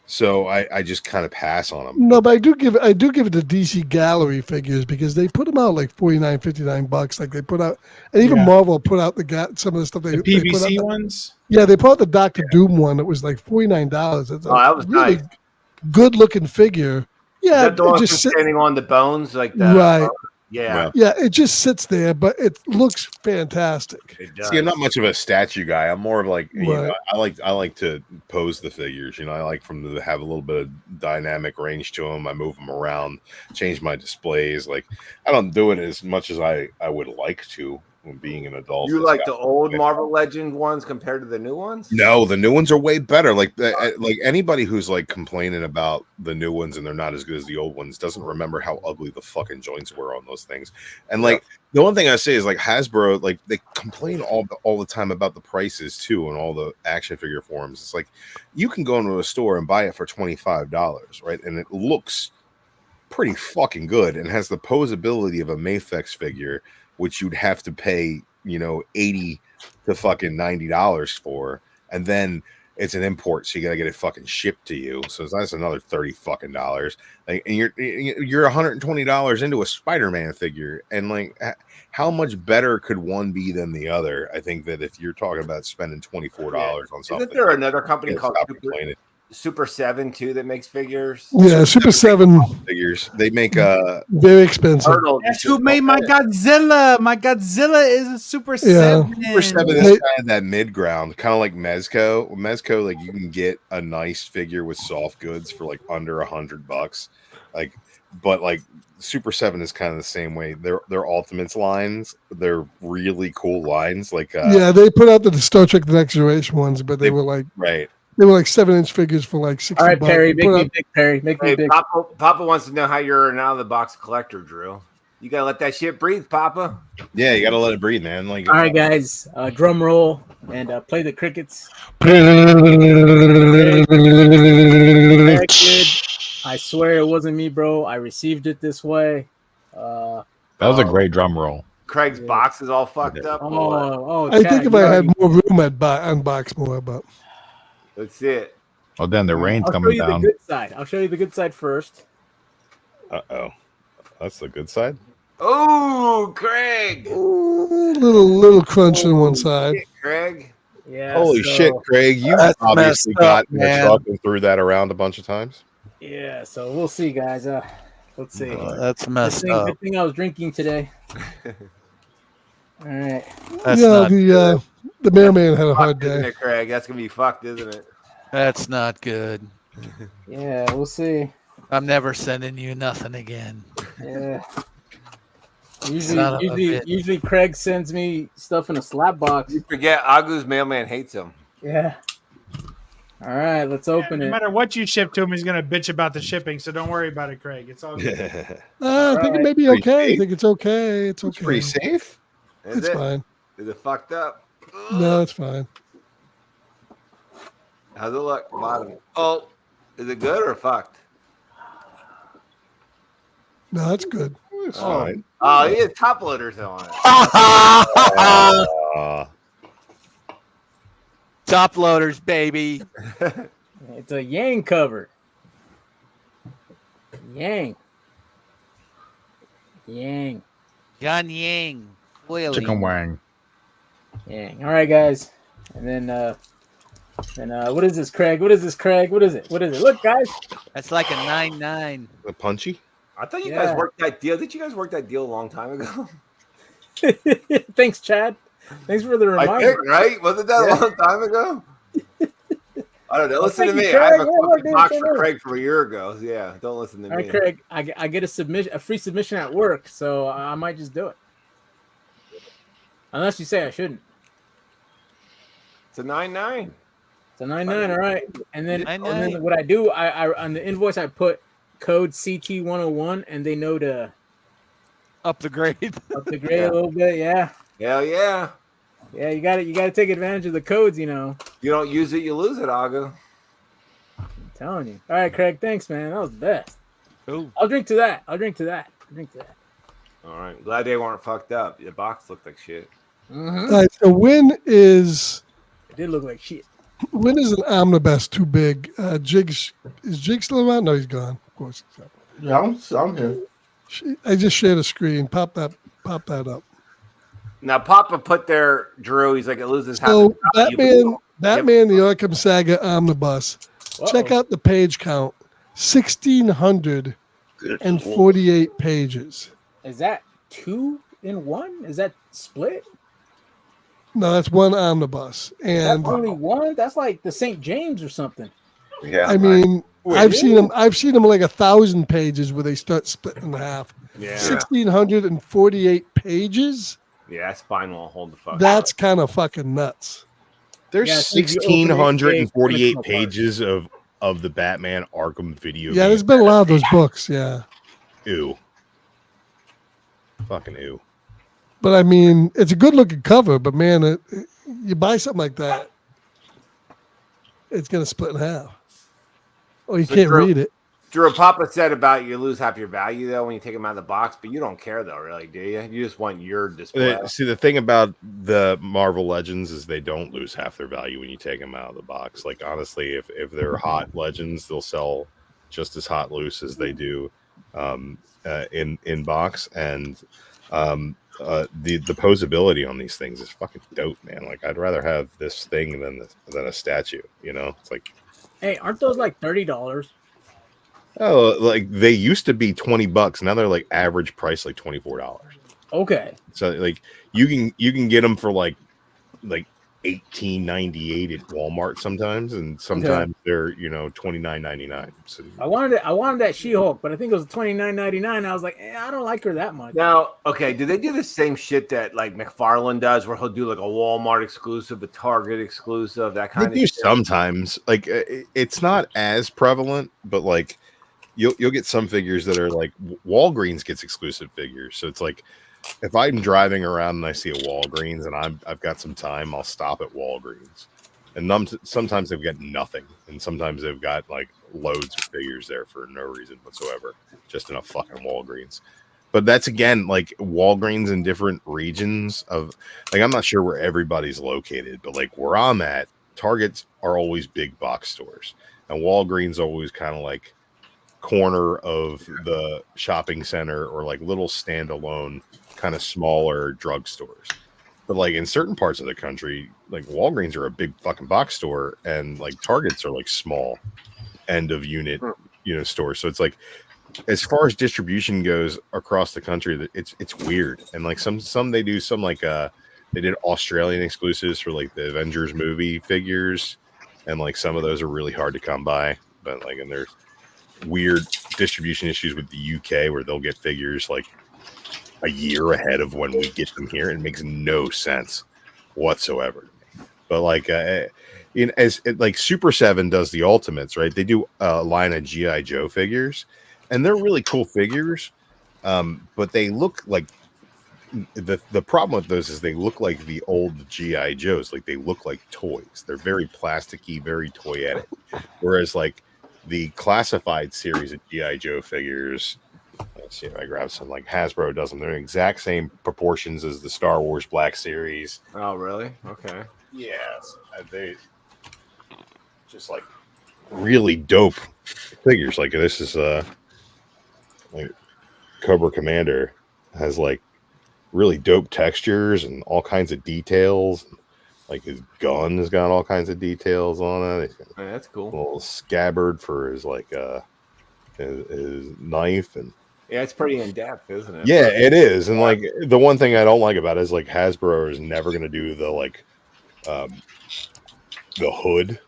Speaker 20: So I just kind of pass on them.
Speaker 11: No, but I do give it to DC Gallery figures because they put them out like $49, $59. Like they put out, and even Marvel put out some of the stuff they
Speaker 18: PVC
Speaker 11: put out
Speaker 18: ones.
Speaker 11: Yeah, they put out the Doctor Doom one that was like $49. It's
Speaker 14: that was
Speaker 11: really good looking figure. Yeah,
Speaker 14: Is that the one
Speaker 11: just
Speaker 14: standing on the bones like that?
Speaker 11: Right.
Speaker 14: Yeah.
Speaker 11: Yeah, it just sits there, but it looks fantastic.
Speaker 20: See, I'm not much of a statue guy. I'm more of like, you know,
Speaker 11: Right.
Speaker 20: I like to pose the figures. You know, I like them to have a little bit of dynamic range to them. I move them around, change my displays. Like, I don't do it as much as I would like to when being an adult.
Speaker 14: You
Speaker 20: It's
Speaker 14: like
Speaker 20: got-
Speaker 14: the old Marvel Legend ones compared to the new ones?
Speaker 20: No, the new ones are way better. Like anybody who's like complaining about the new ones and they're not as good as the old ones doesn't remember how ugly the fucking joints were on those things. And like the one thing I say is like Hasbro, like they complain all the time about the prices too on all the action figure forums. It's like you can go into a store and buy it for $25, right? And it looks pretty fucking good and has the posability of a Mafex figure, which you'd have to pay, you know, $80 to fucking $90 for, and then it's an import, so you gotta get it fucking shipped to you. So that's another $30 fucking dollars. Like, and you're $120 into a Spider-Man figure, and like, how much better could one be than the other? I think that if you're talking about spending $24 on something,
Speaker 14: Isn't there another company
Speaker 20: yeah,
Speaker 14: called
Speaker 20: stop complaining.
Speaker 14: Super 7 too that makes figures?
Speaker 11: Yeah, Super 7,
Speaker 20: figures. They make
Speaker 11: very expensive.
Speaker 6: That's who made my Godzilla. My Godzilla is a Super 7.
Speaker 20: Super 7 is kind of that mid ground, kind of like Mezco. Mezco, like you can get a nice figure with soft goods for like under $100, like, but like Super 7 is kind of the same way. Their Ultimates lines, they're really cool lines. Like
Speaker 11: yeah, they put out the Star Trek The Next Generation ones, but they were like
Speaker 20: right.
Speaker 11: They were like 7-inch figures for like 60
Speaker 14: All right,
Speaker 11: bucks.
Speaker 14: Perry,
Speaker 11: They put out-
Speaker 19: Big Perry, make me
Speaker 14: Hey,
Speaker 19: big.
Speaker 14: Papa wants to know how you're an out of the box collector, Drew. You gotta let that shit breathe, Papa.
Speaker 20: Yeah, you gotta let it breathe, man. Like,
Speaker 19: All right, guys, drum roll and play the crickets. I swear it wasn't me, bro. I received it this way.
Speaker 10: That was a great drum roll.
Speaker 14: Craig's box is all fucked up.
Speaker 11: I think if I had more room, I'd unbox more, but
Speaker 14: That's it.
Speaker 10: Oh, then the rain's
Speaker 19: I'll show
Speaker 10: coming
Speaker 19: you
Speaker 10: down.
Speaker 19: the good side. I'll show you the good side first.
Speaker 20: That's the good side.
Speaker 14: Oh, Craig.
Speaker 11: little crunch on one side.
Speaker 14: Craig.
Speaker 19: Yeah.
Speaker 20: Holy shit, Craig! You
Speaker 19: That's
Speaker 20: obviously
Speaker 19: messed
Speaker 20: got
Speaker 19: up,
Speaker 20: in the
Speaker 19: man.
Speaker 20: truck and threw that around a bunch of times.
Speaker 19: Yeah. So we'll see, guys. Let's see.
Speaker 17: That's messed up.
Speaker 19: Good thing I was drinking today. All right.
Speaker 11: The mailman had a hard
Speaker 14: Isn't
Speaker 11: day.
Speaker 14: it, Craig? That's gonna be fucked, isn't it?
Speaker 17: That's not good.
Speaker 19: Yeah, we'll see.
Speaker 17: I'm never sending you nothing again.
Speaker 19: Yeah.
Speaker 17: Son of a bitch.
Speaker 19: Usually Craig sends me stuff in a slap box.
Speaker 14: You forget Agu's mailman hates him.
Speaker 19: Yeah. All right, let's open
Speaker 18: No
Speaker 19: it.
Speaker 18: matter what you ship to him, he's gonna bitch about the shipping. So don't worry about it, Craig. It's all good.
Speaker 11: I think it may be
Speaker 20: Pretty
Speaker 11: okay. I
Speaker 20: safe.
Speaker 11: think it's okay. It's okay.
Speaker 20: Pretty safe.
Speaker 14: Is
Speaker 11: It's
Speaker 14: it?
Speaker 11: fine.
Speaker 14: Is it fucked up?
Speaker 11: No, it's fine.
Speaker 14: How's it look? Bottom. Oh, is it good or fucked?
Speaker 11: No, that's good.
Speaker 20: It's
Speaker 14: Oh,
Speaker 20: fine.
Speaker 14: oh, he had top loaders on it.
Speaker 17: Top loaders, baby.
Speaker 19: It's a Yang cover. Yang.
Speaker 17: Yan Yang. Oily.
Speaker 10: Chicken wang.
Speaker 19: Yang. All right, guys. And then what is this, Craig? What is this, Craig? What is it? What is it? Look, guys.
Speaker 17: That's like a 9-9.
Speaker 20: The punchy.
Speaker 14: I thought you
Speaker 19: Yeah.
Speaker 14: guys worked that deal. Did you guys work that deal a long time ago?
Speaker 19: Thanks, Chad. Thanks for the
Speaker 14: I
Speaker 19: reminder.
Speaker 14: think, right? Wasn't that
Speaker 19: Yeah.
Speaker 14: a long time ago? I don't know. Listen to
Speaker 19: Thank you,
Speaker 14: me. I have a
Speaker 19: Craig. Yeah,
Speaker 14: fucking
Speaker 19: dude,
Speaker 14: box
Speaker 19: same
Speaker 14: for
Speaker 19: here.
Speaker 14: Craig from a year ago. Yeah, don't listen to
Speaker 19: All right,
Speaker 14: me.
Speaker 19: Craig. I get a free submission at work, so I might just do it. Unless you say I shouldn't.
Speaker 14: It's a 9-9.
Speaker 19: It's a 9-9. All right. And then,
Speaker 17: 9-9.
Speaker 19: what I do, I on the invoice I put code CT101, and they know to
Speaker 17: Up the grade.
Speaker 19: up the grade a little bit. Yeah.
Speaker 14: Hell yeah.
Speaker 19: Yeah, you got to take advantage of the codes, you know.
Speaker 14: You don't use it, you lose it, Agu.
Speaker 19: I'm telling you. All right, Craig. Thanks, man. That was the best.
Speaker 17: Ooh.
Speaker 19: I'll drink to that. I'll drink to that.
Speaker 14: All right. Glad they weren't fucked up. The box looked like shit.
Speaker 19: Mm-hmm.
Speaker 11: All right, so when is
Speaker 19: It did look like shit.
Speaker 11: an omnibus too big? Is Jig still around? No, he's gone. Of course he's gone.
Speaker 2: Yeah, I'm here.
Speaker 11: I just shared a screen. Pop that up.
Speaker 14: Now, Papa put there, Drew. He's like, it loses half.
Speaker 11: So
Speaker 14: the value.
Speaker 11: Batman, the Arkham Saga omnibus. Check out the page count: 1,648 pages.
Speaker 19: Is that 2-in-1? Is that split?
Speaker 11: No, that's one omnibus, and
Speaker 19: That's only one. That's like the St. James or something.
Speaker 9: Yeah.
Speaker 11: I mean,
Speaker 19: Wait,
Speaker 11: I've seen
Speaker 19: really?
Speaker 11: them. I've seen them like 1,000 pages where they start splitting in half.
Speaker 14: Yeah.
Speaker 11: 1,648 pages.
Speaker 14: Yeah, that spine won't hold the fuck.
Speaker 11: That's kind of fucking nuts.
Speaker 20: There's
Speaker 19: Yeah, so if you open it,
Speaker 20: 1,648
Speaker 19: it's
Speaker 20: pages of the Batman Arkham video.
Speaker 11: Yeah,
Speaker 20: game.
Speaker 11: there's been a lot of those books. Yeah,
Speaker 20: Ew. Fucking ew.
Speaker 11: but I mean, it's a good looking cover. But man, you buy something like that, it's gonna split in half. Oh, you
Speaker 14: So
Speaker 11: can't
Speaker 14: Drew-
Speaker 11: read it.
Speaker 14: Drew, Papa said about you lose half your value though when you take them out of the box, but you don't care though, really, do you? You just want your display.
Speaker 20: See, the thing about the Marvel Legends is they don't lose half their value when you take them out of the box. Like, honestly, if they're hot Legends, they'll sell just as hot loose as they do in box. And the posability on these things is fucking dope, man. Like, I'd rather have this thing than a statue. You know, it's like,
Speaker 19: Hey, aren't those like $30?
Speaker 20: oh, like they used to be $20. Now they're like average price, like $24.
Speaker 19: Okay.
Speaker 20: So like you can get them for like $18.98 at Walmart sometimes, and sometimes they're $29.99. So
Speaker 19: I wanted that She-Hulk, but I think it was $29.99. I was like, I don't like her that much.
Speaker 14: Now, okay, do they do the same shit that like McFarlane does, where he'll do like a Walmart exclusive, a Target exclusive, that kind
Speaker 20: they
Speaker 14: of
Speaker 20: do sometimes. Like it's not as prevalent, but like you'll get some figures that are like Walgreens gets exclusive figures. So it's like if I'm driving around and I see a Walgreens and I've got some time, I'll stop at Walgreens. And sometimes they've got nothing, and sometimes they've got like loads of figures there for no reason whatsoever, just in a fucking Walgreens. But that's again like Walgreens in different regions of like I'm not sure where everybody's located, but like where I'm at, Targets are always big box stores, and Walgreens always kind of like corner of the shopping center or like little standalone kind of smaller drugstores. But like in certain parts of the country, like Walgreens are a big fucking box store, and like Targets are like small end of unit, stores. So it's like as far as distribution goes across the country, it's weird. And like some they do some like they did Australian exclusives for like the Avengers movie figures, and like some of those are really hard to come by. But like and there's weird distribution issues with the UK where they'll get figures like a year ahead of when we get them here. It makes no sense whatsoever. But like like Super 7 does the Ultimates, right? They do a line of G.I. Joe figures, and they're really cool figures. But they look like the problem with those is they look like the old G.I. Joes. Like they look like toys. They're very plasticky, very toyetic. Whereas like the classified series of G.I. Joe figures, let's see if I grab some, like Hasbro does them. They're the exact same proportions as the Star Wars Black Series.
Speaker 14: Oh, really? Okay.
Speaker 20: Yes. They just like really dope figures. Like this is like Cobra Commander has like really dope textures and all kinds of details. Like his gun has got all kinds of details on it.
Speaker 14: Oh, that's cool.
Speaker 20: A little scabbard for his like his knife, and
Speaker 14: Yeah, it's pretty in depth, isn't it?
Speaker 20: yeah, it is. And like the one thing I don't like about it is like Hasbro is never going to do the like the hood,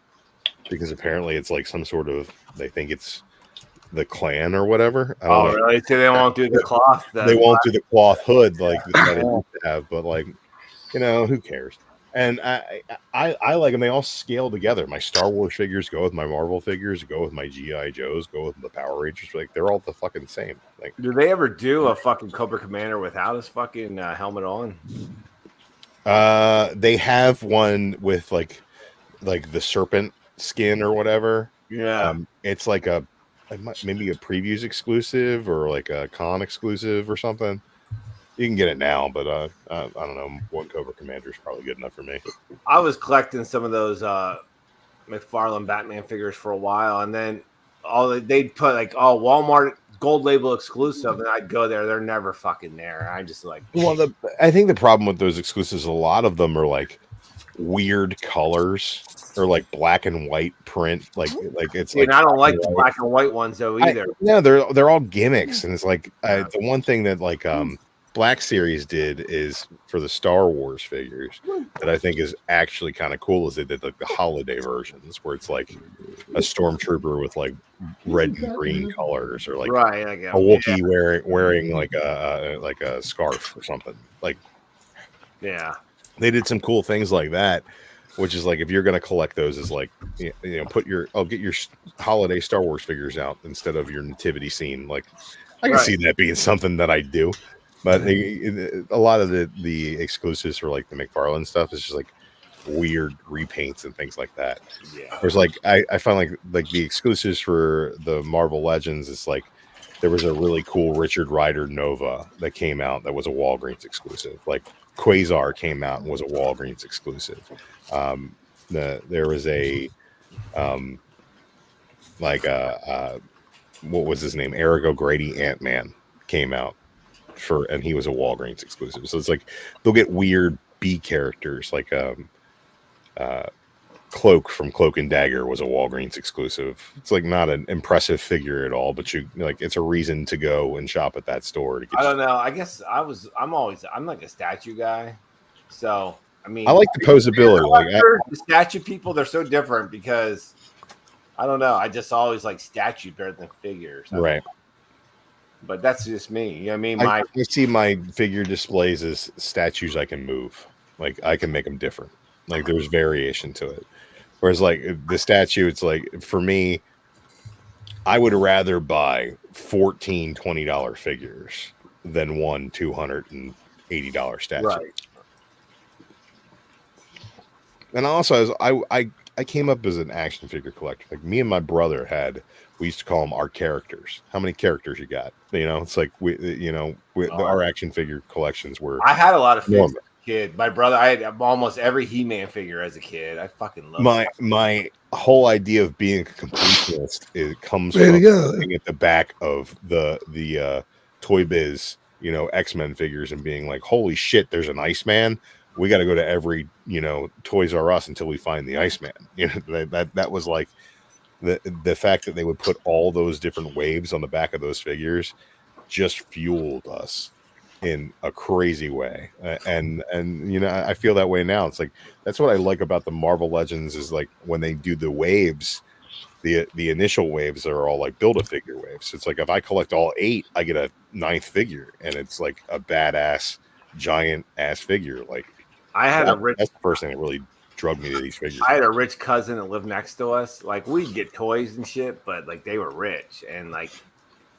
Speaker 20: because apparently it's like some sort of, they think it's the Klan or whatever. I don't
Speaker 14: Oh,
Speaker 20: know.
Speaker 14: really? So they won't do the cloth.
Speaker 20: They won't do the cloth hood like that it used to have, but like who cares? And I like them. They all scale together. My Star Wars figures go with my Marvel figures, go with my G.I. Joes, go with the Power Rangers. Like they're all the fucking same. Like,
Speaker 14: Do they ever do a fucking Cobra Commander without his fucking helmet on?
Speaker 20: they have one with like the serpent skin or whatever.
Speaker 14: Yeah.
Speaker 20: It's like maybe a previews exclusive or like a con exclusive or something. You can get it now, but I don't know. One Cobra Commander is probably good enough for me.
Speaker 14: I was collecting some of those McFarlane Batman figures for a while, and then they'd put like Walmart gold label exclusive, and I'd go there. They're never fucking there. I just like.
Speaker 20: Well, I think the problem with those exclusives, a lot of them are like weird colors or like black and white print. Like it's
Speaker 14: Dude,
Speaker 20: like
Speaker 14: I don't like the black and white ones though either.
Speaker 20: No, they're all gimmicks, and it's like the one thing that like Black Series did is for the Star Wars figures that I think is actually kind of cool is they did like the holiday versions where it's like a stormtrooper with like red and green colors, or like
Speaker 14: Right, like
Speaker 20: a Wookiee wearing like a scarf or something. Like,
Speaker 14: yeah,
Speaker 20: they did some cool things like that, which is like if you're gonna collect those, is like get your holiday Star Wars figures out instead of your nativity scene. Like, I can see that being something that I do, but a lot of the exclusives for like the McFarlane stuff is just like weird repaints and things like that.
Speaker 14: Yeah.
Speaker 20: There's like I find like the exclusives for the Marvel Legends is like there was a really cool Richard Rider Nova that came out that was a Walgreens exclusive. Like Quasar came out and was a Walgreens exclusive. There was a what was his name? Eric O'Grady Ant-Man came out and he was a Walgreens exclusive. So it's like they'll get weird B characters like Cloak from Cloak and Dagger was a Walgreens exclusive. It's like not an impressive figure at all, but it's a reason to go and shop at that store to get
Speaker 14: I don't know. I guess I'm like a statue guy. So I mean,
Speaker 20: I like the posability.
Speaker 14: The statue people, they're so different because I don't know. I just always like statue better than figures.
Speaker 20: Right.
Speaker 14: But that's just me. You know what I mean?
Speaker 20: I see my figure displays as statues I can move. Like I can make them different. Like there's variation to it. Whereas like the statue, it's like for me, I would rather buy $14-$20 figures than one $280 statue.
Speaker 14: Right.
Speaker 20: And also, I came up as an action figure collector. Like me and my brother we used to call them our characters. How many characters you got? You know, it's like our action figure collections were.
Speaker 14: I had a lot of figures
Speaker 20: normal.
Speaker 14: as a kid. My brother, I had almost every He-Man figure as a kid. I fucking love
Speaker 20: my whole idea of being a completionist. It comes
Speaker 11: Way
Speaker 20: from
Speaker 11: to go.
Speaker 20: looking at the back of the Toy Biz, X-Men figures and being like, holy shit, there's an Iceman. We got to go to every, Toys R Us until we find the Iceman. That was like the fact that they would put all those different waves on the back of those figures just fueled us in a crazy way. And I feel that way now. It's like, that's what I like about the Marvel Legends is like when they do the waves, the initial waves are all like Build-A-Figure waves. It's like, if I collect all 8, I get a 9th figure and it's like a badass giant ass figure. Like, that's the first thing that really drug me to these figures.
Speaker 14: I had a rich cousin that lived next to us. Like we'd get toys and shit, but like they were rich and like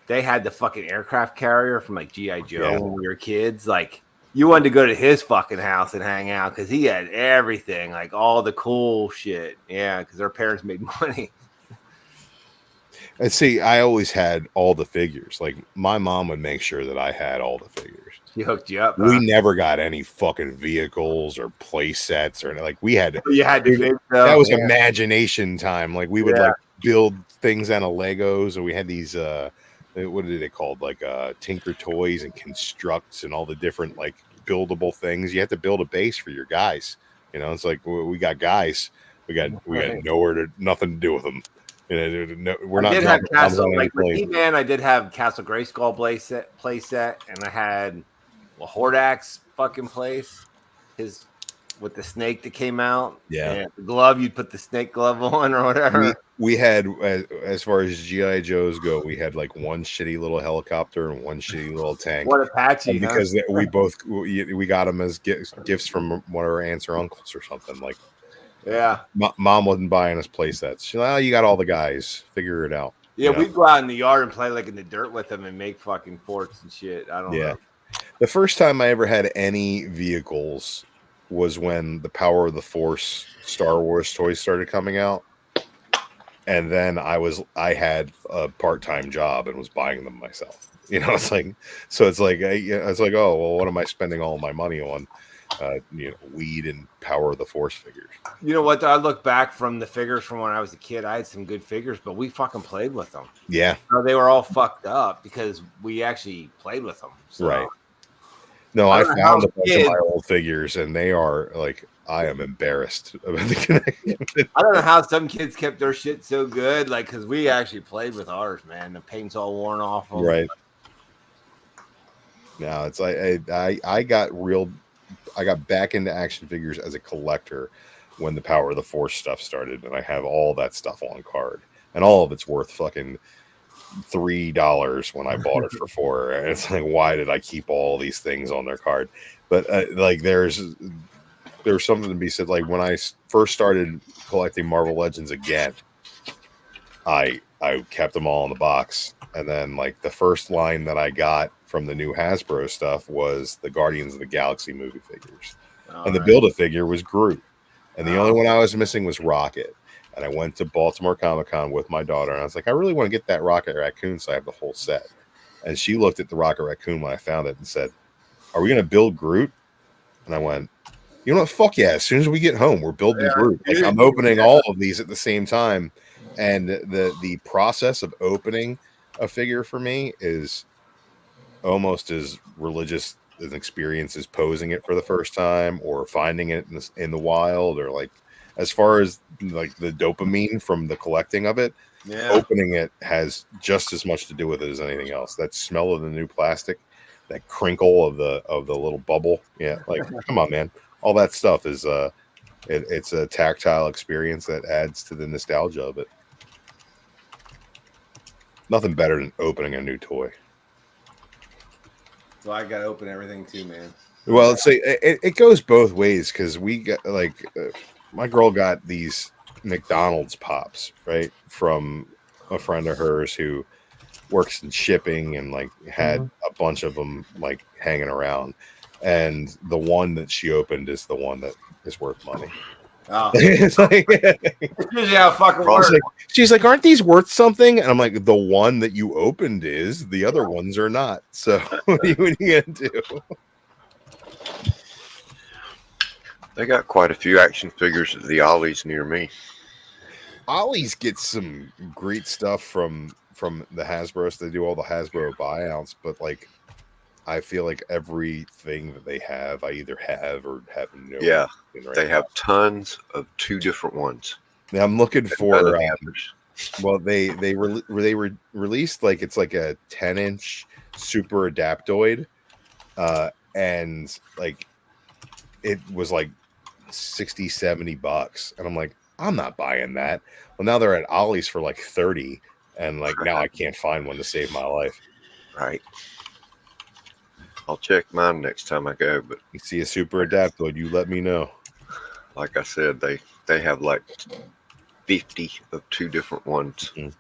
Speaker 14: they had the fucking aircraft carrier from like G.I. Joe when we were kids. Like you wanted to go to his fucking house and hang out because he had everything, like all the cool shit. Yeah, because their parents made money.
Speaker 20: And see, I always had all the figures. Like my mom would make sure that I had all the figures.
Speaker 14: She hooked you up.
Speaker 20: We never got any fucking vehicles or play sets or like we had.
Speaker 14: You had to.
Speaker 20: That was imagination time. Like we would like build things out of Legos, and we had these. What are they called? Like Tinker Toys and Constructs and all the different like buildable things. You have to build a base for your guys. It's like we got guys. We got nothing to do with them. We're not.
Speaker 14: I did have Castle like He-Man. I did have Castle Grayskull play set, and I had Hordak's fucking place. His with the snake that came out.
Speaker 20: Yeah,
Speaker 14: and the glove you'd put the snake glove on or whatever.
Speaker 20: We had as far as G.I. Joes go, we had like one shitty little helicopter and one shitty little tank.
Speaker 14: What Apache?
Speaker 20: Because we got them as gifts from one of our aunts or uncles or something like.
Speaker 14: Yeah,
Speaker 20: Mom wasn't buying us play sets. She's like, "Oh, you got all the guys. Figure it out."
Speaker 14: Yeah, we'd go out in the yard and play like in the dirt with them and make fucking forts and shit. I don't know.
Speaker 20: The first time I ever had any vehicles was when the Power of the Force Star Wars toys started coming out, and then I had a part-time job and was buying them myself. It's like oh well, what am I spending all my money on? Weed and Power of the Force figures.
Speaker 14: You know what? I look back from the figures from when I was a kid. I had some good figures, but we fucking played with them.
Speaker 20: Yeah,
Speaker 14: they were all fucked up because we actually played with them. So.
Speaker 20: Right. No, I found a bunch of my old figures, and they are like, I am embarrassed about the connection.
Speaker 14: I don't know how some kids kept their shit so good, like because we actually played with ours, man. The paint's all worn off.
Speaker 20: Right. No, it's like I got back into action figures as a collector when the Power of the Force stuff started, and I have all that stuff on card, and all of it's worth fucking $3 when I bought it for $4. And it's like, why did I keep all these things on their card? But like, there's something to be said. Like when I first started collecting Marvel Legends again, I kept them all in the box, and then like the first line that I got from the new Hasbro stuff was the Guardians of the Galaxy movie figures, and the Build-A-Figure was Groot, and the only one I was missing was Rocket. And I went to Baltimore Comic-Con with my daughter, and I was like, I really want to get that Rocket Raccoon, so I have the whole set. And she looked at the Rocket Raccoon when I found it and said, "Are we going to build Groot?" And I went, "You know what? Fuck yeah! As soon as we get home, we're building Groot." Like, I'm opening all of these at the same time, and the process of opening a figure for me is almost as religious an experience as posing it for the first time or finding it in the wild, or like, as far as like the dopamine from the collecting of it, opening it has just as much to do with it as anything else. That smell of the new plastic, that crinkle of the little bubble. Yeah, like, come on, man. All that stuff is it's a tactile experience that adds to the nostalgia of it. Nothing better than opening a new toy.
Speaker 14: So I got to open everything too, man.
Speaker 20: Well, let's say it goes both ways, because we got my girl got these McDonald's pops, right, from a friend of hers who works in shipping and like had a bunch of them like hanging around, and the one that she opened is the one that is worth money.
Speaker 14: Oh.
Speaker 20: It's like,
Speaker 14: usually how it fucking works.
Speaker 20: She's like, aren't these worth something? And I'm like, the one that you opened is, the other ones are not. So what are you gonna do?
Speaker 9: They got quite a few action figures at the Ollie's near me.
Speaker 20: Ollie's gets some great stuff from the Hasbro. They do all the Hasbro buyouts, but like, I feel like everything that they have, I either have or have no.
Speaker 9: Yeah,
Speaker 20: right
Speaker 9: they
Speaker 20: now.
Speaker 9: have tons of 2 different ones.
Speaker 20: Now I'm looking
Speaker 9: And
Speaker 20: for.
Speaker 9: none of the others.
Speaker 20: Well, they released like, it's like a 10-inch Super Adaptoid, and like it was like $60-$70, and I'm like, I'm not buying that. Well, now they're at Ollie's for like 30, and like now I can't find one to save my life.
Speaker 9: Right. I'll check mine next time I go, but
Speaker 20: you see a Super Adaptoid, you let me know.
Speaker 9: Like I said, they have like 50 of 2 different ones, and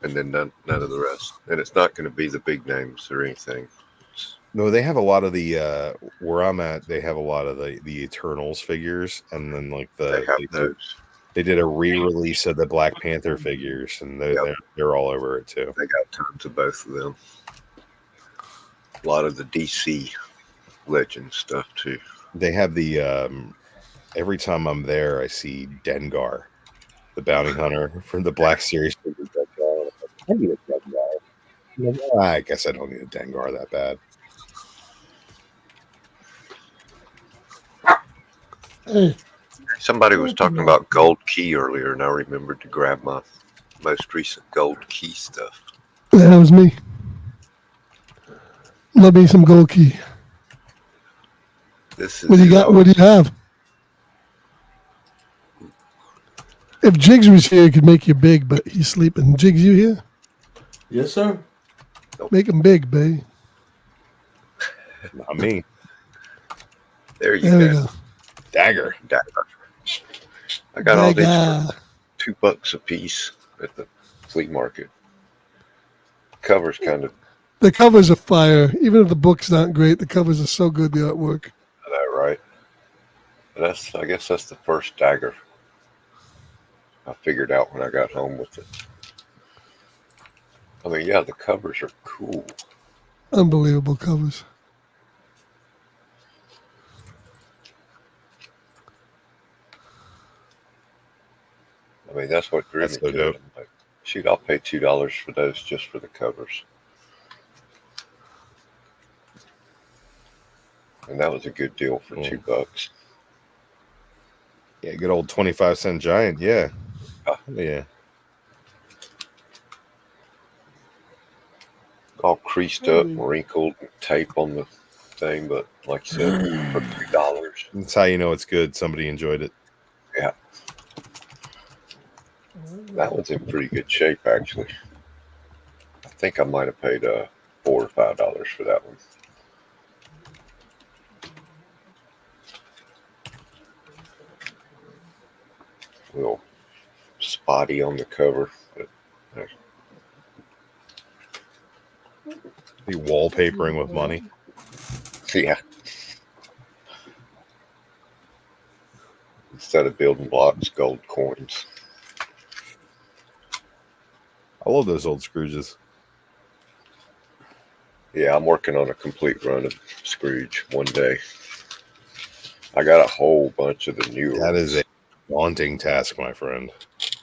Speaker 9: then none of the rest. And it's not going to be the big names or anything.
Speaker 20: No, they have a lot of the where I'm at. They have a lot of the Eternals figures, and then like they did a re-release of the Black Panther figures, and they're all over it too.
Speaker 9: They got tons of both of them. A lot of the DC Legend stuff too.
Speaker 20: They have the every time I'm there, I see Dengar, the bounty hunter from the Black Series. I need a Dengar. I guess I don't need a Dengar that bad.
Speaker 9: Somebody was talking about Gold Key earlier, and I remembered to grab my most recent Gold Key stuff.
Speaker 11: That was me. Love me some Gold Key.
Speaker 9: This is
Speaker 11: What do you got? What do you have? If Jigs was here, he could make you big, but he's sleeping. Jigs, you here?
Speaker 2: Yes, sir.
Speaker 11: Make him big, babe.
Speaker 20: Not me.
Speaker 9: There you
Speaker 11: There we
Speaker 9: go.
Speaker 11: go.
Speaker 20: Dagger.
Speaker 9: I got all these
Speaker 11: Dagger.
Speaker 9: for $2 a piece at the flea market. Cover's kind of,
Speaker 11: The covers are fire. Even if the book's not great, the covers are so good, the artwork.
Speaker 9: that right? And I guess that's the first dagger I figured out when I got home with it. I mean, yeah, the covers are cool.
Speaker 11: Unbelievable covers.
Speaker 9: I mean, that's what drew me
Speaker 20: so
Speaker 9: to
Speaker 20: dope.
Speaker 9: it. I'm like, shoot, I'll pay $2 for those just for the covers. And that was a good deal for $2.
Speaker 20: Yeah, good old 25-cent giant. Yeah. Yeah.
Speaker 9: All creased up, wrinkled, tape on the thing, but like you said, for $3.
Speaker 20: That's how you know it's good. Somebody enjoyed it.
Speaker 9: Yeah. That one's in pretty good shape, actually. I think I might have paid $4 or $5 for that one. A little spotty on the cover, but
Speaker 20: The wallpapering with money.
Speaker 9: yeah. Instead of building blocks, gold coins.
Speaker 20: I love those old Scrooges.
Speaker 9: Yeah, I'm working on a complete run of Scrooge one day. I got a whole bunch of the new
Speaker 20: That is a daunting task, my friend.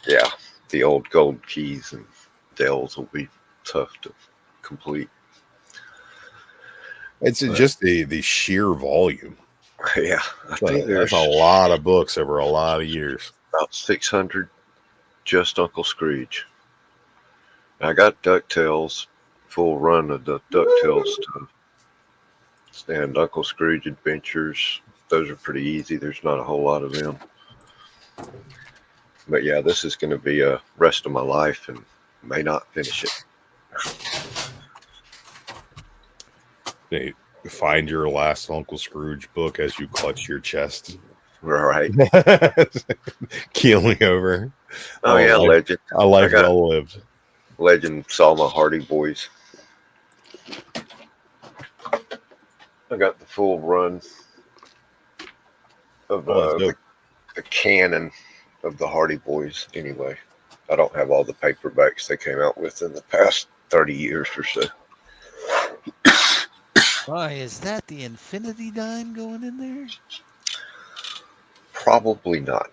Speaker 9: Yeah, the old gold keys and Dells will be tough to complete.
Speaker 20: It's just the sheer volume.
Speaker 9: Yeah, I think
Speaker 20: that's a lot of books over a lot of years.
Speaker 9: About 600 just Uncle Scrooge. I got DuckTales, full run of the DuckTales stuff. And Uncle Scrooge Adventures. Those are pretty easy. There's not a whole lot of them. But yeah, this is going to be a rest of my life and may not finish it.
Speaker 20: They find your last Uncle Scrooge book as you clutch your chest.
Speaker 9: Right.
Speaker 20: Keeling over.
Speaker 9: Oh, yeah, Legend.
Speaker 20: A life
Speaker 9: I got
Speaker 20: well lived.
Speaker 9: Legend saw my Hardy Boys. I got the full run of the canon of the Hardy Boys anyway. I don't have all the paperbacks they came out with in the past 30 years or so.
Speaker 17: Why, is that the Infinity Dime going in there?
Speaker 9: Probably not.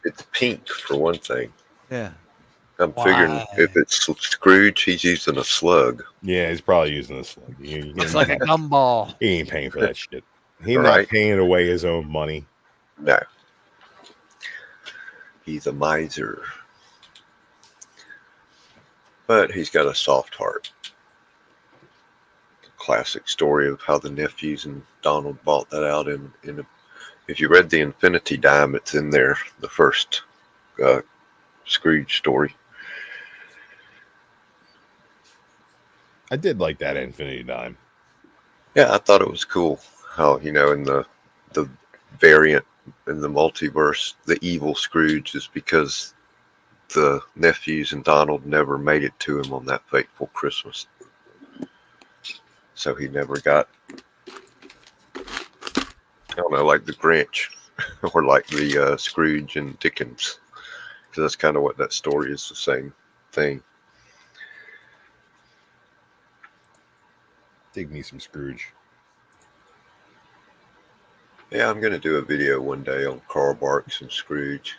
Speaker 9: It's pink for one thing.
Speaker 17: Yeah.
Speaker 9: I'm figuring if it's Scrooge, he's using a slug.
Speaker 20: Yeah, he's probably using a slug.
Speaker 17: It's like a gumball.
Speaker 20: He ain't paying for that shit. He's
Speaker 9: Right.
Speaker 20: not paying away his own money.
Speaker 9: No. He's a miser. But he's got a soft heart. Classic story of how the nephews and Donald bought that out in if you read the Infinity Dime, it's in there, the first Scrooge story.
Speaker 20: I did like that Infinity Dime.
Speaker 9: Yeah, I thought it was cool how, in the variant in the multiverse, the evil Scrooge is because the nephews and Donald never made it to him on that fateful Christmas. So he never got, I don't know, like the Grinch or like the Scrooge and Dickens. Because that's kind of what that story is, the same thing.
Speaker 20: Dig me some Scrooge.
Speaker 9: Yeah, I'm going to do a video one day on Carl Barks and Scrooge.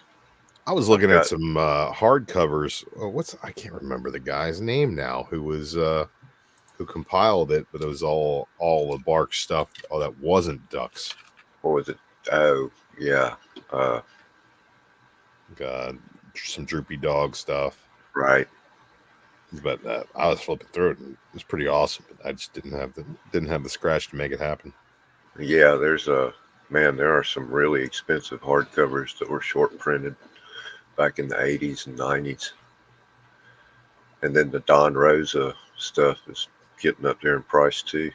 Speaker 20: I was looking at some hardcovers. I can't remember the guy's name now who was who compiled it, but it was all the Barks stuff that wasn't ducks.
Speaker 9: What was it? Oh, yeah.
Speaker 20: Some Droopy Dog stuff.
Speaker 9: Right.
Speaker 20: But I was flipping through it and it was pretty awesome. But I just didn't have the scratch to make it happen.
Speaker 9: Yeah, there are some really expensive hardcovers that were short printed back in the 80s and 90s. And then the Don Rosa stuff is getting up there in price too.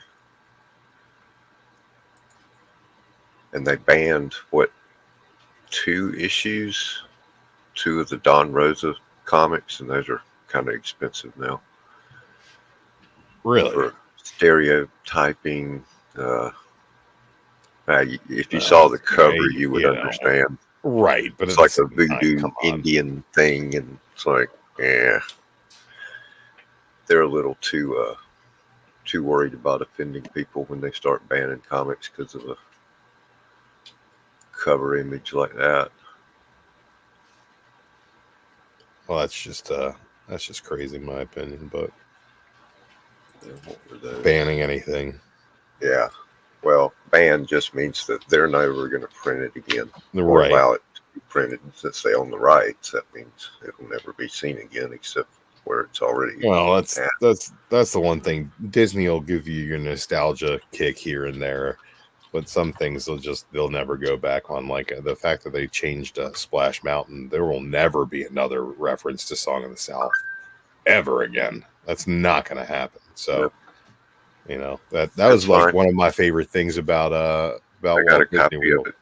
Speaker 9: And they banned, 2 of the Don Rosa comics, and those are kind of expensive now.
Speaker 20: Really?
Speaker 9: For stereotyping. If you saw the cover, you would understand.
Speaker 20: Right, but
Speaker 9: it's like a voodoo Indian thing, and it's like, yeah, they're a little too worried about offending people when they start banning comics because of a cover image like that.
Speaker 20: Well, that's just crazy in my opinion. But banning anything,
Speaker 9: yeah. Well, ban just means that they're never going to print it again, or
Speaker 20: Right.
Speaker 9: allow it to be printed. Since they own the rights, that means it'll never be seen again, except where it's it's already.
Speaker 20: Well, that's the one thing. Disney will give you your nostalgia kick here and there, but some things they'll never go back on. Like the fact that they changed Splash Mountain, there will never be another reference to Song of the South ever again. That's not going to happen. So, you know, that was like one of my favorite things about
Speaker 9: I got a copy of it.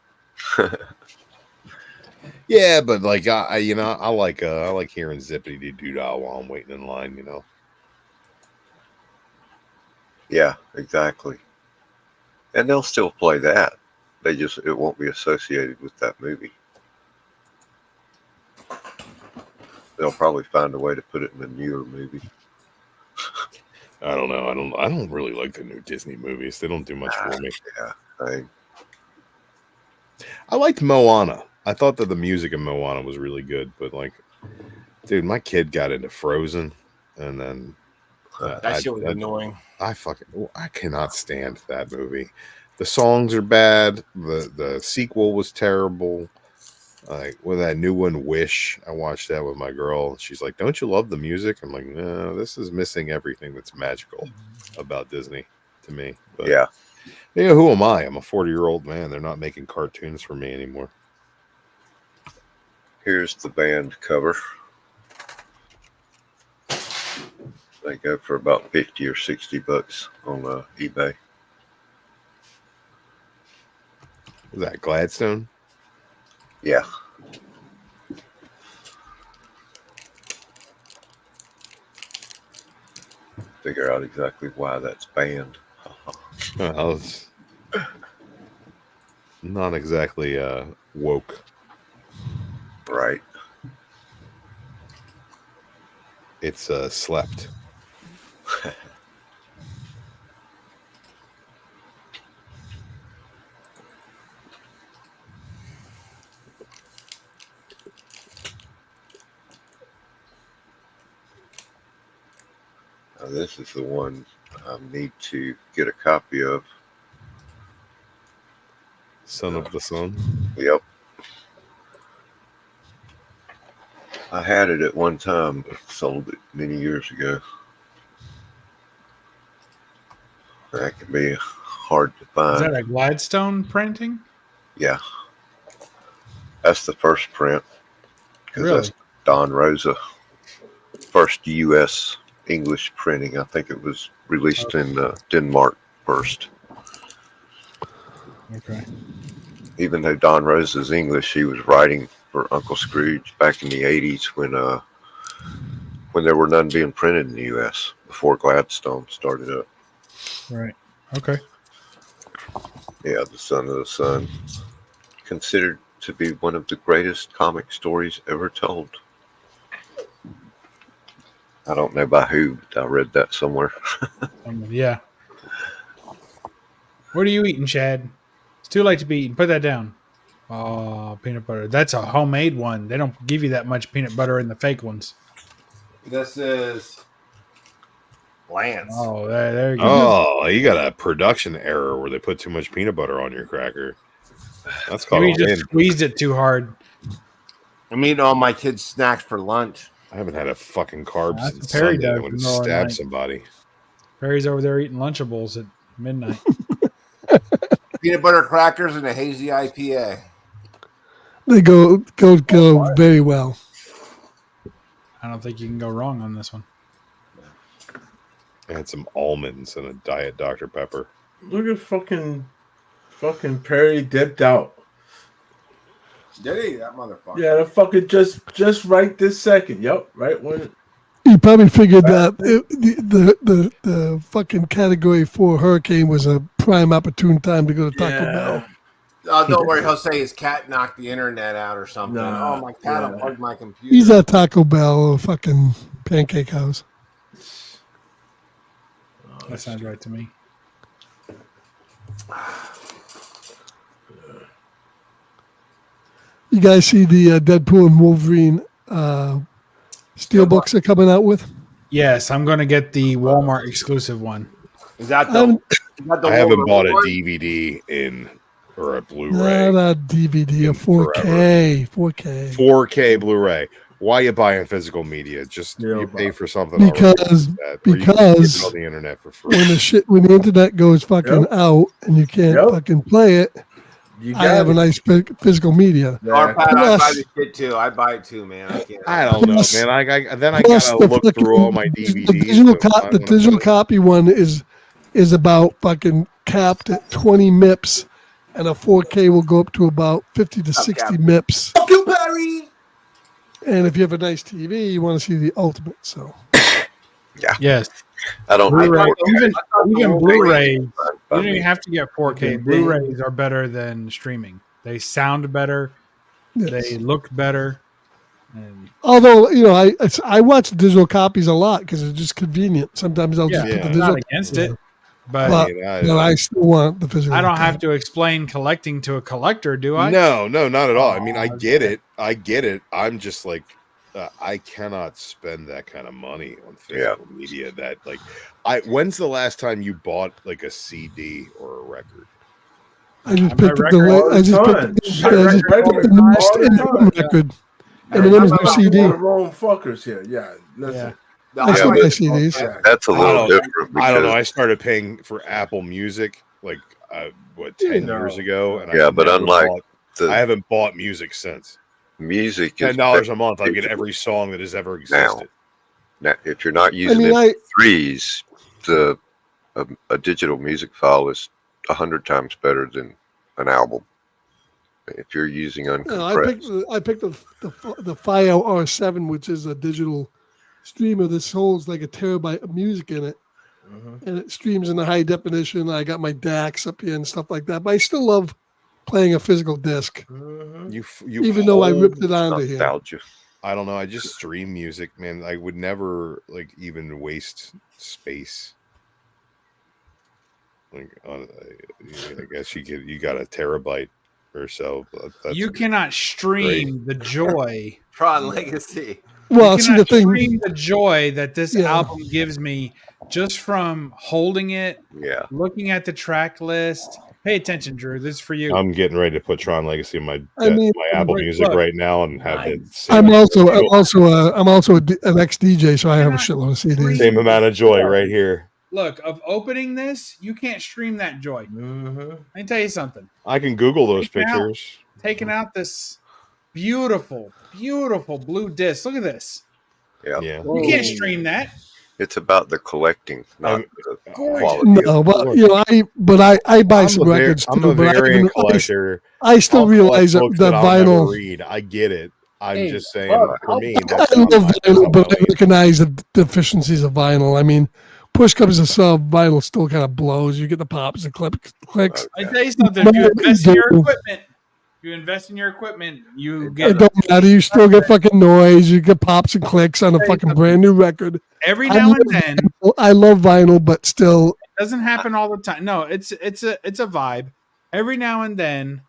Speaker 20: Yeah, but like I like hearing Zippity Doo Dah while I'm waiting in line. You know.
Speaker 9: Yeah, exactly. And they'll still play that. It won't be associated with that movie. They'll probably find a way to put it in a newer movie.
Speaker 20: I don't know. I don't really like the new Disney movies. They don't do much for me.
Speaker 9: Yeah,
Speaker 20: I liked Moana. I thought that the music in Moana was really good, but like, dude, my kid got into Frozen, and then
Speaker 14: that shit was annoying.
Speaker 20: I cannot stand that movie. The songs are bad. The sequel was terrible. Like with that new one, Wish, I watched that with my girl. She's like, "Don't you love the music?" I'm like, "No, this is missing everything that's magical about Disney to me." But,
Speaker 9: yeah.
Speaker 20: You know, who am I? I'm a 40-year-old man. They're not making cartoons for me anymore.
Speaker 9: Here's the band cover. They go for about $50 or $60 on eBay.
Speaker 20: Is that Gladstone?
Speaker 9: Yeah. Figure out exactly why that's banned.
Speaker 20: Well, it's not exactly woke.
Speaker 9: Right.
Speaker 20: It's slept.
Speaker 9: Now, this is the one I need to get a copy of.
Speaker 20: Son of the Sun?
Speaker 9: Yep. I had it at one time, but sold it many years ago. That can be hard to find.
Speaker 18: Is that a Gladstone printing?
Speaker 9: Yeah. That's the first print. Because
Speaker 18: Really?
Speaker 9: that's Don Rosa. First U.S. English printing. I think it was released in Denmark first.
Speaker 18: Okay.
Speaker 9: Even though Don Rosa's English, he was writing for Uncle Scrooge back in the 80s when there were none being printed in the U.S. before Gladstone started up.
Speaker 18: Right. Okay.
Speaker 9: Yeah, The Son of the Sun. Considered to be one of the greatest comic stories ever told. I don't know by who, but I read that somewhere.
Speaker 18: Yeah. What are you eating, Chad? It's too late to be eating. Put that down. Oh, peanut butter. That's a homemade one. They don't give you that much peanut butter in the fake ones.
Speaker 14: This is Lance.
Speaker 18: Oh, there you go.
Speaker 20: Oh, you got a production error where they put too much peanut butter on your cracker. That's called
Speaker 18: Maybe
Speaker 20: a
Speaker 18: you
Speaker 20: win.
Speaker 18: just squeezed it too hard.
Speaker 14: I'm eating all my kids' snacks for lunch.
Speaker 20: I haven't had a fucking carb
Speaker 18: That's
Speaker 20: since
Speaker 18: what Perry
Speaker 20: Sunday.
Speaker 18: does
Speaker 20: I would
Speaker 18: in the middle of the
Speaker 20: stab
Speaker 18: night.
Speaker 20: somebody.
Speaker 18: Perry's over there eating Lunchables at midnight.
Speaker 14: Peanut butter crackers and a hazy IPA.
Speaker 11: They go very well.
Speaker 18: I don't think you can go wrong on this one.
Speaker 20: I had some almonds and a Diet Dr. Pepper.
Speaker 2: Look at fucking Perry dipped out.
Speaker 14: Did he? That motherfucker.
Speaker 2: Yeah, the fucking just right this second. Yep, right when.
Speaker 11: He probably figured that the fucking category 4 hurricane was a prime opportune time to go to Taco Bell.
Speaker 14: Don't worry, he'll say his cat knocked the internet out or something.
Speaker 2: Nah,
Speaker 14: oh, my cat unplugged my computer.
Speaker 11: He's at Taco Bell or fucking Pancake House.
Speaker 18: That sounds right to me.
Speaker 11: You guys see the Deadpool and Wolverine steelbooks they're coming out with?
Speaker 18: Yes, I'm going to get the Walmart exclusive one.
Speaker 14: Is that
Speaker 20: I haven't bought a DVD or a Blu-ray.
Speaker 11: Not a DVD, a 4K. 4K.
Speaker 20: 4K Blu-ray. Why you buying physical media? Just you pay for something
Speaker 11: Because
Speaker 20: already like that, or you can get it on the internet for free.
Speaker 11: when the internet goes fucking out and you can't fucking play it, I have a nice physical media.
Speaker 14: Or Pat, I
Speaker 11: Plus-
Speaker 14: buy the shit too. I buy it too, man. I can't.
Speaker 20: I don't know,
Speaker 11: Plus-
Speaker 20: man. I
Speaker 11: plus
Speaker 20: gotta
Speaker 11: the
Speaker 20: look
Speaker 11: fucking-
Speaker 20: through all my
Speaker 11: The
Speaker 20: DVDs.
Speaker 11: digital copy one is about fucking capped at 20 MIPS, and a 4K will go up to about 50 to 60 MIPS.
Speaker 14: Fuck you, Barry.
Speaker 11: And if you have a nice TV, you want to see the ultimate. So
Speaker 2: Yeah.
Speaker 18: Yes.
Speaker 9: I don't.
Speaker 18: Blu-ray, even
Speaker 9: Blu-ray
Speaker 18: Blu-ray, you
Speaker 9: by
Speaker 18: don't
Speaker 9: me.
Speaker 18: even have to get 4K. Blu-rays are better than streaming. They sound better. They look better. And
Speaker 11: although I watch digital copies a lot because it's just convenient. Sometimes I'll just put the
Speaker 18: I'm
Speaker 11: digital.
Speaker 18: not against it, but
Speaker 11: I still want the physical.
Speaker 18: I don't have to explain collecting to a collector, do I?
Speaker 20: No, not at all. I mean, I get it. I'm just like, I cannot spend that kind of money on physical media. That like, when's the last time you bought like a CD or a record?
Speaker 11: I just picked up the newest Eminem record. Eminem's new CD.
Speaker 2: Wrong fuckers here. Yeah. Listen.
Speaker 11: I still buy CDs.
Speaker 9: That's a little different.
Speaker 20: I don't know.
Speaker 9: because-
Speaker 20: I started paying for Apple Music like 10 years ago, and
Speaker 9: Yeah,
Speaker 20: I've
Speaker 9: but
Speaker 20: never
Speaker 9: unlike
Speaker 20: bought- I haven't bought music since.
Speaker 9: Music is
Speaker 20: $10 a month. I get
Speaker 9: digital.
Speaker 20: every song that has ever
Speaker 9: Now,
Speaker 20: existed.
Speaker 9: if you're not using
Speaker 11: mean,
Speaker 9: MP3s, a digital music file is 100 times better than an album. If you're using uncompressed,
Speaker 11: I picked the FiO R7, which is a digital streamer. This holds like a terabyte of music in it, and it streams in the high definition. I got my DAX up here and stuff like that. But I still love playing a physical disc,
Speaker 20: You
Speaker 11: even though I
Speaker 20: hold
Speaker 11: ripped it onto here.
Speaker 9: nostalgia.
Speaker 20: I don't know. I just stream music, man. I would never like even waste space. Like, I guess you got a terabyte or so. But that's
Speaker 18: You cannot stream the joy.
Speaker 14: Tron Legacy.
Speaker 11: Well,
Speaker 18: you
Speaker 11: see,
Speaker 18: cannot
Speaker 11: the thing-
Speaker 18: stream the joy that this
Speaker 11: Yeah.
Speaker 18: album gives me just from holding it, looking at the track list. Pay attention, Drew. This is for you.
Speaker 20: I'm getting ready to put Tron Legacy in my
Speaker 11: I mean,
Speaker 20: my Apple Music
Speaker 18: look,
Speaker 20: right now and have it.
Speaker 11: I'm also an ex DJ, so I have a shitload of CDs.
Speaker 20: Same amount of joy right here.
Speaker 18: Look, of opening this, you can't stream that joy. Let me tell you something.
Speaker 20: I can Google those
Speaker 18: Taking out-
Speaker 20: pictures.
Speaker 18: Taking out this beautiful, beautiful blue disc. Look at this.
Speaker 9: Yeah.
Speaker 18: You can't stream that.
Speaker 9: It's about the collecting, not the
Speaker 18: Gorgeous.
Speaker 9: quality.
Speaker 11: No, but I buy some records
Speaker 20: I'm
Speaker 11: too.
Speaker 20: a
Speaker 11: But
Speaker 20: variant collector.
Speaker 11: I still
Speaker 20: I'll collect
Speaker 11: realize that
Speaker 20: books
Speaker 11: the
Speaker 20: I'll never
Speaker 11: vinyl.
Speaker 20: read. I get it. I'm
Speaker 11: Hey,
Speaker 20: just saying,
Speaker 11: fuck,
Speaker 20: for me,
Speaker 11: I
Speaker 20: that's
Speaker 11: love
Speaker 20: not my-
Speaker 11: vinyl, but I recognize the deficiencies of vinyl. I mean, push comes to shove, vinyl still kind of blows. You get the pops and clicks.
Speaker 18: I tell you something. If you invest in your equipment, you
Speaker 11: It
Speaker 18: get
Speaker 11: don't matter. You still get fucking noise. You get pops and clicks on a fucking brand new record.
Speaker 18: every
Speaker 11: I
Speaker 18: now
Speaker 11: love
Speaker 18: and then.
Speaker 11: vinyl. I love vinyl, but still,
Speaker 18: It doesn't happen all the time. No, it's a vibe. Every now and then,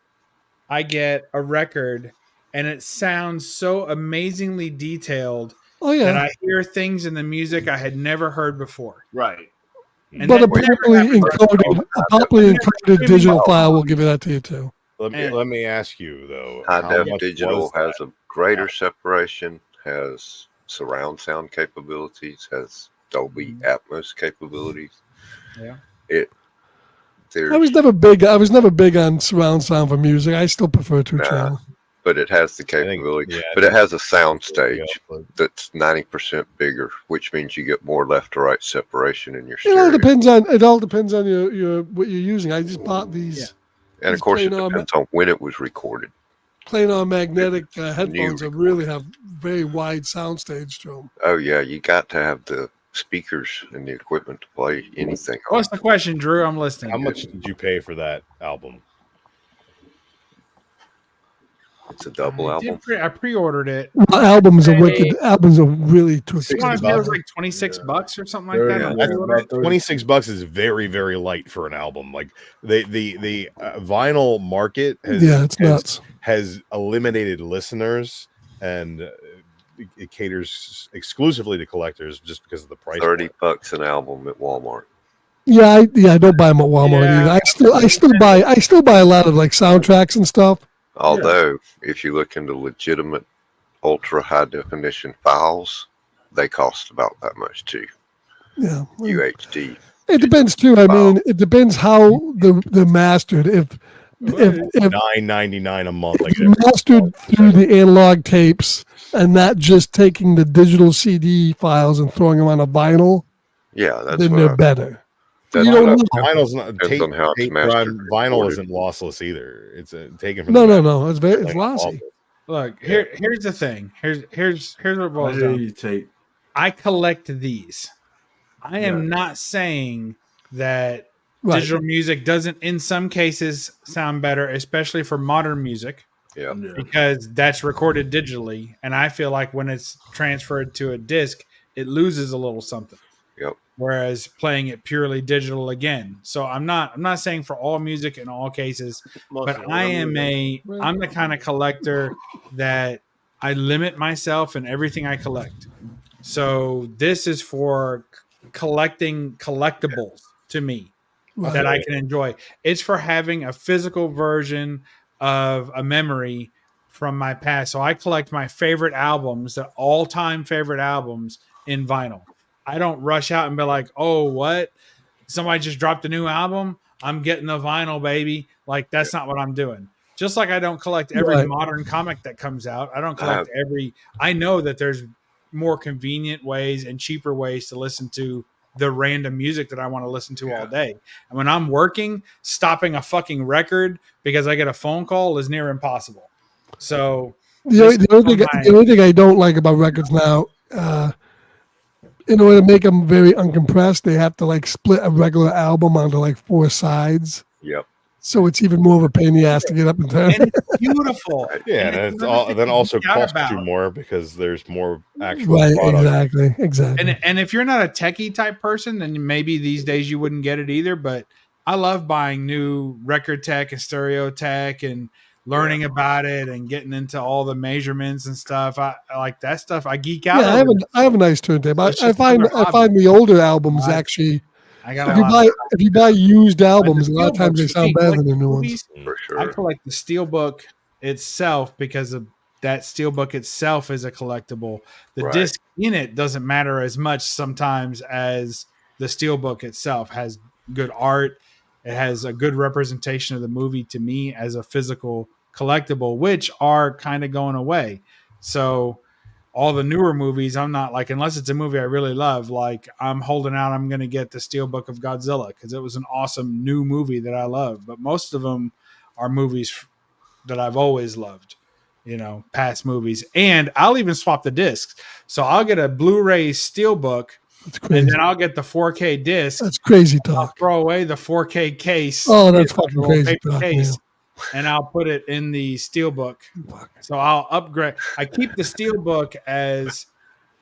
Speaker 18: I get a record, and it sounds so amazingly detailed.
Speaker 11: Oh, yeah.
Speaker 18: that I hear things in the music I had never heard before.
Speaker 14: Right.
Speaker 18: And
Speaker 11: but
Speaker 18: then-
Speaker 11: a properly encoded digital file will give you that to you too.
Speaker 20: Let me ask you though.
Speaker 9: High
Speaker 20: how
Speaker 9: def
Speaker 20: much
Speaker 9: digital
Speaker 20: was
Speaker 9: has
Speaker 20: that?
Speaker 9: a greater separation, has surround sound capabilities, has Dolby Atmos capabilities.
Speaker 18: Yeah.
Speaker 11: I was never big on surround sound for music. I still prefer two channel.
Speaker 9: But it has the capability. But it has a sound stage that's 90% bigger, which means you get more left to right separation in your
Speaker 11: It
Speaker 9: stereo.
Speaker 11: all depends on your what you're using. I just bought these.
Speaker 9: And of
Speaker 11: these
Speaker 9: course, it
Speaker 11: plain on-
Speaker 9: depends on when it was recorded.
Speaker 11: Plain on magnetic headphones that really have very wide sound stage to them.
Speaker 9: Oh yeah, you got to have the speakers and the equipment to play anything.
Speaker 18: What's the question, Drew? I'm listening.
Speaker 20: How much did you pay for that album?
Speaker 9: It's a double album.
Speaker 18: I pre-ordered it.
Speaker 11: Well, albums are really too
Speaker 18: I want to say it was
Speaker 11: expensive.
Speaker 18: like $26 or something like that. on pre-order.
Speaker 20: $26 is very, very light for an album. Like the vinyl market
Speaker 11: It's nuts.
Speaker 20: has eliminated listeners, and it caters exclusively to collectors just because of the price.
Speaker 9: $30 an album at Walmart.
Speaker 11: Yeah, I don't buy them at Walmart either. I still buy a lot of like soundtracks and stuff.
Speaker 9: Although, if you look into legitimate ultra high definition files, they cost about that much too.
Speaker 11: Yeah.
Speaker 9: UHD.
Speaker 11: It depends too. I mean, it depends how they're mastered. If
Speaker 20: $9.99 a month, like
Speaker 11: mastered through the analog tapes and not just taking the digital CD files and throwing them on a vinyl,
Speaker 9: Yeah, that's
Speaker 11: then
Speaker 9: what
Speaker 11: they're
Speaker 9: I-
Speaker 11: better.
Speaker 9: That's
Speaker 11: You don't
Speaker 9: what
Speaker 11: know.
Speaker 9: I-
Speaker 20: Vinyl's not
Speaker 9: depends
Speaker 20: tape,
Speaker 9: on how it's
Speaker 20: tape
Speaker 9: mastered
Speaker 20: run,
Speaker 9: and
Speaker 20: vinyl
Speaker 9: recorded.
Speaker 20: isn't lossless either. It's taken from
Speaker 11: No,
Speaker 20: the
Speaker 11: no. It's very it's
Speaker 20: like,
Speaker 11: lossy.
Speaker 18: Look, here's the thing. Here's what it boils down. I collect these. I am not saying that
Speaker 11: Right.
Speaker 18: digital music doesn't in some cases sound better, especially for modern music.
Speaker 9: Yeah.
Speaker 18: Because that's recorded digitally. And I feel like when it's transferred to a disc, it loses a little something.
Speaker 9: Yep.
Speaker 18: Whereas playing it purely digital again. So I'm not saying for all music in all cases, but I'm the kind of collector that I limit myself in everything I collect. So this is for collecting collectibles to me that I can enjoy. It's for having a physical version of a memory from my past. So I collect my favorite albums, the all-time favorite albums in vinyl. I don't rush out and be like, oh, what? Somebody just dropped a new album? I'm getting the vinyl, baby. Like, that's not what I'm doing. Just like I don't collect every
Speaker 11: Right.
Speaker 18: modern comic that comes out. I don't collect I know that there's more convenient ways and cheaper ways to listen to the random music that I want to listen to all day. And when I'm working, stopping a fucking record because I get a phone call is near impossible. So
Speaker 11: The only thing I don't like about records now, in order to make them very uncompressed, they have to like split a regular album onto like 4 sides.
Speaker 9: Yep.
Speaker 11: So it's even more of a pain in the ass to get up and turn.
Speaker 18: And it's beautiful.
Speaker 20: Yeah, and it's all, then also
Speaker 18: forgot
Speaker 20: costs
Speaker 18: about.
Speaker 20: you more because there's more actual
Speaker 11: Right,
Speaker 20: product.
Speaker 11: exactly.
Speaker 18: And if you're not a techie type person, then maybe these days you wouldn't get it either. But I love buying new record tech and stereo tech and learning about it and getting into all the measurements and stuff. I like that stuff. I geek out.
Speaker 11: Yeah,
Speaker 18: over it.
Speaker 11: I have a nice turntable.
Speaker 18: It's
Speaker 11: I
Speaker 18: just
Speaker 11: find
Speaker 18: another
Speaker 11: the older albums actually.
Speaker 18: I got
Speaker 11: If you buy used albums, a lot of times they sound better than the new ones.
Speaker 9: For sure.
Speaker 18: I collect the steelbook itself because of that steelbook itself is a collectible. The
Speaker 9: Right.
Speaker 18: disc in it doesn't matter as much sometimes as the steelbook itself has good art. It has a good representation of the movie to me as a physical collectible, which are kind of going away. So all the newer movies, I'm not like, unless it's a movie I really love, like I'm holding out, I'm going to get the Steelbook of Godzilla because it was an awesome new movie that I love. But most of them are movies that I've always loved, past movies. And I'll even swap the discs. So I'll get a Blu-ray Steelbook and then I'll get the 4K disc.
Speaker 11: That's crazy talk.
Speaker 18: I'll throw away the 4K case.
Speaker 11: Oh, that's
Speaker 18: the
Speaker 11: fucking
Speaker 18: little
Speaker 11: crazy
Speaker 18: paper
Speaker 11: talk,
Speaker 18: case, and I'll put it in the Steelbook. So I'll upgrade. I keep the Steelbook as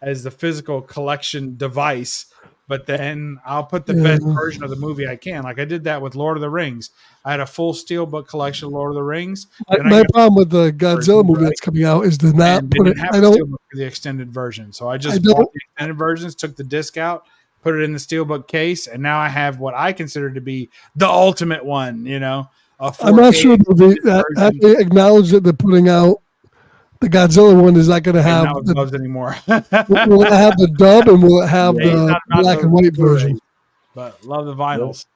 Speaker 18: the physical collection device, but then I'll put the best version of the movie I can. Like I did that with Lord of the Rings. I had a full Steelbook collection of Lord of the Rings. Then I
Speaker 11: My
Speaker 18: got
Speaker 11: problem with the Godzilla movie that's coming out is to not
Speaker 18: and
Speaker 11: put it.
Speaker 18: didn't have
Speaker 11: I
Speaker 18: a
Speaker 11: don't.
Speaker 18: Steelbook for the extended version. So I just
Speaker 11: don't-
Speaker 18: bought the extended versions, took the disc out, put it in the Steelbook case, and now I have what I consider to be the ultimate one,
Speaker 11: I'm not sure that they acknowledge that they're putting out the Godzilla one is not going to have
Speaker 18: not with gloves anymore.
Speaker 11: will it have the dub and will it have
Speaker 18: Yeah,
Speaker 11: the
Speaker 18: not
Speaker 11: black
Speaker 18: the
Speaker 11: and white
Speaker 18: Blu-ray.
Speaker 11: version?
Speaker 18: But love the vinyls.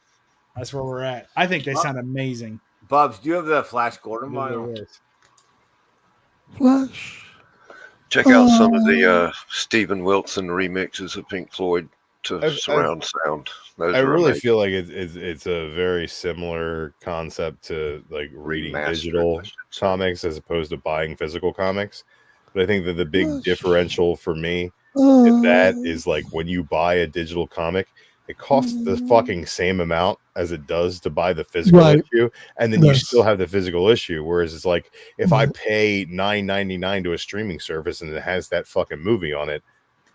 Speaker 18: That's where we're at. I think they sound amazing.
Speaker 14: Bubs, do you have the Flash Gordon vinyl?
Speaker 11: Flash.
Speaker 9: Check out some of the Stephen Wilson remixes of Pink Floyd to surround sound. Those
Speaker 20: I
Speaker 9: are
Speaker 20: really
Speaker 9: amazing.
Speaker 20: feel like it's a very similar concept to like reading
Speaker 9: Remastered,
Speaker 20: digital comics as opposed to buying physical comics. But I think that the big differential for me in that is like when you buy a digital comic, it costs the fucking same amount as it does to buy the physical
Speaker 11: Right.
Speaker 20: issue, and then you
Speaker 11: Yes.
Speaker 20: still have the physical issue. Whereas it's like if I pay $9.99 to a streaming service and it has that fucking movie on it,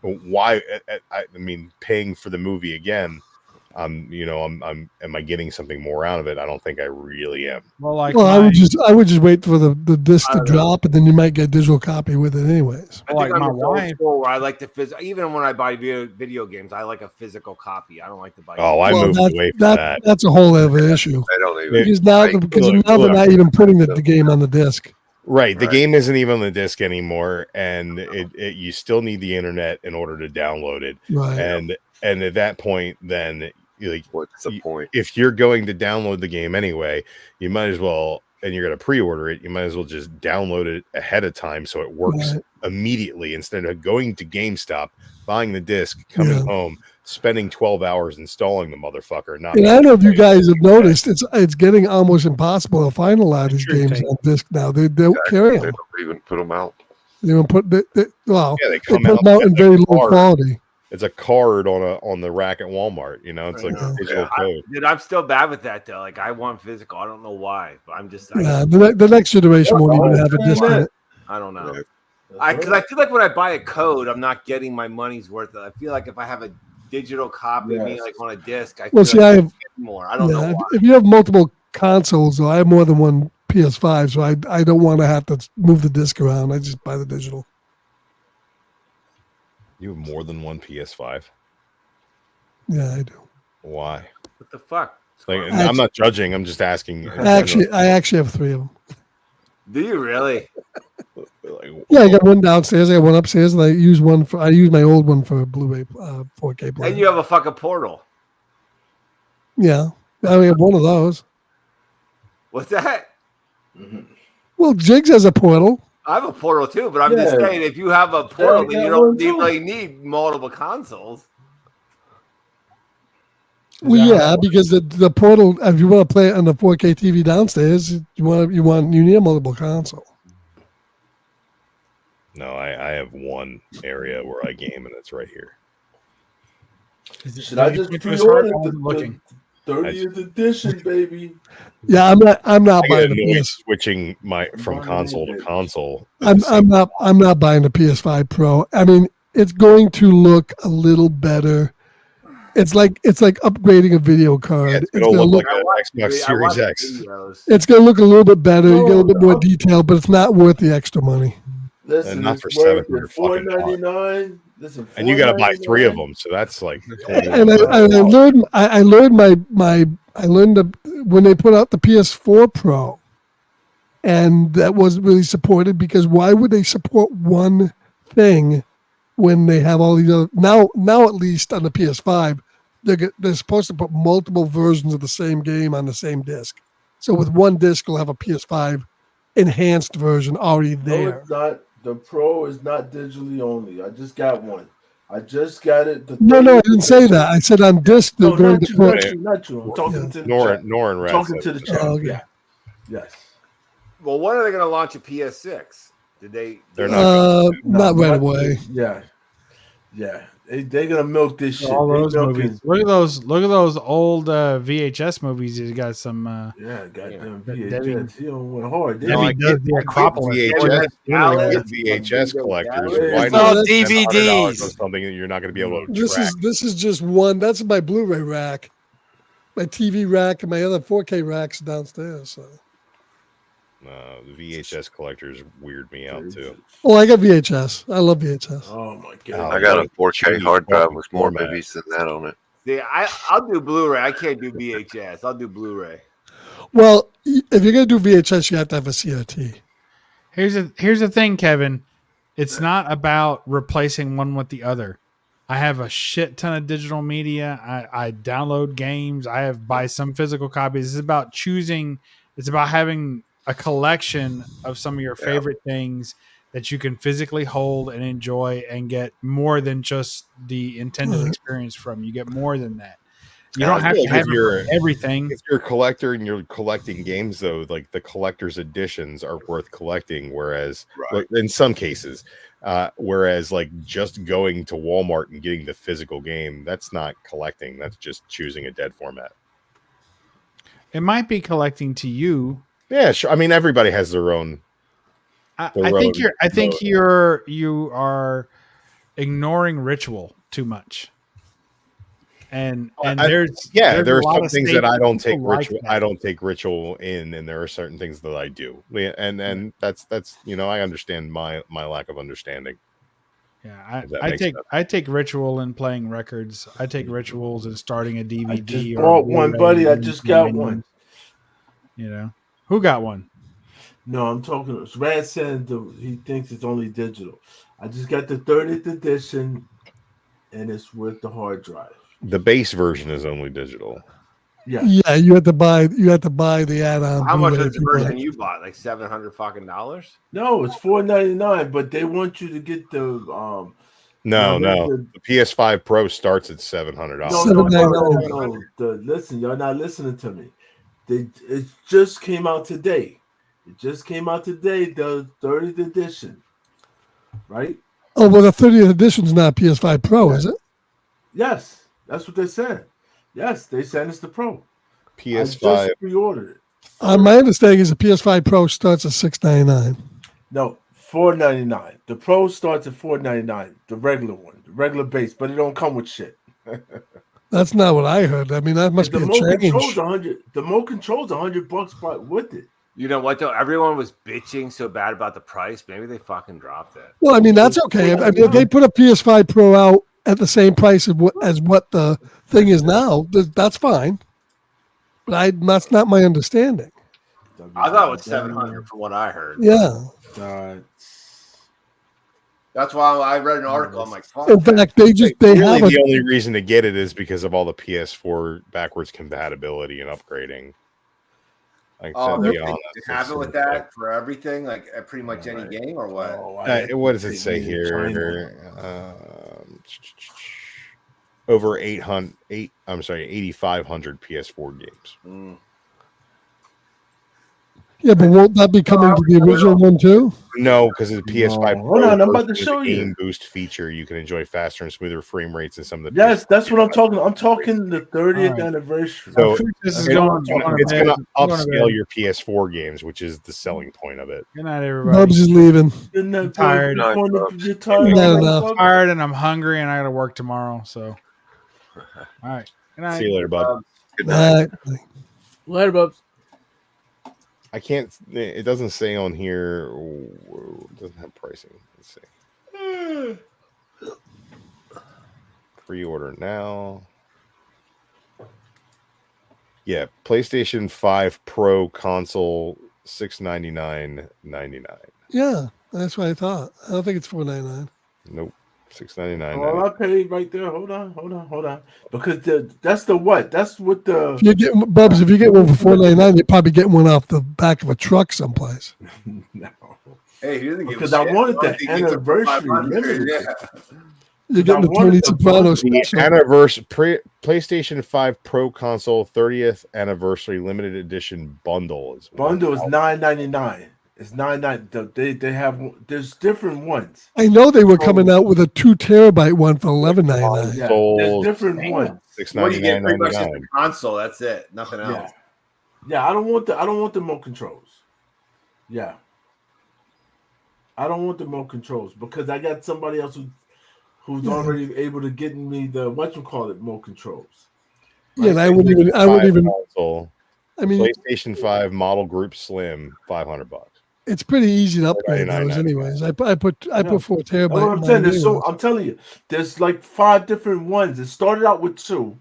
Speaker 20: why? I mean, paying for the movie again. Am I getting something more out of it? I don't think I really am.
Speaker 18: Well, like
Speaker 11: Well, I would just wait for the disc to drop, and then you might get a digital copy with it, anyways.
Speaker 14: I think I'm just old school where I like the even when I buy video games, I like a physical copy. I don't like to buy.
Speaker 20: Oh, I moved away from that.
Speaker 11: That's a whole other issue.
Speaker 9: They don't even.
Speaker 11: Because now they're not even putting the game on the disc.
Speaker 20: Right. The game isn't even on the disc anymore, and you still need the internet in order to download it.
Speaker 11: Right.
Speaker 20: And at that point, then like,
Speaker 9: what's the point?
Speaker 20: If you're going to download the game anyway, you might as well, and you're going to pre-order it, you might as well just download it ahead of time so it works immediately instead of going to GameStop, buying the disc, coming home, spending 12 hours installing the motherfucker. Not
Speaker 11: And I don't know if you guys have noticed, it's getting almost impossible to find a lot of these games on disc now. They don't carry
Speaker 9: They
Speaker 11: them.
Speaker 9: don't even put them out.
Speaker 11: They don't put they
Speaker 20: Yeah, they
Speaker 11: they
Speaker 20: come
Speaker 11: put them out in very low quality.
Speaker 20: It's a card on the rack at Walmart. You know, it's like a digital code.
Speaker 14: Dude, I'm still bad with that though. Like I want physical. I don't know why, but I'm just.
Speaker 11: Yeah, the next generation won't even have a disc in it.
Speaker 14: I don't know. Because I feel like when I buy a code, I'm not getting my money's worth. I feel like if I have a digital copy of me like on a disc, I feel
Speaker 11: Well, see,
Speaker 14: like
Speaker 11: I
Speaker 14: I'm
Speaker 11: have
Speaker 14: getting more. I don't know why.
Speaker 11: If you have multiple consoles, though, I have more than one PS5, so I don't want to have to move the disc around. I just buy the digital.
Speaker 20: You have more than one PS5.
Speaker 11: Yeah, I do.
Speaker 20: Why?
Speaker 14: What the fuck?
Speaker 20: Like, I'm not judging. I'm just asking.
Speaker 11: I actually have 3 of them.
Speaker 14: Do you really?
Speaker 11: Yeah, I got one downstairs. I got one upstairs, and I use my old one for Blu-ray 4K player.
Speaker 14: And you have a fucking portal.
Speaker 11: Yeah, I only have one of those.
Speaker 14: What's that?
Speaker 11: Well, Jigs has a portal.
Speaker 14: I have a portal too, but I'm just
Speaker 11: Yeah.
Speaker 14: saying if you have a portal, then you don't really need multiple consoles.
Speaker 11: Well, yeah, because the portal, if you want to play it on the 4K TV downstairs, you need a multiple console.
Speaker 20: No, I have one area where I game, and it's right here.
Speaker 2: Should I just pre-order the 30th edition, baby?
Speaker 11: Yeah, I'm not
Speaker 20: I
Speaker 11: buying
Speaker 20: get
Speaker 11: the
Speaker 20: annoyed
Speaker 11: PS.
Speaker 20: switching from console to console.
Speaker 11: I'm not buying the PS5 Pro. I mean, it's going to look a little better. It's like upgrading a video card.
Speaker 20: It's gonna look like an Xbox Series X.
Speaker 11: It's going to look a little bit better. You get a little bit more detail, but it's not worth the extra money.
Speaker 2: Listen,
Speaker 20: And not
Speaker 2: it's
Speaker 20: for
Speaker 2: worth
Speaker 20: $700
Speaker 2: it. $4.99. Listen,
Speaker 20: And you got to buy 3 of them, so that's like.
Speaker 11: And I learned when they put out the PS4 Pro, and that wasn't really supported because why would they support one thing when they have all these other now at least on the PS5 they're supposed to put multiple versions of the same game on the same disc. So with one disc you'll have a PS5 enhanced version already
Speaker 2: No,
Speaker 11: there.
Speaker 2: it's not. The Pro is not digitally only. I just got one. I just got it.
Speaker 11: No, I didn't say that. I said on disc they're
Speaker 2: No,
Speaker 11: going
Speaker 2: not
Speaker 11: to
Speaker 2: you,
Speaker 11: put.
Speaker 2: not you, not you. I'm talking to the
Speaker 20: Nor
Speaker 2: chat.
Speaker 20: and Red
Speaker 2: Talking
Speaker 20: said
Speaker 2: to the
Speaker 20: so.
Speaker 2: chat.
Speaker 11: Oh, okay.
Speaker 2: Yeah. Yes.
Speaker 14: Well, when are they going to launch a PS6? Did they?
Speaker 20: They're
Speaker 11: not right away.
Speaker 2: Yeah. Yeah. They're gonna milk this shit.
Speaker 18: All
Speaker 2: They
Speaker 18: those
Speaker 2: milking-
Speaker 18: movies. Look at those old VHS movies. You got some.
Speaker 2: Yeah, goddamn
Speaker 18: Debbie-
Speaker 2: VHS. He don't went hard.
Speaker 18: Debbie
Speaker 2: didn't he?
Speaker 18: does the Acropolis.
Speaker 20: VHS collectors. Why
Speaker 11: It's
Speaker 20: not
Speaker 11: all
Speaker 20: spend $100
Speaker 17: DVDs.
Speaker 20: on something that you're not going to be able to
Speaker 11: This
Speaker 20: track?
Speaker 11: is just one. That's my Blu-ray rack, my TV rack, and my other 4K racks downstairs. So.
Speaker 20: The VHS collectors weird me out too.
Speaker 11: Oh, I got VHS. I love VHS.
Speaker 2: Oh my god!
Speaker 9: I got a 4K hard drive with more movies than that on it.
Speaker 14: Yeah, I'll do Blu-ray. I can't do VHS. I'll do Blu-ray.
Speaker 11: Well, if you're gonna do VHS, you have to have a CRT.
Speaker 18: Here's the thing, Kevin. It's not about replacing one with the other. I have a shit ton of digital media. I download games. I buy some physical copies. It's about choosing. It's about having a collection of some of your favorite things that you can physically hold and enjoy and get more than just the intended experience from. You get more than that. You don't have to have everything.
Speaker 20: If you're a collector and you're collecting games, though, like the collector's editions are worth collecting. Whereas, like, in some cases, whereas like just going to Walmart and getting the physical game, that's not collecting. That's just choosing a dead format.
Speaker 18: It might be collecting to you.
Speaker 20: Yeah, sure. I mean, everybody has their own.
Speaker 18: I think you are ignoring ritual too much. And there
Speaker 20: are some things that I don't take ritual. I don't take ritual in, and there are certain things that I do. And that's I understand my lack of understanding.
Speaker 18: Yeah, I take ritual in playing records. I take rituals in starting a DVD.
Speaker 2: I just bought one, buddy. I just got one.
Speaker 18: You know, who got one?
Speaker 2: No, I'm talking. Rad said he thinks it's only digital. I just got the 30th edition, and it's with the hard drive.
Speaker 20: The base version is only digital.
Speaker 2: Yeah.
Speaker 11: Yeah, you had to buy the add-on.
Speaker 14: How much
Speaker 11: Blu-ray
Speaker 14: was
Speaker 11: if
Speaker 14: the
Speaker 11: you
Speaker 14: version
Speaker 11: want.
Speaker 14: you bought? Like $700 fucking dollars?
Speaker 2: No, it's $4.99, but they want you to get the
Speaker 20: No,
Speaker 2: the-
Speaker 20: the PS5 Pro starts at $700.
Speaker 2: No. Listen, y'all not listening to me. It just came out today. The 30th edition, right?
Speaker 11: Oh, well, the 30th edition's not PS5 Pro, is it?
Speaker 2: Yes, that's what they said. Yes, they said it's the Pro.
Speaker 20: PS5
Speaker 2: I just pre-ordered it.
Speaker 11: My understanding is the PS5 Pro starts at $699.
Speaker 2: No, $4.99. The Pro starts at $4.99. The regular one, the regular base, but it don't come with shit.
Speaker 11: That's not what I heard. I mean, that must
Speaker 2: the
Speaker 11: be a
Speaker 2: remote
Speaker 11: change.
Speaker 2: control's $100. The remote control's $100 but with it.
Speaker 14: You know what though? Everyone was bitching so bad about the price. Maybe they fucking dropped it.
Speaker 11: Well, I mean, that's okay. I mean, if they put a PS5 Pro out at the same price as what the thing is now, that's fine. But that's not my understanding.
Speaker 14: I thought it was $700 from what I heard.
Speaker 11: Yeah.
Speaker 14: That's why I read an article. I'm like, fuck.
Speaker 11: In fact, they have
Speaker 20: the only reason to get it is because of all the PS4 backwards compatibility and upgrading. Like,
Speaker 14: Oh,
Speaker 20: to
Speaker 14: they
Speaker 20: be honest,
Speaker 14: have it with that for everything, like pretty much any game, or what?
Speaker 20: what does it say here? Over 8,500 PS4 games.
Speaker 11: Yeah, but won't that be coming to the original one too?
Speaker 20: No, because it's PS5.
Speaker 2: Hold on, I'm about to
Speaker 20: There's a
Speaker 2: show you.
Speaker 20: game boost feature. You can enjoy faster and smoother frame rates in some of the.
Speaker 2: Yes, that's what I'm talking. I'm talking the 30th anniversary.
Speaker 20: So
Speaker 2: this is
Speaker 20: it's
Speaker 2: going
Speaker 20: going to upscale your PS4 games, which is the selling point of it.
Speaker 18: Good night, everybody.
Speaker 11: Bubs is leaving.
Speaker 18: I'm tired.
Speaker 2: You're tired.
Speaker 11: Not
Speaker 18: tired, and I'm hungry, and I got to work tomorrow. So, all right. Good night.
Speaker 20: See you later, bud.
Speaker 14: Good
Speaker 11: night.
Speaker 19: Later, Bubs.
Speaker 20: I can't. It doesn't say on here. It doesn't have pricing. Let's see. Pre-order now. Yeah, PlayStation 5 Pro console $699.99.
Speaker 11: Yeah, that's what I thought. I don't think it's $499.
Speaker 20: Nope, $699.
Speaker 2: Well, I paid right there. Hold on. Because that's the what? That's what the.
Speaker 11: If you get Bubs, if you get one for $499, you're probably getting one off the back of a truck someplace.
Speaker 2: No.
Speaker 14: Hey, he doesn't give
Speaker 2: Because
Speaker 14: a
Speaker 2: I
Speaker 14: shit.
Speaker 2: wanted
Speaker 14: As long
Speaker 2: the
Speaker 14: as he gets it for
Speaker 2: anniversary
Speaker 14: 500,
Speaker 2: limited.
Speaker 14: yeah.
Speaker 11: You're getting the Tony Soprano special.
Speaker 20: Anniversary PlayStation 5 Pro console 30th anniversary limited edition bundle is
Speaker 2: Bundle is $9.99. It's $9.99. They have. There's different ones.
Speaker 11: I know they were coming out with a 2 terabyte one for $11.99.
Speaker 2: Yeah, there's different ones.
Speaker 14: What do you get? Pretty much just
Speaker 20: $699.99.
Speaker 14: the console. That's it. Nothing else.
Speaker 2: Yeah, I don't want the remote controls. Yeah. I don't want the remote controls because I got somebody else who's already able to get me the remote controls.
Speaker 11: Yeah, and I wouldn't even.
Speaker 20: Console,
Speaker 11: I mean,
Speaker 20: PlayStation 5 Model Group Slim, $500.
Speaker 11: it's pretty easy to upgrade those, anyways. I put 4 terabyte.
Speaker 2: That's what I'm
Speaker 11: in
Speaker 2: saying.
Speaker 11: mine
Speaker 2: I'm telling you, there's like 5 different ones. It started out with 2,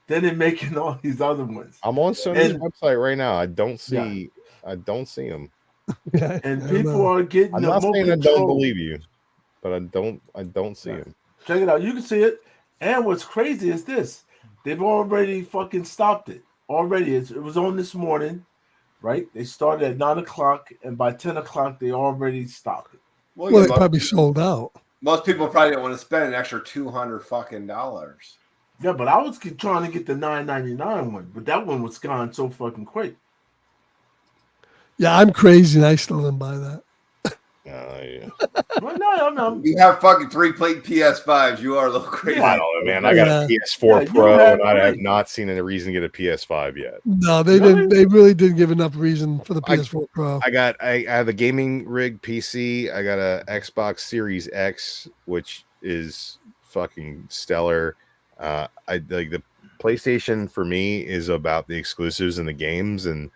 Speaker 2: then they're making all these other ones.
Speaker 20: I'm on Sony's
Speaker 2: And-
Speaker 20: website right now. I don't see them.
Speaker 2: And people are getting.
Speaker 20: I'm
Speaker 2: the
Speaker 20: not
Speaker 2: remote
Speaker 20: saying I don't
Speaker 2: control.
Speaker 20: believe you, but I don't see them.
Speaker 2: Check it out. You can see it. And what's crazy is this: they've already fucking stopped it. Already, it was on this morning, right? They started at 9:00, and by 10:00, they already stopped it.
Speaker 11: Well, they probably sold out.
Speaker 14: Most people probably don't want to spend an extra $200 fucking dollars.
Speaker 2: Yeah, but I was trying to get the $9.99 one, but that one was gone so fucking quick.
Speaker 11: Yeah, I'm crazy, and I still didn't buy that.
Speaker 2: Well, no.
Speaker 14: You have fucking 3 plate PS5s. You are a little crazy.
Speaker 20: I don't know, man. I got a PS4 Pro, and I have not seen any reason to get a PS5 yet.
Speaker 11: No, they didn't. They really didn't give enough reason for the PS4 Pro.
Speaker 20: I have a gaming rig PC. I got a Xbox Series X, which is fucking stellar. I like the PlayStation for me is about the exclusives and the games, and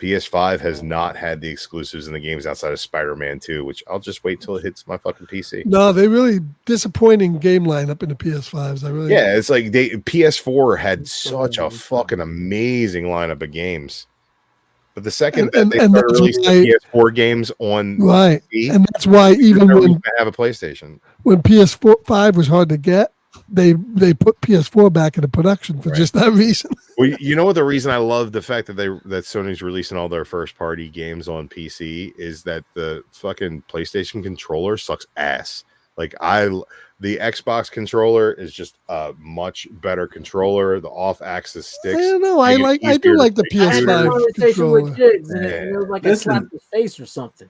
Speaker 20: PS5 has not had the exclusives in the games outside of Spider-Man 2, which I'll just wait till it hits my fucking PC.
Speaker 11: No, they really disappointing game lineup in the PS5s.
Speaker 20: Yeah, it's like PS4 had such a fucking amazing lineup of games. But the second
Speaker 11: And-
Speaker 20: that they
Speaker 11: and
Speaker 20: started
Speaker 11: that's
Speaker 20: releasing
Speaker 11: why-
Speaker 20: the PS4 games on
Speaker 11: Right.
Speaker 20: PC,
Speaker 11: And that's why
Speaker 20: there's
Speaker 11: even
Speaker 20: no
Speaker 11: when
Speaker 20: reason to have a PlayStation.
Speaker 11: when PS5 was hard to get, they put PS4 back into production for just that reason.
Speaker 20: Well, you know what the reason I love the fact that that Sony's releasing all their first party games on PC is that the fucking PlayStation controller sucks ass. Like the Xbox controller is just a much better controller. The off axis sticks.
Speaker 11: I don't know. I do
Speaker 20: easier
Speaker 11: like
Speaker 20: to
Speaker 11: the
Speaker 20: play
Speaker 3: I had a
Speaker 11: PS5
Speaker 3: conversation with
Speaker 11: controller.
Speaker 3: Jigs, and it was like I
Speaker 2: Listen.
Speaker 3: slapped his face or something.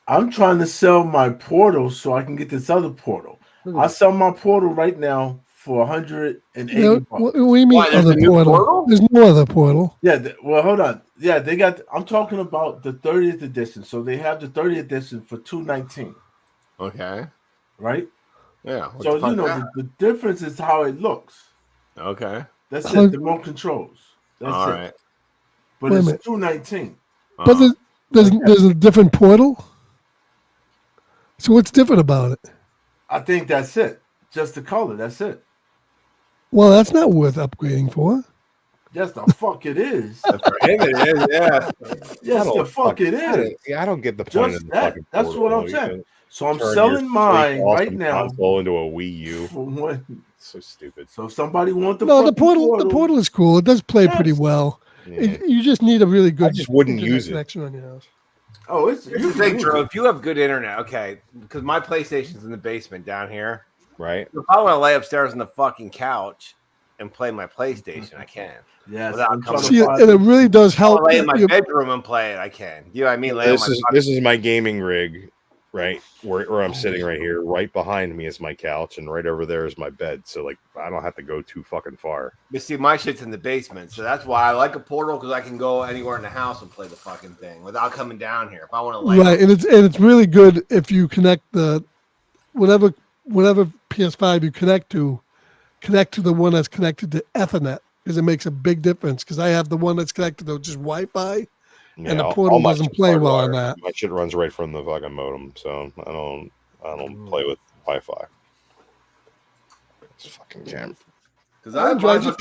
Speaker 2: I'm trying to sell my Portal so I can get this other Portal. I sell my Portal right now for $180.
Speaker 11: What do you mean other portal? There's no other portal.
Speaker 2: Yeah, well, hold on. Yeah, they got. I'm talking about the 30th edition. So they have the 30th edition for $219.
Speaker 14: Okay.
Speaker 2: Right.
Speaker 14: Yeah. what
Speaker 2: So
Speaker 14: the fuck
Speaker 2: you know
Speaker 14: that?
Speaker 2: the difference is how it looks.
Speaker 14: Okay.
Speaker 2: That's
Speaker 11: How-
Speaker 2: it. The remote controls. That's
Speaker 14: All
Speaker 2: it.
Speaker 14: right.
Speaker 2: But
Speaker 11: Wait a
Speaker 2: it's
Speaker 11: minute.
Speaker 2: $219.
Speaker 11: But there's a different portal. So what's different about it?
Speaker 2: I think that's it. Just the color. That's it.
Speaker 11: Well, that's not worth upgrading for.
Speaker 2: Yes, the fuck it is.
Speaker 14: For him it is, yeah.
Speaker 2: Yes, the fuck it is.
Speaker 20: Yeah, I don't get the point
Speaker 2: Just
Speaker 20: of the
Speaker 2: that.
Speaker 20: fucking
Speaker 2: That's
Speaker 20: Portal.
Speaker 2: what I'm
Speaker 20: You
Speaker 2: saying.
Speaker 20: can
Speaker 2: So I'm
Speaker 20: turn
Speaker 2: selling
Speaker 20: your
Speaker 2: mine
Speaker 20: sweet,
Speaker 2: right
Speaker 20: awesome
Speaker 2: now
Speaker 20: console into a Wii U.
Speaker 2: for one.
Speaker 20: So stupid.
Speaker 2: So if somebody want the
Speaker 11: No, the
Speaker 2: fucking
Speaker 11: portal. The portal is cool. It does play pretty well. You just need a really good.
Speaker 20: just wouldn't
Speaker 11: internet
Speaker 20: use it.
Speaker 11: connection on your house.
Speaker 2: Oh, it's
Speaker 14: Here's the thing, Drew. If you have good internet, okay, because my PlayStation's in the basement down here.
Speaker 20: Right.
Speaker 14: If I want to lay upstairs on the fucking couch and play my PlayStation, I can.
Speaker 2: Yes.
Speaker 14: Without coming
Speaker 11: See, and it really does
Speaker 14: I
Speaker 11: help.
Speaker 14: lay in my
Speaker 11: you-
Speaker 14: bedroom and play it. I can. You know what I mean? Lay on
Speaker 20: This
Speaker 14: my
Speaker 20: is
Speaker 14: fucking-
Speaker 20: this is my gaming rig, right? Where I'm sitting right here. Right behind me is my couch, and right over there is my bed. So like, I don't have to go too fucking far.
Speaker 14: But see, my shit's in the basement, so that's why I like a Portal, because I can go anywhere in the house and play the fucking thing without coming down here. If I want to lay,
Speaker 11: Right, and it's really good if you connect the whatever PS5 you connect to the one that's connected to Ethernet, because it makes a big difference. Because I have the one that's connected to just Wi-Fi, and the
Speaker 20: all
Speaker 11: portal
Speaker 20: my
Speaker 11: doesn't
Speaker 20: shit's
Speaker 11: play well on
Speaker 20: hardwired.
Speaker 11: that.
Speaker 20: My shit runs right from the fucking modem, so I don't play with Wi-Fi. It's fucking jam.
Speaker 14: because
Speaker 11: Andrew, I just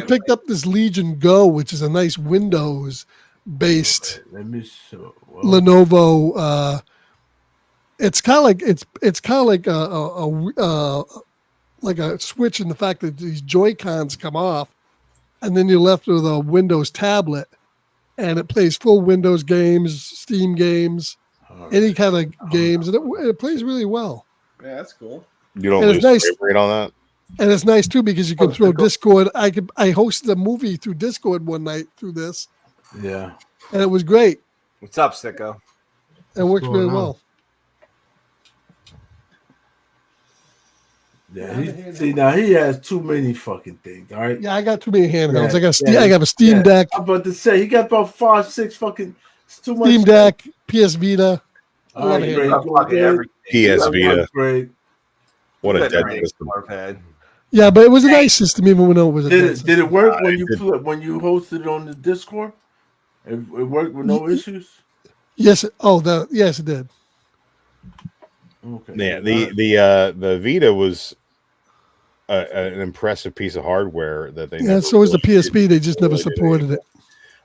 Speaker 11: picked up this Legion Go, which is a nice Windows based
Speaker 2: Let me show.
Speaker 11: Lenovo. It's kind of like like a switch in the fact that these Joy-Cons come off, and then you're left with a Windows tablet, and it plays full Windows games, Steam games, any kind of games, and it plays really well.
Speaker 14: Yeah, that's cool.
Speaker 20: You don't
Speaker 11: And
Speaker 20: lose
Speaker 11: it's nice.
Speaker 20: frame rate on that.
Speaker 11: And it's nice too because you can throw Discord. I hosted a movie through Discord one night through this,
Speaker 2: Yeah.
Speaker 11: and it was great.
Speaker 14: What's up, sicko?
Speaker 11: It works really
Speaker 2: going on?
Speaker 11: well.
Speaker 2: Yeah. See, now he has too many fucking things. All right.
Speaker 11: Yeah, I got too many handhelds.
Speaker 2: Yeah,
Speaker 11: I got a Steam
Speaker 2: yeah.
Speaker 11: Deck,
Speaker 2: I'm about to say he got about 5, 6 fucking. It's too much.
Speaker 11: Steam Deck, PS Vita. A
Speaker 2: All
Speaker 11: lot
Speaker 2: right,
Speaker 11: of
Speaker 2: Greg,
Speaker 11: handhelds.
Speaker 2: go ahead.
Speaker 20: PS Vita.
Speaker 2: Greg.
Speaker 20: What a
Speaker 14: Good
Speaker 20: dead
Speaker 14: range,
Speaker 20: system.
Speaker 14: Warphead.
Speaker 11: Yeah, but it was a nice system even when it was a
Speaker 2: Did
Speaker 11: dead
Speaker 2: it
Speaker 11: system.
Speaker 2: work when you when you hosted it on the Discord? It worked with no issues.
Speaker 11: Yes. Yes, it did.
Speaker 2: Okay.
Speaker 20: Yeah, the Vita was an impressive piece of hardware that they.
Speaker 11: Yeah,
Speaker 20: never
Speaker 11: so was the
Speaker 20: really
Speaker 11: PSP. They just never
Speaker 20: really did
Speaker 11: supported it.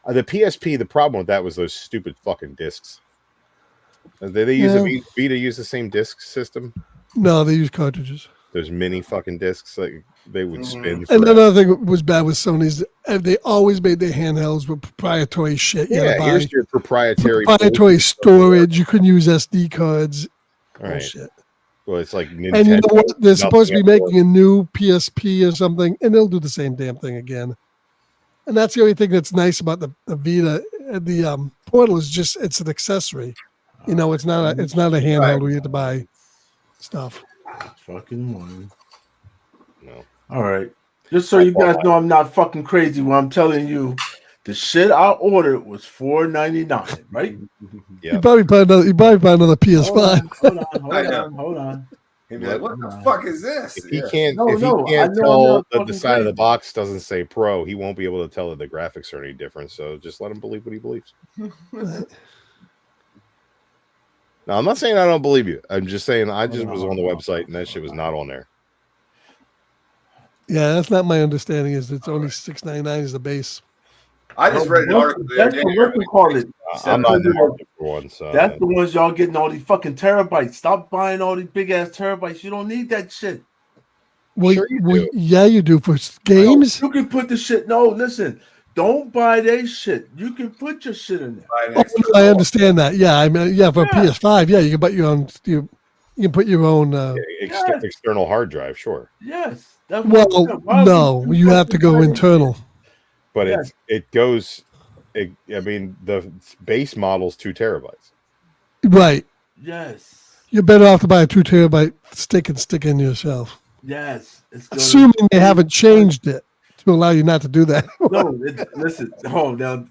Speaker 20: The PSP, the problem with that was those stupid fucking discs. They use
Speaker 11: Yeah.
Speaker 20: Vita use the same disc system.
Speaker 11: No, they use cartridges.
Speaker 20: Those mini fucking discs, like they would spin.
Speaker 11: And
Speaker 20: forever.
Speaker 11: another thing that was bad with Sony's, they always made their handhelds with proprietary shit. You had to
Speaker 20: Yeah,
Speaker 11: buy
Speaker 20: here's your proprietary
Speaker 11: proprietary storage. You couldn't use SD cards.
Speaker 20: All right.
Speaker 11: Bullshit.
Speaker 20: Well, it's like Nintendo.
Speaker 11: And you know what? They're supposed to be
Speaker 20: nothing
Speaker 11: making a new PSP or something, and they'll do the same damn thing again. And that's the only thing that's nice about the Vita. The Portal is just it's an accessory. You know, it's not a handheld where you have to buy stuff.
Speaker 2: Fucking one.
Speaker 20: No.
Speaker 2: All right. Just so you guys know, I'm not fucking crazy when I'm telling you, the shit I ordered was $4.99, right?
Speaker 11: You probably buy another PS5.
Speaker 2: Hold on.
Speaker 14: He'd be like, "What the fuck is this?"
Speaker 20: If he
Speaker 14: Yeah.
Speaker 20: can't,
Speaker 2: No,
Speaker 20: if he
Speaker 2: no,
Speaker 20: can't
Speaker 2: I know I'm
Speaker 20: tell
Speaker 2: not
Speaker 20: that the
Speaker 2: fucking
Speaker 20: side of the
Speaker 2: crazy.
Speaker 20: box doesn't say Pro, he won't be able to tell that the graphics are any different. So just let him believe what he believes. No, I'm not saying I don't believe you. I'm just saying I just was on the website and that shit was not on there.
Speaker 11: Yeah, that's not my understanding. Is it's only $6.99 is the base.
Speaker 4: I just read an article the other
Speaker 2: That's
Speaker 4: day.
Speaker 2: what we call it.
Speaker 20: I'm not in the market for one, so
Speaker 2: That's the ones y'all getting all these fucking terabytes. Stop buying all these big ass terabytes. You don't need that shit.
Speaker 11: Well, yeah, you do for games.
Speaker 2: You can put the shit. No, listen. Don't buy their shit. You can put your shit in there.
Speaker 11: Oh, no, I understand that. Yeah, I mean, yeah, for PS5, yeah, you can put your own. You can put your own.
Speaker 20: External hard drive, sure.
Speaker 2: Yes.
Speaker 11: Well, no, you have to go internal.
Speaker 20: But it goes. I mean, the base model's 2 terabytes.
Speaker 11: Right.
Speaker 2: Yes.
Speaker 11: You're better off to buy a 2 terabyte stick and stick in yourself.
Speaker 2: Yes. It's
Speaker 11: Assuming they haven't changed it to allow you not to do that.
Speaker 2: No, listen. Oh, now.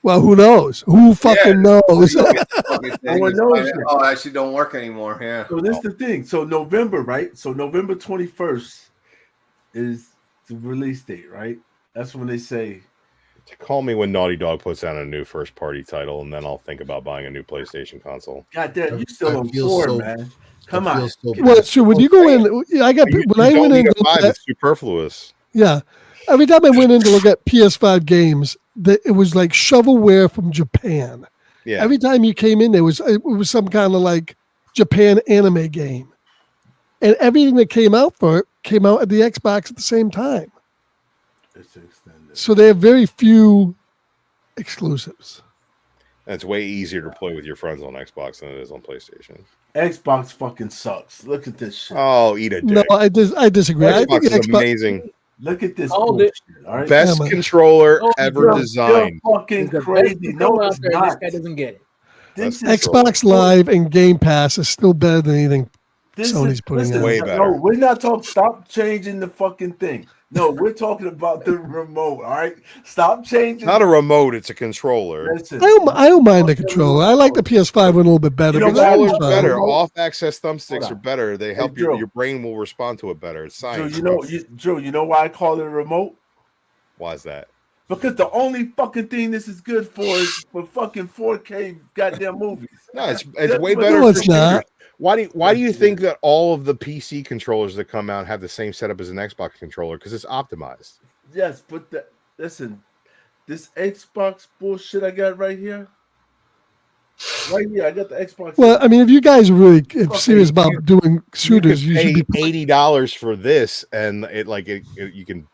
Speaker 11: Well, who knows? Who fucking knows?
Speaker 2: No one knows.
Speaker 4: Oh, actually don't work anymore. Yeah.
Speaker 2: So this is the thing. So November, right? So November 21st is the release date, right? That's when they say.
Speaker 20: Call me when Naughty Dog puts out a new first-party title, and then I'll think about buying a new PlayStation console.
Speaker 2: God damn, you still on 4, man. Come on.
Speaker 11: Well, so when you go in, I got when I went in.
Speaker 20: It's superfluous.
Speaker 11: Yeah. Every time I went in to look at PS5 games, it was like shovelware from Japan.
Speaker 20: Yeah.
Speaker 11: Every time you came in, it was some kind of like Japan anime game, and everything that came out for it came out at the Xbox at the same time.
Speaker 2: It's extended.
Speaker 11: So they have very few exclusives.
Speaker 20: And it's way easier to play with your friends on Xbox than it is on PlayStation.
Speaker 2: Xbox fucking sucks. Look at this shit.
Speaker 20: Oh, eat a dick.
Speaker 11: No, I disagree. I
Speaker 20: Xbox
Speaker 11: think
Speaker 20: is amazing.
Speaker 2: Look at this
Speaker 19: All
Speaker 2: bullshit. All right?
Speaker 20: Best controller ever designed.
Speaker 2: You're fucking crazy. No, it's
Speaker 19: This
Speaker 2: not.
Speaker 19: guy doesn't get it.
Speaker 2: This is
Speaker 11: Xbox Live and Game Pass is still better than anything Sony's putting
Speaker 2: listen,
Speaker 11: out.
Speaker 20: Way better.
Speaker 2: No, we're not talking. Stop changing the fucking thing. No, we're talking about the remote. All right, stop changing.
Speaker 20: Not a remote, it's a controller.
Speaker 2: Listen,
Speaker 11: I don't mind the controller. I like the PS5 one a little bit better.
Speaker 20: The
Speaker 11: but that
Speaker 20: controller's
Speaker 11: was fine.
Speaker 20: better. Off-access thumbsticks
Speaker 2: Hold on.
Speaker 20: are better. They help
Speaker 2: Drew.
Speaker 20: your brain will respond to it better. It's
Speaker 2: Drew,
Speaker 20: science.
Speaker 2: Drew, you know why I call it a remote?
Speaker 20: Why is that?
Speaker 2: Because the only fucking thing this is good for is for fucking 4K goddamn movies.
Speaker 20: No, it's
Speaker 2: That's
Speaker 20: way
Speaker 2: what-
Speaker 20: better.
Speaker 11: No,
Speaker 20: for
Speaker 11: it's not.
Speaker 20: shooters. Why do you think that all of the PC controllers that come out have the same setup as an Xbox controller? Because it's optimized.
Speaker 2: Yes, but listen, this Xbox bullshit I got right here. Right here, I got the Xbox.
Speaker 11: Well, I mean, if you guys are really serious about doing shooters, you
Speaker 20: pay
Speaker 11: should be.
Speaker 20: $80 for this, and you can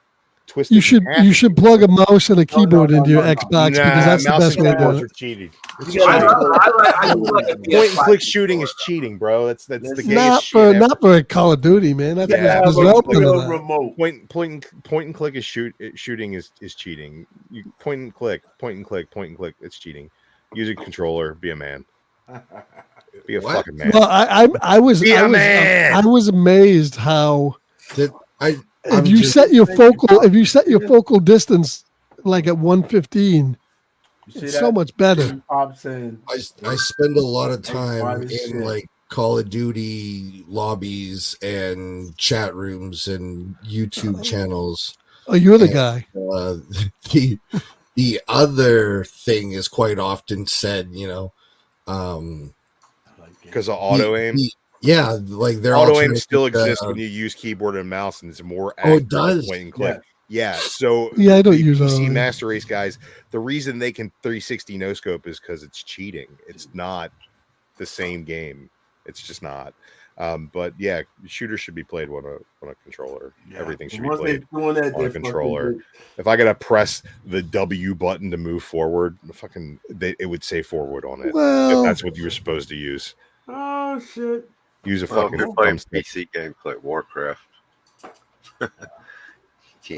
Speaker 20: twist.
Speaker 11: You
Speaker 20: it in
Speaker 11: should
Speaker 20: half.
Speaker 11: you should plug a mouse and a keyboard into your Xbox because that's the
Speaker 20: mouse
Speaker 11: best
Speaker 20: and
Speaker 11: way to do
Speaker 20: keyboards
Speaker 11: it.
Speaker 20: are cheating.
Speaker 4: I do like a
Speaker 20: Point and
Speaker 4: PS5.
Speaker 20: click shooting is cheating, bro. That's the gayest
Speaker 11: Not
Speaker 20: shit
Speaker 11: for
Speaker 20: ever.
Speaker 11: not for a Call of Duty, man. That's
Speaker 20: Yeah,
Speaker 11: there's
Speaker 20: but
Speaker 11: development of that.
Speaker 2: remote.
Speaker 20: Point and click is shooting is cheating. You point and click. It's cheating. Use a controller. Be a man. Be a fucking man.
Speaker 11: Well, I was
Speaker 20: Be a man.
Speaker 11: I was amazed how
Speaker 8: I'm
Speaker 11: if you
Speaker 8: just-
Speaker 11: set your focal distance like at 115, it's so much better.
Speaker 2: Pop saying,
Speaker 8: I spend a lot of time
Speaker 2: Xbox
Speaker 8: in
Speaker 2: shit.
Speaker 8: like Call of Duty lobbies and chat rooms and YouTube channels.
Speaker 11: Oh, you're the
Speaker 8: And,
Speaker 11: guy.
Speaker 8: The other thing is quite often said,
Speaker 20: Because of auto aim.
Speaker 8: Yeah, like they're all
Speaker 20: auto
Speaker 8: trying
Speaker 20: aim
Speaker 8: to
Speaker 20: still
Speaker 8: keep,
Speaker 20: exists when you use keyboard and mouse, and it's more.
Speaker 8: Oh, it
Speaker 20: accurate
Speaker 8: does?
Speaker 20: Point and click. Yeah. So
Speaker 11: Yeah, I don't
Speaker 20: the
Speaker 11: use auto
Speaker 20: PC
Speaker 11: aim.
Speaker 20: Master Race guys. The reason they can 360 no scope is because it's cheating. It's not the same game. It's just not. But yeah, shooters should be played on a controller.
Speaker 2: Yeah.
Speaker 20: Everything should be
Speaker 2: Once
Speaker 20: played
Speaker 2: they're doing that,
Speaker 20: on a
Speaker 2: they're
Speaker 20: controller.
Speaker 2: fucking
Speaker 20: If I gotta press the W button to move forward, it would say forward on it.
Speaker 11: Well-
Speaker 20: if that's what you were supposed to use.
Speaker 2: Oh shit!
Speaker 20: Use a
Speaker 9: Well, if
Speaker 20: fucking
Speaker 9: you're playing
Speaker 20: thumbstick.
Speaker 9: PC games like Warcraft.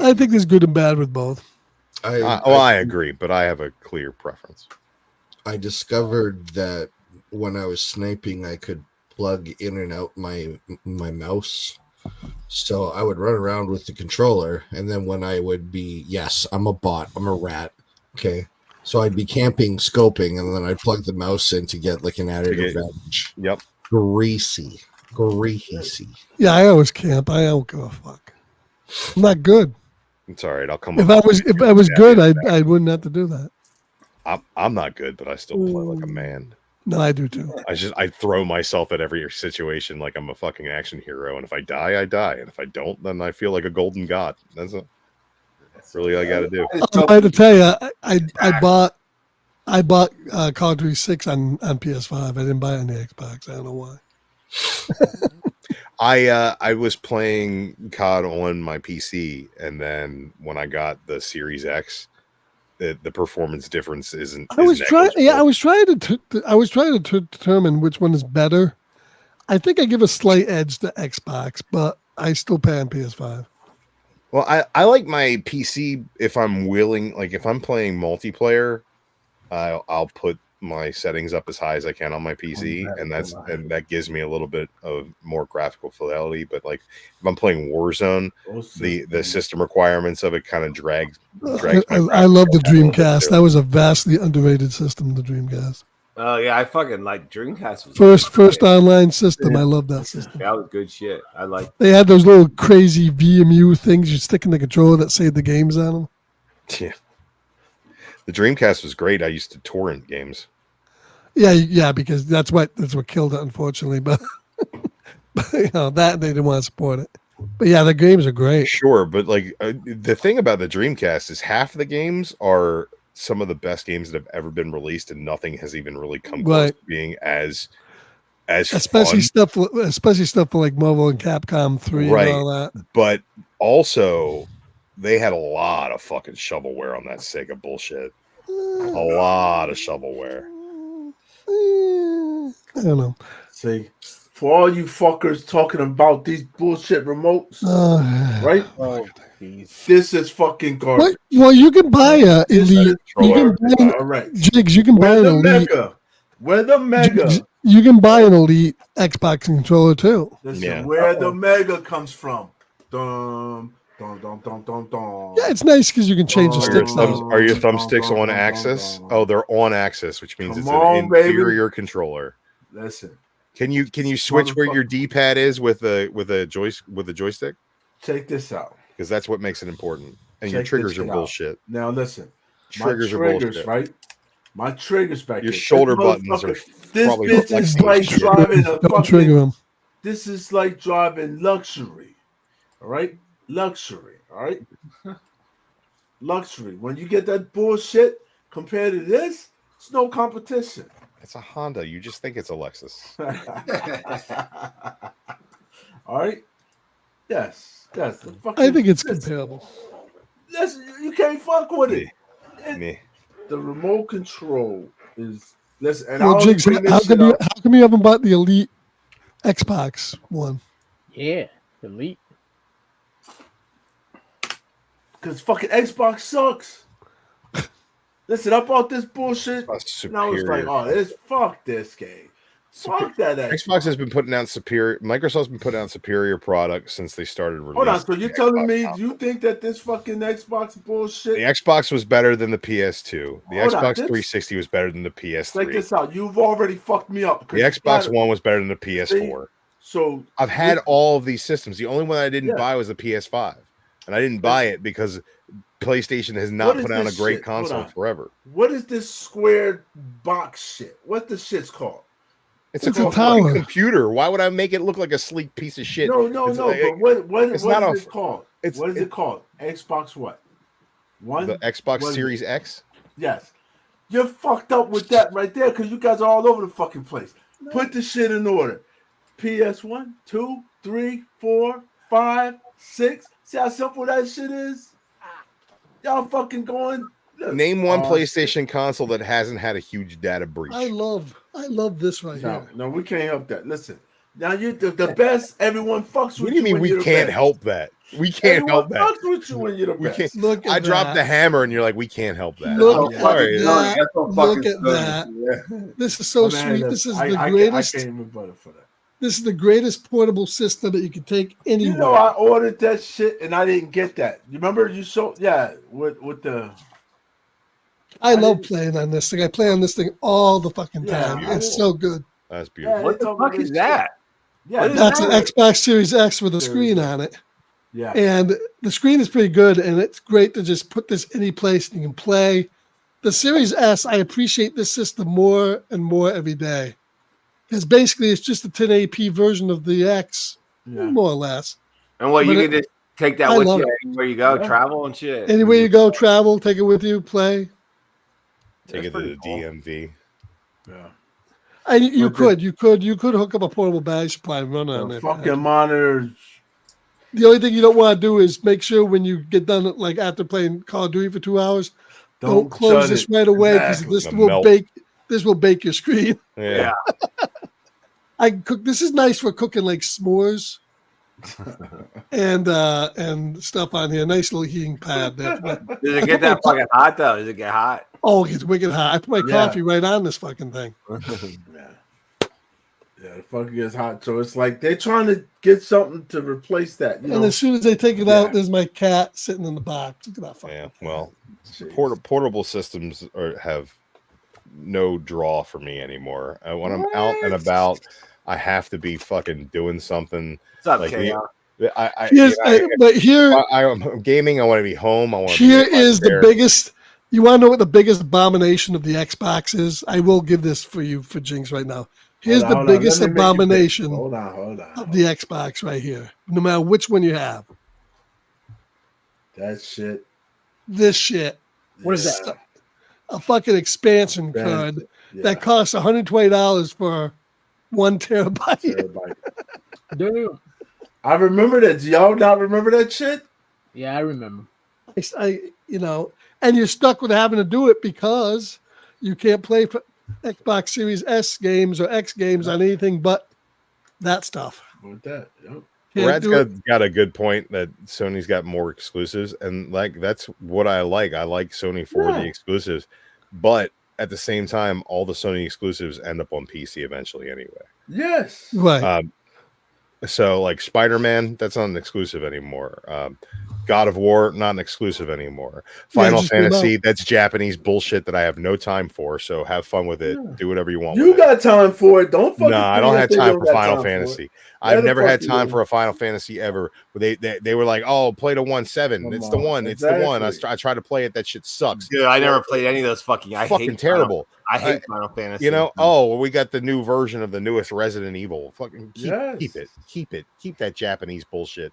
Speaker 11: I think there's good and bad with both.
Speaker 20: I agree, but I have a clear preference.
Speaker 8: I discovered that when I was sniping, I could plug in and out my mouse. So I would run around with the controller, and then when I would be, yes, I'm a bot, I'm a rat. Okay. So I'd be camping, scoping, and then I'd plug the mouse in to get like an added advantage.
Speaker 20: Yep.
Speaker 8: Greasy.
Speaker 11: Yeah, I always camp. I don't give a fuck. I'm not good.
Speaker 20: It's all right. I'll come.
Speaker 11: If
Speaker 20: up
Speaker 11: I was good, I wouldn't have to do that.
Speaker 20: I'm not good, but I still play like a man.
Speaker 11: No, I do too.
Speaker 20: I throw myself at every situation like I'm a fucking action hero, and if I die, I die, and if I don't, then I feel like a golden god. That's it. Really, all I got to do.
Speaker 11: I had to tell you, I bought Call of Duty 6 on PS5. I didn't buy it on the Xbox. I don't know why.
Speaker 20: I was playing COD on my PC, and then when I got the Series X, the performance difference isn't.
Speaker 11: I was trying to determine which one is better. I think I give a slight edge to Xbox, but I still pay on PS5.
Speaker 20: Well, I like my PC if I'm willing. Like if I'm playing multiplayer, I'll put my settings up as high as I can on my PC, and that gives me a little bit of more graphical fidelity. But like if I'm playing Warzone, the system requirements of it kind of drags.
Speaker 11: I love the Dreamcast. That was a vastly underrated system. The Dreamcast.
Speaker 14: Oh yeah, I fucking like Dreamcast. Was
Speaker 11: First online system. I love that system.
Speaker 14: That was good shit. I like.
Speaker 11: They had those little crazy VMU things you stick in the controller that saved the games on them.
Speaker 20: Yeah, the Dreamcast was great. I used to torrent games.
Speaker 11: Yeah, because that's what killed it, unfortunately. But that they didn't want to support it. But yeah, the games are great.
Speaker 20: Sure, but like the thing about the Dreamcast is half the games are some of the best games that have ever been released, and nothing has even really come close to being as
Speaker 11: especially
Speaker 20: fun.
Speaker 11: stuff like Marvel and Capcom 3 and all that.
Speaker 20: But also, they had a lot of fucking shovelware on that Sega bullshit. A lot of shovelware.
Speaker 11: I don't know.
Speaker 2: See, for all you fuckers talking about these bullshit remotes, right? This is fucking garbage.
Speaker 11: Well, you can buy a Elite. Jigs, you can buy an Elite.
Speaker 2: Where the Mega?
Speaker 11: You can buy an Elite Xbox controller too.
Speaker 2: Listen, where the Mega comes from. Dum, dum, dum, dum, dum, dum.
Speaker 11: Yeah, it's nice because you can change the sticks.
Speaker 20: Are your thumbsticks on axis? Oh, they're on axis, which means it's an inferior controller.
Speaker 2: Listen.
Speaker 20: Can you switch where your D-pad is with a joystick?
Speaker 2: Check this out.
Speaker 20: Because that's what makes it important. And your triggers are bullshit.
Speaker 2: Now listen.
Speaker 20: Triggers
Speaker 2: are bullshit, right? My triggers back
Speaker 20: your
Speaker 2: here.
Speaker 20: shoulder buttons are
Speaker 2: this
Speaker 20: probably
Speaker 2: bitch is like driving a
Speaker 11: Don't trigger them.
Speaker 2: This is like driving luxury. All right? Luxury. All right? Luxury. When you get that bullshit compared to this, it's no competition.
Speaker 20: It's a Honda. You just think it's a Lexus.
Speaker 2: All right? Yes.
Speaker 11: I think it's comparable.
Speaker 2: Listen, you can't fuck with it. The remote control is listen. And
Speaker 11: Well, Jigs, how come you haven't bought the Elite Xbox one?
Speaker 19: Yeah, Elite.
Speaker 2: Because fucking Xbox sucks. Listen, I bought this bullshit. And I was like, fuck this game. Fuck that
Speaker 20: Xbox has been putting out Microsoft's been putting out superior products since they started releasing.
Speaker 2: Hold on, so you're telling me you think that this fucking Xbox bullshit?
Speaker 20: The Xbox was better than the PS2. The
Speaker 2: Hold on,
Speaker 20: Xbox 360 was better than the PS3.
Speaker 2: Check this out. You've already fucked me up.
Speaker 20: The Xbox One was better than the PS4.
Speaker 2: So
Speaker 20: I've had all of these systems. The only one I didn't buy was the PS5. And I didn't buy it because PlayStation has not put out a great console forever.
Speaker 2: What is this square box shit? What the shit's called?
Speaker 20: It's a tower computer. Why would I make it look like a sleek piece of shit?
Speaker 2: No. But what
Speaker 20: it's
Speaker 2: is
Speaker 20: not
Speaker 2: it called? What is it called? Xbox what? One?
Speaker 20: The Xbox Series X?
Speaker 2: Yes. You're fucked up with that right there because you guys are all over the fucking place. Put the shit in order. PS1, 2, 3, 4, 5, 6. See how simple that shit is? Y'all fucking going.
Speaker 20: Name one PlayStation console that hasn't had a huge data breach.
Speaker 11: I love this right here.
Speaker 2: No, we can't help that. Listen, now you the best. Everyone fucks with you.
Speaker 20: What do you mean we can't help that? We can't help that.
Speaker 2: Fucks with you when you're the best.
Speaker 11: Look at
Speaker 20: I dropped the hammer and you're like, we can't help that.
Speaker 11: Look
Speaker 20: I'm
Speaker 11: at
Speaker 20: sorry.
Speaker 11: that. Look at that. This is so sweet. This is the greatest.
Speaker 2: I can't even butter for that.
Speaker 11: This is the greatest portable system that you can take anywhere.
Speaker 2: You know, I ordered that shit and I didn't get that. You remember you showed with the.
Speaker 11: I love playing on this thing. I play on this thing all the fucking time. It's so good.
Speaker 20: That's beautiful.
Speaker 14: What the fuck is that?
Speaker 2: Yeah,
Speaker 11: that's an Xbox Series X with a screen on it.
Speaker 2: Yeah.
Speaker 11: And the screen is pretty good, and it's great to just put this any place and you can play. The Series S, I appreciate this system more and more every day. Because basically it's just a 1080p version of the X, more or less.
Speaker 14: And what, you can just Take that
Speaker 11: I
Speaker 14: with
Speaker 11: love
Speaker 14: you
Speaker 11: it.
Speaker 14: anywhere you go,
Speaker 2: Yeah.
Speaker 14: travel and shit.
Speaker 11: Anywhere you go, travel, take it with you, play.
Speaker 20: Take it to the DMV.
Speaker 2: Yeah.
Speaker 11: And you
Speaker 2: But the-
Speaker 11: could hook up a portable battery supply and run on
Speaker 2: The
Speaker 11: it.
Speaker 2: fucking monitors.
Speaker 11: The only thing you don't want to do is make sure when you get done, like after playing Call of Duty for 2 hours, don't close
Speaker 2: shut
Speaker 11: this
Speaker 2: it.
Speaker 11: right away because
Speaker 2: Exactly.
Speaker 11: this
Speaker 20: It'll
Speaker 11: will
Speaker 20: melt.
Speaker 11: bake. This will bake your screen.
Speaker 20: Yeah.
Speaker 11: I can cook. This is nice for cooking like s'mores and stuff on here. Nice little heating pad. There.
Speaker 14: Does it get that fucking hot though? Does it get hot?
Speaker 11: Oh, it gets wicked hot. I put my
Speaker 2: Yeah.
Speaker 11: coffee right on this fucking thing.
Speaker 2: Yeah, the fucking gets hot. So it's like they're trying to get something to replace that. You
Speaker 11: And
Speaker 2: know?
Speaker 11: as soon as they take it out, there's my cat sitting in the box. Look at that fucking.
Speaker 20: Yeah. Well, portable systems have no draw for me anymore. When I'm out and about, I have to be fucking doing something.
Speaker 14: What's up,
Speaker 20: like
Speaker 14: Chaos?
Speaker 11: But here,
Speaker 20: I'm gaming. I want to be home. I want to.
Speaker 11: here is the biggest. You want to know what the biggest abomination of the Xbox is? I will give this for you for Jinx right now. Here's
Speaker 2: Hold
Speaker 11: the
Speaker 2: on, let
Speaker 11: biggest
Speaker 2: me make you pick.
Speaker 11: abomination
Speaker 2: Hold on.
Speaker 11: of the Xbox right here. No matter which one you have,
Speaker 2: That shit.
Speaker 11: this shit.
Speaker 19: What is that?
Speaker 11: A fucking expansion card that costs $120 for 1 terabyte.
Speaker 19: Damn.
Speaker 2: I remember that. Do y'all not remember that shit?
Speaker 19: Yeah, I remember.
Speaker 11: And you're stuck with having to do it because you can't play Xbox Series S games or X games on anything but that stuff.
Speaker 2: With that, yep.
Speaker 20: Brad's got a good point that Sony's got more exclusives, and like that's what I like. I like Sony for the exclusives, but at the same time, all the Sony exclusives end up on PC eventually anyway.
Speaker 2: Yes.
Speaker 11: Right.
Speaker 20: So like Spider-Man, that's not an exclusive anymore. God of War, not an exclusive anymore. Final
Speaker 2: just came
Speaker 20: Fantasy,
Speaker 2: out.
Speaker 20: that's Japanese bullshit that I have no time for. So have fun with it. Do whatever you want.
Speaker 2: You got time for it. Don't fucking.
Speaker 20: No, I
Speaker 2: think
Speaker 20: don't
Speaker 2: that
Speaker 20: have
Speaker 2: they
Speaker 20: time
Speaker 2: don't
Speaker 20: for
Speaker 2: got
Speaker 20: Final
Speaker 2: time for
Speaker 20: Fancy.
Speaker 2: it.
Speaker 20: I've
Speaker 2: Yeah, the
Speaker 20: never
Speaker 2: fuck
Speaker 20: had
Speaker 2: you
Speaker 20: time
Speaker 2: do.
Speaker 20: for a Final Fantasy ever. They were like, oh, play the 1.7. It's the one. It's the one. I try to play it. That shit sucks.
Speaker 14: Dude, I never played any of those fucking. I
Speaker 20: Fucking
Speaker 14: hate
Speaker 20: terrible.
Speaker 14: I hate Final Fantasy.
Speaker 20: You know, well, we got the new version of the newest Resident Evil. Fucking keep it. Keep that Japanese bullshit.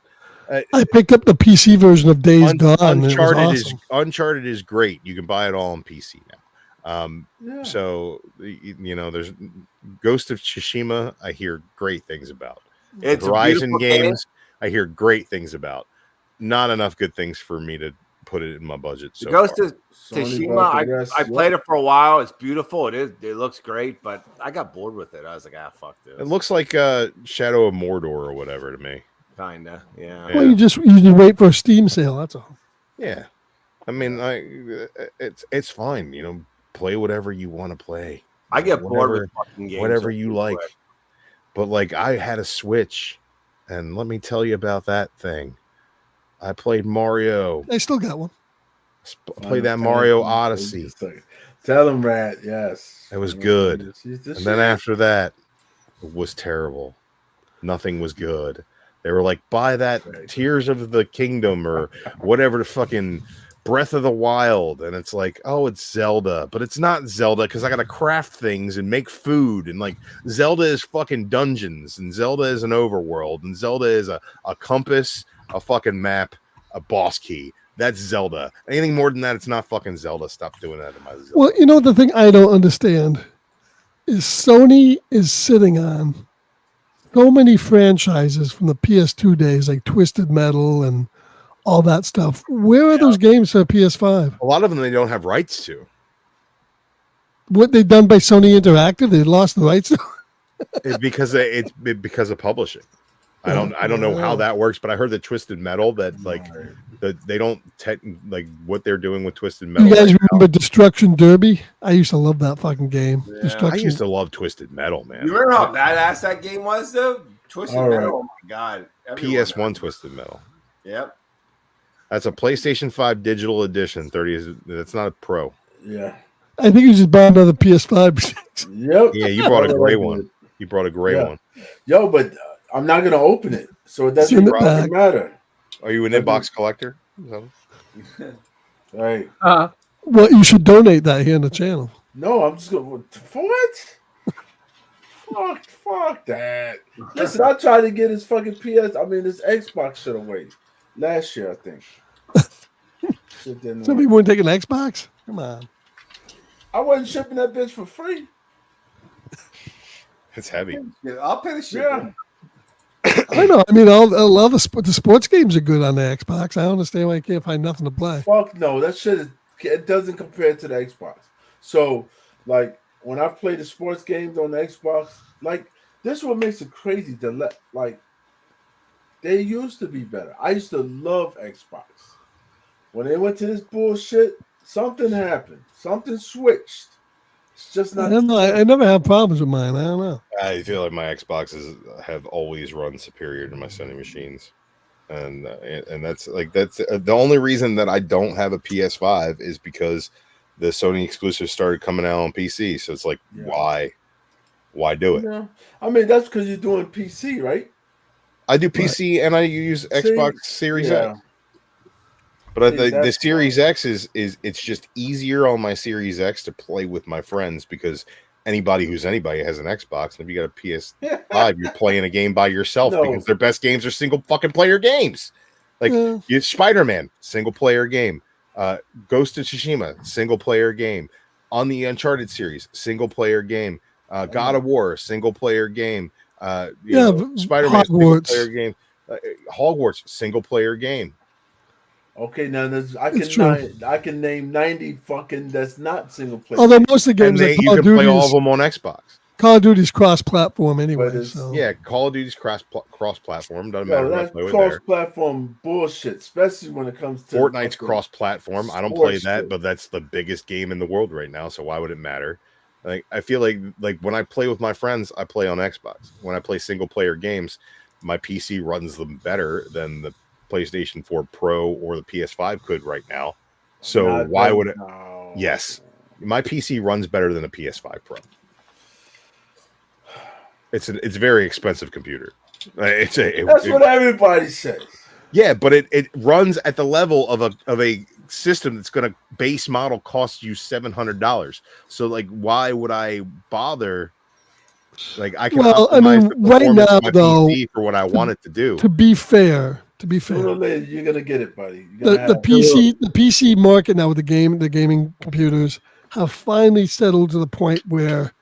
Speaker 11: I picked up the PC version of Days Gone. and it was awesome.
Speaker 20: Uncharted is great. You can buy it all on PC now. So you know, there's Ghost of Tsushima. I hear great things about.
Speaker 14: It's a
Speaker 20: Horizon
Speaker 14: beautiful game.
Speaker 20: games. I hear great things about. Not enough good things for me to put it in my budget. So
Speaker 14: Ghost
Speaker 20: far.
Speaker 14: of Tsushima, I played it for a while. It's beautiful. It looks great, but I got bored with it. I was like, fuck this.
Speaker 20: It looks like Shadow of Mordor or whatever to me.
Speaker 14: Kinda, yeah.
Speaker 11: Well, you just wait for a Steam sale. That's all.
Speaker 20: Yeah, I mean, it's fine. You know, play whatever you want to play.
Speaker 14: I get bored
Speaker 20: Whatever-
Speaker 14: with fucking games.
Speaker 20: whatever
Speaker 14: so
Speaker 20: you
Speaker 14: quick.
Speaker 20: like. But like, I had a Switch, and let me tell you about that thing. I played Mario.
Speaker 11: I still got one.
Speaker 20: Played that Mario Odyssey.
Speaker 2: Tell him, Rat. Yes,
Speaker 20: It was good.
Speaker 2: It's the
Speaker 20: And
Speaker 2: shit.
Speaker 20: then after that, it was terrible. Nothing was good. They were like, buy that Tears of the Kingdom or whatever the fucking Breath of the Wild. And it's like, oh, it's Zelda. But it's not Zelda because I got to craft things and make food. And like, Zelda is fucking dungeons. And Zelda is an overworld. And Zelda is a compass, a fucking map, a boss key. That's Zelda. Anything more than that, it's not fucking Zelda. Stop doing that in my Zelda.
Speaker 11: Well, you know the thing I don't understand is Sony is sitting on so many franchises from the PS2 days, like Twisted Metal and all that stuff. Where are those games for PS5?
Speaker 20: A lot of them they don't have rights to.
Speaker 11: What they done by Sony Interactive? They lost the rights.
Speaker 20: Because of publishing. I don't know how that works, but I heard that Twisted Metal that like that they don't like what they're doing with Twisted Metal.
Speaker 11: You guys
Speaker 20: right
Speaker 11: remember Destruction Derby? I used to love that fucking game.
Speaker 20: now. I
Speaker 11: Destruction.
Speaker 20: used to love Twisted Metal, man.
Speaker 14: You remember how badass that game was, though? Twisted
Speaker 20: All right.
Speaker 14: Metal. Oh my god. Everyone
Speaker 20: PS1
Speaker 14: knows.
Speaker 20: Twisted Metal.
Speaker 14: Yep.
Speaker 20: That's a PlayStation 5 digital edition. 30. That's not a Pro.
Speaker 2: Yeah.
Speaker 11: I think you just bought another PS5.
Speaker 2: Yep.
Speaker 20: Yeah, you brought a gray one. You brought a gray
Speaker 2: Yeah.
Speaker 20: one.
Speaker 2: Yo, but I'm not gonna open it, so it doesn't
Speaker 11: Send it
Speaker 2: fucking
Speaker 11: back.
Speaker 2: matter.
Speaker 20: Are you an inbox collector?
Speaker 2: Right.
Speaker 11: Well, you should donate that here in the channel.
Speaker 2: No, I'm just going for what? Fuck that. Listen, I tried to get his fucking his Xbox shit away. last year, I think. Shit didn't
Speaker 11: Somebody
Speaker 2: work.
Speaker 11: wouldn't take an Xbox? Come on.
Speaker 2: I wasn't shipping that bitch for free.
Speaker 20: It's heavy.
Speaker 4: Yeah, I'll pay the shit.
Speaker 2: Yeah.
Speaker 11: I know. I mean, a lot of the sports games are good on the Xbox. I don't understand why you can't find nothing to play.
Speaker 2: Fuck no, that shit it doesn't compare to the Xbox. So, like, when I play the sports games on the Xbox, like, this is what makes it crazy. Like, they used to be better. I used to love Xbox. When they went to this bullshit, something happened. Something switched. It's just
Speaker 11: I
Speaker 2: not.
Speaker 11: don't know. I never have problems with mine. I don't know.
Speaker 20: I feel like my Xboxes have always run superior to my Sony machines, and that's the only reason that I don't have a PS5 is because the Sony exclusives started coming out on PC. So it's like, why do it?
Speaker 2: Yeah. I mean, that's because you're doing PC, right?
Speaker 20: I do PC and I use Xbox Series X. But the Series X is it's just easier on my Series X to play with my friends because anybody has an Xbox, and if you got a PS5, you're playing a game by yourself because their best games are single fucking player games. Like Spider-Man, single player game. Ghost of Tsushima, single player game. On the Uncharted series, single player game. God of War, single player game. Spider-Man, single player game. Hogwarts, single player game.
Speaker 2: Okay, now I can name 90 fucking that's not single player.
Speaker 11: Although most of the games
Speaker 20: you can play all of them on Xbox.
Speaker 11: Call of Duty's cross-platform anyway. So.
Speaker 20: Yeah, Call of Duty's cross-platform. Doesn't
Speaker 2: No,
Speaker 20: matter
Speaker 2: that's
Speaker 20: what I play with there.
Speaker 2: cross-platform bullshit, especially when it comes to
Speaker 20: Fortnite's cross-platform. I don't play that, but that's the biggest game in the world right now. So why would it matter? Like I feel like when I play with my friends, I play on Xbox. When I play single-player games, my PC runs them better than the PlayStation 4 Pro or the PS5 could right now. So why would it? No. Yes, my PC runs better than a PS5 Pro. It's a very expensive computer. That's
Speaker 2: what everybody says.
Speaker 20: Yeah, but it runs at the level of a system that's going to base model cost you $700. So like, why would I bother? Like I can optimize the
Speaker 11: right
Speaker 20: performance
Speaker 11: now
Speaker 20: of my
Speaker 11: though,
Speaker 20: PC for what I want it to do.
Speaker 11: To be fair,
Speaker 2: Sooner or later, you're gonna get it, buddy.
Speaker 11: The PC market now with the gaming computers have finally settled to the point where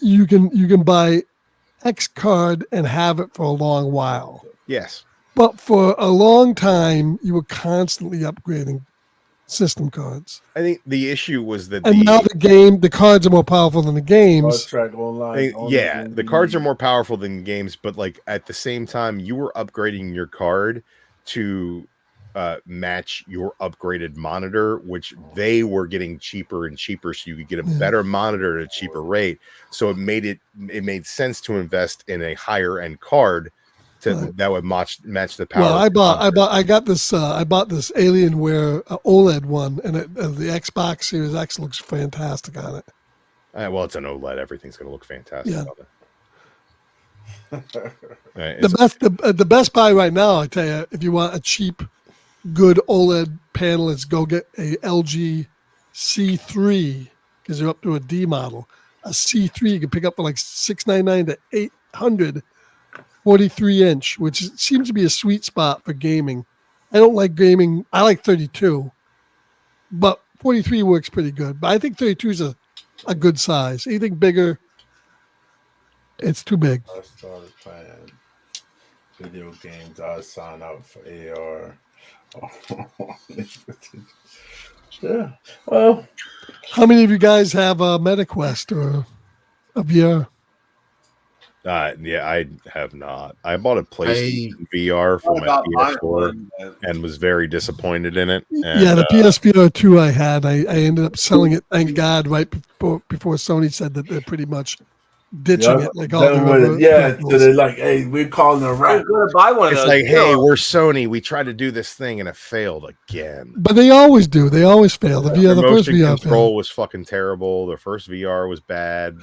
Speaker 11: you can buy X card and have it for a long while.
Speaker 20: Yes.
Speaker 11: But for a long time, you were constantly upgrading system cards.
Speaker 20: I think the issue was that
Speaker 11: now the cards are more powerful than the games.
Speaker 2: Track online.
Speaker 20: The cards are more powerful than the games, but like at the same time, you were upgrading your card to match your upgraded monitor, which they were getting cheaper and cheaper, so you could get a better monitor at a cheaper rate. So it made sense to invest in a higher end card that would match the power.
Speaker 11: Well, I bought this Alienware OLED one, and the Xbox Series X looks fantastic on it.
Speaker 20: Well, it's an OLED. Everything's going to look fantastic on it.
Speaker 11: The best buy right now, I tell you, if you want a cheap, good OLED panel, is go get a LG C3 because they're up to a D model. A C3 you can pick up for like $699 to $800, 43-inch, which seems to be a sweet spot for gaming. I don't like gaming. I like 32, but 43 works pretty good. But I think 32 is a good size. Anything bigger, it's too big.
Speaker 2: I started playing video games. I signed up for AR. Yeah. Well,
Speaker 11: how many of you guys have a MetaQuest or a VR?
Speaker 20: Yeah, I have not. I bought a PlayStation VR for my PS4 and was very disappointed in it. And,
Speaker 11: yeah, the PSVR 2 I had, I ended up selling it, thank God, right before Sony said that they're pretty much ditching it. Like all the
Speaker 2: so they're like, hey, we're calling a wrap.
Speaker 14: Buy one of
Speaker 20: it's
Speaker 14: those.
Speaker 20: like, hey, we're Sony. We tried to do this thing and it failed again.
Speaker 11: But they always do. They always fail. The first
Speaker 20: motion
Speaker 11: VR
Speaker 20: control
Speaker 11: failed.
Speaker 20: was fucking terrible. The first VR was bad.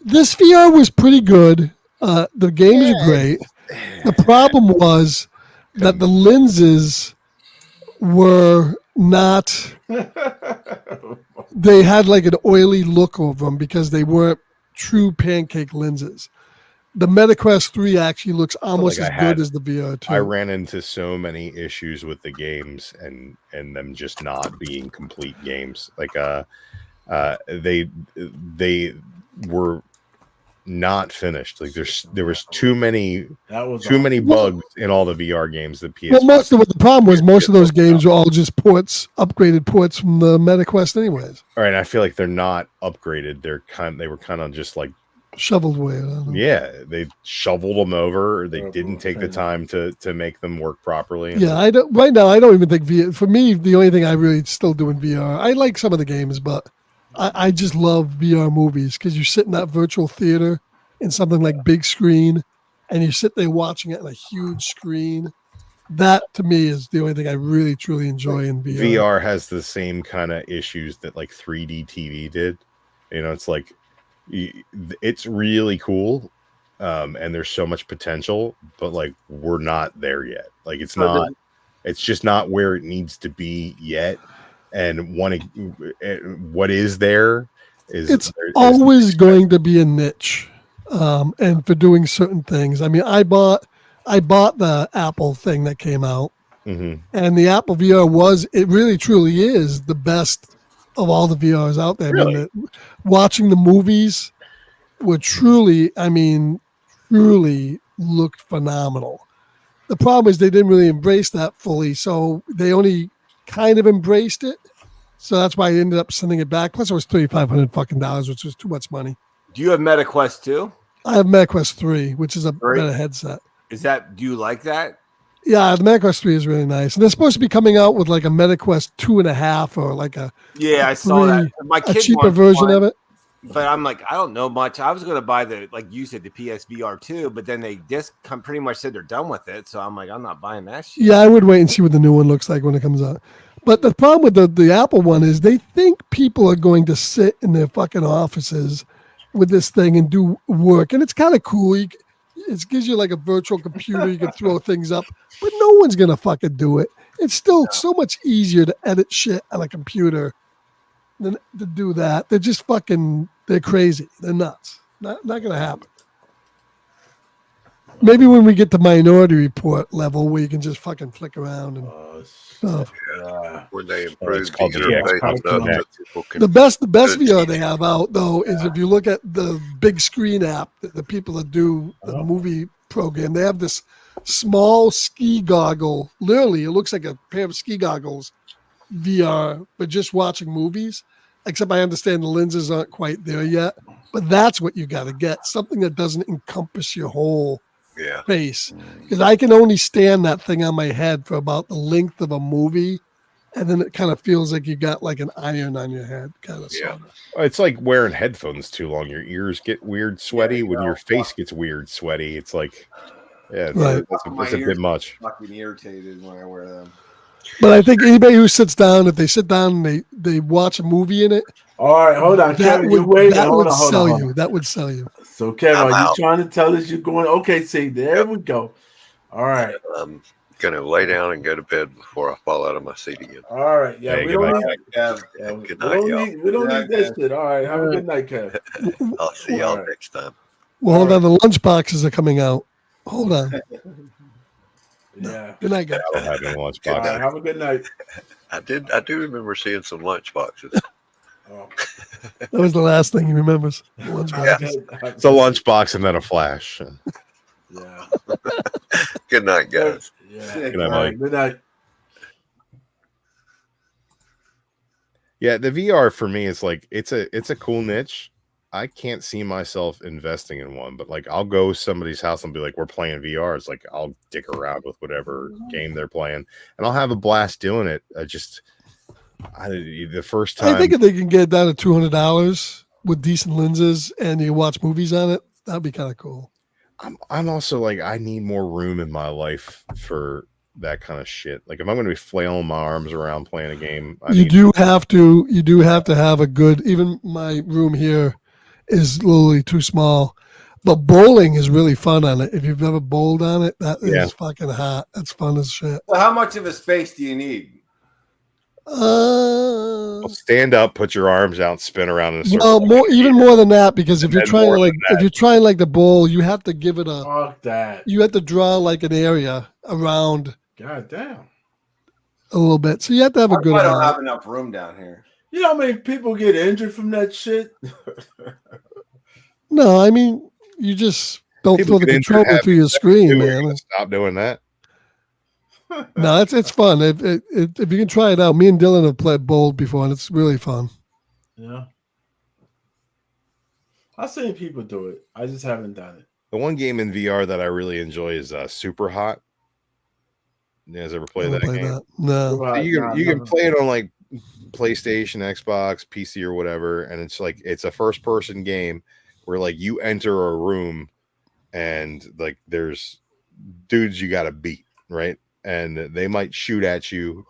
Speaker 11: This VR was pretty good. The games are great. The problem was that the lenses were not. They had like an oily look over them because they weren't true pancake lenses. the MetaQuest 3 actually looks almost
Speaker 20: like
Speaker 11: as
Speaker 20: I had-
Speaker 11: good as the VR 2.
Speaker 20: I ran into so many issues with the games and them just not being complete games. Like they were not finished. Like there was too many bugs in all the VR games that PS.
Speaker 11: Well, the problem was most of those games were all just upgraded ports from the MetaQuest, anyways.
Speaker 20: All right, I feel like they're not upgraded. They were kind of just like
Speaker 11: shoveled away.
Speaker 20: Yeah, they shoveled them over. Or they didn't take the time to make them work properly.
Speaker 11: Yeah, I don't. Right now, I don't even think VR. For me, the only thing I really still do in VR, I like some of the games, but I just love VR movies because you sit in that virtual theater in something like big screen, and you sit there watching it on a huge screen. That to me is the only thing I really truly enjoy in VR.
Speaker 20: VR has the same kind of issues that like 3D TV did. You know, it's like it's really cool, and there's so much potential, but like we're not there yet. Like it's just not where it needs to be yet. And what is there is
Speaker 11: it's always going to be a niche, and for doing certain things. I mean, I bought the Apple thing that came out, and the Apple VR it really truly is the best of all the VRs out there.
Speaker 20: Really?
Speaker 11: I mean, watching the movies were truly looked phenomenal. The problem is they didn't really embrace that fully, so they only kind of embraced it. So that's why I ended up sending it back. Plus, it was $3,500 fucking dollars, which was too much money.
Speaker 14: Do you have MetaQuest 2?
Speaker 11: I have MetaQuest 3, which is a better headset.
Speaker 14: Do you like that?
Speaker 11: Yeah, the MetaQuest 3 is really nice. And they're supposed to be coming out with like a MetaQuest 2.5 or like a
Speaker 14: I saw that. My
Speaker 11: a
Speaker 14: kid
Speaker 11: cheaper
Speaker 14: wants
Speaker 11: version
Speaker 14: one,
Speaker 11: of it.
Speaker 14: But I'm like, I don't know much. I was going to buy like you said, the PSVR 2, but then they just pretty much said they're done with it. So I'm like, I'm not buying that shit.
Speaker 11: Yeah, I would wait and see what the new one looks like when it comes out. But the problem with the Apple one is they think people are going to sit in their fucking offices with this thing and do work. And it's kind of cool. It gives you like a virtual computer. You can throw things up, but no one's going to fucking do it. It's still so much easier to edit shit on a computer than to do that. They're just they're crazy. They're nuts. Not going to happen. Maybe when we get to Minority Report level where you can just fucking flick around and stuff.
Speaker 9: When they improve
Speaker 20: called
Speaker 9: the
Speaker 20: the
Speaker 9: interface
Speaker 20: Xbox
Speaker 9: enough
Speaker 20: Connect.
Speaker 9: that people can
Speaker 11: The best VR they have out though is if you look at the big screen app that the people that do the movie program, they have this small ski goggle. Literally, it looks like a pair of ski goggles VR, but just watching movies. Except I understand the lenses aren't quite there yet. But that's what you got to get. Something that doesn't encompass your whole face. Because I can only stand that thing on my head for about the length of a movie. And then it kind of feels like you got like an iron on your head. Kind of.
Speaker 20: Yeah. It's like wearing headphones too long. Your ears get weird sweaty. When your face gets weird sweaty, it's like,
Speaker 11: Right.
Speaker 20: that's a bit much.
Speaker 14: Fucking irritated when I wear them.
Speaker 11: But I think anybody who sits down, if they sit down and they watch a movie in it.
Speaker 2: All right, hold on, Kevin. You wait.
Speaker 11: That
Speaker 2: Hold
Speaker 11: would
Speaker 2: on, hold
Speaker 11: sell
Speaker 2: on.
Speaker 11: you. That would sell you.
Speaker 2: So, Kevin,
Speaker 9: I'm
Speaker 2: are you
Speaker 9: out.
Speaker 2: trying to tell us you're going? Okay, see, there we go. All right.
Speaker 9: I'm gonna lay down and go to bed before I fall out of my seat again.
Speaker 2: All right. Yeah,
Speaker 20: Hey,
Speaker 2: we
Speaker 20: good
Speaker 2: don't
Speaker 20: night,
Speaker 2: need.
Speaker 9: Good
Speaker 2: We
Speaker 9: night,
Speaker 2: don't
Speaker 9: y'all.
Speaker 2: need. We don't need this shit. All right. Have a good night, Kev.
Speaker 9: I'll see y'all next time.
Speaker 11: Well, hold on. The lunch boxes are coming out. Hold on.
Speaker 2: Yeah.
Speaker 11: Good night, guys.
Speaker 20: I don't have any lunch
Speaker 2: All
Speaker 20: boxes.
Speaker 2: right. Have a good night.
Speaker 9: I do remember seeing some lunch boxes.
Speaker 2: Oh.
Speaker 11: That was the last thing he remembers. The lunch boxes.
Speaker 20: It's a lunchbox and then a flash.
Speaker 2: Yeah.
Speaker 9: Good night, guys.
Speaker 2: Yeah.
Speaker 20: Good night,
Speaker 2: All
Speaker 20: Mike.
Speaker 2: right, good night.
Speaker 20: Yeah, the VR for me is like it's a cool niche. I can't see myself investing in one, but like I'll go to somebody's house and be like, "We're playing VR." It's like I'll dick around with whatever game they're playing, and I'll have a blast doing it. The first time
Speaker 11: I think if they can get it down to $200 with decent lenses and you watch movies on it, that'd be kind of cool.
Speaker 20: I'm also like I need more room in my life for that kind of shit. Like if I'm going to be flailing my arms around playing a game,
Speaker 11: You do have to have a good. Even my room here is literally too small, but bowling is really fun on it. If you've ever bowled on it, that is fucking hot. That's fun as shit.
Speaker 14: So how much of a space do you need?
Speaker 20: Oh, stand up, put your arms out, spin around in a circle.
Speaker 11: Well, even more than that, because if
Speaker 20: And
Speaker 11: you're
Speaker 20: then
Speaker 11: trying
Speaker 20: more
Speaker 11: like
Speaker 20: than that.
Speaker 11: if you're trying like the bowl, you have to give it a.
Speaker 2: Fuck that.
Speaker 11: You have to draw like an area around
Speaker 2: God damn.
Speaker 11: a little bit, so you have to have a good
Speaker 4: I don't
Speaker 11: amount.
Speaker 4: have enough room down here.
Speaker 2: You know how many people get injured from that shit?
Speaker 11: No, I mean you just don't
Speaker 20: People
Speaker 11: throw the
Speaker 20: get injured
Speaker 11: controller
Speaker 20: having
Speaker 11: through your
Speaker 20: sex, too. Are
Speaker 11: screen,
Speaker 20: you
Speaker 11: man.
Speaker 20: gonna stop doing that.
Speaker 11: No, it's fun. If you can try it out, me and Dylan have played bowl before, and it's really fun.
Speaker 2: Yeah. I've seen people do it. I just haven't done it.
Speaker 20: The one game in VR that I really enjoy is Super Hot. You guys ever play
Speaker 11: I don't
Speaker 20: that
Speaker 11: play
Speaker 20: game?
Speaker 11: that. No.
Speaker 20: So you can play it on like PlayStation, Xbox, PC, or whatever, and it's a first person game where like you enter a room and like there's dudes you got to beat, right? And they might shoot at you,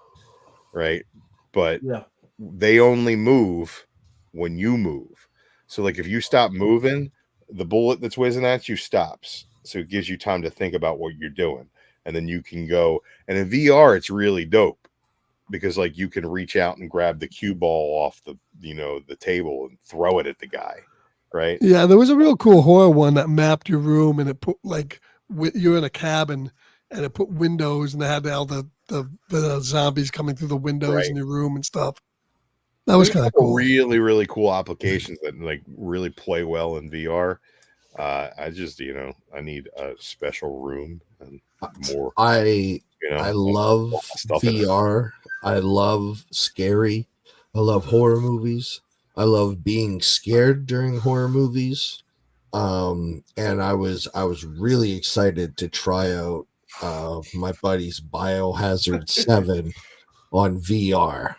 Speaker 20: right? But
Speaker 2: Yeah.
Speaker 20: they only move when you move. So like if you stop moving, the bullet that's whizzing at you stops. So it gives you time to think about what you're doing. And then you can go. And in VR, it's really dope because like you can reach out and grab the cue ball off the table and throw it at the guy, right?
Speaker 11: Yeah, there was a real cool horror one that mapped your room, and it put like you're in a cabin, and it put windows, and they had all the zombies coming through the windows
Speaker 20: Right.
Speaker 11: in your room and stuff. That was
Speaker 20: There's
Speaker 11: kind of
Speaker 20: some
Speaker 11: cool.
Speaker 20: really, really cool applications that like really play well in VR. I just, I need a special room and more.
Speaker 8: I love
Speaker 20: stuff in it.
Speaker 8: VR. I love scary. I love horror movies. I love being scared during horror movies. And I was really excited to try out my buddy's Biohazard 7 on VR.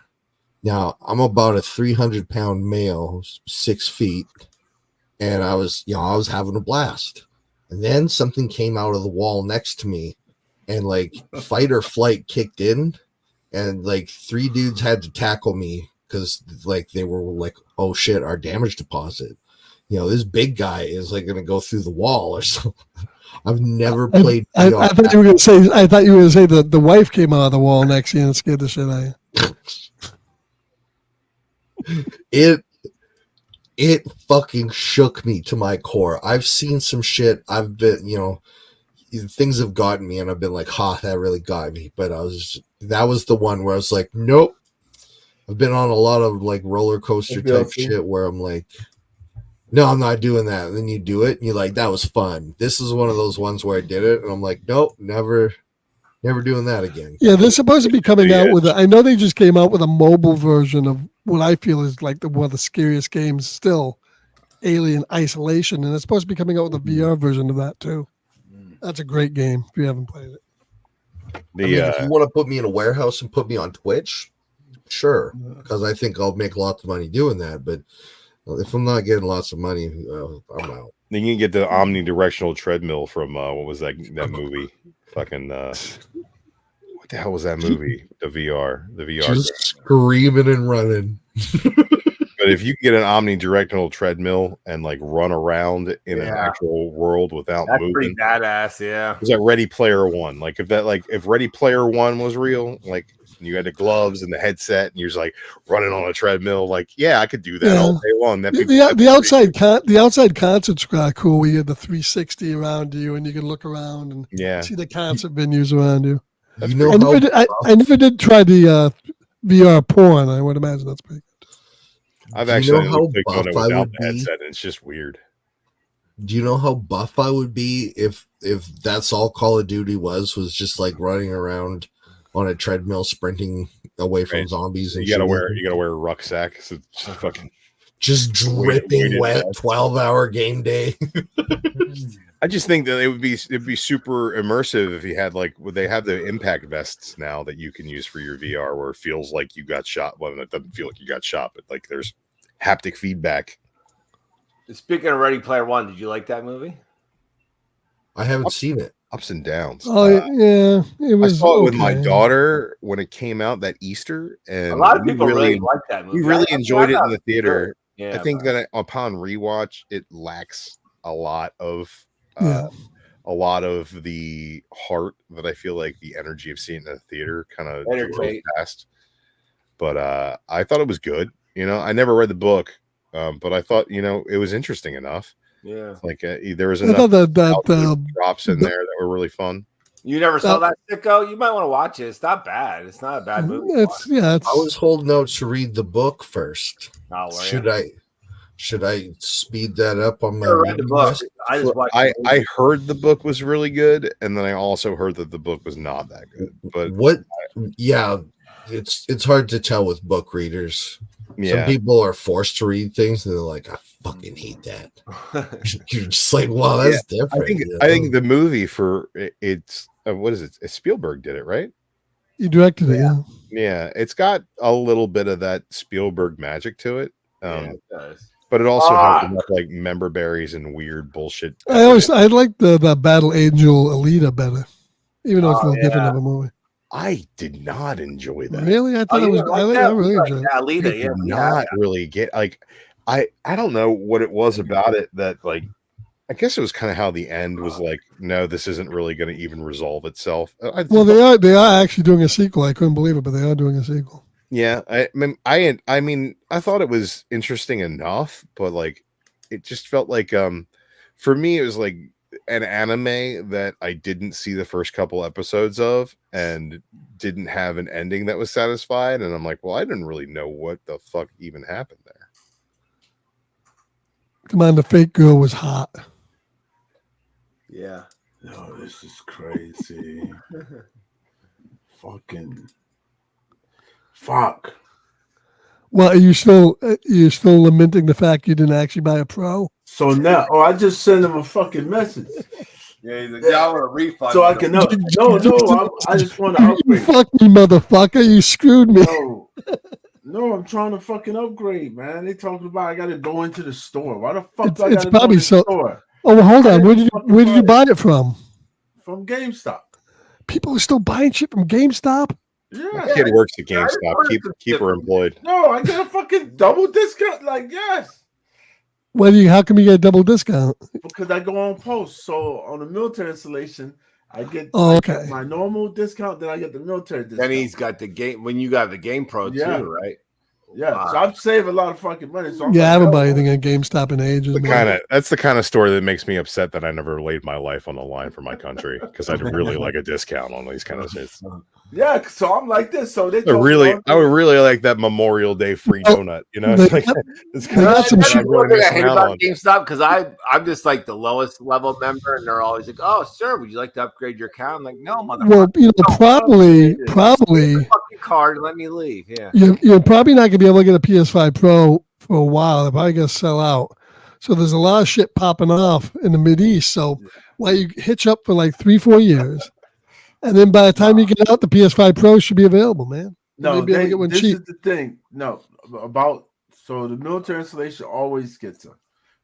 Speaker 8: Now I'm about a 300-pound male, 6 feet, and I was having a blast. And then something came out of the wall next to me, and like fight or flight kicked in, and like 3 dudes had to tackle me because like they were like, oh shit, our damage deposit. This big guy is like gonna go through the wall or something. I've never played.
Speaker 11: I thought you were gonna say. I thought you were gonna say that the wife came out of the wall next to you and scared the shit out of you.
Speaker 8: It fucking shook me to my core. I've seen some shit. I've been, things have gotten me, and I've been like, "Ha, that really got me." But that was the one where I was like, "Nope." I've been on a lot of like roller coaster type shit where I'm like, "No, I'm not doing that." And then you do it, and you're like, "That was fun." This is one of those ones where I did it, and I'm like, "Nope, never doing that again."
Speaker 11: Yeah, they're supposed to be coming out with. I know they just came out with a mobile version of what I feel is like one of the scariest games still, Alien Isolation, and it's supposed to be coming out with a VR version of that too. That's a great game if you haven't played it.
Speaker 8: If you want to put me in a warehouse and put me on Twitch, sure, because I think I'll make lots of money doing that. But if I'm not getting lots of money, I'm out.
Speaker 20: Then you can get the omnidirectional treadmill from what was that movie? Fucking what the hell was that movie? The VR.
Speaker 8: Just screaming and running.
Speaker 20: But if you can get an omnidirectional treadmill and like run around in an actual world without
Speaker 14: That's
Speaker 20: moving,
Speaker 14: pretty badass. Yeah.
Speaker 20: is that Ready Player One? Like if Ready Player One was real, like you had the gloves and the headset and you're just like running on a treadmill, like I could do that all day long.
Speaker 11: The outside concerts are cool. Where you had the 360 around you, and you can look around and see the concert venues around you. I never did try the VR porn. I would imagine that's pretty good.
Speaker 20: I've
Speaker 8: Do you
Speaker 20: actually
Speaker 8: know how
Speaker 20: clicked on it
Speaker 8: buff I
Speaker 20: without
Speaker 8: would
Speaker 20: the
Speaker 8: be?
Speaker 20: headset, and it's just weird.
Speaker 8: Do you know how buff I would be if that's all Call of Duty was just like running around on a treadmill sprinting away from zombies? And
Speaker 20: You gotta
Speaker 8: shooting?
Speaker 20: wear a rucksack. So it's just fucking
Speaker 8: just dripping
Speaker 20: weighted
Speaker 8: wet,
Speaker 20: vest.
Speaker 8: 12-hour game day.
Speaker 20: I just think that it'd be super immersive if you had they have the impact vests now that you can use for your VR where it feels like you got shot. Well, it doesn't feel like you got shot, but like there's haptic feedback.
Speaker 14: Speaking of Ready Player One, did you like that movie?
Speaker 8: I haven't seen it.
Speaker 20: Ups and downs.
Speaker 11: Oh yeah, it was.
Speaker 20: I saw it with my
Speaker 11: okay.
Speaker 20: daughter when it came out that Easter, and
Speaker 14: A lot of people really like that movie.
Speaker 20: We really
Speaker 14: I
Speaker 20: enjoyed it
Speaker 14: thought
Speaker 20: in the
Speaker 14: was
Speaker 20: theater.
Speaker 14: good. Yeah,
Speaker 20: I think that upon rewatch, it lacks a lot of the heart that I feel like the energy of seeing it in the theater kind of drove
Speaker 14: Entertain.
Speaker 20: past. but I thought it was good. You know, I never read the book, but I thought, you know, it was interesting enough.
Speaker 14: Yeah.
Speaker 20: Like there was
Speaker 11: I
Speaker 20: enough
Speaker 11: thought that
Speaker 20: drops in there that were really fun.
Speaker 14: You never saw that, Sicko? You might want to watch it. It's not bad. It's not a bad movie.
Speaker 11: It's
Speaker 8: I was holding out to read the book first.
Speaker 14: Oh, were
Speaker 8: Should I speed that up on my
Speaker 14: Never read the
Speaker 8: reading
Speaker 14: book.
Speaker 8: list?
Speaker 14: I just watched
Speaker 20: I heard the book was really good, and then I also heard that the book was not that good. But
Speaker 8: What? Yeah, it's hard to tell with book readers.
Speaker 20: Yeah.
Speaker 8: Some people are forced to read things, and they're like, "I fucking hate that." You're just like, "Wow, that's different."
Speaker 20: I think the movie for it's what is it? Spielberg did it, right?
Speaker 11: You directed it, yeah.
Speaker 20: Yeah, it's got a little bit of that Spielberg magic to it.
Speaker 14: it does.
Speaker 20: But it also has enough like member berries and weird bullshit.
Speaker 11: I like the Battle Angel Alita better, even though it's a little different of a movie.
Speaker 20: I did not enjoy that.
Speaker 11: Really, I thought it was. I really enjoyed it.
Speaker 14: Alita,
Speaker 20: I did not really get like I don't know what it was about it that like I guess it was kind of how the end was like. No, this isn't really going to even resolve itself.
Speaker 11: Well, they are actually doing a sequel. I couldn't believe it, but they are doing a sequel.
Speaker 20: Yeah, I mean, I thought it was interesting enough, but like, it just felt like, for me, it was like an anime that I didn't see the first couple episodes of, and didn't have an ending that was satisfied, and I'm like, well, I didn't really know what the fuck even happened there.
Speaker 11: Come on, the fake girl was hot.
Speaker 14: Yeah.
Speaker 2: No, this is crazy. Fuck.
Speaker 11: Well, are you still lamenting the fact you didn't actually buy a Pro?
Speaker 2: So now, I just sent him a fucking message.
Speaker 4: Yeah, he's like, yeah, I want a refund.
Speaker 2: So I can I just want to
Speaker 11: You
Speaker 2: upgrade.
Speaker 11: fuck me, motherfucker! You screwed me.
Speaker 2: No, I'm trying to fucking upgrade, man. They talking about I got to go into the store. Why the fuck do I
Speaker 11: It's
Speaker 2: got to go
Speaker 11: probably
Speaker 2: into
Speaker 11: so.
Speaker 2: the store?
Speaker 11: Oh, well, hold on. Where did you buy it from?
Speaker 2: From GameStop.
Speaker 11: People are still buying shit from GameStop.
Speaker 2: Yeah.
Speaker 20: Kid works at GameStop. Keep her employed.
Speaker 2: No, I get a fucking double discount. Like, yes.
Speaker 11: How come you get a double discount?
Speaker 2: Because I go on post. So on the military installation, I get,
Speaker 11: Oh,
Speaker 2: I get
Speaker 11: okay.
Speaker 2: my normal discount, then I get the military discount.
Speaker 14: Then he's got the game when you got the Game Pro
Speaker 2: Yeah.
Speaker 14: too, right?
Speaker 2: Yeah,
Speaker 14: Wow.
Speaker 2: so I've saved a lot of fucking money. So I'm
Speaker 11: Yeah, I
Speaker 2: like,
Speaker 11: haven't
Speaker 2: oh,
Speaker 11: bought anything at GameStop in ages. man.
Speaker 20: That's the kind of story that makes me upset that I never laid my life on the line for my country, because I'd really like a discount on these kind of shit.
Speaker 2: yeah, so I'm like this. So they
Speaker 20: I would really like that Memorial Day free donut. You know, it's like it's kind of shit
Speaker 14: That's
Speaker 20: I'm
Speaker 14: what
Speaker 20: really
Speaker 14: I hate
Speaker 20: missing out
Speaker 14: about
Speaker 20: on.
Speaker 14: GameStop because I'm just like the lowest level member, and they're always like, "Oh, sir, would you like to upgrade your account?" I'm like, "No, motherfucker,
Speaker 11: Well, probably
Speaker 14: fucking card and let me leave." Yeah,
Speaker 11: you're probably not gonna be able to get a PS5 Pro for a while. They're probably gonna sell out. So there's a lot of shit popping off in the Mid East. So while you hitch up for like 3-4 years, and then by the time you get out, the PS5 Pro should be available, man.
Speaker 2: No,
Speaker 11: You'll be able to get one
Speaker 2: this
Speaker 11: cheap.
Speaker 2: is the thing. No, so the military installation always gets them,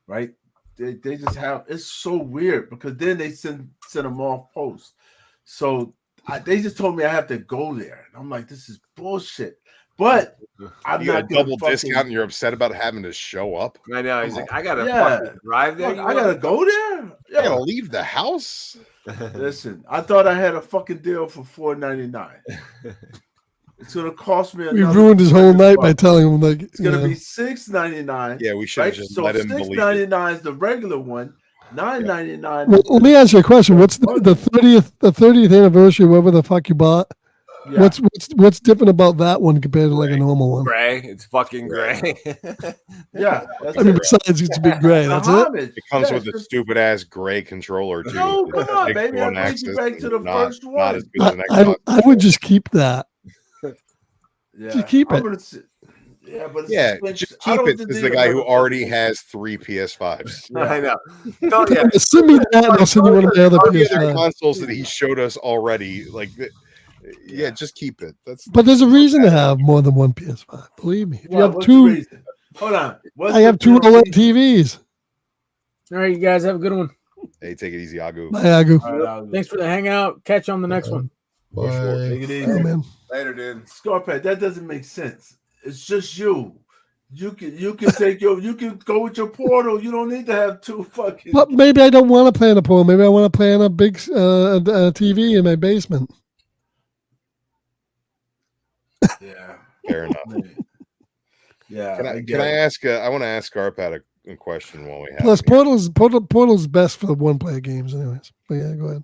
Speaker 2: right? They just have, it's so weird because then they send them off post. So they just told me I have to go there. And I'm like, this is bullshit. But I'm
Speaker 20: You got a
Speaker 2: not gonna
Speaker 20: double
Speaker 2: fucking-
Speaker 20: discount, and you're upset about having to show up.
Speaker 14: I know. He's like, I gotta
Speaker 2: Yeah.
Speaker 14: fucking drive there.
Speaker 2: Fuck, I gotta go there.
Speaker 20: I gotta leave the house.
Speaker 2: Listen, I thought I had a fucking deal for $4.99. It's gonna cost me.
Speaker 11: We
Speaker 2: another
Speaker 11: ruined his whole night by
Speaker 2: $20.
Speaker 11: telling him like
Speaker 2: It's gonna
Speaker 11: you know.
Speaker 2: be $6.99.
Speaker 20: Yeah, we should have just
Speaker 2: so
Speaker 20: let him believe it.
Speaker 2: $6.99 is the regular one. $9.99.
Speaker 11: Well, let me ask you a question. What's the 30th anniversary, whatever the fuck you bought?
Speaker 2: Yeah.
Speaker 11: What's different about that one compared to like a normal one?
Speaker 14: Gray. It's fucking gray.
Speaker 2: Yeah, that's
Speaker 11: I mean,
Speaker 2: it.
Speaker 11: besides it's a big gray. That's it.
Speaker 20: It comes
Speaker 2: Yeah,
Speaker 20: with
Speaker 2: it's
Speaker 20: a stupid ass gray controller too.
Speaker 2: No,
Speaker 20: It's
Speaker 2: come on,
Speaker 20: big
Speaker 2: baby.
Speaker 20: one
Speaker 2: I'll take you
Speaker 20: axis
Speaker 2: back to the
Speaker 20: and not-
Speaker 2: first
Speaker 20: Not
Speaker 2: one.
Speaker 20: as good as an
Speaker 11: I
Speaker 20: Xbox.
Speaker 11: would just keep that.
Speaker 2: Yeah,
Speaker 11: Just keep
Speaker 2: I'm
Speaker 11: it.
Speaker 2: gonna sit- yeah, but it's
Speaker 20: Yeah,
Speaker 2: expensive.
Speaker 20: just
Speaker 2: I
Speaker 20: keep
Speaker 2: don't
Speaker 20: it.
Speaker 2: think
Speaker 20: As
Speaker 2: they
Speaker 20: the guy
Speaker 2: need
Speaker 20: who
Speaker 2: another
Speaker 20: already
Speaker 2: fucking-
Speaker 20: has 3 PS5s.
Speaker 14: I know. Oh, yeah.
Speaker 11: Send me that, and I'll send you one of my other
Speaker 20: All the other
Speaker 11: PS5.
Speaker 20: consoles that he showed us already, yeah, just keep it. That's
Speaker 11: But there's a reason to have more than one PS5. Believe me. If you
Speaker 2: Well,
Speaker 11: have
Speaker 2: what's the
Speaker 11: two,
Speaker 2: reason? Hold on. What's
Speaker 11: I have
Speaker 2: the
Speaker 11: two
Speaker 2: real
Speaker 11: OLED
Speaker 2: reason?
Speaker 11: TVs.
Speaker 19: All right, you guys have a good one.
Speaker 20: Hey, take it easy, Agu.
Speaker 11: Bye, Agu.
Speaker 2: All right, I'll-
Speaker 19: Thanks for the hangout. Catch you on the next one.
Speaker 2: Take it easy.
Speaker 11: Hey, man.
Speaker 4: Later, dude.
Speaker 2: Scarpet, that doesn't make sense. It's just you. You can take you can go with your portal. You don't need to have two fucking.
Speaker 11: But maybe I don't want to play on a pool. Maybe I want to play on a big TV in my basement.
Speaker 2: Yeah.
Speaker 20: Fair enough.
Speaker 2: Yeah.
Speaker 20: Can I ask? I want to ask Arpad a question while we have.
Speaker 11: Plus, Portal's best for one-player games, anyways. But yeah, go ahead.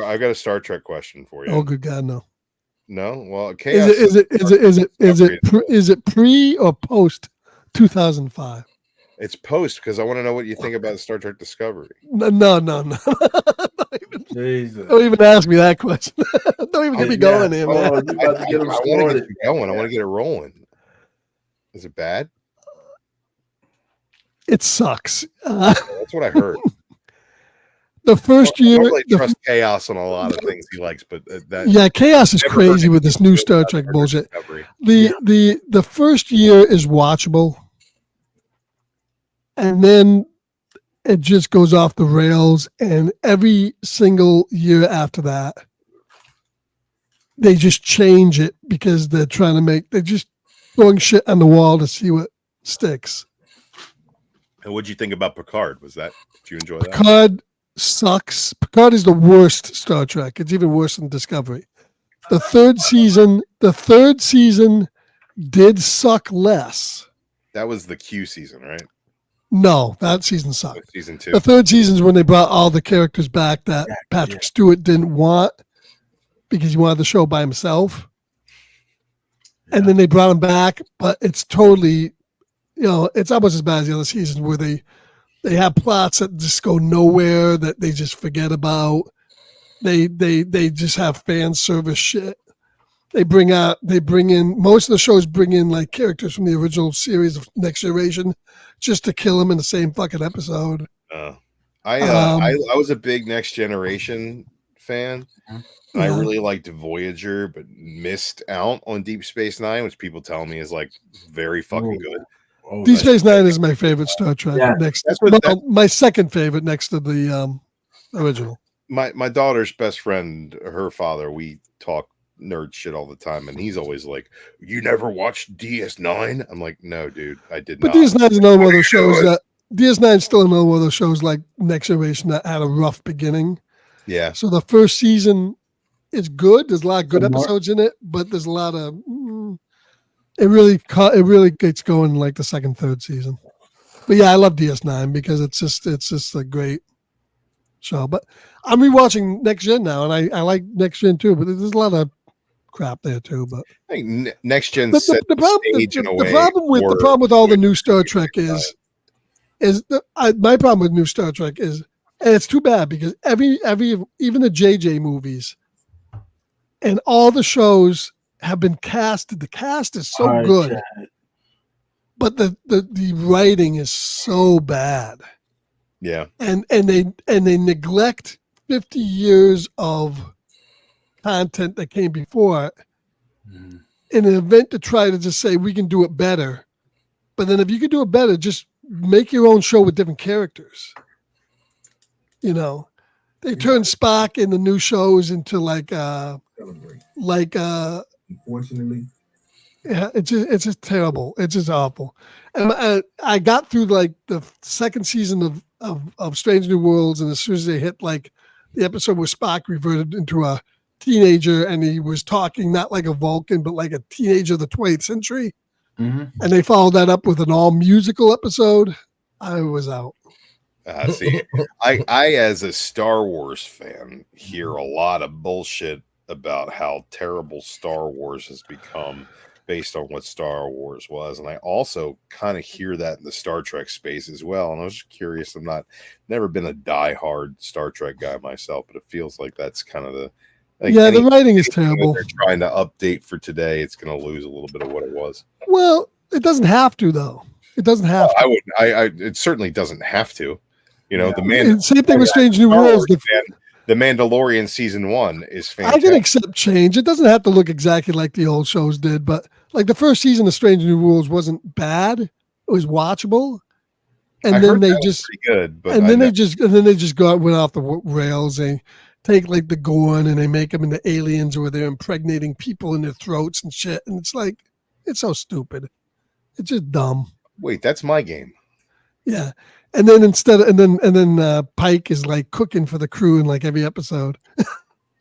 Speaker 20: I got a Star Trek question for you.
Speaker 11: Oh, good God, no.
Speaker 20: No, well, Chaos
Speaker 11: Is it pre or post 2005?
Speaker 20: It's post because I want to know what you think about Star Trek Discovery.
Speaker 11: No.
Speaker 2: Jesus.
Speaker 11: Don't even ask me that question. Don't even get me going here, man.
Speaker 20: I want to get it going. I want to get it rolling. Is it bad?
Speaker 11: It sucks.
Speaker 20: That's what I heard.
Speaker 11: The first
Speaker 20: I
Speaker 11: year,
Speaker 20: don't really trust Chaos on a lot of things he likes, but that
Speaker 11: yeah, Chaos is crazy with this new Star Trek bullshit. The first year is watchable, and then it just goes off the rails. And every single year after that, they just change it because they're just throwing shit on the wall to see what sticks.
Speaker 20: And what'd you think about Picard? Did you enjoy that?
Speaker 11: Picard sucks. Picard is the worst Star Trek. It's even worse than Discovery. The third season did suck less.
Speaker 20: That was the Q season, right?
Speaker 11: No, that season sucked.
Speaker 20: Season 2.
Speaker 11: The third season is when they brought all the characters back that Patrick Stewart didn't want because he wanted the show by himself. And then they brought him back, but it's totally, it's almost as bad as the other seasons where they have plots that just go nowhere, that they just forget about. They just have fan service shit. Most of the shows bring in like characters from the original series of Next Generation just to kill them in the same fucking episode.
Speaker 20: I was a big Next Generation fan. I really liked Voyager, but missed out on Deep Space Nine, which people tell me is like very fucking good.
Speaker 11: Deep Space Nine is my favorite Star Trek.
Speaker 20: Yeah,
Speaker 11: My second favorite next to the original.
Speaker 20: My daughter's best friend, her father, we talk nerd shit all the time, and he's always like, "You never watched DS9?" I'm like, "No, dude, I did not."
Speaker 11: But DS9 is another one of those shows that DS9 is still another one of those shows like Next Generation that had a rough beginning.
Speaker 20: Yeah.
Speaker 11: So the first season is good. There's a lot of good episodes in it, but there's a lot of it really gets going like the second, third season. But yeah, I love DS9 because it's just a great show. But I'm rewatching Next Gen now, and I like Next Gen too. But there's a lot of crap there too. But
Speaker 20: I think Next Gen set the stage in a way.
Speaker 11: The problem with all the new Star Trek my problem with new Star Trek is, and it's too bad because even the JJ movies and all the shows have been casted. The cast is so good, but the writing is so bad.
Speaker 20: Yeah,
Speaker 11: and they neglect 50 years of content that came before it in an event to try to just say we can do it better. But then if you can do it better, just make your own show with different characters. They turn Spock in the new shows into unfortunately, yeah, it's just terrible. It's just awful. And I got through like the second season of Strange New Worlds, and as soon as they hit like the episode where Spock reverted into a teenager and he was talking not like a Vulcan but like a teenager of the 20th century, and they followed that up with an all musical episode, I was out.
Speaker 20: See, I as a Star Wars fan hear a lot of bullshit about how terrible Star Wars has become based on what Star Wars was, and I also kind of hear that in the Star Trek space as well. And I was just curious. Never been a diehard Star Trek guy myself, but it feels like that's kind of the
Speaker 11: the writing is terrible.
Speaker 20: They're trying to update for today. It's going to lose a little bit of what it was.
Speaker 11: Well, it doesn't have to though. It doesn't have to.
Speaker 20: It certainly doesn't have to.
Speaker 11: Same thing with Strange New Worlds.
Speaker 20: The Mandalorian season 1 is fantastic.
Speaker 11: I can accept change. It doesn't have to look exactly like the old shows did, but like the first season of Strange New Worlds wasn't bad. It was watchable. And then they just
Speaker 20: good, but
Speaker 11: they just went off the rails. They take like the Gorn and they make them into aliens where they're impregnating people in their throats and shit. And it's like, it's so stupid. It's just dumb.
Speaker 20: Wait, that's my game.
Speaker 11: Yeah. And then Pike is like cooking for the crew in like every episode.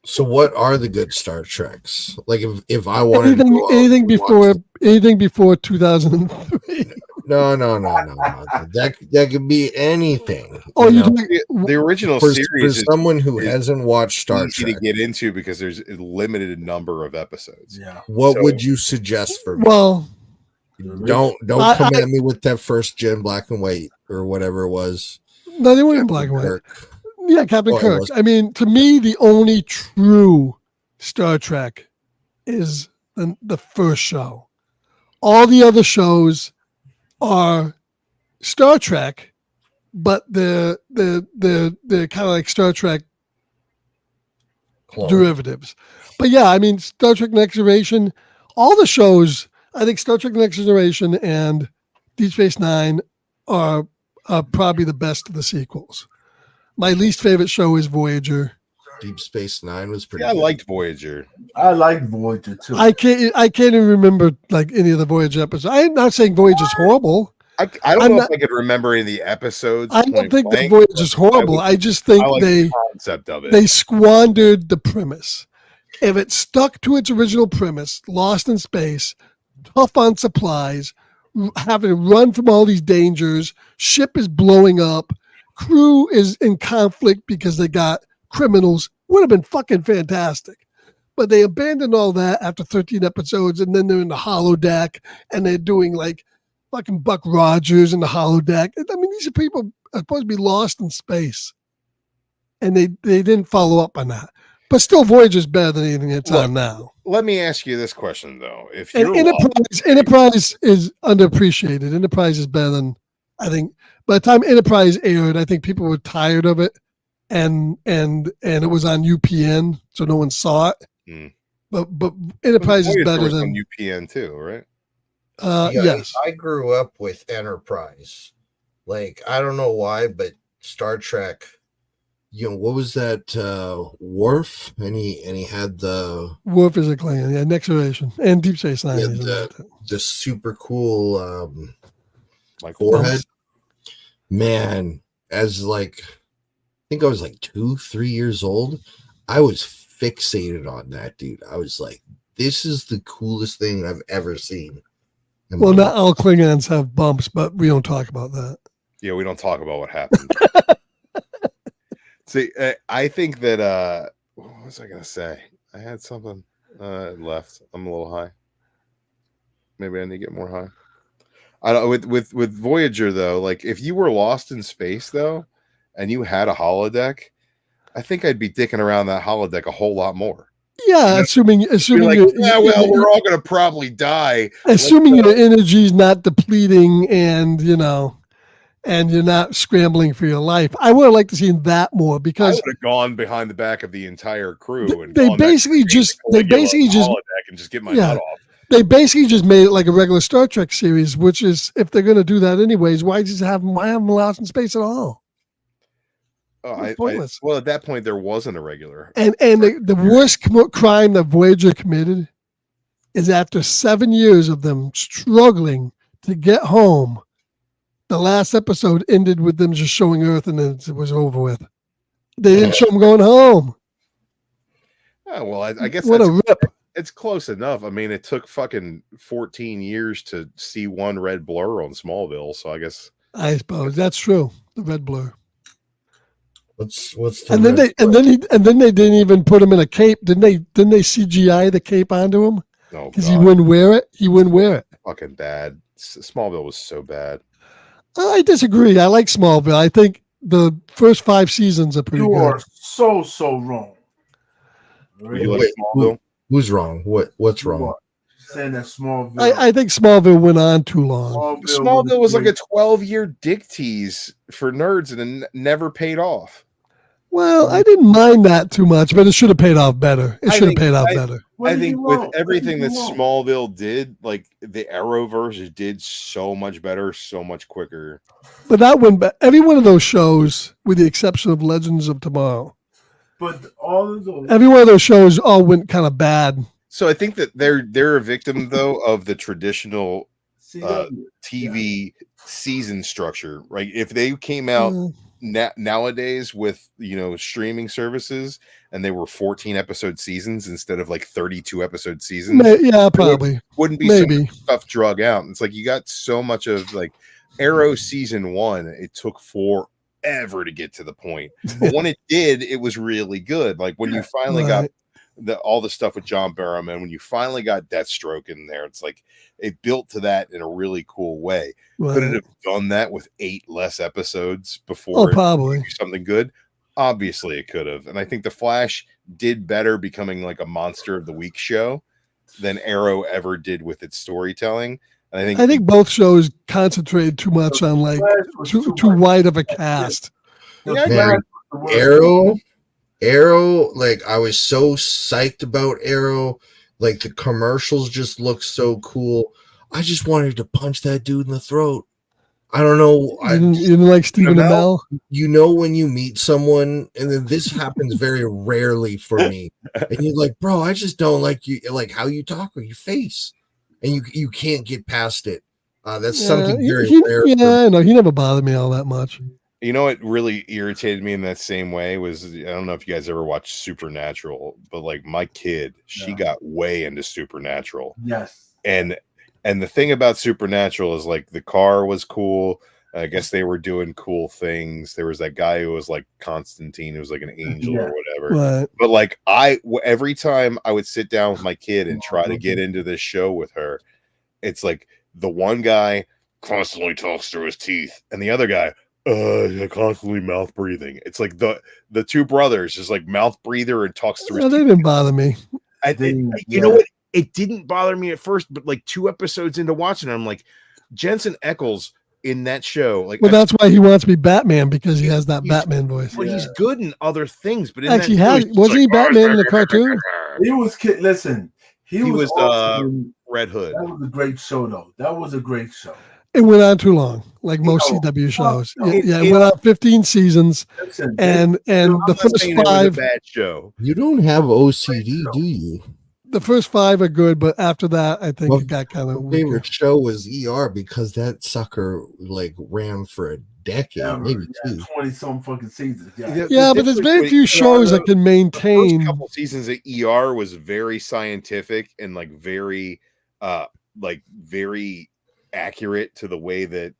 Speaker 8: So what are the good Star Treks? Like if I wanted to go out
Speaker 11: anything
Speaker 8: and
Speaker 11: before 2003.
Speaker 8: No. That could be anything.
Speaker 11: Oh, you
Speaker 8: know?
Speaker 20: The original
Speaker 8: for
Speaker 20: series
Speaker 8: someone who
Speaker 20: is
Speaker 8: hasn't watched Star
Speaker 20: easy
Speaker 8: Trek.
Speaker 20: to get into because there's a limited number of episodes.
Speaker 2: Yeah.
Speaker 8: What
Speaker 20: So-
Speaker 8: would you suggest for me?
Speaker 11: Well,
Speaker 8: don't
Speaker 11: I-
Speaker 8: come at me with that first gen black and white or whatever it was.
Speaker 11: no, they weren't in black and white.
Speaker 8: Kirk.
Speaker 11: Yeah, Captain
Speaker 8: Oh, it
Speaker 11: Kirk.
Speaker 8: was.
Speaker 11: I mean, to me, the only true Star Trek is the first show. All the other shows are Star Trek, but they're kind of like Star Trek derivatives. But yeah, I mean, Star Trek Next Generation, all the shows, I think Star Trek Next Generation and Deep Space Nine are probably the best of the sequels. My least favorite show is Voyager.
Speaker 8: Deep Space Nine was pretty.
Speaker 20: Yeah, I
Speaker 8: good.
Speaker 20: liked Voyager.
Speaker 2: I like Voyager too.
Speaker 11: I can't even remember like any of the Voyager episodes. I'm not saying Voyager's horrible.
Speaker 20: I don't
Speaker 11: I'm
Speaker 20: know
Speaker 11: not-
Speaker 20: if I could remember any of the episodes.
Speaker 11: I don't
Speaker 20: point
Speaker 11: think the
Speaker 20: blank,
Speaker 11: Voyager's
Speaker 20: but
Speaker 11: horrible. I just think
Speaker 20: like
Speaker 11: they
Speaker 20: the concept of it.
Speaker 11: they squandered the premise. If it stuck to its original premise, lost in space, tough on supplies, having to run from all these dangers, ship is blowing up, crew is in conflict because they got criminals, would have been fucking fantastic. But they abandoned all that after 13 episodes, and then they're in the holodeck, and they're doing like fucking Buck Rogers in the holodeck. I mean, these are people are supposed to be lost in space, and they didn't follow up on that. But still, Voyager's better than anything that's on now.
Speaker 20: Let me ask you this question though: If
Speaker 11: And
Speaker 20: you're
Speaker 11: Enterprise is underappreciated. Enterprise is better than, I think. By the time Enterprise aired, I think people were tired of it, and it was on UPN, so no one saw it.
Speaker 20: Mm.
Speaker 11: But Enterprise is
Speaker 20: Voyager
Speaker 11: better
Speaker 20: was
Speaker 11: than
Speaker 20: on UPN too, right?
Speaker 8: Yeah,
Speaker 11: yes.
Speaker 8: I grew up with Enterprise. Like I don't know why, but Star Trek. You know what was that? Worf, and he had the
Speaker 11: Worf is a Klingon, yeah. Next Generation and Deep Space Nine. is in that.
Speaker 8: the super cool
Speaker 20: Like
Speaker 8: forehead. Man, as like I think I was like 2-3 years old, I was fixated on that dude. I was like, this is the coolest thing I've ever seen.
Speaker 11: Well, not all Klingons have bumps, but we don't talk about that.
Speaker 20: Yeah, we don't talk about what happened. See, I think that what was I gonna say? I had something left. I'm a little high. Maybe I need to get more high. I don't with Voyager though. Like if you were lost in space though, and you had a holodeck, I think I'd be dicking around that holodeck a whole lot more.
Speaker 11: Yeah, assuming
Speaker 20: Be like,
Speaker 11: you're,
Speaker 20: yeah, well, we're all gonna probably die.
Speaker 11: assuming your energy's not depleting, and and you're not scrambling for your life. I would have liked to see that more
Speaker 20: I
Speaker 11: because
Speaker 20: would have gone behind the back of the entire crew and
Speaker 11: they
Speaker 20: gone back
Speaker 11: basically
Speaker 20: to
Speaker 11: just
Speaker 20: the regular
Speaker 11: just
Speaker 20: holodeck and just get my
Speaker 11: yeah.
Speaker 20: nut off.
Speaker 11: They basically just made it like a regular Star Trek series, which is if they're going to do that anyways, why have them lost in space at all?
Speaker 20: Oh,
Speaker 11: pointless.
Speaker 20: well, at that point, there wasn't a regular.
Speaker 11: And the worst crime that Voyager committed is after 7 years of them struggling to get home, the last episode ended with them just showing Earth and then it was over with. They didn't show them going home.
Speaker 20: Oh, well, I guess
Speaker 11: What a rip.
Speaker 20: it's close enough. I mean, it took fucking 14 years to see one red blur on Smallville, so I guess
Speaker 11: I suppose that's true. The red blur.
Speaker 8: What's the
Speaker 11: And then they didn't even put him in a cape. Didn't they CGI the cape onto him?
Speaker 20: Oh,
Speaker 11: Because he
Speaker 20: God.
Speaker 11: wouldn't wear it. He wouldn't wear it.
Speaker 20: Fucking bad. Smallville was so bad.
Speaker 11: I disagree. I like Smallville. I think the first 5 seasons are pretty
Speaker 2: You
Speaker 11: good.
Speaker 2: are so wrong.
Speaker 20: You like
Speaker 8: Wait,
Speaker 20: Smallville?
Speaker 8: who's wrong? What's
Speaker 2: You
Speaker 8: wrong?
Speaker 2: are saying that Smallville.
Speaker 11: I think Smallville went on too long.
Speaker 20: Smallville was like a 12-year dick tease for nerds and it never paid off.
Speaker 11: Well, I didn't mind that too much, but it should have paid off better. It should have paid off better.
Speaker 20: I think with everything that Smallville did, like the Arrowverse did so much better, so much quicker.
Speaker 11: But that went back. Every one of those shows, with the exception of Legends of Tomorrow,
Speaker 2: But all of those.
Speaker 11: every one of those shows all went kind of bad.
Speaker 20: So I think that they're a victim though of the traditional TV season structure. Right? If they came out nowadays with streaming services, and they were 14 episode seasons instead of like 32 episode seasons.
Speaker 11: Yeah, probably.
Speaker 20: Wouldn't be so much stuff drug out. It's like you got so much of like Arrow season 1. It took forever to get to the point, but when it did, it was really good. Like when you finally got all the stuff with John Barrowman, when you finally got Deathstroke in there, it's like it built to that in a really cool way. Could it have done that with 8 less episodes before
Speaker 11: probably
Speaker 20: do something good? Obviously it could have. And I think the Flash did better becoming like a Monster of the Week show than Arrow ever did with its storytelling. And
Speaker 11: I think both shows concentrated too much on like too wide of a cast.
Speaker 8: Man, Arrow, like I was so psyched about Arrow. Like the commercials just look so cool. I just wanted to punch that dude in the throat. I don't know.
Speaker 11: You didn't like Stephen Amell?
Speaker 8: You know when you meet someone, and then this happens very rarely for me, and you're like, bro, I just don't like you, like how you talk or your face, and you can't get past it. That's something very rare.
Speaker 11: Yeah, no, he never bothered me all that much.
Speaker 20: You know what really irritated me in that same way was, I don't know if you guys ever watched Supernatural, but like my kid, she got way into Supernatural.
Speaker 2: Yes.
Speaker 20: And the thing about Supernatural is like the car was cool. I guess they were doing cool things. There was that guy who was like Constantine, who was like an angel or whatever.
Speaker 11: Right.
Speaker 20: But like every time I would sit down with my kid and try to get into this show with her, it's like the one guy constantly talks through his teeth, and the other guy constantly mouth breathing. It's like the two brothers just like mouth breather and talks through his
Speaker 11: They
Speaker 20: teeth.
Speaker 11: didn't bother me.
Speaker 20: You know what? It didn't bother me at first, but like 2 episodes into watching it, I'm like, Jensen Ackles in that show, like,
Speaker 11: Well, that's why he wants to be Batman, because he has that Batman voice.
Speaker 20: well, he's good in other things, but in
Speaker 11: Actually,
Speaker 20: that show, he's
Speaker 11: wasn't he
Speaker 20: like,
Speaker 11: Batman in the cartoon?
Speaker 2: He was listen. He was awesome.
Speaker 20: Red Hood.
Speaker 2: That was a great show, though. That was a great show.
Speaker 11: It went on too long, like most CW shows. It went on 15 seasons, and the first 5
Speaker 20: bad show.
Speaker 8: You don't have OCD, do you?
Speaker 11: The first 5 are good, but after that, I think it got kind of
Speaker 8: My favorite show was ER because that sucker like ran for a decade, maybe 2.
Speaker 2: 20-some fucking seasons.
Speaker 11: Yeah, but there's very few shows that can maintain.
Speaker 20: The first couple seasons of ER was very scientific and like very accurate to the way that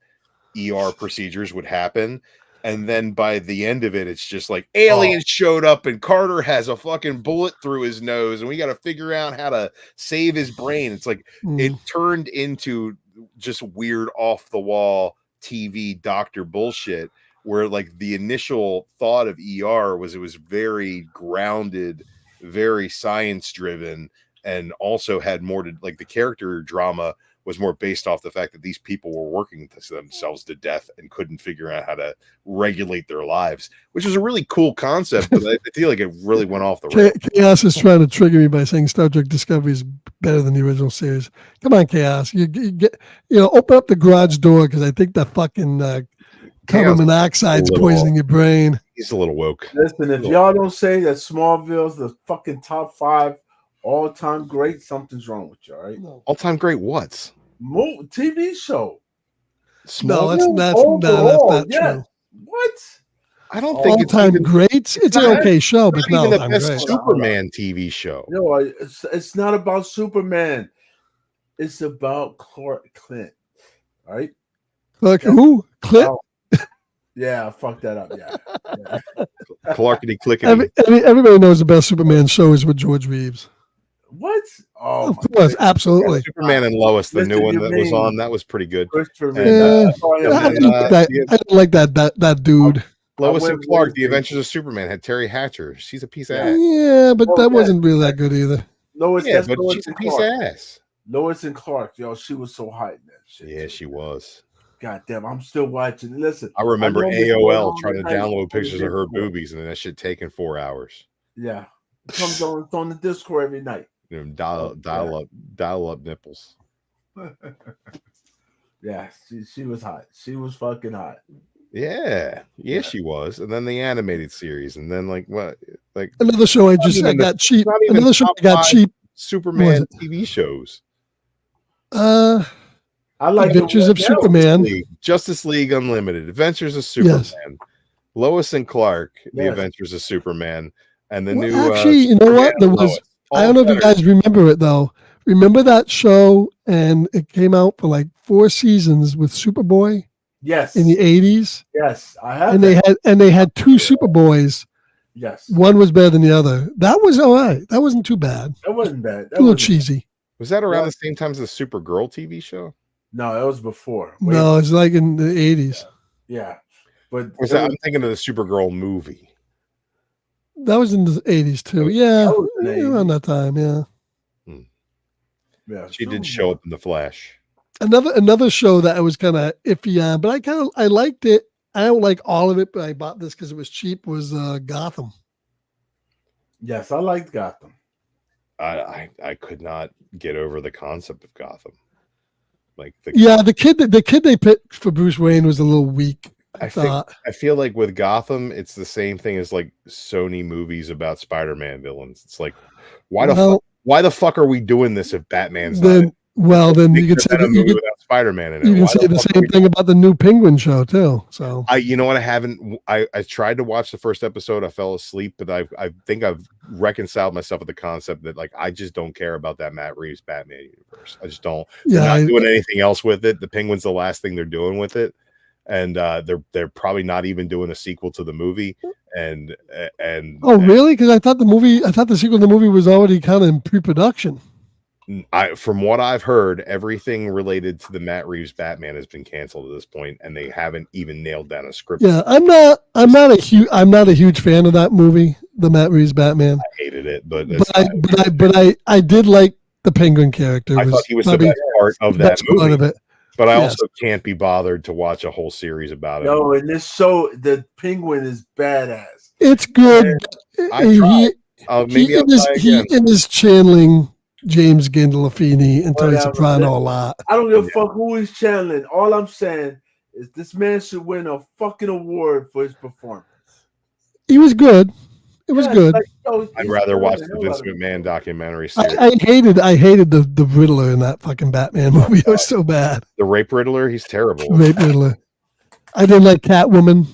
Speaker 20: ER procedures would happen. And then by the end of it, it's just like aliens showed up and Carter has a fucking bullet through his nose and we got to figure out how to save his brain. It's like it turned into just weird off the wall TV doctor bullshit, where like the initial thought of ER was it was very grounded, very science driven, and also had more to like the character drama was more based off the fact that these people were working themselves to death and couldn't figure out how to regulate their lives, which was a really cool concept, but I feel like it really went off the rails.
Speaker 11: Chaos is trying to trigger me by saying Star Trek Discovery is better than the original series. Come on, Chaos. You get, open up the garage door, because I think the fucking carbon monoxide's poisoning your brain.
Speaker 20: He's a little woke.
Speaker 2: Listen, if y'all don't say that Smallville's the fucking top 5 all-time great, something's wrong with you, all right?
Speaker 20: All-time great what?
Speaker 2: TV show.
Speaker 11: No, that's not true.
Speaker 2: What?
Speaker 20: I don't think
Speaker 11: all-time greats. It's an okay show, but not
Speaker 20: even the
Speaker 11: all-time
Speaker 20: best
Speaker 11: great.
Speaker 20: Superman TV show.
Speaker 2: No, it's not about Superman. It's about Clark Kent. All right.
Speaker 11: Like who? Clint?
Speaker 2: Yeah, I fucked that up. Yeah.
Speaker 20: Clarkity clickety.
Speaker 11: Everybody knows the best Superman show is with George Reeves.
Speaker 2: What? Oh,
Speaker 11: of course, absolutely.
Speaker 20: Superman and Lois, the new one that was on, that was pretty good.
Speaker 11: I didn't like that dude.
Speaker 20: Lois and Clark, The Adventures of Superman, had Terry Hatcher. She's a piece of ass.
Speaker 11: Yeah, but that wasn't really that good either.
Speaker 2: Lois,
Speaker 20: Yeah, but
Speaker 2: Lois
Speaker 20: she's a
Speaker 2: and
Speaker 20: piece of
Speaker 2: Clark.
Speaker 20: ass.
Speaker 2: Lois and Clark, yo, she was so hot in that shit.
Speaker 20: Yeah, she was.
Speaker 2: God damn, I'm still watching. Listen,
Speaker 20: I remember
Speaker 2: know Miss
Speaker 20: AOL
Speaker 2: Mom
Speaker 20: trying to
Speaker 2: High School
Speaker 20: download pictures of her
Speaker 2: Discord.
Speaker 20: boobies, and then that shit taking 4 hours.
Speaker 2: Yeah, it comes on. It's on the Discord every night.
Speaker 20: Dial up nipples.
Speaker 2: Yeah, she was hot. She was fucking hot.
Speaker 20: Yeah, she was. And then the animated series, and then like
Speaker 11: Another show I got cheap. Another show I got cheap.
Speaker 20: Superman TV shows.
Speaker 2: I like
Speaker 11: Adventures of Superman.
Speaker 20: Justice League Unlimited, Adventures of Superman. Lois and Clark, The
Speaker 2: Yes.
Speaker 20: Adventures of Superman, and the
Speaker 11: Well,
Speaker 20: new.
Speaker 11: actually, you know what? There
Speaker 20: Superman and
Speaker 11: was.
Speaker 20: Lois.
Speaker 11: I don't know if you guys remember it though. Remember that show, and it came out for like 4 seasons with Superboy
Speaker 2: Yes.
Speaker 11: in the 80s,
Speaker 2: Yes, I have.
Speaker 11: and
Speaker 2: that.
Speaker 11: they had 2 Superboys.
Speaker 2: Yes.
Speaker 11: One was better than the other. That was all right. That wasn't too bad.
Speaker 2: That wasn't bad.
Speaker 11: A
Speaker 2: That
Speaker 11: little
Speaker 2: wasn't-
Speaker 11: cheesy.
Speaker 20: Was that around the same time as the Supergirl TV show?
Speaker 2: No, that was before.
Speaker 11: No, it's like in the 80s.
Speaker 2: Yeah, but
Speaker 20: Was
Speaker 2: it
Speaker 20: that,
Speaker 2: was-
Speaker 20: I'm thinking of the Supergirl movie.
Speaker 11: That was in the 80s too. Yeah,
Speaker 2: that was in the
Speaker 11: around that time. Yeah.
Speaker 2: yeah,
Speaker 20: She did show up in the Flash.
Speaker 11: Another show that I was kind of iffy on, but I liked it. I don't like all of it, but I bought this because it was cheap. Was Gotham?
Speaker 2: Yes, I liked Gotham.
Speaker 20: I could not get over the concept of Gotham. Like
Speaker 11: The kid they picked for Bruce Wayne was a little weak. I thought.
Speaker 20: I feel like with Gotham, it's the same thing as like Sony movies about Spider-Man villains. It's like, why the fuck are we doing this if Batman's not? in-
Speaker 11: Then you could
Speaker 20: There's
Speaker 11: say
Speaker 20: been a
Speaker 11: that you
Speaker 20: movie
Speaker 11: could,
Speaker 20: without Spider-Man in it.
Speaker 11: you can
Speaker 20: Why
Speaker 11: say the
Speaker 20: fuck are
Speaker 11: same
Speaker 20: we
Speaker 11: thing about the new Penguin show too. So
Speaker 20: you know what? I haven't. I tried to watch the first episode. I fell asleep, but I think I've reconciled myself with the concept that like I just don't care about that Matt Reeves Batman universe. I just don't.
Speaker 11: Yeah,
Speaker 20: They're not doing anything else with it. The Penguin's the last thing they're doing with it, and they're probably not even doing a sequel to the movie. And
Speaker 11: really? Because I thought the sequel to the movie was already kind of in pre-production.
Speaker 20: From what I've heard, everything related to the Matt Reeves Batman has been canceled at this point, and they haven't even nailed down a script.
Speaker 11: Yeah, I'm not a huge fan of that movie, the Matt Reeves Batman.
Speaker 20: I hated it, but
Speaker 11: I did like the Penguin character.
Speaker 20: I thought he was the
Speaker 11: probably
Speaker 20: best part of
Speaker 11: the
Speaker 20: that
Speaker 11: best part
Speaker 20: movie.
Speaker 11: of it.
Speaker 20: But I
Speaker 11: Yes.
Speaker 20: also can't be bothered to watch a whole series about it.
Speaker 2: Yo, in this show, the Penguin is badass.
Speaker 11: It's good.
Speaker 20: I
Speaker 11: He-
Speaker 20: tried.
Speaker 11: he,
Speaker 20: Maybe I'll try
Speaker 11: he
Speaker 20: again.
Speaker 11: is channeling James Gandolfini and Tony
Speaker 2: Whatever.
Speaker 11: Soprano a lot.
Speaker 2: I don't give a fuck who he's channeling. All I'm saying is this man should win a fucking award for his performance.
Speaker 11: He was good. It was
Speaker 2: Yeah,
Speaker 11: good.
Speaker 2: like, yo,
Speaker 20: I'd
Speaker 2: he's
Speaker 20: rather
Speaker 2: good.
Speaker 20: watch
Speaker 2: I
Speaker 20: the
Speaker 2: know
Speaker 20: Vince
Speaker 2: about it.
Speaker 20: McMahon documentary series.
Speaker 11: I hated the Riddler in that fucking Batman movie. It was so bad.
Speaker 20: The Rape Riddler, he's terrible.
Speaker 11: Rape Riddler. I didn't like Catwoman.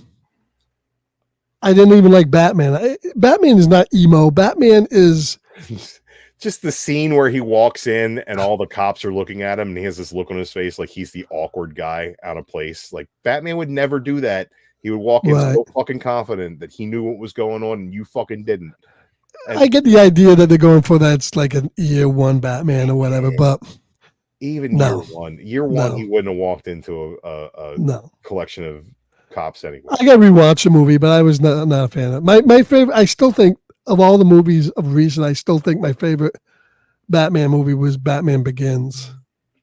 Speaker 11: I didn't even like Batman. Batman is not emo. Batman is
Speaker 20: Just the scene where he walks in and all the cops are looking at him and he has this look on his face like he's the awkward guy out of place. Like Batman would never do that. He would walk in so fucking confident that he knew what was going on and you fucking didn't. And
Speaker 11: I get the idea that they're going for that. It's like an year one Batman or whatever, but
Speaker 20: even
Speaker 11: No.
Speaker 20: year one,
Speaker 11: No.
Speaker 20: he wouldn't have walked into a
Speaker 11: No.
Speaker 20: collection of cops anyway.
Speaker 11: I got to rewatch the movie, but I was not a fan of it. My favorite, I still think of all the movies of recent, I still think my favorite Batman movie was Batman Begins.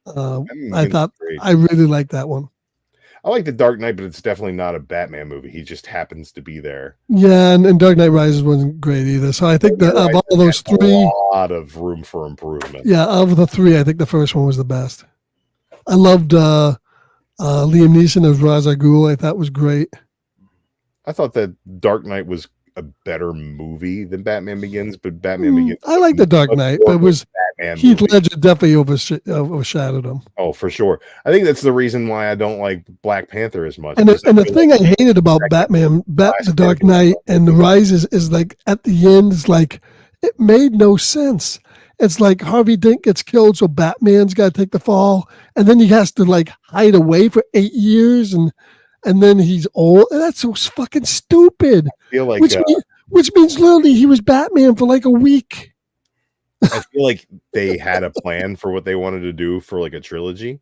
Speaker 11: I
Speaker 20: Begins
Speaker 11: thought
Speaker 20: is great.
Speaker 11: I really liked that one.
Speaker 20: I like The Dark Knight, but it's definitely not a Batman movie. He just happens to be there.
Speaker 11: Yeah, and Dark Knight Rises wasn't great either. So I think that of all those three,
Speaker 20: A lot of room for improvement.
Speaker 11: yeah, of the three, I think the first one was the best. I loved Liam Neeson as Ra's al Ghul. I thought was great.
Speaker 20: I thought that Dark Knight was a better movie than Batman Begins, but Batman Begins.
Speaker 11: I like the Dark Knight, but it was
Speaker 20: Batman
Speaker 11: Heath
Speaker 20: movie.
Speaker 11: Ledger definitely overshadowed him.
Speaker 20: Oh, for sure. I think that's the reason why I don't like Black Panther as much.
Speaker 11: And
Speaker 20: because
Speaker 11: the
Speaker 20: I feel
Speaker 11: thing
Speaker 20: like
Speaker 11: I hated about Batman, the Dark Knight, and the Rises is like at the end, it's like it made no sense. It's like Harvey Dent gets killed, so Batman's got to take the fall, and then he has to like hide away for 8 years, and then he's old. And that's so fucking stupid.
Speaker 20: I feel like
Speaker 11: Which means literally he was Batman for like a week.
Speaker 20: I feel like they had a plan for what they wanted to do for like a trilogy.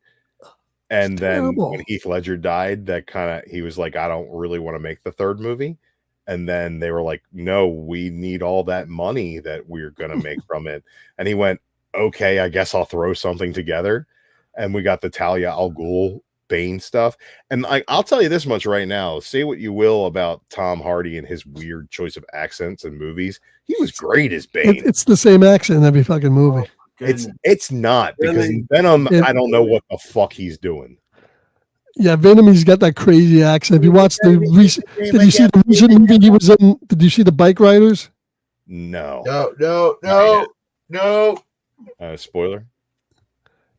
Speaker 20: And then
Speaker 11: terrible.
Speaker 20: when Heath Ledger died, he was like, I don't really want to make the third movie. And then they were like, no, we need all that money that we're going to make from it. And he went, okay, I guess I'll throw something together. And we got the Talia al Ghul Bane stuff. And I'll tell you this much right now. Say what you will about Tom Hardy and his weird choice of accents in movies. He was great as Bane.
Speaker 11: It's the same accent in every fucking movie.
Speaker 20: It's not because
Speaker 11: Really?
Speaker 20: in Venom,
Speaker 11: Yeah.
Speaker 20: I don't know what the fuck he's doing.
Speaker 11: Yeah, Venom, he's got that crazy accent. If you watch the recent, did you see the recent movie he was in? Did you see the Bike Riders?
Speaker 20: No.
Speaker 7: No.
Speaker 20: Spoiler.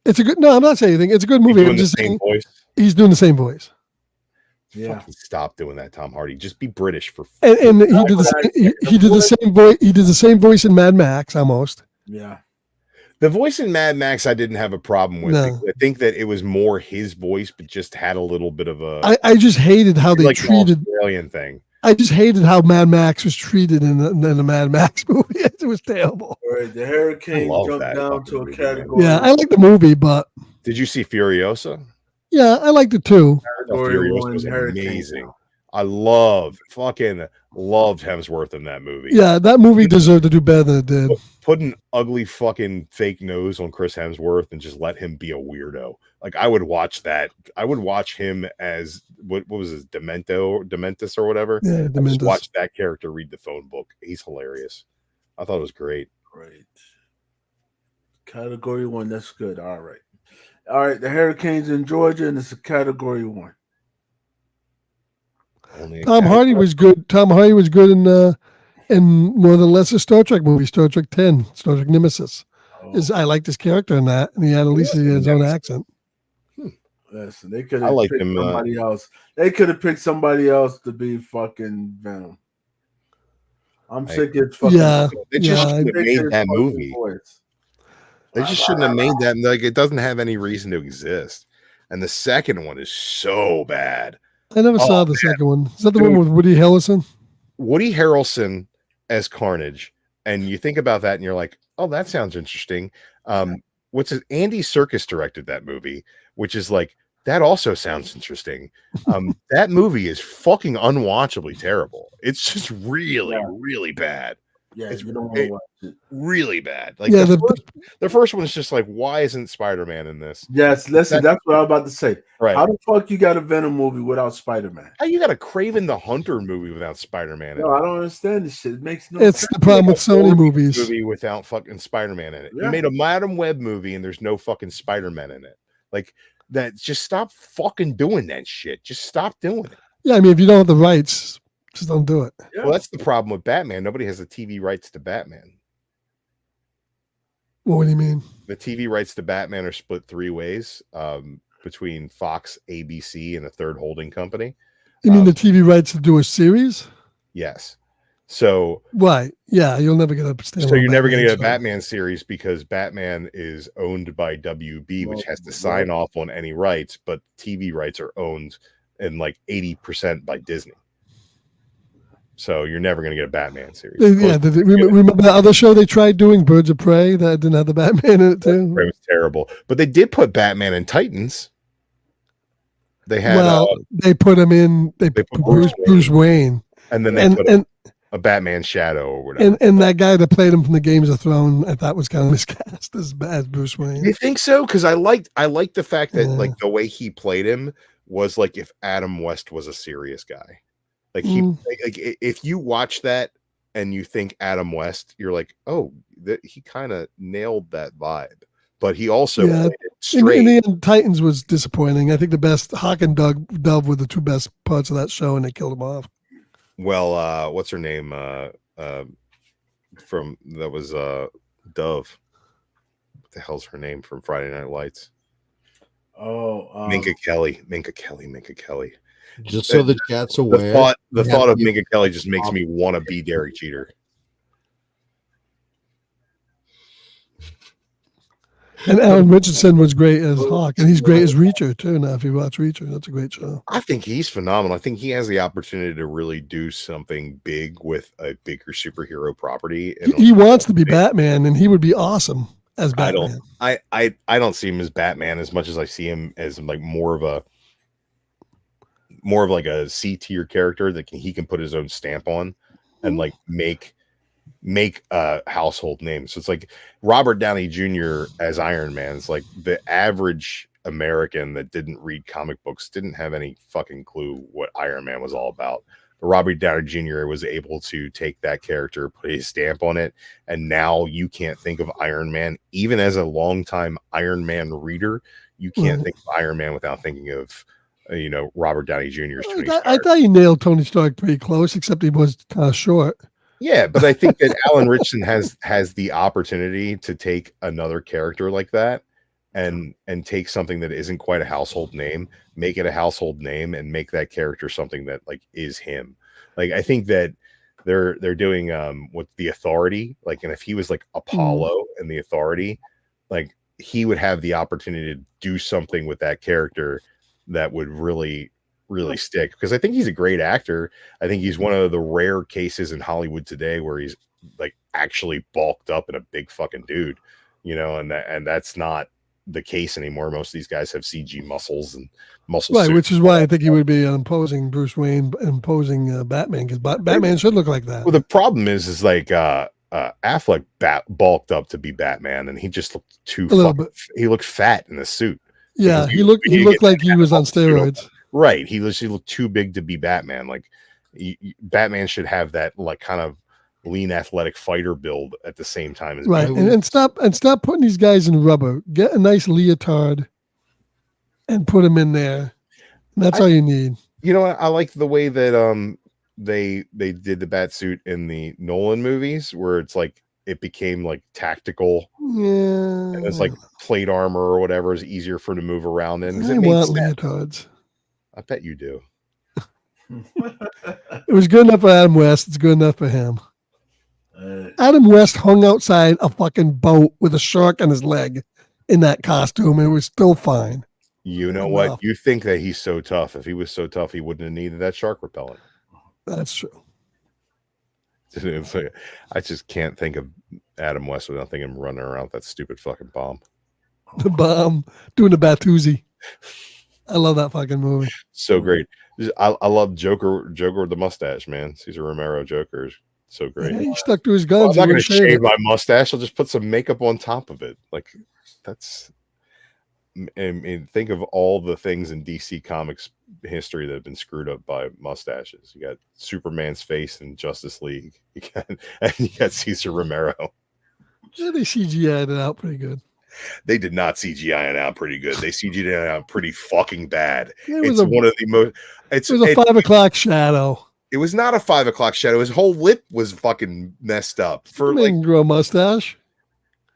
Speaker 11: It's a good. No, I'm not saying anything. It's a good movie.
Speaker 20: Doing
Speaker 11: I'm
Speaker 20: the
Speaker 11: just
Speaker 20: same
Speaker 11: saying
Speaker 20: voice.
Speaker 11: he's doing the same voice.
Speaker 2: Yeah.
Speaker 20: Fucking stop doing that, Tom Hardy. Just be British for.
Speaker 11: And he did the same voice. He did the same voice in Mad Max almost.
Speaker 2: Yeah.
Speaker 20: The voice in Mad Max, I didn't have a problem with.
Speaker 11: No.
Speaker 20: I think that it was more his voice, but just had a little bit of a.
Speaker 11: I just hated how they
Speaker 20: like an
Speaker 11: treated.
Speaker 20: Australian thing.
Speaker 11: I just hated how Mad Max was treated in the Mad Max movie. It was terrible.
Speaker 2: All right, the Hurricane
Speaker 20: I love
Speaker 2: jumped
Speaker 20: that
Speaker 2: down to a
Speaker 20: fucking
Speaker 2: category.
Speaker 11: Yeah, I like the movie, but
Speaker 20: Did you see Furiosa?
Speaker 11: yeah, I liked it too.
Speaker 20: Furiosa was amazing. I loved Hemsworth in that movie.
Speaker 11: Yeah, that movie deserved to do better than it did.
Speaker 20: Put an ugly fucking fake nose on Chris Hemsworth and just let him be a weirdo. Like I would watch that. I would watch him as what was his Dementus or whatever.
Speaker 11: Yeah,
Speaker 20: I just
Speaker 11: Dementus.
Speaker 20: watch that character read the phone book. He's hilarious. I thought it was great.
Speaker 2: Great. Category 1. That's good. All right. All right. The Hurricanes in Georgia, and it's a category 1.
Speaker 11: Tom Hardy was good. Tom Hardy was good in one of the lesser Star Trek movies, Star Trek 10, Star Trek Nemesis. I liked his character in that, and he had at least his own accent.
Speaker 2: Listen, they could
Speaker 20: I
Speaker 2: have
Speaker 20: like
Speaker 2: picked
Speaker 20: him,
Speaker 2: somebody else. They could have picked somebody else to be fucking Venom. I'm sick of fucking.
Speaker 11: Yeah,
Speaker 20: They just shouldn't have made that
Speaker 2: fucking
Speaker 20: movie.
Speaker 2: voice.
Speaker 20: They just shouldn't have made that. Like it doesn't have any reason to exist. And the second one is so bad.
Speaker 11: I never saw the second one. Is that the one with Woody Harrelson?
Speaker 20: Woody Harrelson as Carnage, and you think about that, and you're like, "Oh, that sounds interesting." What's his Andy Serkis directed that movie, which is like that also sounds interesting. That movie is fucking unwatchably terrible. It's just really, really bad.
Speaker 2: Yeah,
Speaker 20: it's
Speaker 2: you don't want to watch it.
Speaker 20: really bad. Like
Speaker 11: Yeah,
Speaker 20: the first one is just like, why isn't Spider-Man in this?
Speaker 2: Yes, listen, that's what I was about to say.
Speaker 20: Right.
Speaker 2: How the fuck you got a Venom movie without Spider-Man?
Speaker 20: How you got a Craven the Hunter movie without Spider-Man in
Speaker 2: No,
Speaker 20: it?
Speaker 2: I don't understand this shit. It makes no
Speaker 11: It's
Speaker 2: sense.
Speaker 11: the problem with Sony movies.
Speaker 20: Movie without fucking Spider-Man in it.
Speaker 2: Yeah.
Speaker 20: You made a Madam Web movie and there's no fucking Spider-Man in it. Like that. Just stop fucking doing that shit. Just stop doing it.
Speaker 11: Yeah, I mean, if you don't have the rights, just don't do it.
Speaker 20: Well, that's the problem with Batman. Nobody has the TV rights to Batman.
Speaker 11: What do you mean?
Speaker 20: The TV rights to Batman are split 3 ways between Fox, ABC, and a third holding company.
Speaker 11: You mean the TV rights to do a series?
Speaker 20: Yes. So
Speaker 11: Right. Yeah, you'll never get a
Speaker 20: So you're never going to get a Batman series because Batman is owned by WB, which has to sign off on any rights, but TV rights are owned in like 80% by Disney. So you're never going to get a Batman series.
Speaker 11: Yeah, remember the other show they tried doing, Birds of Prey, that didn't have the Batman in it too?
Speaker 20: It was terrible, but they did put Batman in Titans. They had
Speaker 11: they put him in. They put Bruce Wayne,
Speaker 20: and then they put a Batman Shadow or whatever.
Speaker 11: and that guy that played him from the Games of Thrones, I thought was kind of miscast as Bruce Wayne.
Speaker 20: You think so? Because I liked the fact that like the way he played him was like if Adam West was a serious guy. Like like if you watch that and you think Adam West, you're like, oh, he kind of nailed that vibe. But he also played it straight.
Speaker 11: In the end, Titans was disappointing. I think the best Hawk and Dove were the two best parts of that show, and they killed him off.
Speaker 20: Well, what's her name? From that was Dove. What the hell's her name from Friday Night Lights?
Speaker 2: Oh,
Speaker 20: Minka Kelly.
Speaker 8: Just so the chat's aware.
Speaker 20: The thought of Minka Kelly just makes me want to be Derek Jeter.
Speaker 11: And Alan Richardson was great as Hawk, and he's great as Reacher too. Now, if you watch Reacher, that's a great show.
Speaker 20: I think he's phenomenal. I think he has the opportunity to really do something big with a bigger superhero property.
Speaker 11: He wants to be Batman, and he would be awesome as Batman.
Speaker 20: I don't see him as Batman as much as I see him as like more of like a C tier character that he can put his own stamp on and like make a household name. So it's like Robert Downey Jr. as Iron Man. It's like the average American that didn't read comic books didn't have any fucking clue what Iron Man was all about. But Robert Downey Jr. was able to take that character, put his stamp on it, and now you can't think of Iron Man, even as a longtime Iron Man reader, you can't think of Iron Man without thinking of Robert Downey Jr.'s Tony Stark.
Speaker 11: I thought he nailed Tony Stark pretty close, except he was kind of short.
Speaker 20: Yeah, but I think that Alan Richardson has the opportunity to take another character like that and take something that isn't quite a household name, make it a household name, and make that character something that like is him. Like I think that they're doing with the Authority, like, and if he was like Apollo and the Authority, like he would have the opportunity to do something with that character that would really stick, because I think he's a great actor. I think he's one of the rare cases in Hollywood today where he's like actually bulked up and a big fucking dude, you know, and that's not the case anymore. Most of these guys have CG muscles and muscle
Speaker 11: Right,
Speaker 20: suits.
Speaker 11: which is why I think he would be an imposing Bruce Wayne, imposing Batman, because Batman should look like that.
Speaker 20: Well, the problem is like Affleck bulked up to be Batman, and he just looked too he looked fat in the suit.
Speaker 11: Yeah,
Speaker 20: Because
Speaker 11: he looked like he was on steroids.
Speaker 20: Right, he looked too big to be Batman. Like Batman should have that like kind of lean athletic fighter build at the same time as
Speaker 11: Right,
Speaker 20: Batman.
Speaker 11: and stop putting these guys in rubber. Get a nice leotard and put them in there. That's all you need.
Speaker 20: You know, I like the way that they did the bat suit in the Nolan movies, where it's like it became like tactical.
Speaker 11: Yeah,
Speaker 20: and it's like plate armor or whatever is easier for him to move around in. 'Cause
Speaker 11: I
Speaker 20: it made
Speaker 11: want
Speaker 20: sense.
Speaker 11: leotards.
Speaker 20: I bet you do.
Speaker 11: It was good enough for Adam West. It's good enough for him. Adam West hung outside a fucking boat with a shark on his leg in that costume, and it was still fine.
Speaker 20: You know
Speaker 11: Wow.
Speaker 20: what? You think that he's so tough. If he was so tough, he wouldn't have needed that shark repellent.
Speaker 11: That's true.
Speaker 20: It's like, I just can't think of Adam West without thinking him running around with that stupid fucking bomb.
Speaker 11: The bomb doing the Batusi. I love that fucking movie.
Speaker 20: So great. I love Joker with the mustache, man. Cesar Romero Joker is so great.
Speaker 11: Yeah, he stuck to his
Speaker 20: Well,
Speaker 11: guns.
Speaker 20: I'm not
Speaker 11: He
Speaker 20: going to
Speaker 11: wouldn't
Speaker 20: shave
Speaker 11: it.
Speaker 20: my mustache. I'll just put some makeup on top of it. Like that's. And think of all the things in DC Comics history that have been screwed up by mustaches. You got Superman's face in Justice League. You got Cesar Romero.
Speaker 11: Yeah, they CGI'd it out pretty good.
Speaker 20: They did not CGI it out pretty good. They CGI'd it out pretty fucking bad.
Speaker 11: It was
Speaker 20: It's one of the most.
Speaker 11: It was a 5 o'clock shadow.
Speaker 20: It was not a 5 o'clock shadow. His whole lip was fucking messed up. For
Speaker 11: He didn't grow a mustache.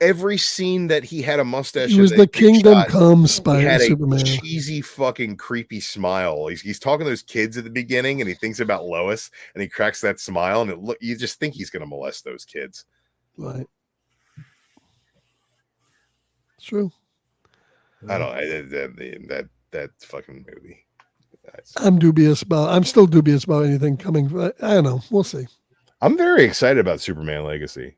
Speaker 20: every scene that he had a mustache,
Speaker 11: He was
Speaker 20: in
Speaker 11: the
Speaker 20: that big
Speaker 11: Kingdom
Speaker 20: shot,
Speaker 11: Come
Speaker 20: he
Speaker 11: Spider
Speaker 20: had a
Speaker 11: Superman.
Speaker 20: cheesy, fucking creepy smile. He's talking to those kids at the beginning, and he thinks about Lois, and he cracks that smile, and you just think he's going to molest those kids.
Speaker 11: Right. It's true.
Speaker 20: I don't. That fucking movie.
Speaker 11: I'm still dubious about anything coming. I don't know. We'll see.
Speaker 20: I'm very excited about Superman Legacy.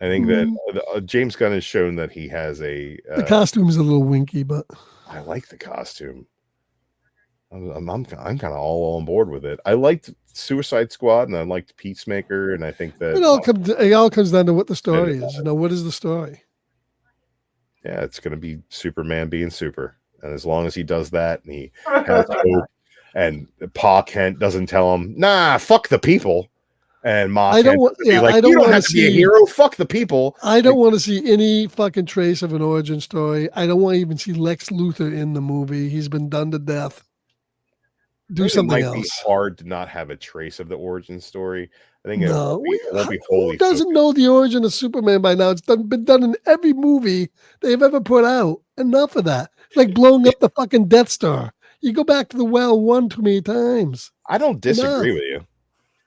Speaker 20: I think that James Gunn has shown that he has a.
Speaker 11: The costume's a little winky, but
Speaker 20: I like the costume. I'm kind of all on board with it. I liked Suicide Squad and I liked Peacemaker, and I think that
Speaker 11: it all comes down to what the story is. You know, what is the story?
Speaker 20: yeah, it's going to be Superman being super, and as long as he does that, and he has hope, and Pa Kent doesn't tell him, "Nah, fuck the people," and Ma
Speaker 11: I don't
Speaker 20: Kent
Speaker 11: want-
Speaker 20: doesn't be
Speaker 11: yeah,
Speaker 20: like,
Speaker 11: I don't
Speaker 20: "You don't
Speaker 11: wanna
Speaker 20: have to be a
Speaker 11: see-
Speaker 20: hero. Fuck the people."
Speaker 11: I don't want to see any fucking trace of an origin story. I don't want to even see Lex Luthor in the movie. He's been done to death. Do
Speaker 20: It
Speaker 11: something
Speaker 20: might be
Speaker 11: else.
Speaker 20: hard to not have a trace of the origin story. I think it
Speaker 11: No,
Speaker 20: won't be
Speaker 11: who
Speaker 20: wholly.
Speaker 11: doesn't know the origin of Superman by now? It's been done in every movie they've ever put out. Enough of that. It's like blowing up the fucking Death Star. You go back to the well one too many times.
Speaker 20: I don't disagree
Speaker 11: Enough.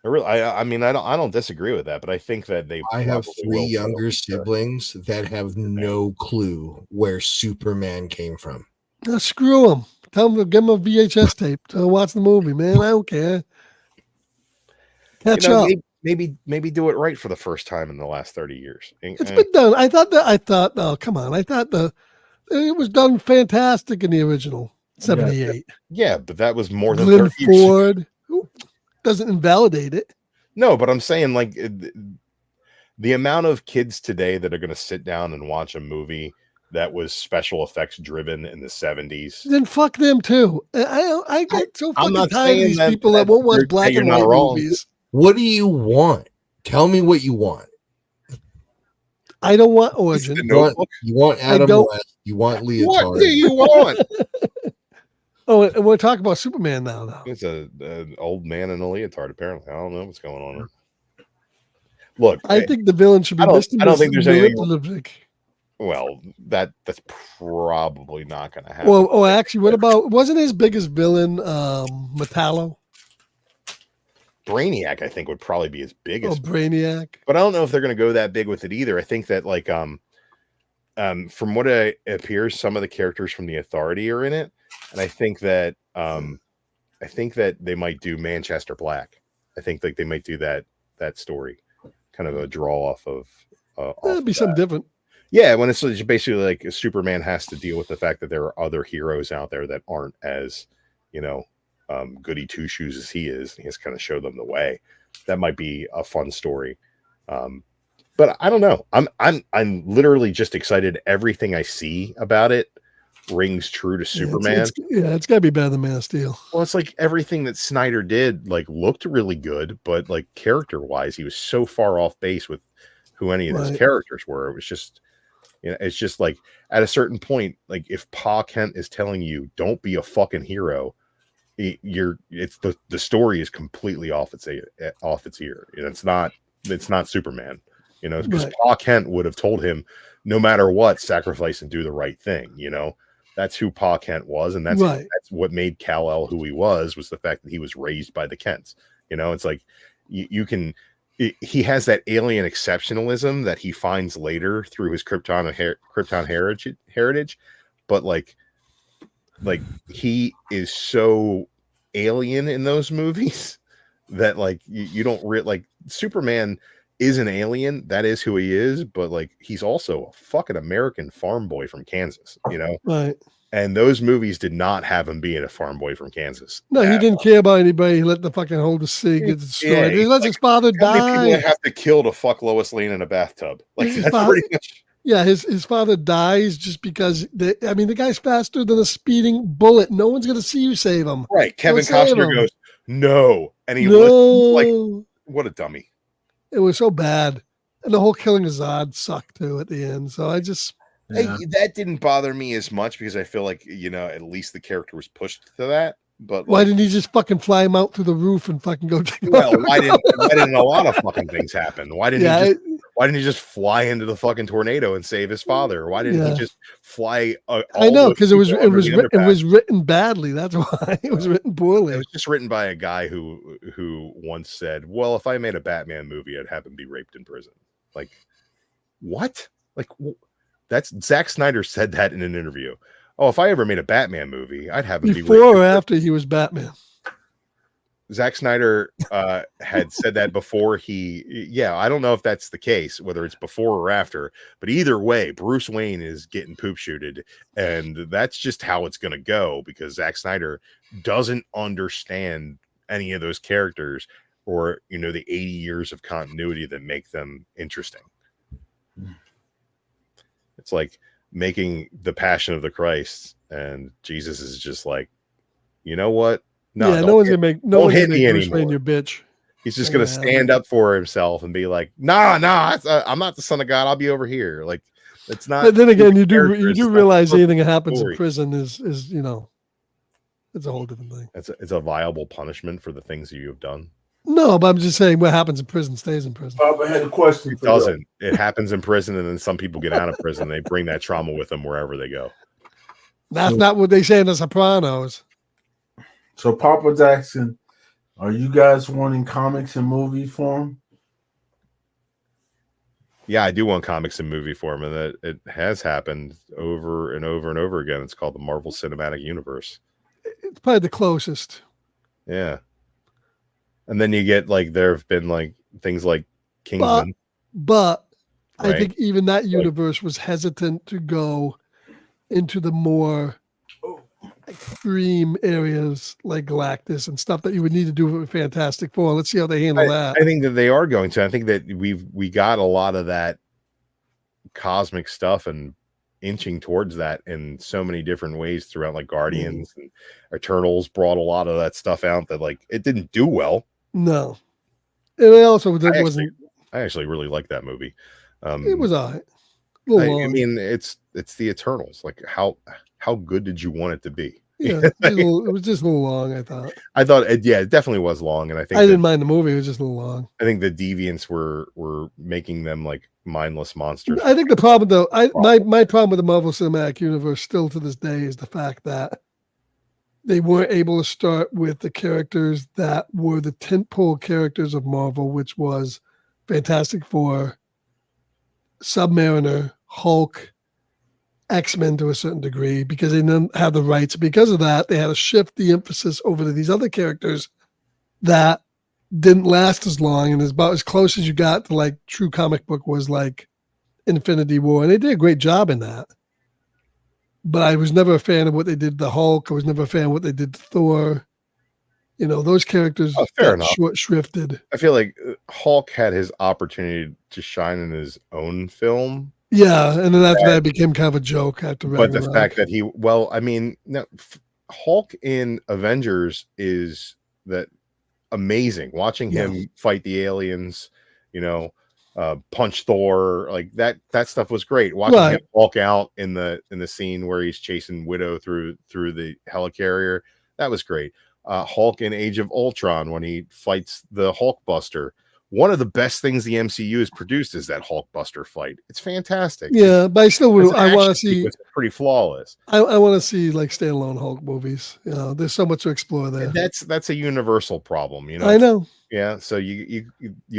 Speaker 20: with you. I mean, I don't disagree with that, but I think that they.
Speaker 8: I have
Speaker 20: probably
Speaker 8: 3
Speaker 20: will
Speaker 8: younger siblings that have no clue where Superman came from.
Speaker 11: Now, screw them. Tell them to give them a VHS tape to watch the movie, man. I don't care. Catch up.
Speaker 20: Maybe do it right for the first time in the last 30 years.
Speaker 11: It's been done. I thought, oh, come on. I thought it was done fantastic in the original 78.
Speaker 20: Yeah, but that was more than
Speaker 11: Glenn
Speaker 20: 30 years.
Speaker 11: Ford doesn't invalidate it.
Speaker 20: No, but I'm saying like the amount of kids today that are going to sit down and watch a movie that was special effects driven in the 70s.
Speaker 11: Then fuck them too. I get so
Speaker 20: I'm
Speaker 11: fucking
Speaker 20: not
Speaker 11: tired of
Speaker 20: saying
Speaker 11: these
Speaker 20: that-
Speaker 11: people that
Speaker 20: that
Speaker 11: won't watch
Speaker 20: you're-
Speaker 11: black
Speaker 20: that
Speaker 11: and
Speaker 20: you're
Speaker 11: white
Speaker 20: not wrong.
Speaker 11: movies.
Speaker 8: What do you want? Tell me what you want.
Speaker 11: I don't want origin.
Speaker 8: You want
Speaker 11: I
Speaker 8: Adam
Speaker 11: don't-
Speaker 8: West. You want Leotard.
Speaker 20: What do you want?
Speaker 11: Oh, and we're talking about Superman now, though.
Speaker 20: It's an old man in a leotard, apparently. I don't know what's going on. Look,
Speaker 11: I think the villain should be
Speaker 20: I don't
Speaker 11: Mr.
Speaker 20: think there's anything.
Speaker 11: Manipulative.
Speaker 20: Well, that's probably not going to happen.
Speaker 11: Well, oh, actually, what about wasn't his biggest villain Metallo?
Speaker 20: Brainiac, I think, would probably be his biggest.
Speaker 11: Oh, Brainiac.
Speaker 20: But I don't know if they're going to go that big with it either. I think that like from what it appears, some of the characters from the Authority are in it, and I think that they might do Manchester Black. I think like they might do that story, kind of a draw off of.
Speaker 11: That'd be something different.
Speaker 20: Yeah, when it's basically like Superman has to deal with the fact that there are other heroes out there that aren't as, goody two shoes as he is. And he has to kind of show them the way. That might be a fun story. But I don't know. I'm literally just excited. Everything I see about it rings true to Superman.
Speaker 11: It's got to be better than Man of Steel.
Speaker 20: Well, it's like everything that Snyder did, like looked really good, but like character wise, he was so far off base with who any of his characters were. It was just. It's just like at a certain point, like if Pa Kent is telling you don't be a fucking hero, it's the story is completely off its ear. It's not Superman, because Pa Kent would have told him no matter what, sacrifice and do the right thing. That's who Pa Kent was, and that's what made Kal-El who he was the fact that he was raised by the Kents. It's like you can. He has that alien exceptionalism that he finds later through his Krypton heritage, but like he is so alien in those movies that like you don't like Superman is an alien, that is who he is, but like he's also a fucking American farm boy from Kansas,
Speaker 11: Right.
Speaker 20: And those movies did not have him being a farm boy from Kansas.
Speaker 11: No, he didn't care about anybody. He let the fucking hold the sea get destroyed. He lets his father
Speaker 20: How many
Speaker 11: die.
Speaker 20: people have to kill to fuck Lois Lane in a bathtub? Like
Speaker 11: His
Speaker 20: that's
Speaker 11: father-
Speaker 20: pretty much.
Speaker 11: Yeah, his father dies just because the guy's faster than a speeding bullet. No one's gonna see you save him.
Speaker 20: Right. Kevin
Speaker 11: Don't save
Speaker 20: Costner
Speaker 11: him.
Speaker 20: goes, no. And he
Speaker 11: No.
Speaker 20: listens, like, what a dummy.
Speaker 11: It was so bad. And the whole killing of Zod sucked too at the end. So I just
Speaker 20: Hey, that didn't bother me as much because I feel like, at least the character was pushed to that. But
Speaker 11: why
Speaker 20: like,
Speaker 11: didn't he just fucking fly him out through the roof and fucking go take
Speaker 20: well, why didn't a lot of fucking things happen? Why didn't he just fly into the fucking tornado and save his father? Why didn't he just fly?
Speaker 11: I know, because it was written badly. That's why it was written poorly.
Speaker 20: It was just written by a guy who once said, "Well, if I made a Batman movie, I'd have him be raped in prison." Like, what? Like, that's Zack Snyder said that in an interview. Oh, if I ever made a Batman movie, I'd have him
Speaker 11: Before or after he was Batman.
Speaker 20: Zack Snyder had said that before I don't know if that's the case, whether it's before or after, but either way, Bruce Wayne is getting poop shooted, and that's just how it's going to go because Zack Snyder doesn't understand any of those characters or, the 80 years of continuity that make them interesting. It's like making the Passion of the Christ, and Jesus is just like, you know what?
Speaker 11: No one's gonna make
Speaker 20: Bruce
Speaker 11: Wayne your bitch.
Speaker 20: He's just gonna stand up for himself and be like, nah, I'm not the son of God. I'll be over here. Like, it's not.
Speaker 11: But then again, you do realize anything that happens in prison is it's a whole different thing.
Speaker 20: It's a viable punishment for the things that you have done.
Speaker 11: No, but I'm just saying what happens in prison stays in prison.
Speaker 2: Bob, I had a question.
Speaker 20: It doesn't. It happens in prison, and then some people get out of prison. They bring that trauma with them wherever they go.
Speaker 11: That's not what they say in The Sopranos.
Speaker 2: So Papa Jackson, are you guys wanting comics in movie form?
Speaker 20: Yeah, I do want comics in movie form, and that it has happened over and over and over again. It's called the Marvel Cinematic Universe.
Speaker 11: It's probably the closest.
Speaker 20: Yeah. And then you get there have been things like Kingsman.
Speaker 11: But
Speaker 20: Right.
Speaker 11: I think even that universe was hesitant to go into the more extreme areas like Galactus and stuff that you would need to do with Fantastic Four. Let's see how they handle that.
Speaker 20: I think that they are going to. I think that we got a lot of that cosmic stuff and inching towards that in so many different ways throughout Guardians and Eternals brought a lot of that stuff out that it didn't do well.
Speaker 11: No. And it also wasn't.
Speaker 20: I actually really like that movie.
Speaker 11: It was all right.
Speaker 20: I mean, it's the Eternals. How good did you want it to be?
Speaker 11: Yeah, it was just a little long. I thought.
Speaker 20: I thought, it definitely was long, and I think
Speaker 11: I didn't mind the movie. It was just a little long.
Speaker 20: I think the deviants were making them like mindless monsters.
Speaker 11: I think the problem, though, my problem with the Marvel Cinematic Universe still to this day is the fact that they weren't able to start with the characters that were the tentpole characters of Marvel, which was Fantastic Four, Submariner, Hulk, X-Men to a certain degree, because they didn't have the rights. Because of that, they had to shift the emphasis over to these other characters that didn't last as long, and is about as close as you got to like true comic book was like Infinity War, and they did a great job in that. But I was never a fan of what they did to Hulk. I was never a fan of what they did to Thor. You know, those characters
Speaker 20: fair
Speaker 11: got
Speaker 20: enough.
Speaker 11: short shrifted.
Speaker 20: I feel like Hulk had his opportunity to shine in his own film.
Speaker 11: Yeah, and then after that, it became kind of a joke after
Speaker 20: But the
Speaker 11: Ragnarok.
Speaker 20: fact that Hulk in Avengers is that amazing. Watching him fight the aliens, punch Thor, like that stuff was great. Watching him walk out in the scene where he's chasing Widow through the helicarrier, that was great. Hulk in Age of Ultron when he fights the Hulkbuster. One of the best things the MCU has produced is that Hulkbuster fight. It's fantastic.
Speaker 11: Yeah, but I still would. I want to see.
Speaker 20: It's pretty flawless.
Speaker 11: I want to see like standalone Hulk movies. There's so much to explore there.
Speaker 20: That's a universal problem,
Speaker 11: I know.
Speaker 20: Yeah, so you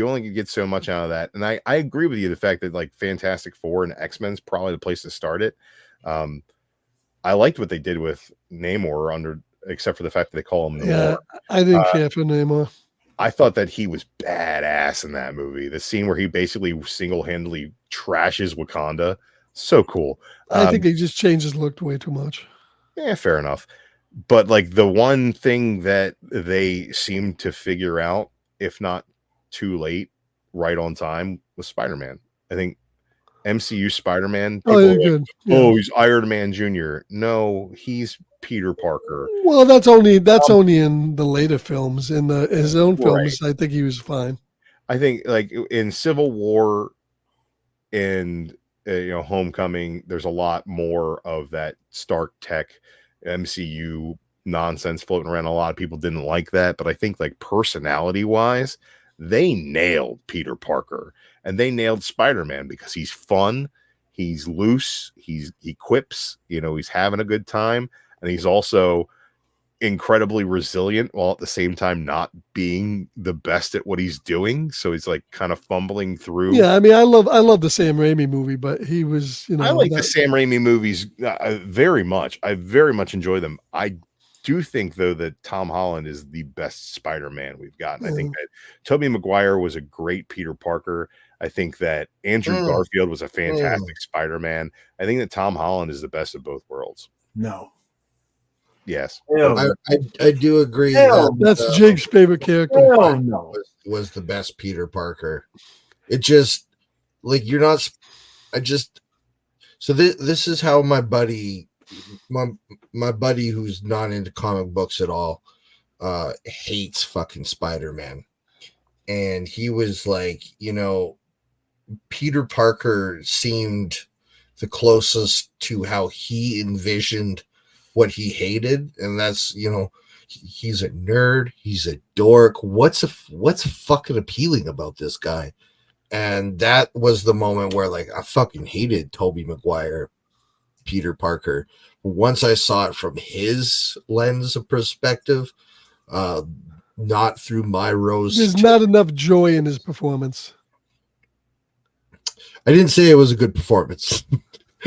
Speaker 20: only get so much out of that, and I agree with you. The fact that like Fantastic Four and X-Men's probably the place to start it. I liked what they did with Namor except for the fact that they call him Namor.
Speaker 11: Yeah, I didn't care for Namor.
Speaker 20: I thought that he was badass in that movie. The scene where he basically single-handedly trashes Wakanda, so cool.
Speaker 11: I think they just changed his look way too much.
Speaker 20: Yeah, fair enough. But like the one thing that they seemed to figure out, if not too late, right on time, was Spider-Man. I think MCU Spider-Man.
Speaker 11: Good. Yeah.
Speaker 20: Oh, he's Iron Man Jr. No, he's Peter Parker.
Speaker 11: Well, that's only in the later films. In his own films, I think he was fine.
Speaker 20: I think like in Civil War and Homecoming, there's a lot more of that Stark Tech MCU nonsense floating around. A lot of people didn't like that, but I think like personality wise, they nailed Peter Parker and they nailed Spider-Man because he's fun, he's loose, he quips, he's having a good time, and he's also incredibly resilient while at the same time not being the best at what he's doing. So he's like kind of fumbling through.
Speaker 11: Yeah, I mean, I love the Sam Raimi movie, but he was,
Speaker 20: I like the Sam Raimi movies very much. I very much enjoy them. I do think though that Tom Holland is the best Spider-Man we've gotten. I think that Tobey Maguire was a great Peter Parker. I think that Andrew Garfield was a fantastic Spider-Man. I think that Tom Holland is the best of both worlds.
Speaker 2: No.
Speaker 20: Yes.
Speaker 8: I do agree.
Speaker 11: That's Jake's favorite character.
Speaker 8: Was the best Peter Parker. It just like you're not. So this is how my buddy who's not into comic books at all hates fucking Spider-Man, and he was like, Peter Parker seemed the closest to how he envisioned what he hated, and that's he's a nerd, he's a dork. What's fucking appealing about this guy? And that was the moment where like I fucking hated Tobey Maguire Peter Parker. Once I saw it from his lens of perspective, not through my rose.
Speaker 11: There's not enough joy in his performance.
Speaker 8: I didn't say it was a good performance.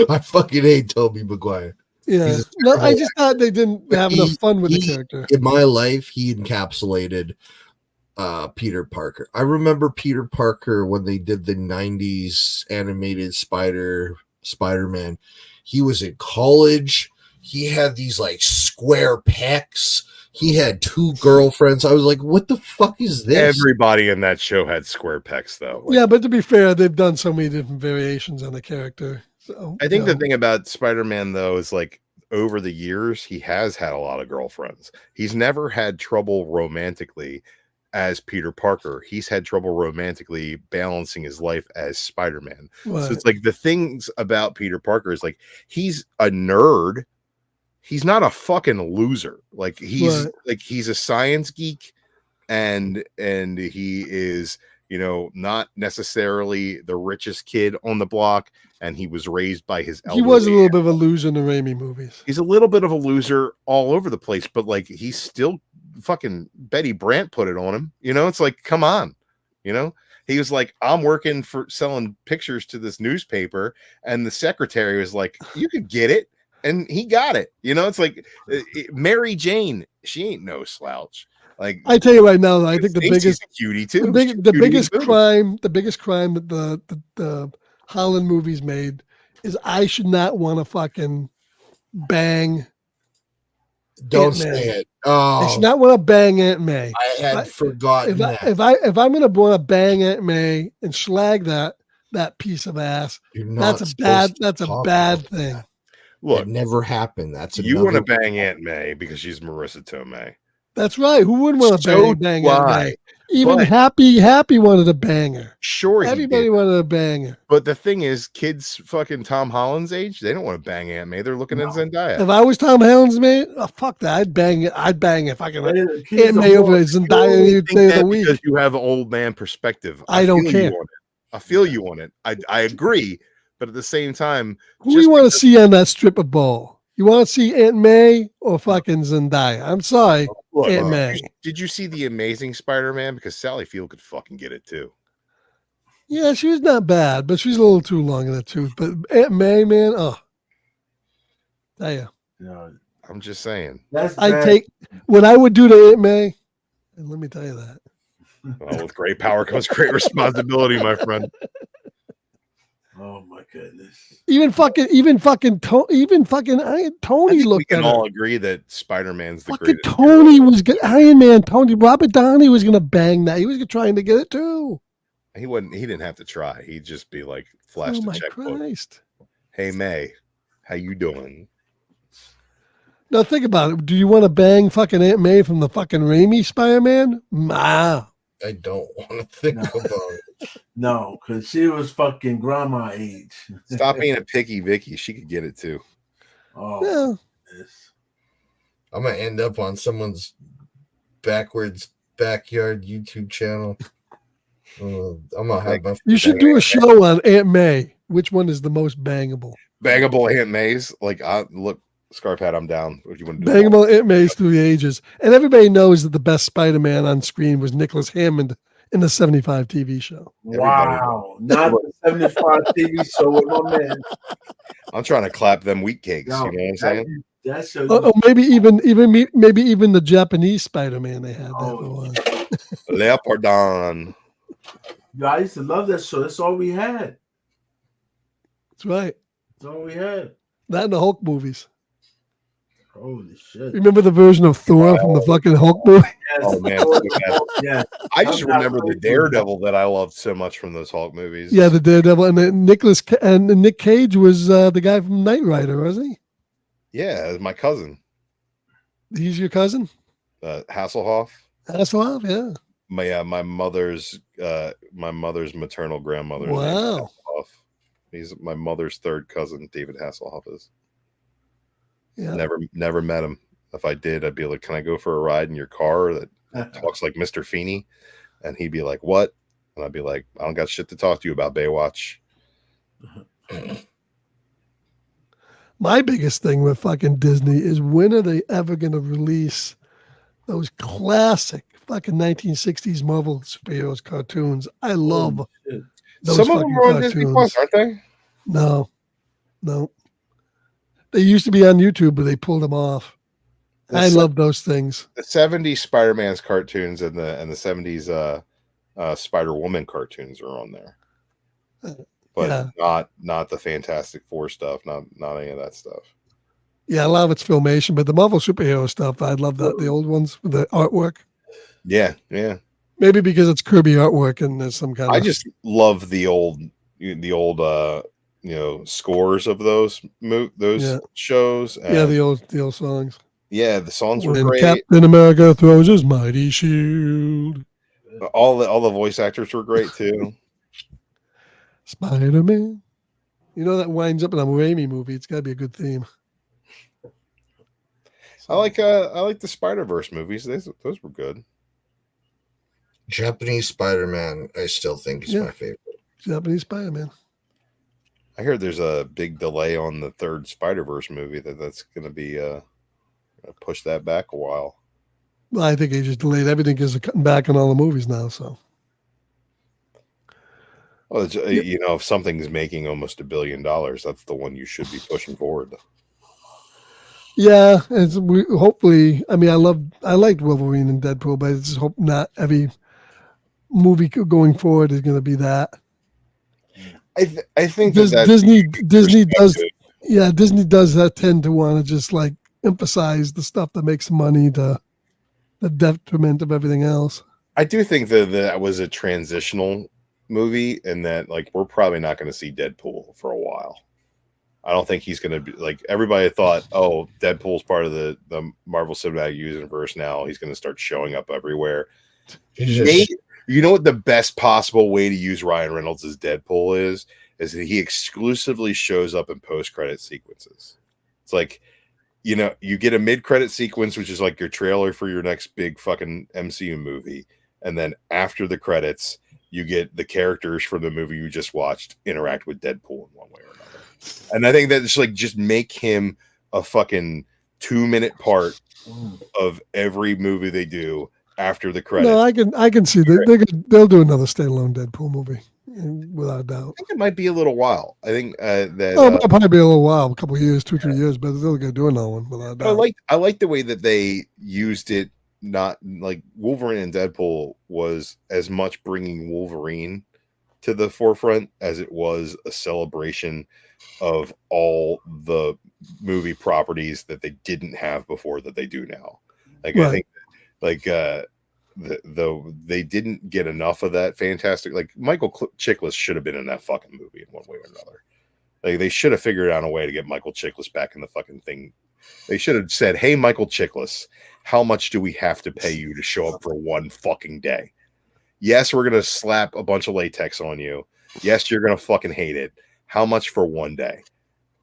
Speaker 8: I fucking hate Tobey Maguire.
Speaker 11: Yeah, no, I just thought they didn't have enough fun with the character.
Speaker 8: In my life, he encapsulated Peter Parker. I remember Peter Parker when they did the 90s animated Spider-Man. He was in college. He had these like square pecs. He had 2 girlfriends. I was like, what the fuck is this?
Speaker 20: Everybody in that show had square pecs though.
Speaker 11: Yeah, but to be fair, they've done so many different variations on the character. So,
Speaker 20: I think the thing about Spider-Man though is like over the years he has had a lot of girlfriends. He's never had trouble romantically as Peter Parker. He's had trouble romantically balancing his life as Spider-Man.
Speaker 11: Right.
Speaker 20: So it's like the things about Peter Parker is like he's a nerd. he's not a fucking loser. Like he's
Speaker 11: Right.
Speaker 20: like he's a science geek, and he is, you know, not necessarily the richest kid on the block, and he was raised by his
Speaker 11: He was a
Speaker 20: elderly
Speaker 11: little bit of a loser in the Raimi movies.
Speaker 20: He's a little bit of a loser all over the place, but like he's still fucking Betty Brant put it on him. You know, it's like, come on, you know, he was like, I'm working for selling pictures to this newspaper, and the secretary was like, you could get it, and he got it. You know, it's like Mary Jane, she ain't no slouch. Like
Speaker 11: I tell you right now, I think the
Speaker 20: Stacey's
Speaker 11: biggest
Speaker 20: a cutie too.
Speaker 11: the
Speaker 20: She's a
Speaker 11: biggest
Speaker 20: cutie in the
Speaker 11: biggest crime that the Holland movies made is I should not want to fucking bang.
Speaker 8: Don't
Speaker 11: Aunt May.
Speaker 8: say it.
Speaker 11: I should
Speaker 8: Oh,
Speaker 11: not want to bang Aunt May.
Speaker 8: I had forgotten that.
Speaker 11: If I'm gonna want to bang Aunt May and slag that piece of ass,
Speaker 8: You're not
Speaker 11: that's a bad
Speaker 8: supposed to talk
Speaker 11: bad
Speaker 8: about
Speaker 11: thing.
Speaker 20: Look,
Speaker 8: it never happened. That's
Speaker 20: you want to
Speaker 8: another-
Speaker 20: bang Aunt May because she's Marissa Tomei.
Speaker 11: That's right. Who wouldn't want to
Speaker 20: So
Speaker 11: bang
Speaker 20: do
Speaker 11: Aunt
Speaker 20: I.
Speaker 11: May? Even
Speaker 20: But-
Speaker 11: Happy wanted to bang her.
Speaker 20: Sure, he
Speaker 11: Everybody
Speaker 20: did.
Speaker 11: wanted to bang her.
Speaker 20: But the thing is, kids fucking Tom Holland's age, they don't want to bang Aunt May. They're looking at Zendaya.
Speaker 11: If I was Tom Holland's man, oh, fuck that. I'd bang it. I'd bang if I could.
Speaker 2: kids
Speaker 11: Aunt
Speaker 2: are
Speaker 11: May over
Speaker 2: more
Speaker 11: Zendaya
Speaker 20: You
Speaker 11: any
Speaker 20: think
Speaker 11: day of
Speaker 20: that
Speaker 11: the week.
Speaker 20: because you have old man perspective.
Speaker 11: I don't
Speaker 20: feel
Speaker 11: care.
Speaker 20: You on it. I feel you on it. I agree, but at the same time,
Speaker 11: Who do you want to see on that strip of ball? You want to see Aunt May or fucking Zendaya? I'm sorry,
Speaker 20: look,
Speaker 11: Aunt May.
Speaker 20: did you see the Amazing Spider-Man? Because Sally Field could fucking get it too.
Speaker 11: Yeah, she was not bad, but she's a little too long in the tooth. But Aunt May, man, oh, tell you,
Speaker 20: I'm just saying.
Speaker 11: I take what I would do to Aunt May, and let me tell you that.
Speaker 20: Well, with great power comes great responsibility, my friend.
Speaker 2: Oh my goodness.
Speaker 11: Even fucking Tony
Speaker 20: We
Speaker 11: looked
Speaker 20: can
Speaker 11: at
Speaker 20: all
Speaker 11: her.
Speaker 20: agree that Spider-Man's the
Speaker 11: Fucking
Speaker 20: greatest.
Speaker 11: Tony was good. Iron Man, Tony, Robert Downey was gonna bang that. He was trying to get it too.
Speaker 20: He wouldn't. He didn't have to try. He'd just be like, flash
Speaker 11: Oh
Speaker 20: the
Speaker 11: my
Speaker 20: checkbook.
Speaker 11: Christ!
Speaker 20: Hey May, how you doing?
Speaker 11: Now think about it. Do you want to bang fucking Aunt May from the fucking Raimi Spider-Man? Nah.
Speaker 8: I don't want to think about it.
Speaker 2: No, because she was fucking grandma age.
Speaker 20: Stop being a picky Vicky. She could get it too.
Speaker 2: Oh,
Speaker 11: Yeah.
Speaker 8: I'm gonna end up on someone's backwards backyard YouTube channel. I'm gonna have my.
Speaker 11: You should do a show on Aunt May. Which one is the most bangable?
Speaker 20: Bangable Aunt May's. Like, look, Scarpat, I'm down. What do you want to do?
Speaker 11: Bangable Aunt May's through the ages. And everybody knows that the best Spider-Man on screen was Nicholas Hammond in the 75 TV show.
Speaker 2: Wow. Not the 75 TV show with my man.
Speaker 20: I'm trying to clap them wheat cakes.
Speaker 2: No,
Speaker 20: you know what I'm saying?
Speaker 2: That show.
Speaker 11: Or maybe even the Japanese Spider-Man they had there for a while.
Speaker 20: Leopardon.
Speaker 2: Yeah, I used to love that show. That's all we had.
Speaker 11: That's right.
Speaker 2: That's all we had.
Speaker 11: That and the Hulk movies.
Speaker 2: Holy shit.
Speaker 11: Remember the version of Thor from the fucking Hulk movie?
Speaker 20: Oh man,
Speaker 2: Yeah.
Speaker 20: I just remember the Daredevil that I loved so much from those Hulk movies.
Speaker 11: Yeah, the Daredevil and then Nick Cage was the guy from Knight Rider, wasn't he?
Speaker 20: Yeah, my cousin,
Speaker 11: He's your cousin?
Speaker 20: Hasselhoff.
Speaker 11: Hasselhoff, yeah.
Speaker 20: My mother's maternal grandmother. named
Speaker 11: Wow.
Speaker 20: Hasselhoff. He's my mother's third cousin. David Hasselhoff is.
Speaker 11: Yeah.
Speaker 20: Never met him. If I did, I'd be like, "Can I go for a ride in your car that talks like Mr. Feeney?" And he'd be like, "What?" And I'd be like, "I don't got shit to talk to you about, Baywatch."
Speaker 11: My biggest thing with fucking Disney is when are they ever going to release those classic fucking 1960s Marvel superheroes cartoons? I love those
Speaker 20: Some of them
Speaker 11: fucking
Speaker 20: are on Disney Plus, aren't they?
Speaker 11: No. They used to be on YouTube, but they pulled them off. I love those things.
Speaker 20: The 70s Spider-Man's cartoons and the 70s Spider-Woman cartoons are on there. But not the Fantastic Four stuff, not any of that stuff.
Speaker 11: Yeah, a lot of it's filmation, but the Marvel superhero stuff, I love the old ones with the artwork.
Speaker 20: Yeah.
Speaker 11: Maybe because it's Kirby artwork and there's some kind of.
Speaker 20: I just love the old scores of those shows.
Speaker 11: Yeah, the old songs.
Speaker 20: Yeah, the songs were
Speaker 11: When
Speaker 20: great.
Speaker 11: Captain America throws his mighty shield.
Speaker 20: All the voice actors were great too.
Speaker 11: Spider-Man. You know that winds up in a Raimi movie. It's got to be a good theme.
Speaker 20: I like the Spider-Verse movies. Those were good.
Speaker 8: Japanese Spider-Man, I still think is my favorite.
Speaker 11: Japanese Spider-Man.
Speaker 20: I heard there's a big delay on the third Spider-Verse movie that's going to be push that back a while.
Speaker 11: Well, I think they just delayed everything because they're cutting back on all the movies now. So,
Speaker 20: Well, it's, you know, if something's making almost $1 billion, that's the one you should be pushing forward.
Speaker 11: yeah, hopefully. I mean, I liked Wolverine and Deadpool, but I just hope not every movie going forward is going to be that.
Speaker 20: I think
Speaker 11: Disney does. Yeah, Disney does tend to want to just like emphasize the stuff that makes money to the detriment of everything else.
Speaker 20: I do think that was a transitional movie, and that like we're probably not going to see Deadpool for a while. I don't think he's going to be like everybody thought. Oh, Deadpool's part of the Marvel Cinematic Universe now. He's going to start showing up everywhere. You know what the best possible way to use Ryan Reynolds as Deadpool is that he exclusively shows up in post-credit sequences. It's like, you know, you get a mid-credit sequence, which is like your trailer for your next big fucking MCU movie. And then after the credits, you get the characters from the movie you just watched interact with Deadpool in one way or another. And I think that's like, just make him a fucking 2-minute part of every movie they do after the credits.
Speaker 11: No, I can see they'll do another standalone Deadpool movie without a doubt.
Speaker 20: I think it might be a little while. I think that
Speaker 11: it'll probably be a little while, a couple of years, 2-3 years, but they're going to do another one without a doubt.
Speaker 20: I like the way that they used it. Not like Wolverine and Deadpool was as much bringing Wolverine to the forefront as it was a celebration of all the movie properties that they didn't have before that they do now. Like right. I think they didn't get enough of that fantastic. Like Michael Chiklis should have been in that fucking movie in one way or another. Like they should have figured out a way to get Michael Chiklis back in the fucking thing. They should have said, "Hey, Michael Chiklis, how much do we have to pay you to show up for one fucking day? Yes, we're gonna slap a bunch of latex on you. Yes, you're gonna fucking hate it. How much for one day?"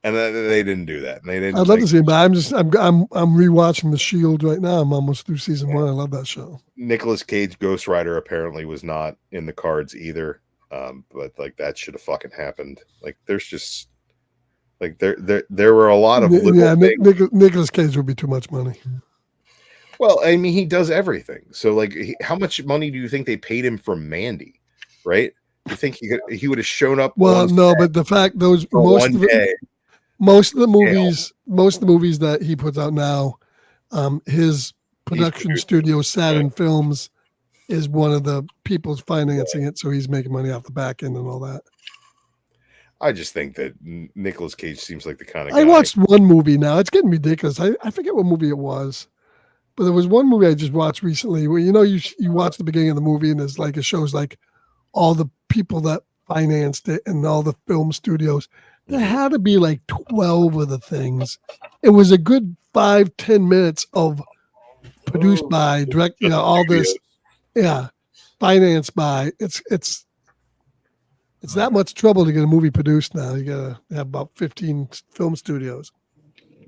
Speaker 20: And they didn't do that. And they didn't.
Speaker 11: I'd love to see it, but I'm rewatching The Shield right now. I'm almost through season 1. I love that show.
Speaker 20: Nicolas Cage Ghost Rider apparently was not in the cards either. But like that should have fucking happened. Like there's just like there were a lot of
Speaker 11: Nicolas Cage would be too much money.
Speaker 20: Well, I mean, he does everything. So like, how much money do you think they paid him for Mandy? Right? You think he would have shown up?
Speaker 11: Well, no, but the fact most of the movies that he puts out now, his production studio, Saturn Films, is one of the people financing it, so he's making money off the back end and all that.
Speaker 20: I just think that Nicolas Cage seems like the kind of guy.
Speaker 11: I watched one movie now. It's getting ridiculous. I forget what movie it was, but there was one movie I just watched recently where, you know, you watch the beginning of the movie and it's like, it shows like all the people that financed it and all the film studios. There had to be like 12 of the things. It was a good 5-10 minutes of produced by, direct, you know, all this, financed by. It's that much trouble to get a movie produced now. You gotta have about 15 film studios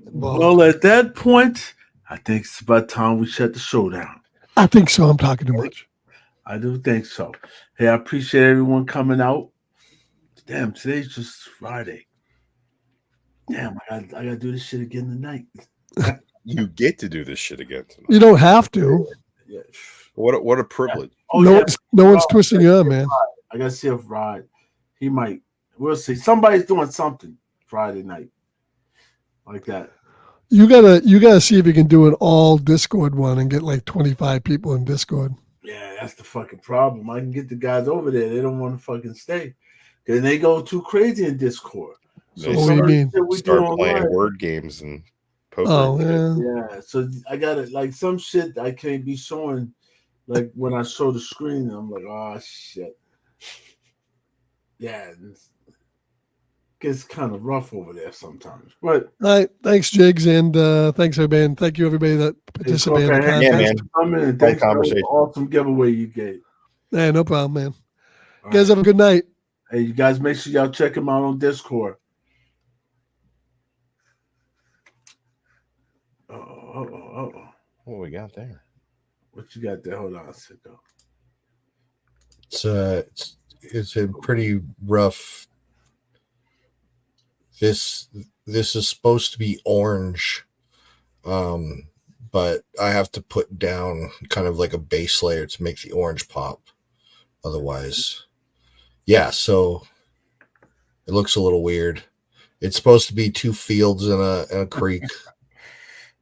Speaker 11: involved.
Speaker 2: Well, at that point, I think it's about time we shut the show down.
Speaker 11: I think so. I'm talking too much.
Speaker 2: I do think so. Hey, I appreciate everyone coming out. Damn, today's just Friday. Damn, I gotta do this shit again tonight.
Speaker 20: You get to do this shit again tonight.
Speaker 11: You don't have to.
Speaker 2: Yeah.
Speaker 20: What a privilege.
Speaker 2: Oh,
Speaker 11: no one's twisting you up, man.
Speaker 2: I gotta see if Rod, he might. We'll see. Somebody's doing something Friday night like that.
Speaker 11: You gotta see if you can do an all Discord one and get like 25 people in Discord.
Speaker 2: Yeah, that's the fucking problem. I can get the guys over there. They don't want to fucking stay. Then they go too crazy in Discord.
Speaker 20: So what do you mean? Start playing word games and poker.
Speaker 11: Oh,
Speaker 2: yeah. So I got it. Like some shit I can't be showing. Like when I show the screen, I'm like, oh shit. Yeah, it gets kind of rough over there sometimes. But
Speaker 11: all right, thanks, Jigs, and thanks everybody, and thank you everybody that participated.
Speaker 2: Thanks for coming, and thanks for the awesome giveaway you gave.
Speaker 11: Yeah, no problem, man. You guys have a good night.
Speaker 2: Hey, you guys, make sure y'all check him out on Discord. Uh-oh.
Speaker 20: What we got there?
Speaker 2: What you got there? Hold on, Sicko.
Speaker 8: It's a pretty rough. This is supposed to be orange, but I have to put down kind of like a base layer to make the orange pop. Otherwise, yeah. So it looks a little weird. It's supposed to be 2 fields and a creek.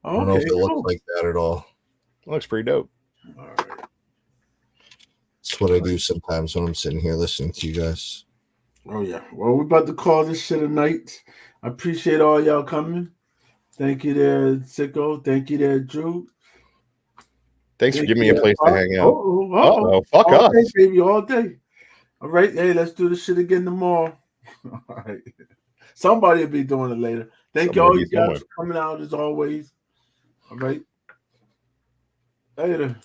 Speaker 8: I don't know if it looks like that at all.
Speaker 20: Looks pretty dope.
Speaker 2: All right.
Speaker 8: It's what I do sometimes when I'm sitting here listening to you guys.
Speaker 2: Oh yeah. Well, we're about to call this shit a night. I appreciate all y'all coming. Thank you there, Sicko. Thank you there, Drew.
Speaker 20: Thanks for giving me a place to hang out.
Speaker 2: Uh-oh.
Speaker 20: Fuck
Speaker 2: all
Speaker 20: us.
Speaker 2: day, baby, all day. All right. Hey, let's do this shit again tomorrow. All right. Somebody will be doing it later. Thank you all you guys for coming out as always. All right. Later.